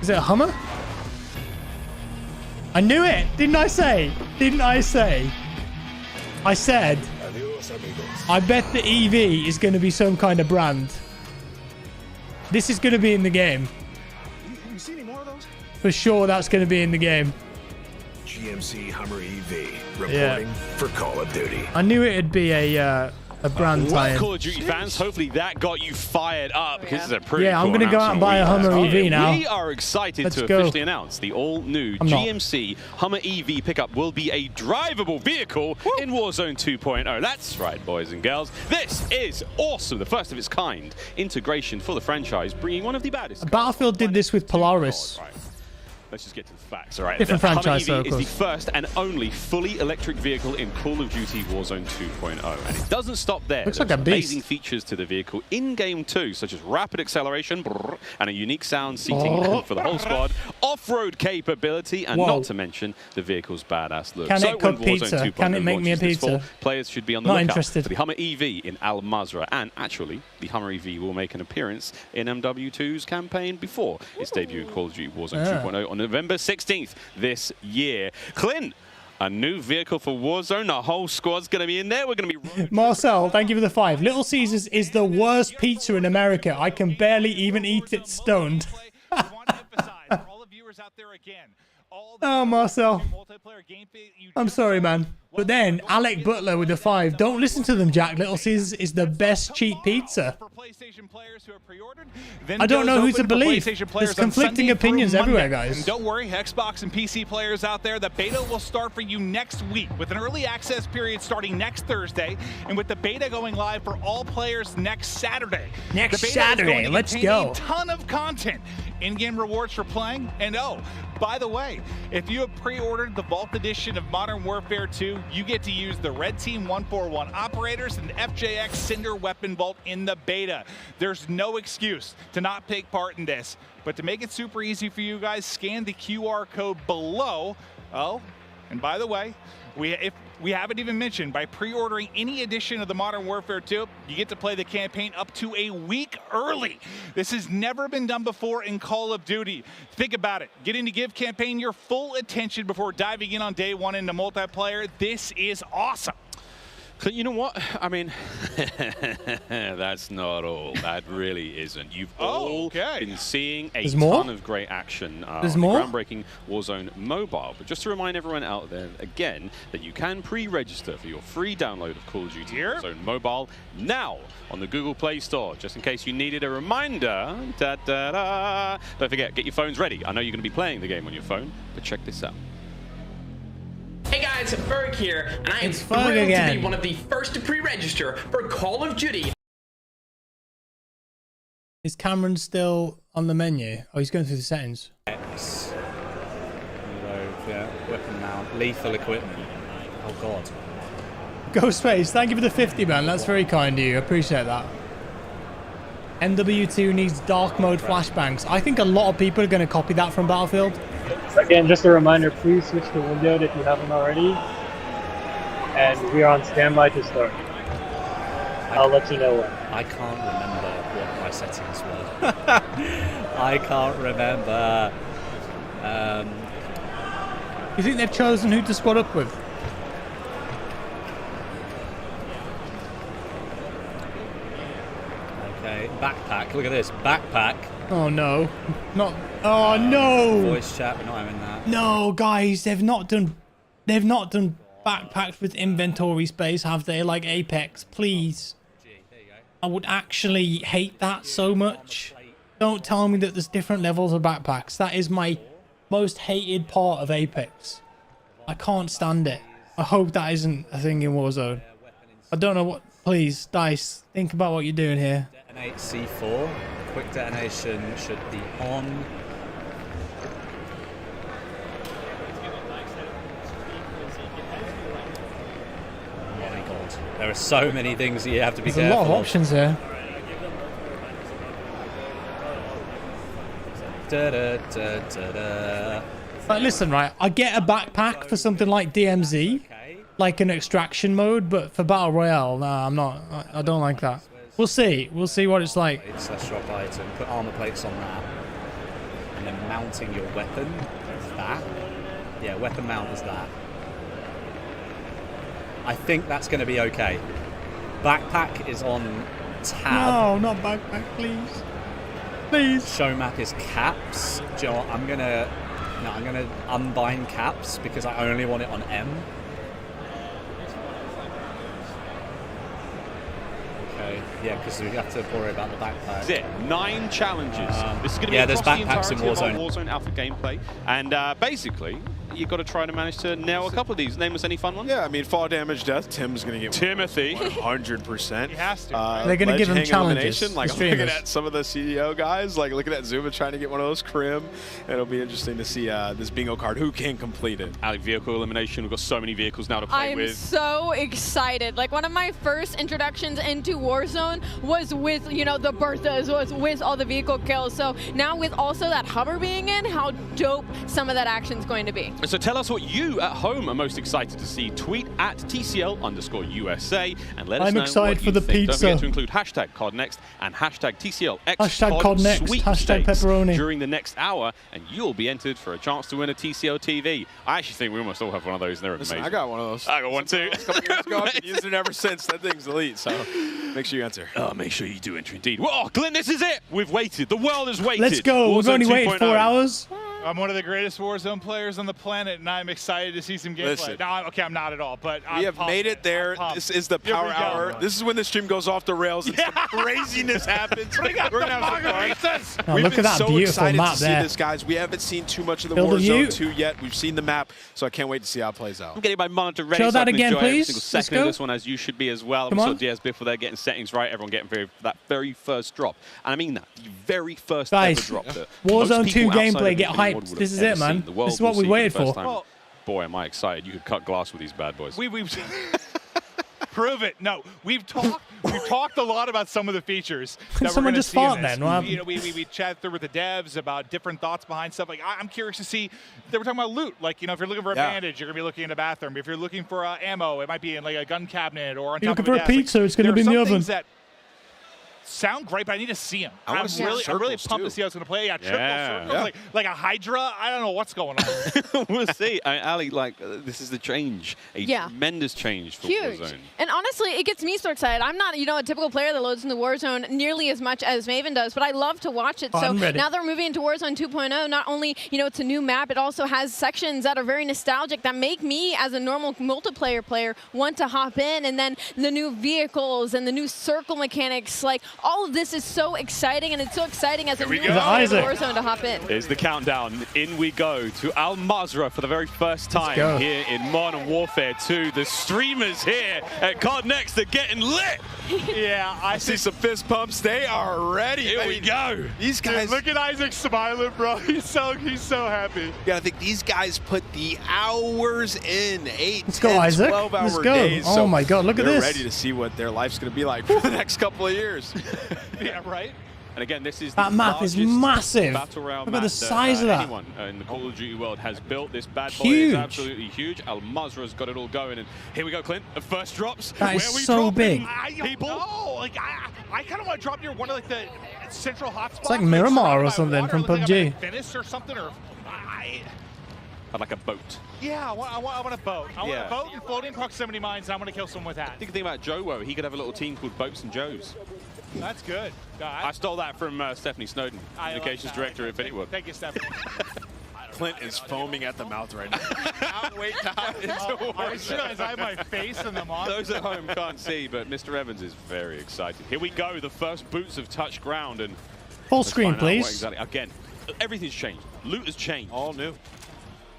Is it a Hummer? I knew it! Didn't I say? Didn't I say? I said, I bet the EV is going to be some kind of brand. This is going to be in the game. Have you seen any more of those? For sure, that's going to be in the game. GMC Hummer EV reporting for Call of Duty. I knew it'd be a brand tie-in. Well, Call of Duty fans, hopefully that got you fired up because it's a pretty I'm going to go out and buy a Hummer EV now. We are excited to officially announce the all-new GMC Hummer EV pickup will be a drivable vehicle in Warzone 2.0. That's right, boys and girls. This is awesome. The first of its kind integration for the franchise, bringing one of the baddest. Battlefield did this with Polaris. Let's just get to the facts, all right? Different franchise, Hummer EV is the first and only fully electric vehicle in Call of Duty Warzone 2.0. And it doesn't stop there. Looks There's like a beast. amazing features to the vehicle in game too, such as rapid acceleration and a unique sound seating for the whole squad, off-road capability, and not to mention the vehicle's badass look. Can so it cook when Warzone pizza? 2.0 Can it make me a launches this pizza? fall, players should be on the Not lookout interested. for the Hummer EV in Al Mazrah. And actually, the Hummer EV will make an appearance in MW2's campaign before its debut in Call of Duty Warzone 2.0 on November 16th. This year. Clint, a new vehicle for Warzone. The whole squad's going to be in there. We're going to be... Marcel, thank you for the 5. Little Caesars is the worst pizza in America. I can barely even eat it stoned. Oh, Marcel. I'm sorry, man. But then, Alec Butler with the 5. Don't listen to them, Jack. Little Caesars is the best cheap pizza. I don't know who to believe. There's conflicting opinions everywhere, guys. And don't worry, Xbox and PC players out there, the beta will start for you next week with an early access period starting next Thursday and with the beta going live for all players next Saturday. Next the beta Saturday, is going to let's contain go. a ton of content, in-game rewards for playing, and oh, by the way, if you have pre-ordered the Vault Edition of Modern Warfare 2, you get to use the Red Team 141 operators and the FJX Cinder weapon vault in the beta. There's no excuse to not take part in this. But to make it super easy for you guys, scan the QR code below. Oh, And by the way, if we haven't even mentioned, by pre-ordering any edition of the Modern Warfare 2, you get to play the campaign up to a week early. This has never been done before in Call of Duty. Think about it. Getting to give campaign your full attention before diving in on day one into multiplayer. This is awesome. You know what? I mean, that's not all. That really isn't. You've all been seeing a ton of great action on the groundbreaking Warzone Mobile. But just to remind everyone out there, again, that you can pre-register for your free download of Call of Duty Warzone Mobile now on the Google Play Store, just in case you needed a reminder. Don't forget, get your phones ready. I know you're going to be playing the game on your phone, but check this out. Hey guys, Ferg here, and I am thrilled to be one of the first to pre-register for Call of Duty. Is Cameron still on the menu? Oh, he's going through the settings. X. Reload, yeah. Weapon mount. Lethal equipment. Oh, God. Ghostface, thank you for the 50, man. That's very kind of you. I appreciate that. MW2 needs dark mode flashbangs. I think a lot of people are going to copy that from Battlefield. Again, just a reminder, please switch to windowed if you haven't already. And we are on standby to start. I'll let you know when. I can't remember what my settings were. I can't remember. You think they've chosen who to squad up with? Okay, backpack. Look at this. Backpack. Oh no. Not. Oh no. Voice chat, we're not having that. No, guys, they've not done backpacks with inventory space, have they? Like Apex, please. I would actually hate that so much. Don't tell me that there's different levels of backpacks. That is my most hated part of Apex. I can't stand it. I hope that isn't a thing in Warzone. I don't know what. Please, DICE, think about what you're doing here. Detonate C4. Quick detonation should be on. Oh my God. There are so many things that you have to be careful of. There's a lot of options here. Like, listen, right, I get a backpack for something like DMZ, like an extraction mode, but for Battle Royale, nah, I'm not. I don't like that. We'll see. We'll see what it's like. Slash drop item. Put armor plates on that. And then mounting your weapon is that. Yeah, weapon mount is that. I think that's going to be okay. Backpack is on tab. No, not backpack, please. Please. Show map is caps. Do you know what? I'm gonna unbind caps because I only want it on M. Okay. Yeah, because we have to worry about the backpack. That's it. 9 challenges. This is going to be there's across the backpacks in entirety Warzone. of our Warzone Alpha gameplay, and basically, you've got to try to manage to nail a couple of these. Name us any fun ones? Yeah, I mean, fall damage death. Tim's going to get Timothy. 100%. He has to. They're going to give him challenges. Like, I'm looking at some of the CDO guys, like looking at Zuma trying to get one of those Crim. It'll be interesting to see this bingo card. Who can complete it? Alec, vehicle elimination. We've got so many vehicles now to play with. I'm so excited. Like, one of my first introductions into Warzone was with, you know, the Berthas, was with all the vehicle kills. So now with also that Hummer being in, how dope some of that action's going to be. So tell us what you at home are most excited to see. Tweet at TCL_USA and let us know excited what for the you think. pizza. Don't forget to include hashtag CODNext and hashtag TCLX Hashtag CODNext, hashtag pepperoni. during the next hour, and you'll be entered for a chance to win a TCL TV. I actually think we almost all have one of those, and they're amazing. I got one of those. I got one too. A couple years ago, I've been using it ever since. That thing's elite, so make sure you enter. Oh, make sure you do enter indeed. Well, Glenn, this is it. We've waited. The world has waited. Let's go. We've only waited 4 hours. I'm one of the greatest Warzone players on the planet, and I'm excited to see some gameplay. Listen. No, okay, I'm not at all, but We have made it there. This is the power hour. This is when the stream goes off the rails and some craziness happens. We're going to have some fun. Oh, We've look been at that so beautiful excited map to see there. this, guys. We haven't seen too much of the Build a view. Warzone 2 yet. We've seen the map, so I can't wait to see how it plays out. I'm getting my monitor ready. Show so I that can again, enjoy every please. single Let's second of go. this one, as you should be as well. Come We saw on. DS before they're getting settings right. Everyone getting that very first drop. And I mean that. The very first Guys, ever drop. That Warzone most 2 people outside gameplay, of get the world hyped. would have This is ever it, man. seen. The world This is what will we see for waited the first for. time. Boy, am I excited. You could cut glass with these bad boys. Prove it. No, we've talked a lot about some of the features. That Someone we're just see fought in this. then. You know, we chatted through with the devs about different thoughts behind stuff. Like I'm curious to see. They were talking about loot. Like, you know, if you're looking for a bandage, you're gonna be looking in a bathroom. If you're looking for ammo, it might be in like a gun cabinet or on You're top of looking a for a desk. pizza, it's gonna be in the oven. That sound great, but I need to see them. I'm really pumped to see how it's going to play. Yeah, triple circles, like a Hydra. I don't know what's going on. We'll see. Ali, like, this is the change. A tremendous change for Warzone. And honestly, it gets me so excited. I'm not, you know, a typical player that loads into Warzone nearly as much as Maven does, but I love to watch it. So now they're moving into Warzone 2.0. Not only, you know, it's a new map, it also has sections that are very nostalgic that make me, as a normal multiplayer player, want to hop in. And then the new vehicles and the new circle mechanics, like, all of this is so exciting, and it's so exciting as a new Warzone to hop in. Here's the countdown. In we go to Al Mazrah for the very first time here in Modern Warfare 2. The streamers here at COD Next are getting lit. Yeah, I see some fist pumps. They are ready. Here we go. These guys. Dude, look at Isaac smiling, bro. He's so happy. You gotta think these guys put the hours in. 8, Let's 10, go, Isaac. 12-hour Let's go. days. Oh my God, look at this. They're ready to see what their life's gonna be like for the next couple of years. Yeah, right. And again, this is that map is massive. Battle round Look at the size of that. Anyone in the Call of Duty world has built. This bad boy Huge. is absolutely huge. Al Mazrah's got it all going, and here we go, Clint. The first drops. That is Where we so dropping? big. People. No, like I kind of want to drop near one of like the central hotspots. It's like Miramar or something from PUBG. Like Venice or something, or I'd like a boat. Yeah, I want a boat. I want a boat and floating proximity mines. And I'm gonna kill someone with that. I think the thing about Joe, he could have a little team called Boats and Joes. That's good. I stole that from Stephanie Snowden, communications director at Infinity World. Thank you, Stephanie. Clint is foaming at the mouth right now. Can't wait to hop into I just realized I have my face in the monster. Those at home can't see, but Mr. Evans is very excited. Here we go. The first boots have touched ground, and full screen, please. Exactly. Again, everything's changed. Loot has changed. All new.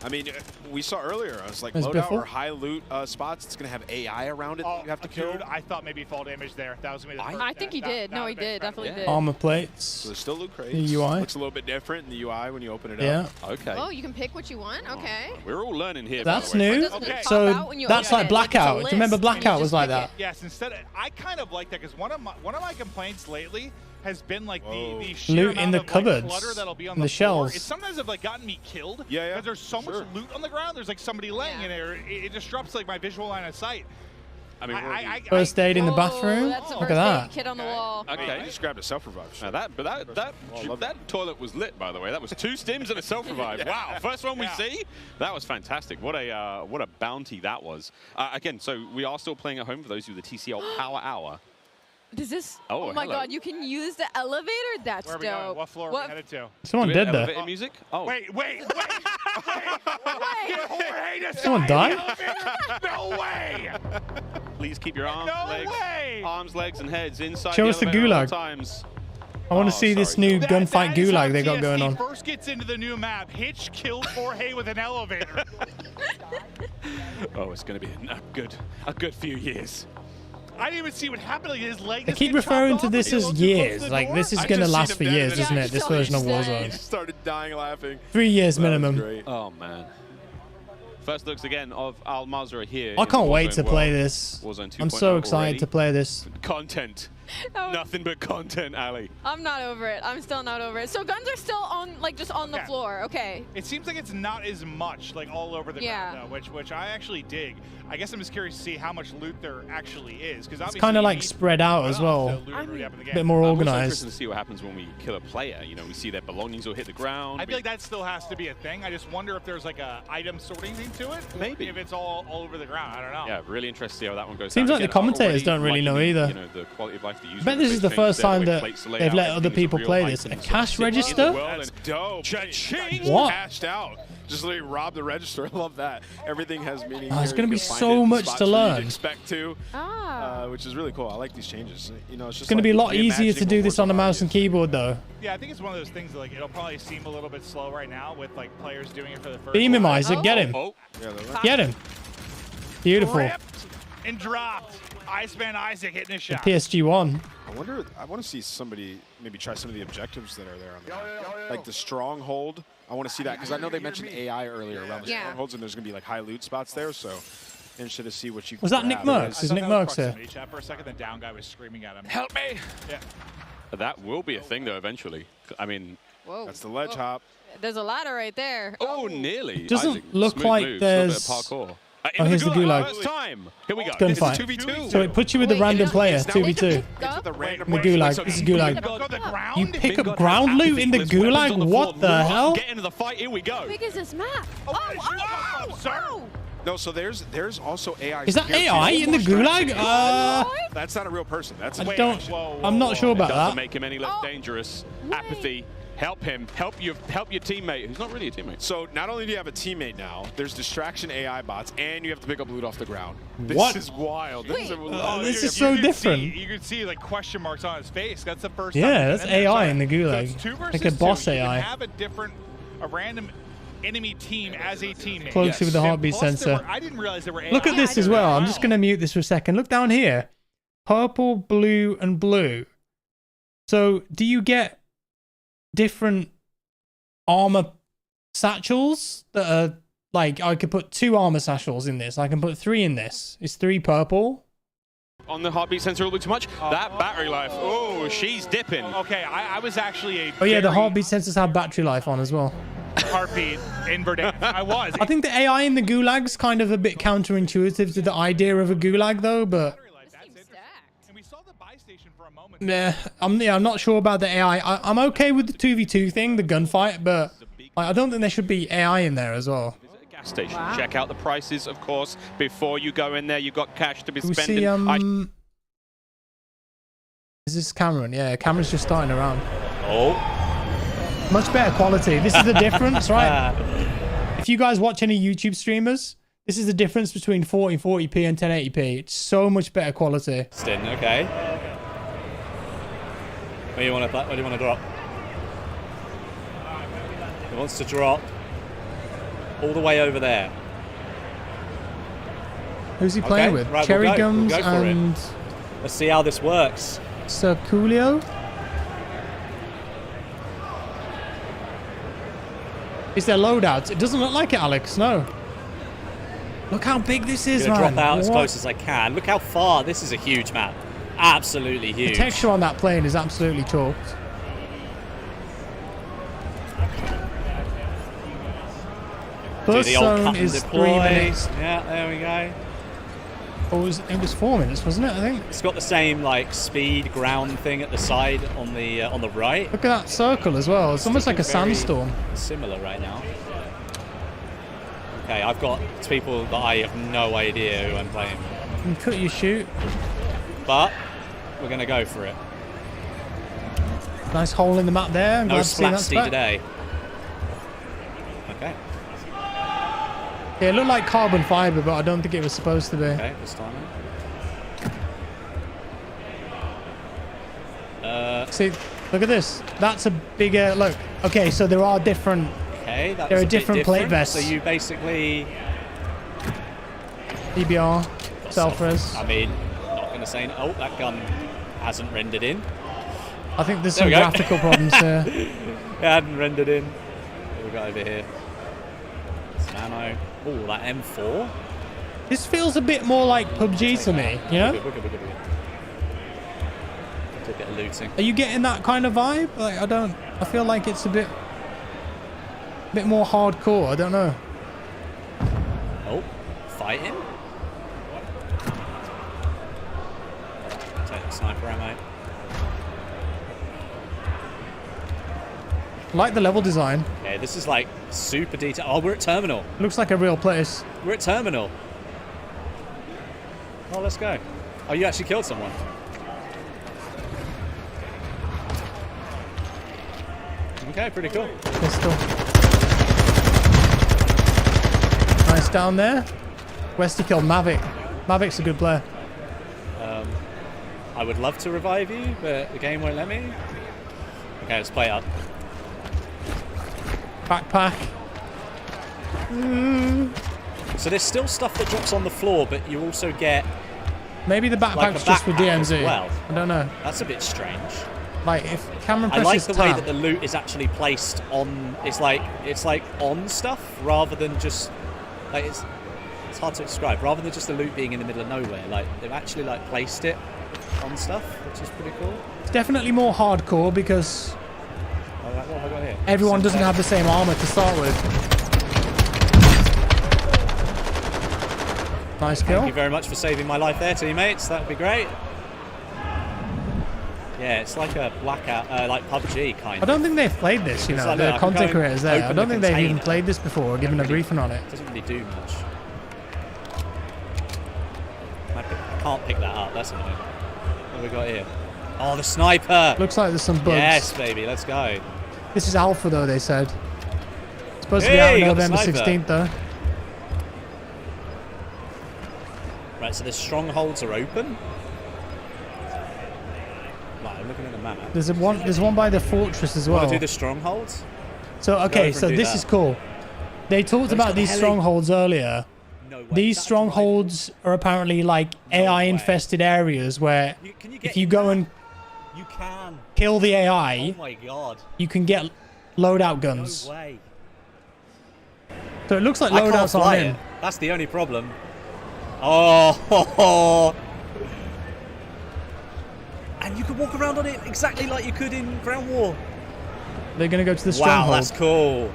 I mean, we saw earlier, I was like, As loadout before? or high loot spots, it's going to have AI around it that you have to kill. Dude, I thought maybe fall damage there. That was going to be the first. I think he did. No, he did. Definitely did. Armor plates. So there's still loot crates. The UI. Looks a little bit different in the UI when you open it Yeah. up. Okay. Oh, you can pick what you want? Okay. We're all learning here. That's by the way. new. So that's like Blackout. Do you remember Blackout was like that? Yes, instead of, I kind of like that because one of my complaints lately has been like the sheer Loot in amount the of, cupboards, like, clutter that'll be on in the floor. shelves. It sometimes have like gotten me killed. Yeah. Because there's so much loot on the ground. There's like somebody laying in there. It disrupts like my visual line of sight. I mean, first aid in the bathroom. That's the Look first at that. aid kit on the wall. Okay. I just grabbed a self-revive. Now that toilet was lit, by the way. That was 2 stims and a self-revive. Wow, first one we see. That was fantastic. What a bounty that was. Again, so we are still playing at home for those of you the TCL Power Hour. Does this? Oh, my hello. God! You can use the elevator. That's Where are we dope. going? What floor are we headed to? Someone dead there. Elevator music? Oh. Wait. Someone died? No way! Please keep your arms, legs, and heads inside Show the us the elevator at all Gulag. times. I want to see this new gunfight That is Gulag how they got going TSD on. First gets into the new map. Hitch killed Jorge with an elevator. Oh, it's going to be a good few years. I didn't even see what happened. Like his leg. They keep referring to this as years. Like, this is going to last for years, isn't it? This version of Warzone. Started dying laughing. 3 years minimum. Oh, man. First looks again of Al Mazrah here. I in can't wait Warzone to play World. this. Warzone I'm 2.0 so excited already. to play this. Content. Nothing but content, Ali. I'm not over it. I'm still not over it. So guns are still on, like, just on the floor. Okay. It seems like it's not as much, like, all over the ground, though, which I actually dig. I guess I'm just curious to see how much loot there actually is, because It's kind of like spread out as well. A bit more I'm also organized. interested to see what happens when we kill a player. You know, we see their belongings will hit the ground. I feel like that still has to be a thing. I just wonder if there's like a item sorting thing to it. Maybe. If it's all over the ground. I don't know. Yeah, really interested to see how that one goes. Seems down. like the Again, commentators already don't really know liking, either. You know, the quality of life the user I bet this is the interface first changed, time the way that plates are laid they've out, let other everything is people real play this. A items cash sitting in the register? world, That's and dope. Cha-ching! What? Cashed out. Just literally robbed the register. I love that. Everything has meaning. Oh, it's here. gonna You be can find so it in much spots to where learn. you'd expect to, Ah. which is really cool. I like these changes. You know, it's just It's going to be a lot easier to reimagining do what this on a Warzone mouse is. and keyboard, though. Yeah, I think it's one of those things that, like, it'll probably seem a little bit slow right now with like players doing it for the first Beam him, time. Isaac. Get him. Oh. Get him. Beautiful. Ripped and dropped. Iceman Isaac hitting his shot. PSG1. I want to see somebody maybe try some of the objectives that are there on the map. Like the stronghold. I want to see that because I know they mentioned AI earlier around the strongholds, and there's going to be like high loot spots there. So Interested to see what you. Was that Nick Merckx? Is Nick Merckx here? Chat for a second, the down guy was screaming at him. Help me! Yeah. That will be a thing though eventually. I mean, Whoa. That's the ledge hop. There's a ladder right there. oh, nearly. It doesn't Isaac, look smooth like moves, there's. a bit of parkour. Oh, here's the Gulag. First time. Here we go. Gunfight. This is 2v2. So it puts you with the random player, 2v2. The Gulag. This is Gulag. You pick up ground loot in the Gulag? What the hell? Get into the fight. Here we go. How big is this map? Oh. No, so there's also AI. Is that AI in the Gulag? That's not a real person. That's I don't. I'm not sure about Doesn't that. make him any less dangerous. Apathy. Help him. Help your teammate, who's not really a teammate. So not only do you have a teammate now, there's distraction AI bots, and you have to pick up loot off the ground. This What? is wild. This This is so different. You can see like question marks on his face. That's the first. Yeah, time that's AI in the Gulag. So it's 2 versus Like a boss 2. You AI. can have a random enemy team as a teammate. Closely with the heartbeat Plus, sensor. I didn't realize there were AI. Look at this as well. I'm just going to mute this for a second. Look down here. Purple, blue, and blue. So do you get different armor satchels that are like, I could put 2 armor satchels in this. I can put 3 in this. Is 3 purple? On the heartbeat sensor a little too much. That battery life. Oh, she's dipping. Okay, I was actually a Oh yeah, the heartbeat sensors have battery life on as well. heartbeat invert. I was. I think the AI in the Gulag's kind of a bit counterintuitive to the idea of a Gulag though, but yeah, I'm not sure about the AI. I'm okay with the 2v2 thing, the gunfight, but I don't think there should be AI in there as well. Gas station. Check out the prices, of course, before you go in there. You've got cash to be We spending. see, is this Cameron? Yeah, Cameron's just starting around. Oh. Much better quality. This is the difference, right? If you guys watch any YouTube streamers, this is the difference between 1440p and 1080p. It's so much better quality. Stin, okay. Where do you want to drop? He wants to drop all the way over there. Who's he playing with? Right, Cherry we'll Gums go for and it. Let's see how this works. Circulio. Is there loadouts? It doesn't look like it, Alex. No. Look how big this is, I'm gonna man. drop out as close as I can. Look how far. This is a huge map. Absolutely huge. The texture on that plane is absolutely chalked. First zone is 3 minutes. Yeah, there we go. Oh, it was 4 minutes, wasn't it? I think it's got the same like speed ground thing at the side on the right. Look at that circle as well. It's almost like a sandstorm. Similar right now. Okay, I've got people that I have no idea who I'm playing. You cut your shoot. But we're gonna go for it. Nice hole in the map there. I'm no glad to see that Splasty spec. today. Okay. Yeah, it looked like carbon fiber, but I don't think it was supposed to be. Okay, this time. See, look at this. That's a bigger look. Okay, so there are different. Okay, that's there are a bit different plate different. vests. So you basically EBR, self-res. I mean, not gonna say. Oh, that gun hasn't rendered in. I think there's There some we go. graphical problems here. It hadn't rendered in. What we got over here? Some ammo. Oh, that M4. This feels a bit more like PUBG to me, you know? Look at. A bit of looting. Are you getting that kind of vibe? Like, I feel like it's a bit more hardcore. I don't know. Oh, fighting. Take the sniper ammo. I like the level design. Okay, this is like super detailed. Oh, we're at terminal. Looks like a real place. We're at terminal. Oh, let's go. Oh, you actually killed someone. Okay, pretty cool. Pistol. Nice down there. Westy killed Mavic. Mavic's a good player. I would love to revive you, but the game won't let me. Okay, let's play up. Backpack. So there's still stuff that drops on the floor, but you also get Maybe the backpack's like a just for backpack as DMZ. well. I don't know. That's a bit strange. Like if Cameron I like presses the way tab, that the loot is actually placed on. It's like on stuff rather than just like it's It's hard to describe. Rather than just the loot being in the middle of nowhere, like they've actually like placed it on stuff, which is pretty cool. It's definitely more hardcore because All right, what have I got here? everyone doesn't have the same armor to start with. Nice kill. Thank you very much for saving my life there, teammates. That would be great. Yeah, it's like a blackout, like PUBG kind of. I don't think they've played this, you know, like, the look, content creators there. I don't think they've even container. played this before or given a briefing on it. Doesn't really do much. I can't pick that up, that's annoying. What have we got here? Oh, the sniper! Looks like there's some bugs. Yes, baby, let's go. This is alpha though, they said. It's supposed to be Hey, out got the November sniper. 16th though. Right, so the strongholds are open. Right, I'm looking at the map. There's one by the fortress as well. Want to do the strongholds? So okay, over so and do this that. is cool. They talked about these strongholds earlier. These strongholds are apparently like AI infested areas where if you go and kill the AI, Oh my god. you can get loadout guns. No way. So it looks like I can't loadouts fly aren't in. it. That's the only problem. Oh. And you can walk around on it exactly like you could in Ground War. They're gonna go to the Wow, stronghold. that's cool.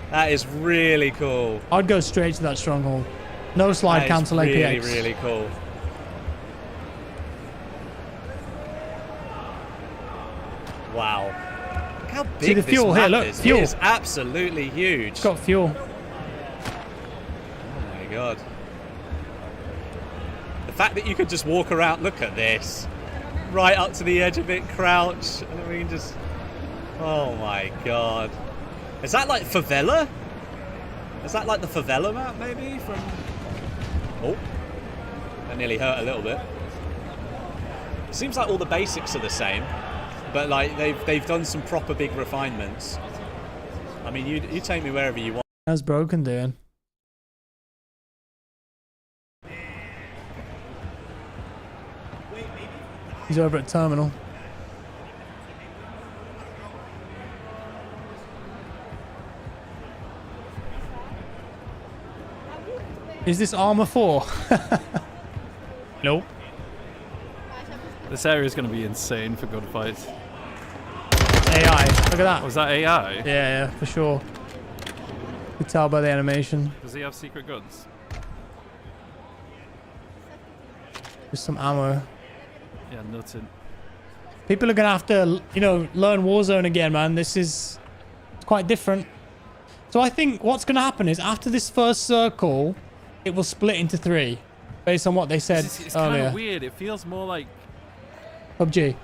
That is really cool. I'd go straight to that stronghold. No slide, That is cancel really, APX. really cool. Wow. Look how big See the this fuel here, map look, is. fuel. It is absolutely huge. It's got fuel. Oh my god. The fact that you could just walk around, look at this. Right up to the edge of it, crouch, and then we can just... Oh my god. Is that like favela? Is that like the favela map maybe from... Oh. That nearly hurt a little bit. It seems like all the basics are the same, but like they've done some proper big refinements. I mean, you take me wherever you want. How's Broken doing? He's over at terminal. Is this armor 4? Nope. This area is going to be insane for gunfights. AI. Look at that. Was that AI? Yeah, for sure. You can tell by the animation. Does he have secret guns? Just some ammo. Yeah, nothing. People are going to have to, you know, learn Warzone again, man. This is quite different. So I think what's going to happen is after this first circle, it will split into 3. Based on what they said It's earlier. kind of weird. It feels more like PUBG.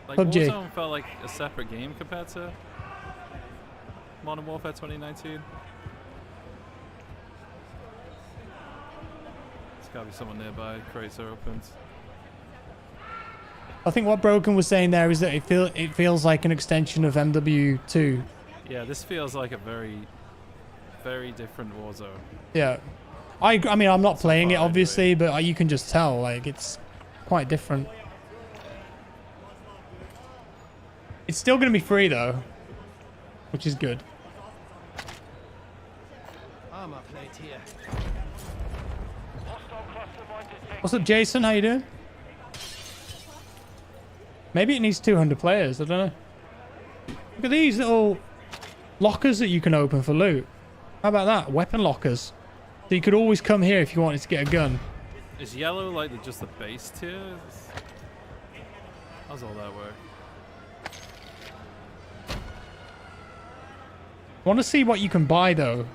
PUBG. Warzone felt like a separate game compared to Modern Warfare 2019. There's gotta be someone nearby. Crates are opened. I think what Broken was saying there is that it feels like an extension of MW2. Yeah, this feels like a very, very different Warzone. Yeah. I mean, I'm not playing it, obviously, but you can just tell, like, it's quite different. It's still going to be free, though, which is good. What's up, Jason? How you doing? Maybe it needs 200 players. I don't know. Look at these little lockers that you can open for loot. How about that? Weapon lockers. So you could always come here if you wanted to get a gun. Is yellow like just the base tier? How's all that work? I want to see what you can buy, though.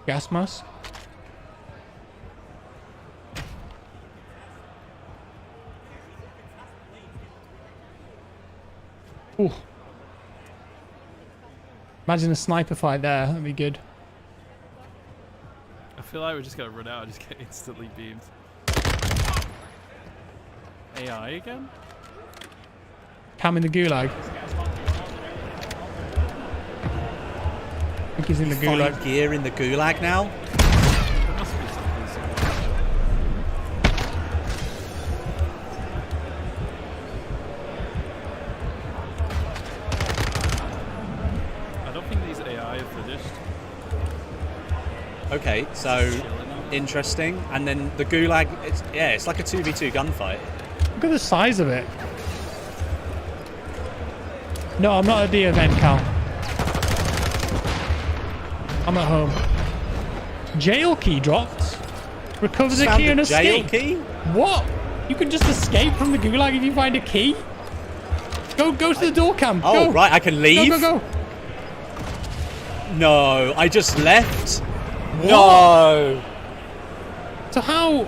Gas mask. Ooh. Imagine a sniper fight there. That'd be good. I feel like we're just gonna run out and just get instantly beamed. AI again? Cam in the Gulag. I think he's in the Gulag. Find gear in the Gulag now? There must be something somewhere. I don't think these AI are finished. Okay, so interesting. And then the Gulag, it's like a 2v2 gunfight. Look at the size of it. No, I'm not at the event, Cal. I'm at home. Jail key dropped. Recover the key and escape. Jail key? What? You can just escape from the Gulag if you find a key? Go to the door cam. Oh, go. right, I can leave? Go. No, I just left. What? No. So how...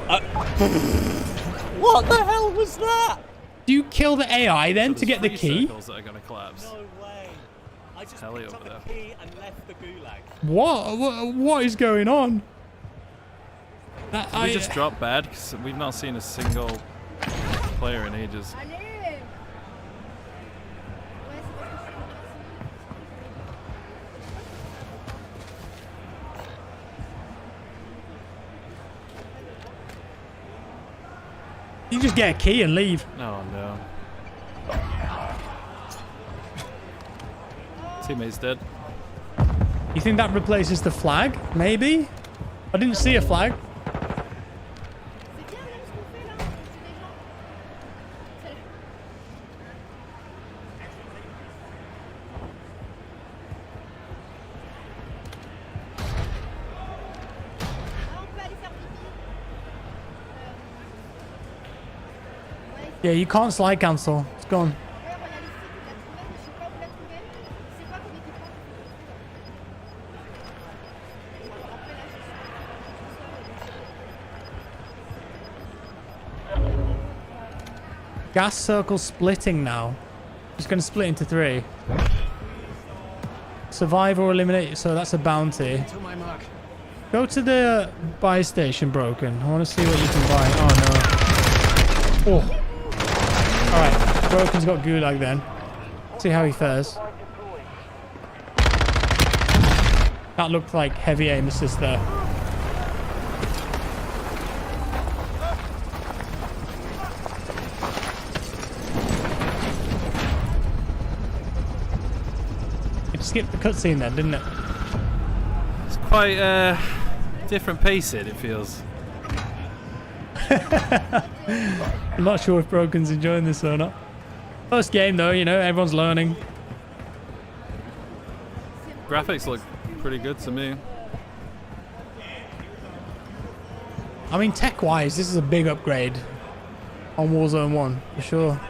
What the hell was that? Do you kill the AI then to get the key? That are gonna collapse. No way. I just Heli picked over up there. the key and left the Gulag. What is going on? We just dropped bad because we've not seen a single player in ages. You just get a key and leave. Oh no. Teammate's dead. You think that replaces the flag? Maybe? I didn't see a flag. Yeah, you can't slide cancel. It's gone. Gas circle splitting now. It's going to split into 3. Survive or eliminate. So that's a bounty. Go to the buy station, Broken. I want to see what you can buy. Oh no. Oh. Alright, Broken's got Gulag then. See how he fares. That looked like heavy aim assist there. It skipped the cutscene then, didn't it? It's quite different pacing, it feels. I'm not sure if Broken's enjoying this or not. First game though, you know, everyone's learning. Graphics look pretty good to me. I mean, tech-wise, this is a big upgrade on Warzone 1, for sure.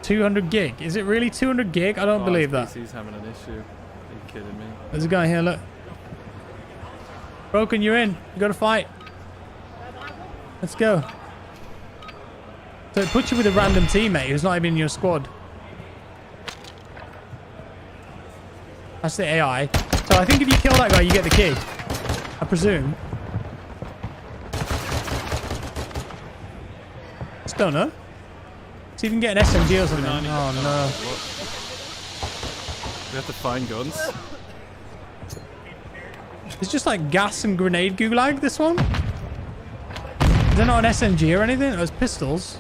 $200 gig. Is it really 200 gig? I don't believe that. PC's having an issue. Are you kidding me? There's a guy here, look. Broken, you're in. You gotta fight. Let's go. So it puts you with a random teammate who's not even in your squad. That's the AI. So I think if you kill that guy, you get the key. I presume. Just don't know. See if you can get an SMG or something. Oh no. We have to find guns. It's just like gas and grenade Gulag, this one. Is there not an SMG or anything? Oh, it's pistols.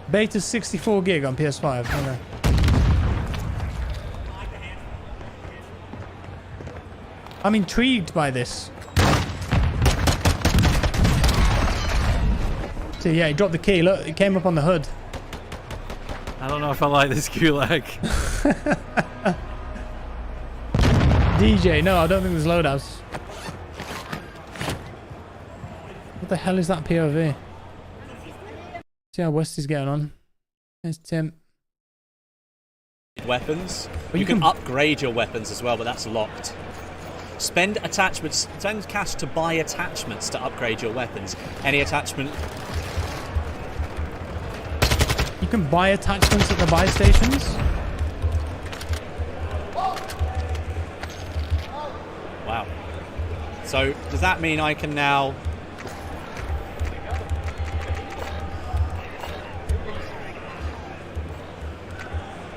Beta's 64 gig on PS5. Okay. I'm intrigued by this. So yeah, he dropped the key. Look, it came up on the hood. I don't know if I like this Gulag. DJ, no, I don't think there's loadouts. What the hell is that POV? See how Westy's getting on. There's Tim. Weapons. Well, you can upgrade your weapons as well, but that's locked. Spend attachments. Spend cash to buy attachments to upgrade your weapons. Any attachment. You can buy attachments at the buy stations. Wow. So does that mean I can now?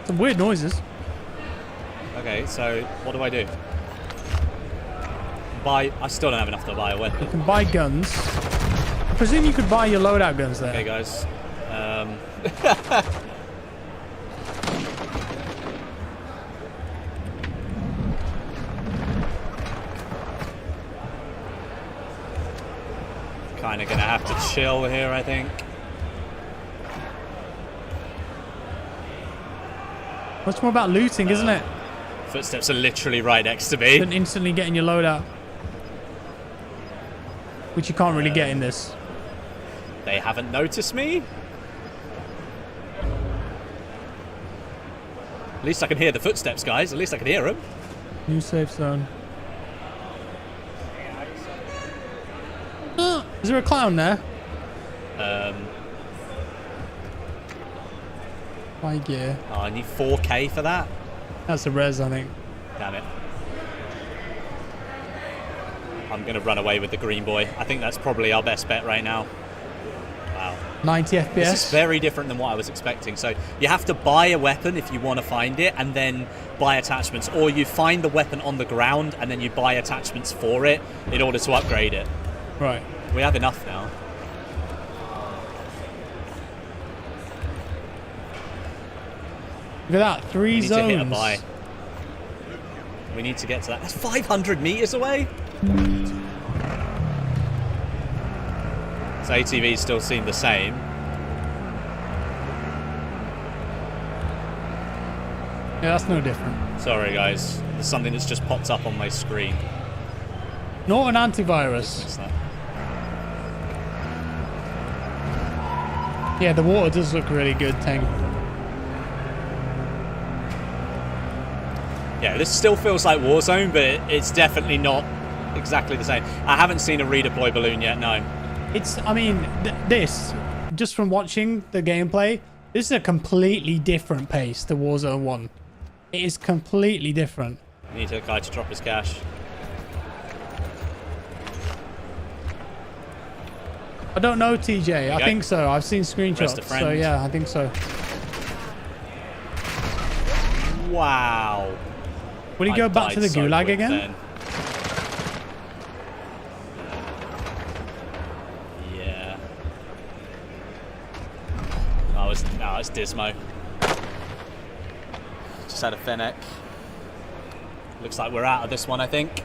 Some weird noises. Okay, so what do I do? Buy. I still don't have enough to buy a weapon. You can buy guns. I presume you could buy your loadout guns there. Okay, guys. Kind of gonna have to chill here, I think. Much more about looting, isn't it? Footsteps are literally right next to me. And instantly getting your load out. Which you can't really get in this. They haven't noticed me. At least I can hear the footsteps, guys. At least I can hear them. New safe zone. Is there a clown there? High gear. Oh, I need 4K for that. That's a res, I think. Damn it. I'm going to run away with the green boy. I think that's probably our best bet right now. Wow. 90 FPS. This is very different than what I was expecting. So you have to buy a weapon if you want to find it and then buy attachments. Or you find the weapon on the ground and then you buy attachments for it in order to upgrade it. Right. We have enough now. Look at that. 3 zones. We need to hit a buy. We need to get to that. That's 500 meters away. So ATVs still seem the same. Yeah, that's no different. Sorry, guys. There's something that's just popped up on my screen. Not an antivirus. What's that? Yeah, the water does look really good, Teng. Yeah, this still feels like Warzone, but it's definitely not exactly the same. I haven't seen a redeploy balloon yet, no. It's, I mean, this, just from watching the gameplay, this is a completely different pace to Warzone 1. It is completely different. We need a guy to drop his cash. I don't know, TJ. I think so. I've seen screenshots. So, yeah, I think so. Wow. Will he go back to the Gulag again? Then. Yeah. Oh, it's Dismo. Just had a Fennec. Looks like we're out of this one, I think.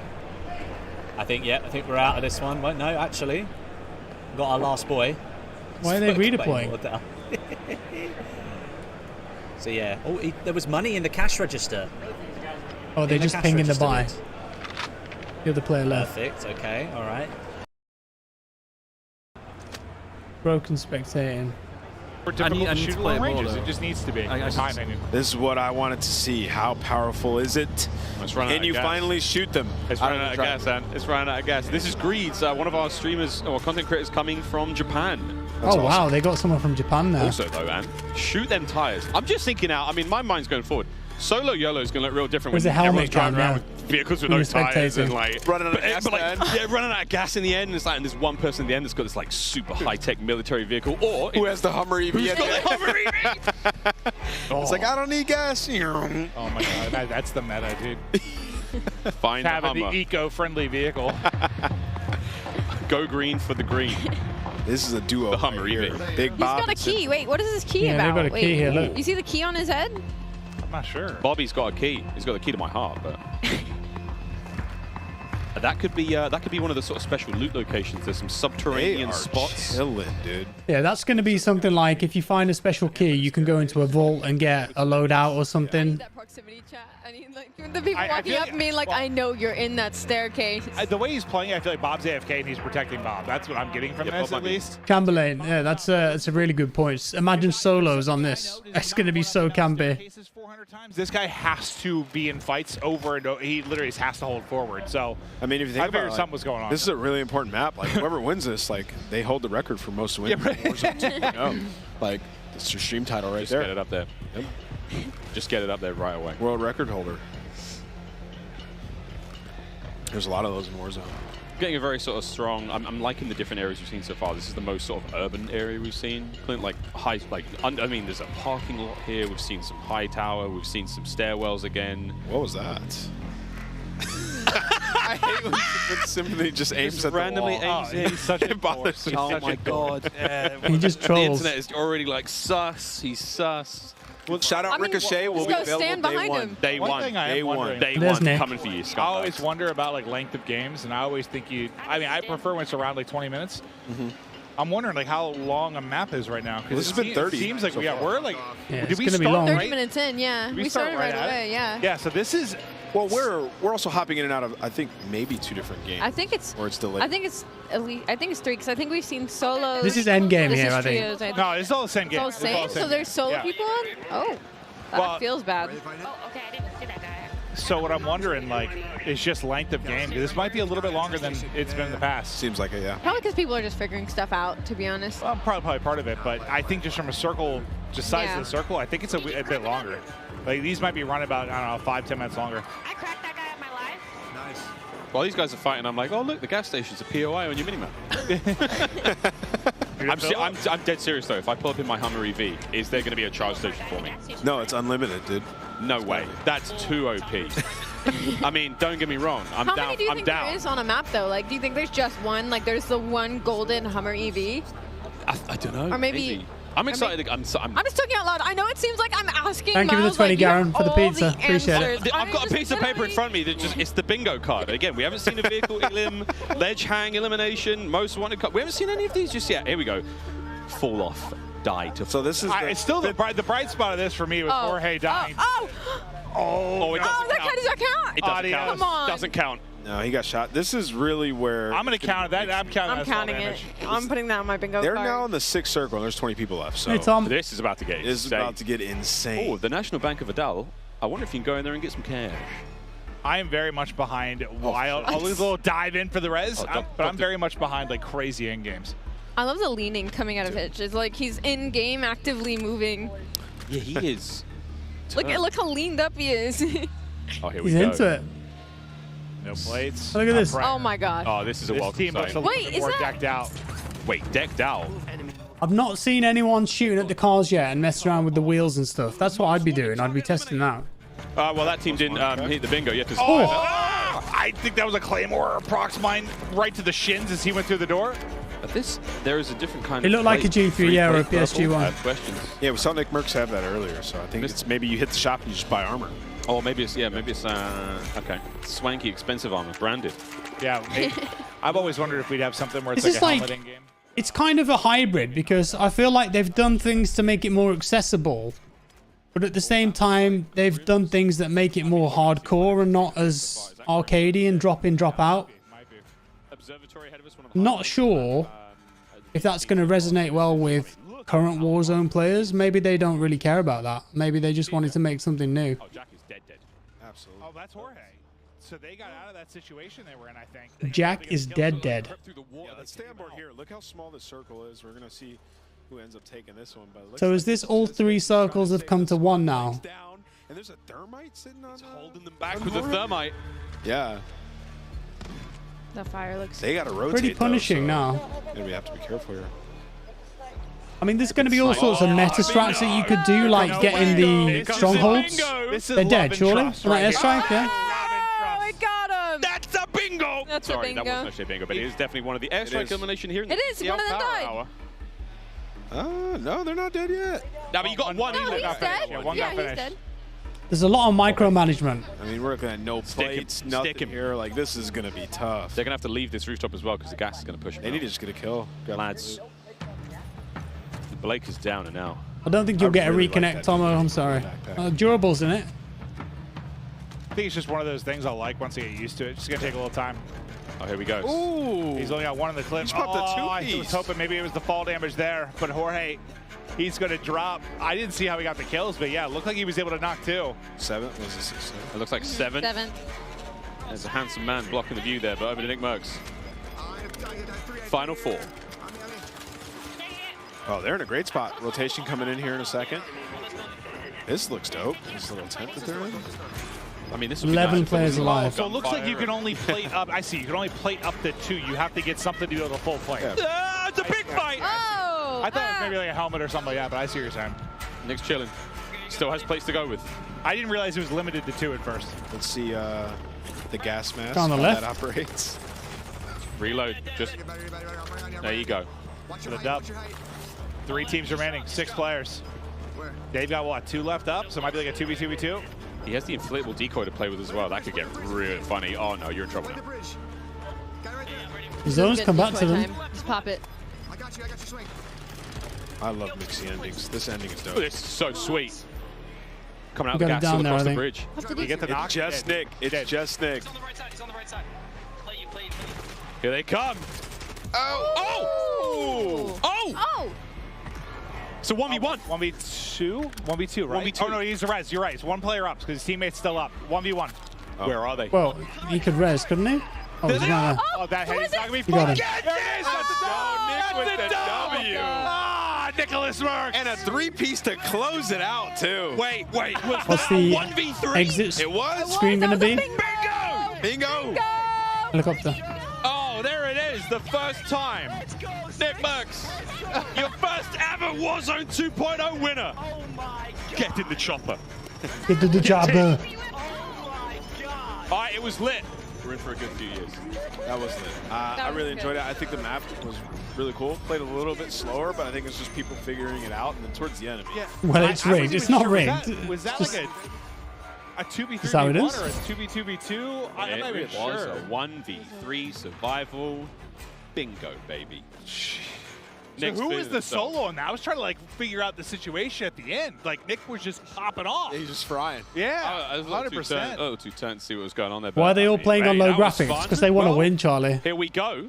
I think we're out of this one. Well, no, actually. Got our last boy. Why are they redeploying? So yeah. Oh, there was money in the cash register. Oh, they're just pinging the buy. The other player left. Perfect. Okay. All right. Broken spectating. I need to play Rangers. It just needs to be. This is what I wanted to see. How powerful is it? Can you finally shoot them? It's running out of gas, man. It's running out of gas. This is Greeds, one of our streamers or content creators coming from Japan. That's awesome. Wow, they got someone from Japan there. Also, though, man, shoot them tires. I'm just thinking out. I mean, my mind's going forward. Solo YOLO is going to look real different when everyone's driving around with vehicles with no tires and like running out of gas. Running out of gas in the end. And it's like, and there's one person at the end that's got this like super high-tech military vehicle, or who has the Hummer EV? Who's got the Hummer EV? It's like, I don't need gas. Oh my god, that's the meta, dude. Find having the eco-friendly vehicle. Go green for the green. This is a duo. The Hummer EV. Big Bob. He's got a key. Wait, what is this key yeah, about? They've got a key here. Look. You see the key on his head? I'm not sure. Bobby's got a key. He's got the key to my heart, but that could be one of the sort of special loot locations. There's some subterranean spots. Chilling, dude. Yeah, that's going to be something like if you find a special key, you can go into a vault and get a loadout or something. That proximity chat. I mean, like the people walking up me like, I know you're in that staircase. The way he's playing, I feel like Bob's AFK and he's protecting Bob. That's what I'm getting from this, at least. Chamberlain, yeah, that's a really good point. Imagine solos on this. It's going to be so campy. 400 times. This guy has to be in fights over and over. He literally has to hold forward. So I mean, if you think about it, something was going on. This is a really important map. Like whoever wins this, like they hold the record for most wins. Like it's your stream title right there. Just get it up there. Yep. Just get it up there right away. World record holder. There's a lot of those in Warzone. Getting a very sort of strong. I'm liking the different areas we've seen so far. This is the most sort of urban area we've seen. Like high, I mean, there's a parking lot here. We've seen some high tower. We've seen some stairwells again. What was that? I hate when Symphony just aims at randomly the wall. aims in. He's such a bothers me. Oh my god. He just The trolls. internet is already like sus. He's sus. Well, shout out Ricochet. Will be go available stand day behind one. him. Day One one. thing I am Day one. wondering- Day There's one Nick. coming for you, I scumbags. always wonder about like length of games, and I always think I prefer when it's around like 20 minutes. I'm wondering like how long a map is right now. Well, this has been 30 It seems like so we're like. Yeah, did it's we gonna be start long. 30 right? minutes in, yeah. Did We start started right at it? away, yeah. Yeah, so this is. Well, we're also hopping in and out of I think maybe 2 different games. I think it's. Or it's delayed. I think it's at least. I think it's 3 because I think we've seen solos. This is endgame this here, is I think. trios, No, it's all the same It's game. all the same. So there's solo Yeah. people on. Oh, that Well- feels bad. So what I'm wondering like is just length of game. This might be a little bit longer than it's been in the past. Seems like it, yeah. Probably because people are just figuring stuff out. To be honest. Well, probably part of it, but I think just from a circle, just size Yeah. of the circle, I think it's a bit longer. Like these might be running about I don't know 5-10 minutes longer. While these guys are fighting, I'm like, oh look, the gas station's a POI on your minimap. I'm dead serious though. If I pull up in my Hummer EV, is there going to be a charge station for me? No, it's unlimited, dude. No way. That's too OP. I mean, don't get me wrong. I'm How down. many do you I'm think down. there is on a map though? Like, do you think there's just one? Like, there's the one golden Hummer EV. I don't know. Or maybe. I'm excited. I'm I'm just talking out loud. I know it seems like I'm asking. Thank you for the Miles, 20, like, you have Garen, for the all pizza. the Appreciate it. answers. I've got a piece of paper in front of me that just, it's the bingo card. Again, we haven't seen a vehicle elim, ledge hang elimination, most wanted card. We haven't seen any of these just yet. Here we go. Fall off, die to. So this is It's still the bright spot of this for me was Jorge dying. Oh, it doesn't that count. does not count. It doesn't count. Come on. Doesn't count. No, he got shot. This is really where I'm going to count that. I'm counting. I'm counting it. I'm putting that on my bingo they're card. now in the 6th circle and there's 20 people left. So Hey, Tom. This is about to get This is insane. about to get insane. Oh, the National Bank of Adal. I wonder if you can go in there and get some cash. I am very much behind Wild. I'll lose a little dive in for the res, but I'm very much behind like crazy end games. I love the leaning coming out of Hitch. It's like he's in game, actively moving. Yeah, he is. Look how leaned up he is. Oh, here we He's go. into it. No plates. Look at this. Oh my god. Oh, this is a This welcome team looks a sight. little Wait, bit is more that- decked out. Wait, decked out? I've not seen anyone shooting at the cars yet and messing around with the wheels and stuff. That's what I'd be doing. I'd be testing them out. Well, that team didn't hit the bingo yet. I think that was a Claymore or Prox mine right to the shins as he went through the door. There is a different kind It of. looked like a G3, yeah, or a PSG1. I have questions. Yeah, we saw Nick Merckx have that earlier, so I think it's maybe you hit the shop and you just buy armor. Oh, maybe it's okay. Swanky, expensive armor, branded. Yeah, I've always wondered if we'd have something where it's Is like this a like- helmet in game. It's kind of a hybrid because I feel like they've done things to make it more accessible, but at the same time, they've done things that make it more hardcore and not as arcadey and drop in, drop out. I'm not sure if that's going to resonate well with current Warzone players. Maybe they don't really care about that. Maybe they just wanted to make something new. Oh, Jack is dead. Absolutely. Oh, that's Jorge. So they got out of that situation they were in, I think. Jack is dead. Yeah, let's stay on board here. Look how small this circle is. We're going to see who ends up taking this one. But it looks So like is this all 3 circles have come to 1 now? down, and there's a thermite sitting on holding them back with the thermite. Yeah. The fire looks. They got to rotate. Pretty punishing now. We have to be careful here. I mean, there's going to be all sorts of meta strats that you could do, like getting the strongholds. They're dead, surely? Like airstrike, yeah? Oh, it got him. That's a bingo. That's Sorry, a bingo. that wasn't actually a bingo, but it is definitely one of the airstrike is. elimination here. In It the is. CL One of them Power died. Hour. No, they're not dead yet. No, but you got one. No, he's dead. Yeah, one Yeah, got he's finished. dead. There's a lot of micromanagement. I mean, we're looking at no Stick him. plates, Stick nothing him. here. Like, this is going to be tough. They're gonna have to leave this rooftop as well because the gas is gonna push them. They need out. to just get a kill. Lads. Blake is down and out. I don't think you'll get a really like reconnect, that Tomo. I'm sorry. Durables in it. I think it's just one of those things I'll like once I get used to it. It's going to take a little time. Oh, here we go. Ooh. He's only got one in the clip. He's popped a I was two-piece. hoping maybe it was the fall damage there, but Jorge, he's going to drop. I didn't see how he got the kills, but yeah, it looked like he was able to knock 2. 7? Was this 7? It looks like 7. 7. There's a handsome man blocking the view there, but over to Nick Merckx. Final 4. Oh, they're in a great spot. Rotation coming in here in a second. This looks dope. This little tent that they're in. I mean, this 11 players alive. So it looks like you can only plate up. I see. You can only plate up to 2. You have to get something to do with a full plate. Yeah. Ah, it's a big fight. Oh. I thought it was maybe like a helmet or something like that, but I see what you're saying. Nick's chilling. Still has plates to go with. I didn't realize it was limited to 2 at first. Let's see. the gas mask. On the how left. That operates. Reload. Just there you go. For the dub. 3 teams remaining, 6 players. They've got what, 2 left up? So it might be like a 2v2v2. He has the inflatable decoy to play with as well. That could get really funny. Oh no, you're in trouble now. The zones come back to them. Just pop it. I love mixing endings. This ending is dope. Oh, this is so sweet. Coming out You the got it gas down still there, across I the think. bridge. You get the knock. It's just Nick. It's just Nick. Here they come. Oh! Oh! So 1v1. 1v2? 1v2, right? 1v2. Oh no, he's a res. You're right. It's 1 player up because his teammate's still up. 1v1. Where are they? Well, he could res, couldn't he? Oh, he's not there. Oh, that head is not going to be You got fun. him. Get this! That's Nick with the W. Ah, Nicholas Merckx. And a 3-piece to close it out, too. Wait. Was What's that the 1v3? exit It was. screen going to be? Bingo! Helicopter. Oh, there it is. The first time. Nick Merckx, your first ever Warzone 2.0 winner. Oh my God. Get in the chopper. Get to the chopper. All right, it was lit. We're in for a good few years. That was lit. I really enjoyed it. I think the map was really cool. Played a little bit slower, but I think it's just people figuring it out. And then towards the end, Well, it's rigged. It's not rigged. Was that Just- like a 2v3v1 Is that what it is? or a 2v2v2? I'm not even It was sure. a 1v3 survival. Bingo, baby. So who was the solo on that? I was trying to like figure out the situation at the end. Like Nick was just popping off. He's just frying. Yeah, I was a little 100%. too tense to see what was going on there. Why are they all playing on low graphics? Because Because they want to win, Charlie. Here we go.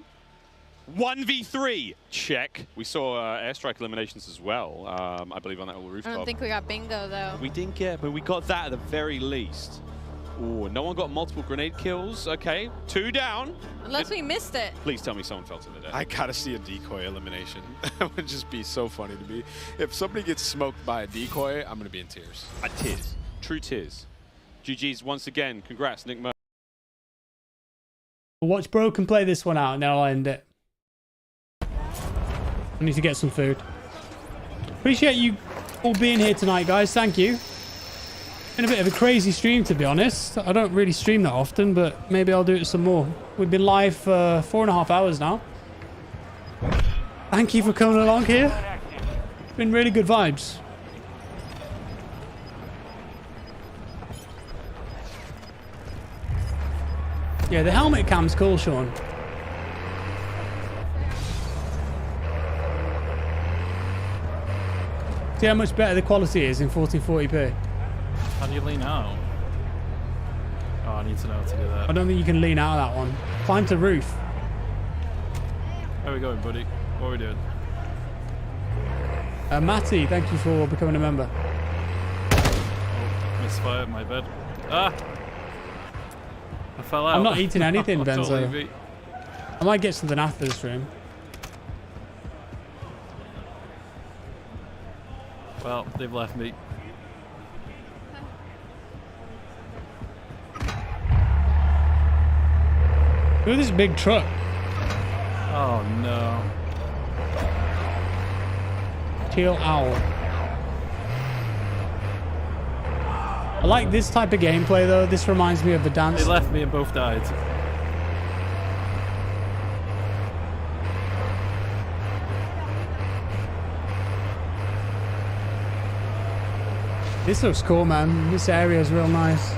1v3. Check. We saw airstrike eliminations as well, I believe, on that little I rooftop. don't think we got bingo though. We didn't get, but we got that at the very least. Ooh, no one got multiple grenade kills. Okay, 2 down. Unless we missed it. Please tell me someone fell to the death. I gotta see a decoy elimination. That would just be so funny to me. If somebody gets smoked by a decoy, I'm gonna be in tears. Tears. True tears. GG's once again. Congrats, Nick Merckx. Watch Broken play this one out and then I'll end it. I need to get some food. Appreciate you all being here tonight, guys. Thank you. Been a bit of a crazy stream, to be honest. I don't really stream that often, but maybe I'll do it some more. We've been live for 4.5 hours now. Thank you for coming along here. It's been really good vibes. Yeah, the helmet cam's cool, Sean. See how much better the quality is in 1440p. How do you lean out? Oh, I need to know how to do that. I don't think you can lean out of that one. Climb to the roof. Where are we going, buddy? What are we doing? Matty, thank you for becoming a member. Oh, misfire, my bad. Ah! I fell out. I'm not eating anything, Totally Benzo. beat. I might get something after the stream. Well, they've left me. Look at this big truck. Oh no. Teal Owl. I like this type of gameplay though. This reminds me of the dance. They left me and both died. This looks cool, man. This area is real nice.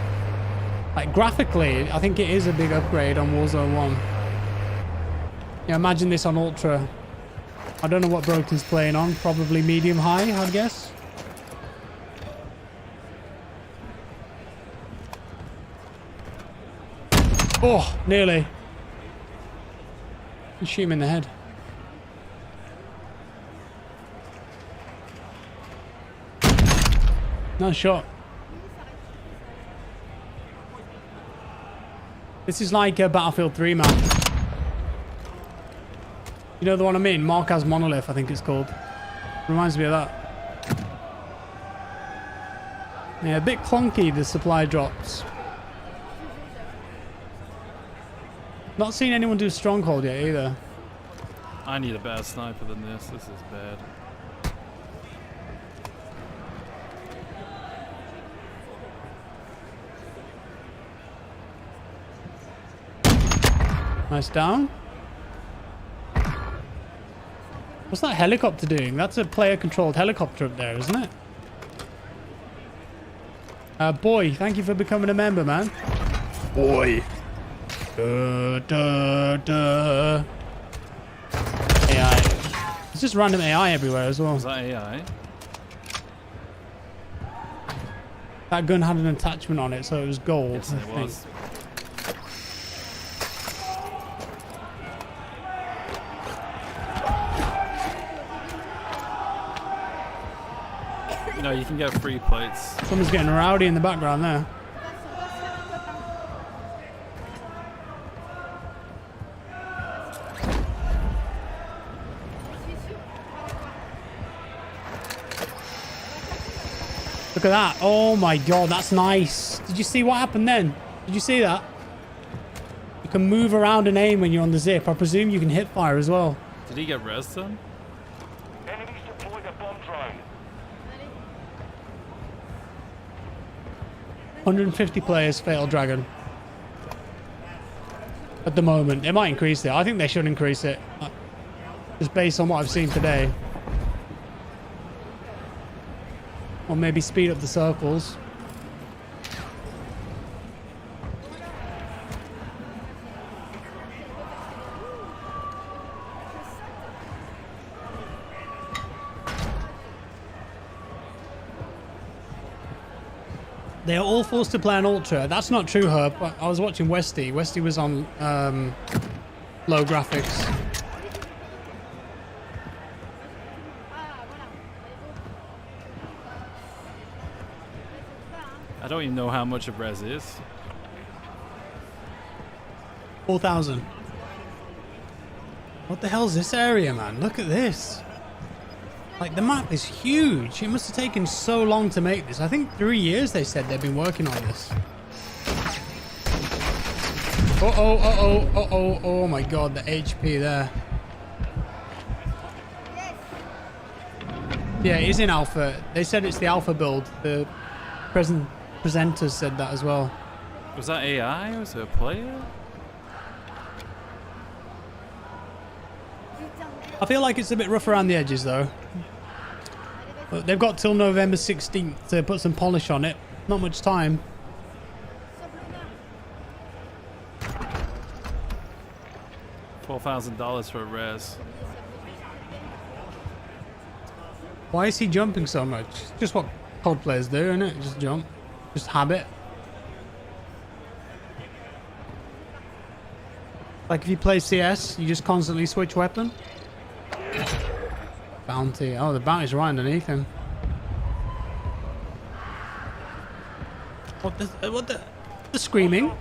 Like graphically, I think it is a big upgrade on Warzone 1. Yeah, imagine this on Ultra. I don't know what Broken's playing on. Probably medium high, I'd guess. Oh, nearly. You shoot him in the head. Nice shot. This is like a Battlefield 3 map. You know the one I mean? Marquez Monolith, I think it's called. Reminds me of that. Yeah, a bit clunky, the supply drops. Not seen anyone do stronghold yet either. I need a better sniper than this. This is bad. Nice down. What's that helicopter doing? That's a player-controlled helicopter up there, isn't it? Boy, thank you for becoming a member, man. Boy. AI. It's just random AI everywhere as well. Is that AI? That gun had an attachment on it, so it was gold. Yes, it was. No, you can get free plates. Someone's getting rowdy in the background there. Look at that. Oh my god, that's nice. Did you see what happened then? Did you see that? You can move around and aim when you're on the zip. I presume you can hip fire as well. Did he get res then? 150 players, Fatal Dragon. At the moment. They might increase it. I think they should increase it. Just based on what I've seen today. Or maybe speed up the circles. They are all forced to play on Ultra. That's not true, Herb. I was watching Westy. Westy was on low graphics. I don't even know how much of res is. 4,000. What the hell's this area, man? Look at this. Like, the map is huge. It must have taken so long to make this. I think 3 years they said they've been working on this. Uh-oh, uh-oh, uh-oh. Oh my god, the HP there. Yeah, it is in alpha. They said it's the alpha build. The presenters said that as well. Was that AI or was it a player? I feel like it's a bit rough around the edges though. But they've got till November 16th to put some polish on it. Not much time. $4,000 for a res. Why is he jumping so much? Just what COD players do, isn't it? Just jump. Just habit. Like if you play CS, you just constantly switch weapon. Bounty. Oh, the bounty's right underneath him. What the screaming?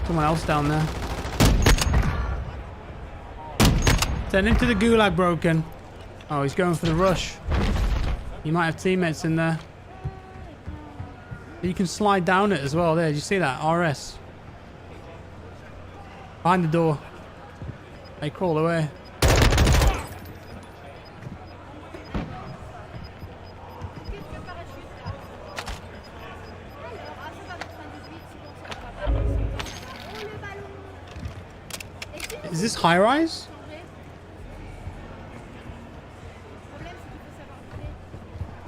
Someone else down there. Send him to the Gulag, broken. Oh, he's going for the rush. You might have teammates in there. You can slide down it as well. There, did you see that? RS. Behind the door. They crawl away. Is this high rise?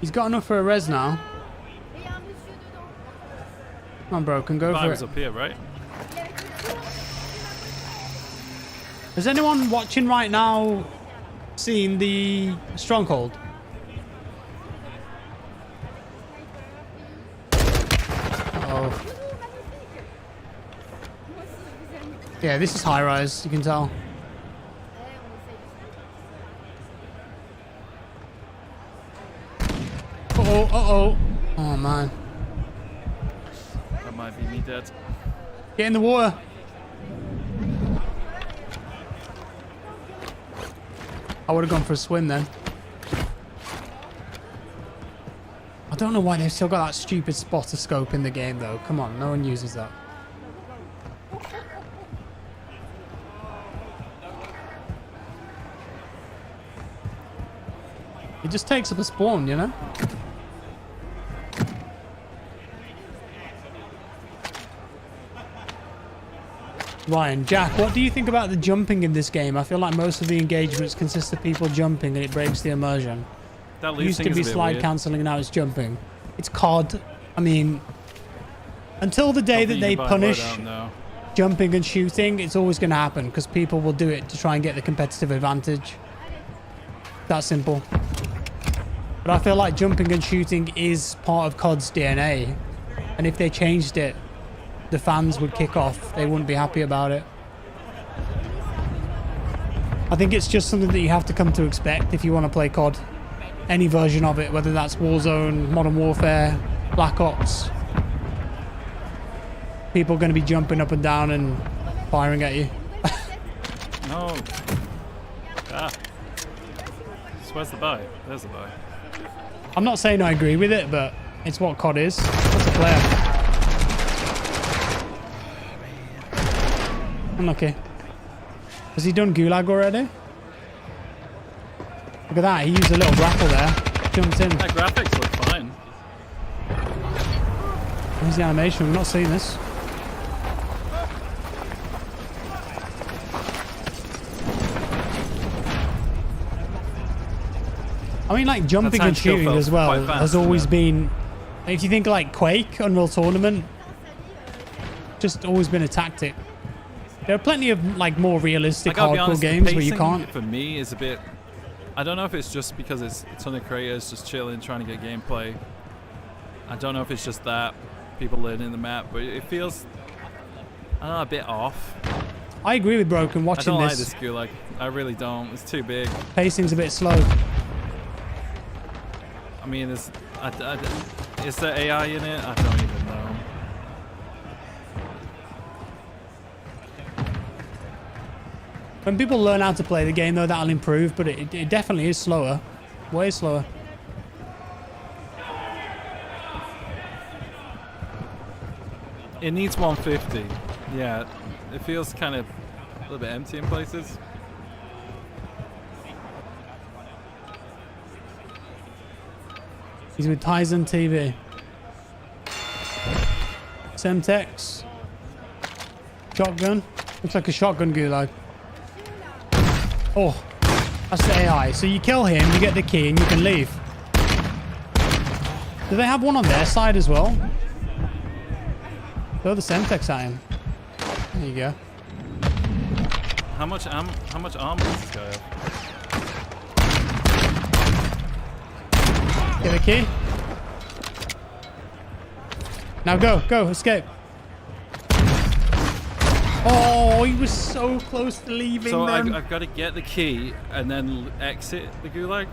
He's got enough for a res now. Come on, bro, can go for it. Up here, right? Is anyone watching right now seeing the stronghold? Uh-oh. Yeah, this is high rise, you can tell. Uh-oh, uh-oh. Oh, man. That might be me dead. Get in the water. I would have gone for a swim then. I don't know why they've still got that stupid spotter scope in the game though. Come on, no one uses that. It just takes up a spawn, you know? Ryan, Jack, what do you think about the jumping in this game? I feel like most of the engagements consist of people jumping and it breaks the immersion. That It used to be slide cancelling, now it's jumping. It's COD. I mean, until the day that they punish jumping and shooting, it's always going to happen because people will do it to try and get the competitive advantage. That simple. But I feel like jumping and shooting is part of COD's DNA. And if they changed it, the fans would kick off. They wouldn't be happy about it. I think it's just something that you have to come to expect if you want to play COD. Any version of it, whether that's Warzone, Modern Warfare, Black Ops. People are going to be jumping up and down and firing at you. No. Ah. So where's the buy? There's the buy. I'm not saying I agree with it, but it's what COD is. What's a player? Unlucky. Has he done Gulag already? Look at that. He used a little grapple there. Jumped in. That graphics look fine. Where's the animation? We've not seen this. I mean, like, jumping and shooting as well has always been... If you think, like, Quake, Unreal Tournament, just always been a tactic. There are plenty of, like, more realistic hardcore games where you can't... For me, is a bit... I don't know if it's just because it's a ton of creators just chilling, trying to get gameplay. I don't know if it's just that, people learning the map, but it feels, I don't know, a bit off. I agree with Broken watching this. I don't like this Gulag. I really don't. It's too big. Pacing's a bit slow. I mean, is there AI in it? I don't even know. When people learn how to play the game, though, that'll improve, but it definitely is slower. Way slower. It needs 150. Yeah, it feels kind of a little bit empty in places. He's with Tizen TV. Semtex. Shotgun. Looks like a shotgun Gulag. Oh, that's the AI. So you kill him, you get the key, and you can leave. Do they have one on their side as well? Throw the Semtex at him. There you go. How much armor does this guy have? Get the key. Now go, escape. Oh, he was so close to leaving so them. I've got to get the key and then exit the Gulag?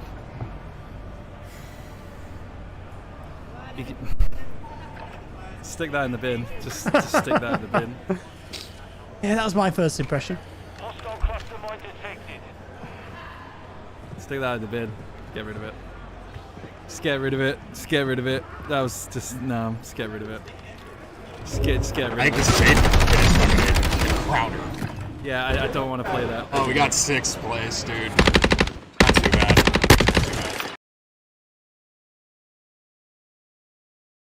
Stick that in the bin. Just stick that in the bin. Yeah, that was my first impression. Stick that in the bin. Get rid of it. Just get rid of it. Just get rid of it. That was just, no, just get rid of it. Just get rid of it. I think this is it. Crowder. Yeah, I don't want to play that. Oh, we got 6th place, dude. Not too bad.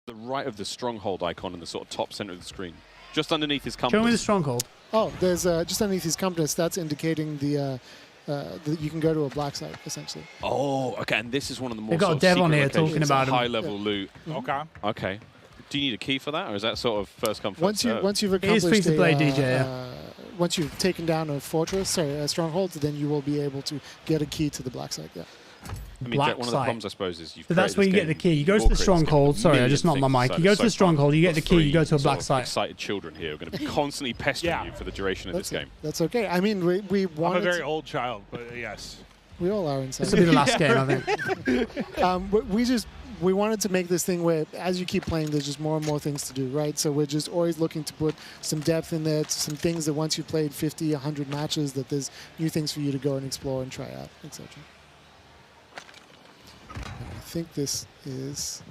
The right of the stronghold icon in the sort of top center of the screen. Just underneath his compass. Show me the stronghold. Oh, there's just underneath his compass, that's indicating that you can go to a black site, essentially. Oh, okay, and this is one of the more They've got a dev on here talking about high-level loot. Okay. Okay. Do you need a key for that, or is that sort of first come, first serve? Once you've accomplished it is free-to-play DJ, once you've taken down a fortress, sorry, a stronghold, then you will be able to get a key to the black site, yeah. I mean, one of the problems, I suppose, is you've So that's where you get the key. You go to the stronghold. Sorry, I just knocked my mic. You go to the stronghold, you get the key, you go to a black site. Excited children here are going to be constantly pestering you for the duration of this game. That's okay. I mean, we want. I'm a very old child, but yes. We all are inside. This will be the last game, I think. We wanted to make this thing where, as you keep playing, there's just more and more things to do, right? So we're just always looking to put some depth in there, some things that once you've played 50, 100 matches, that there's new things for you to go and explore and try out, etc. I think this is...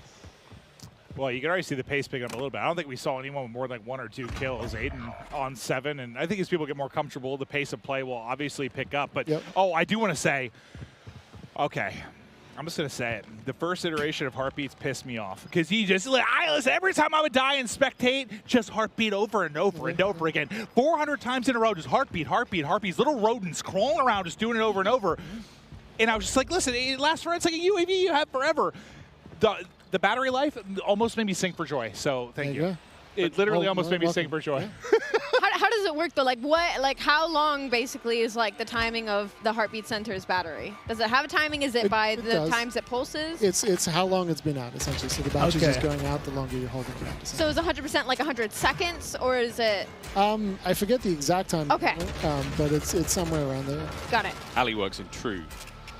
Well, you can already see the pace picking up a little bit. I don't think we saw anyone with more than 1 or 2 kills. Aiden on 7, and I think as people get more comfortable, the pace of play will obviously pick up. But, oh, I do want to say, okay, I'm just gonna say it. The first iteration of Heartbeats pissed me off because he just listen, every time I would die and spectate, just Heartbeat over and over and over again. 400 times in a row, just Heartbeat, Heartbeat, Heartbeats, little rodents crawling around, just doing it over and over. And I was just like, listen, it lasts for, it's like a UAV you have forever. The battery life almost made me sing for joy. So thank you. It literally almost made me sing for joy. How does it work though? Like how long basically is like the timing of the Heartbeat Center's battery? Does it have a timing? Is it by the times it pulses? It's how long it's been out essentially. So the battery's just going out the longer you're holding it out. So is 100% like 100 seconds or is it? I forget the exact time. Okay. But it's somewhere around there. Got it. Ali works in true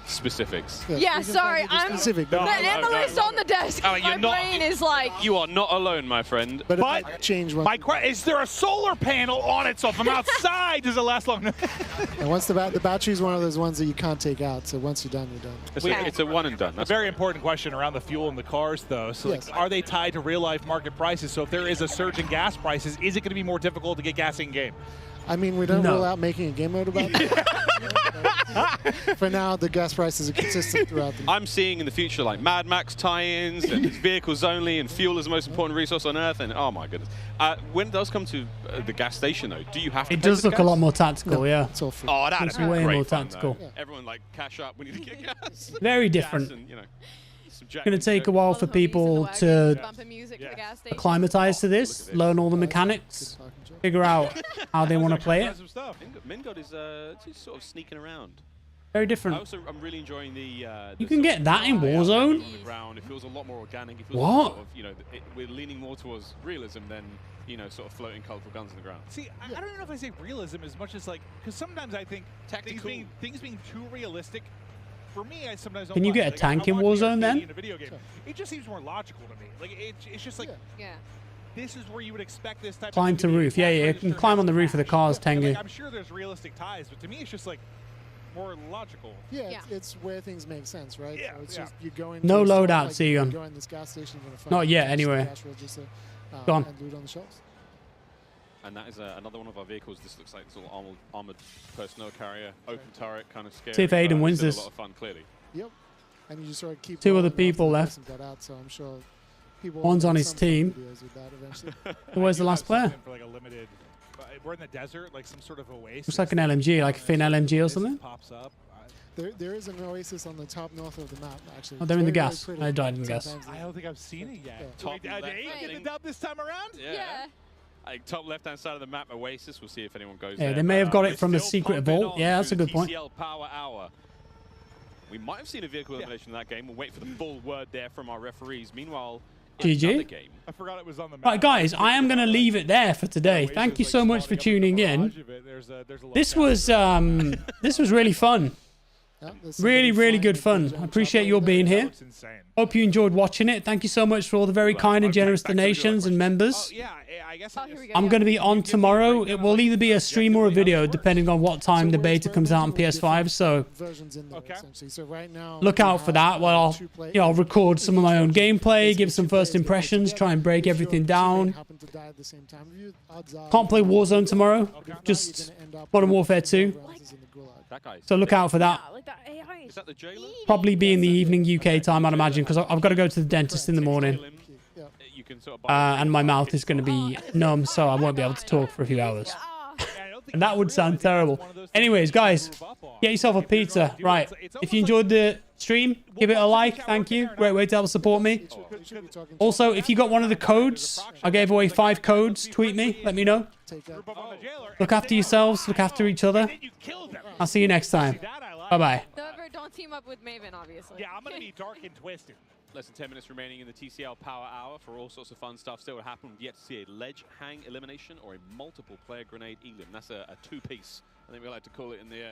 specifics. Yeah, sorry, I'm specific. the analyst on the desk. My brain is like. You are not alone, my friend. But change. My question is: there a solar panel on it? So if I'm outside, does it last long? And once the battery is one of those ones that you can't take out. So once you're done, you're done. It's a one and done. A very important question around the fuel in the cars, though. So, like, are they tied to real life market prices? So if there is a surge in gas prices, is it going to be more difficult to get gas in game? I mean, we don't rule out making a game mode about it. For now, the gas prices are consistent throughout the I'm seeing in the future like Mad Max tie-ins and vehicles only and fuel is the most important resource on Earth. And oh my goodness. When it does come to the gas station, though, do you have to It pay does for the look gas? a lot more tactical, yeah. It's all free. Oh, that It's is way great more fun, tactical. though. Everyone like cash up. We need to get gas. Very different. Gas and, you know, It's going to take a while for people to acclimatize to this, learn all the mechanics, figure out how they want to play it. Mingod is just sort of sneaking around. Very different. I'm really enjoying the You can get that in Warzone? on the ground. It feels a lot more organic. It feels What? Sort of, you know, we're leaning more towards realism than, you know, sort of floating colorful guns in the ground. See, I don't know if I say realism as much as like, because sometimes I think things being too realistic. For me, I sometimes don't Can you like get it. a Like, tank I in want Warzone then? in a video game. It just seems more logical to me. Like it's just like this is where you would expect this type. Climb of to roof. Yeah, you can climb on the roof of the cars, Tengu. Like, I'm sure there's realistic ties, but to me, it's just like more logical. Yeah, it's where things make sense, right? Yeah, so it's just you go in. No to a store, loadout, like, Seagun. you go in this gas station, you're gonna find Not yet, cash, anyway. cash register, Gone. and loot on the shelves. And that is another one of our vehicles. This looks like this little armored personnel carrier, open turret, kind of scary. See if Aiden wins still this. A lot of fun, clearly. Yep. And you just sort of keep. Two rolling other people after left. the person got out, so I'm sure people One's will on make his some team. videos with that eventually. Where's the last player? For like a limited, we're in the desert, like some sort of oasis. Looks like an LMG, like a Finn LMG or something. Pops up. There is an oasis on the top north of the map, actually. Oh, they're in the Very, very gas. pretty. I died in the gas. Sometimes I don't think I've seen it yet. Yeah. Top Wait, left get the dub this time around? Yeah. Like top left-hand side of the map, Oasis. We'll see if anyone goes Yeah, there. they may have got We're it from a still secret pumping vault. on Yeah, that's a through good point. TCL Power Hour. We might have seen a vehicle elimination in that game. We'll wait for the full word there from our referees. Meanwhile, in GG. another game. I forgot it was on the map. Right, guys, I am going to leave it there for today. Thank you so much for tuning in. This was really fun. Really, really good fun. I appreciate you all being here. Hope you enjoyed watching it. Thank you so much for all the very kind and generous donations and members. I'm going to be on tomorrow. It will either be a stream or a video, depending on what time the beta comes out on PS5. So look out for that. Well, I'll record some of my own gameplay, give some first impressions, try and break everything down. Can't play Warzone tomorrow, just Modern Warfare 2. So look out for that. Is that the jailer? Probably be in the evening UK time, I'd imagine, because I've got to go to the dentist in the morning. You can sort of And my mouth is going to be numb, so I won't be able to talk for a few hours. And that would sound terrible. Anyways, guys, get yourself a pizza. Right. If you enjoyed the stream, give it a like. Thank you. Great way to help support me. Also, if you got one of the codes, I gave away 5 codes. Tweet me. Let me know. Look after yourselves. Look after each other. I'll see you next time. Bye-bye. However, don't team up with Maven, obviously. Yeah, I'm going to be dark and twisted. Less than 10 minutes remaining in the TCL Power Hour for all sorts of fun stuff. Still would happen. We've yet to see a ledge hang elimination or a multiple player grenade elim. That's a two-piece. I think we like to call it in the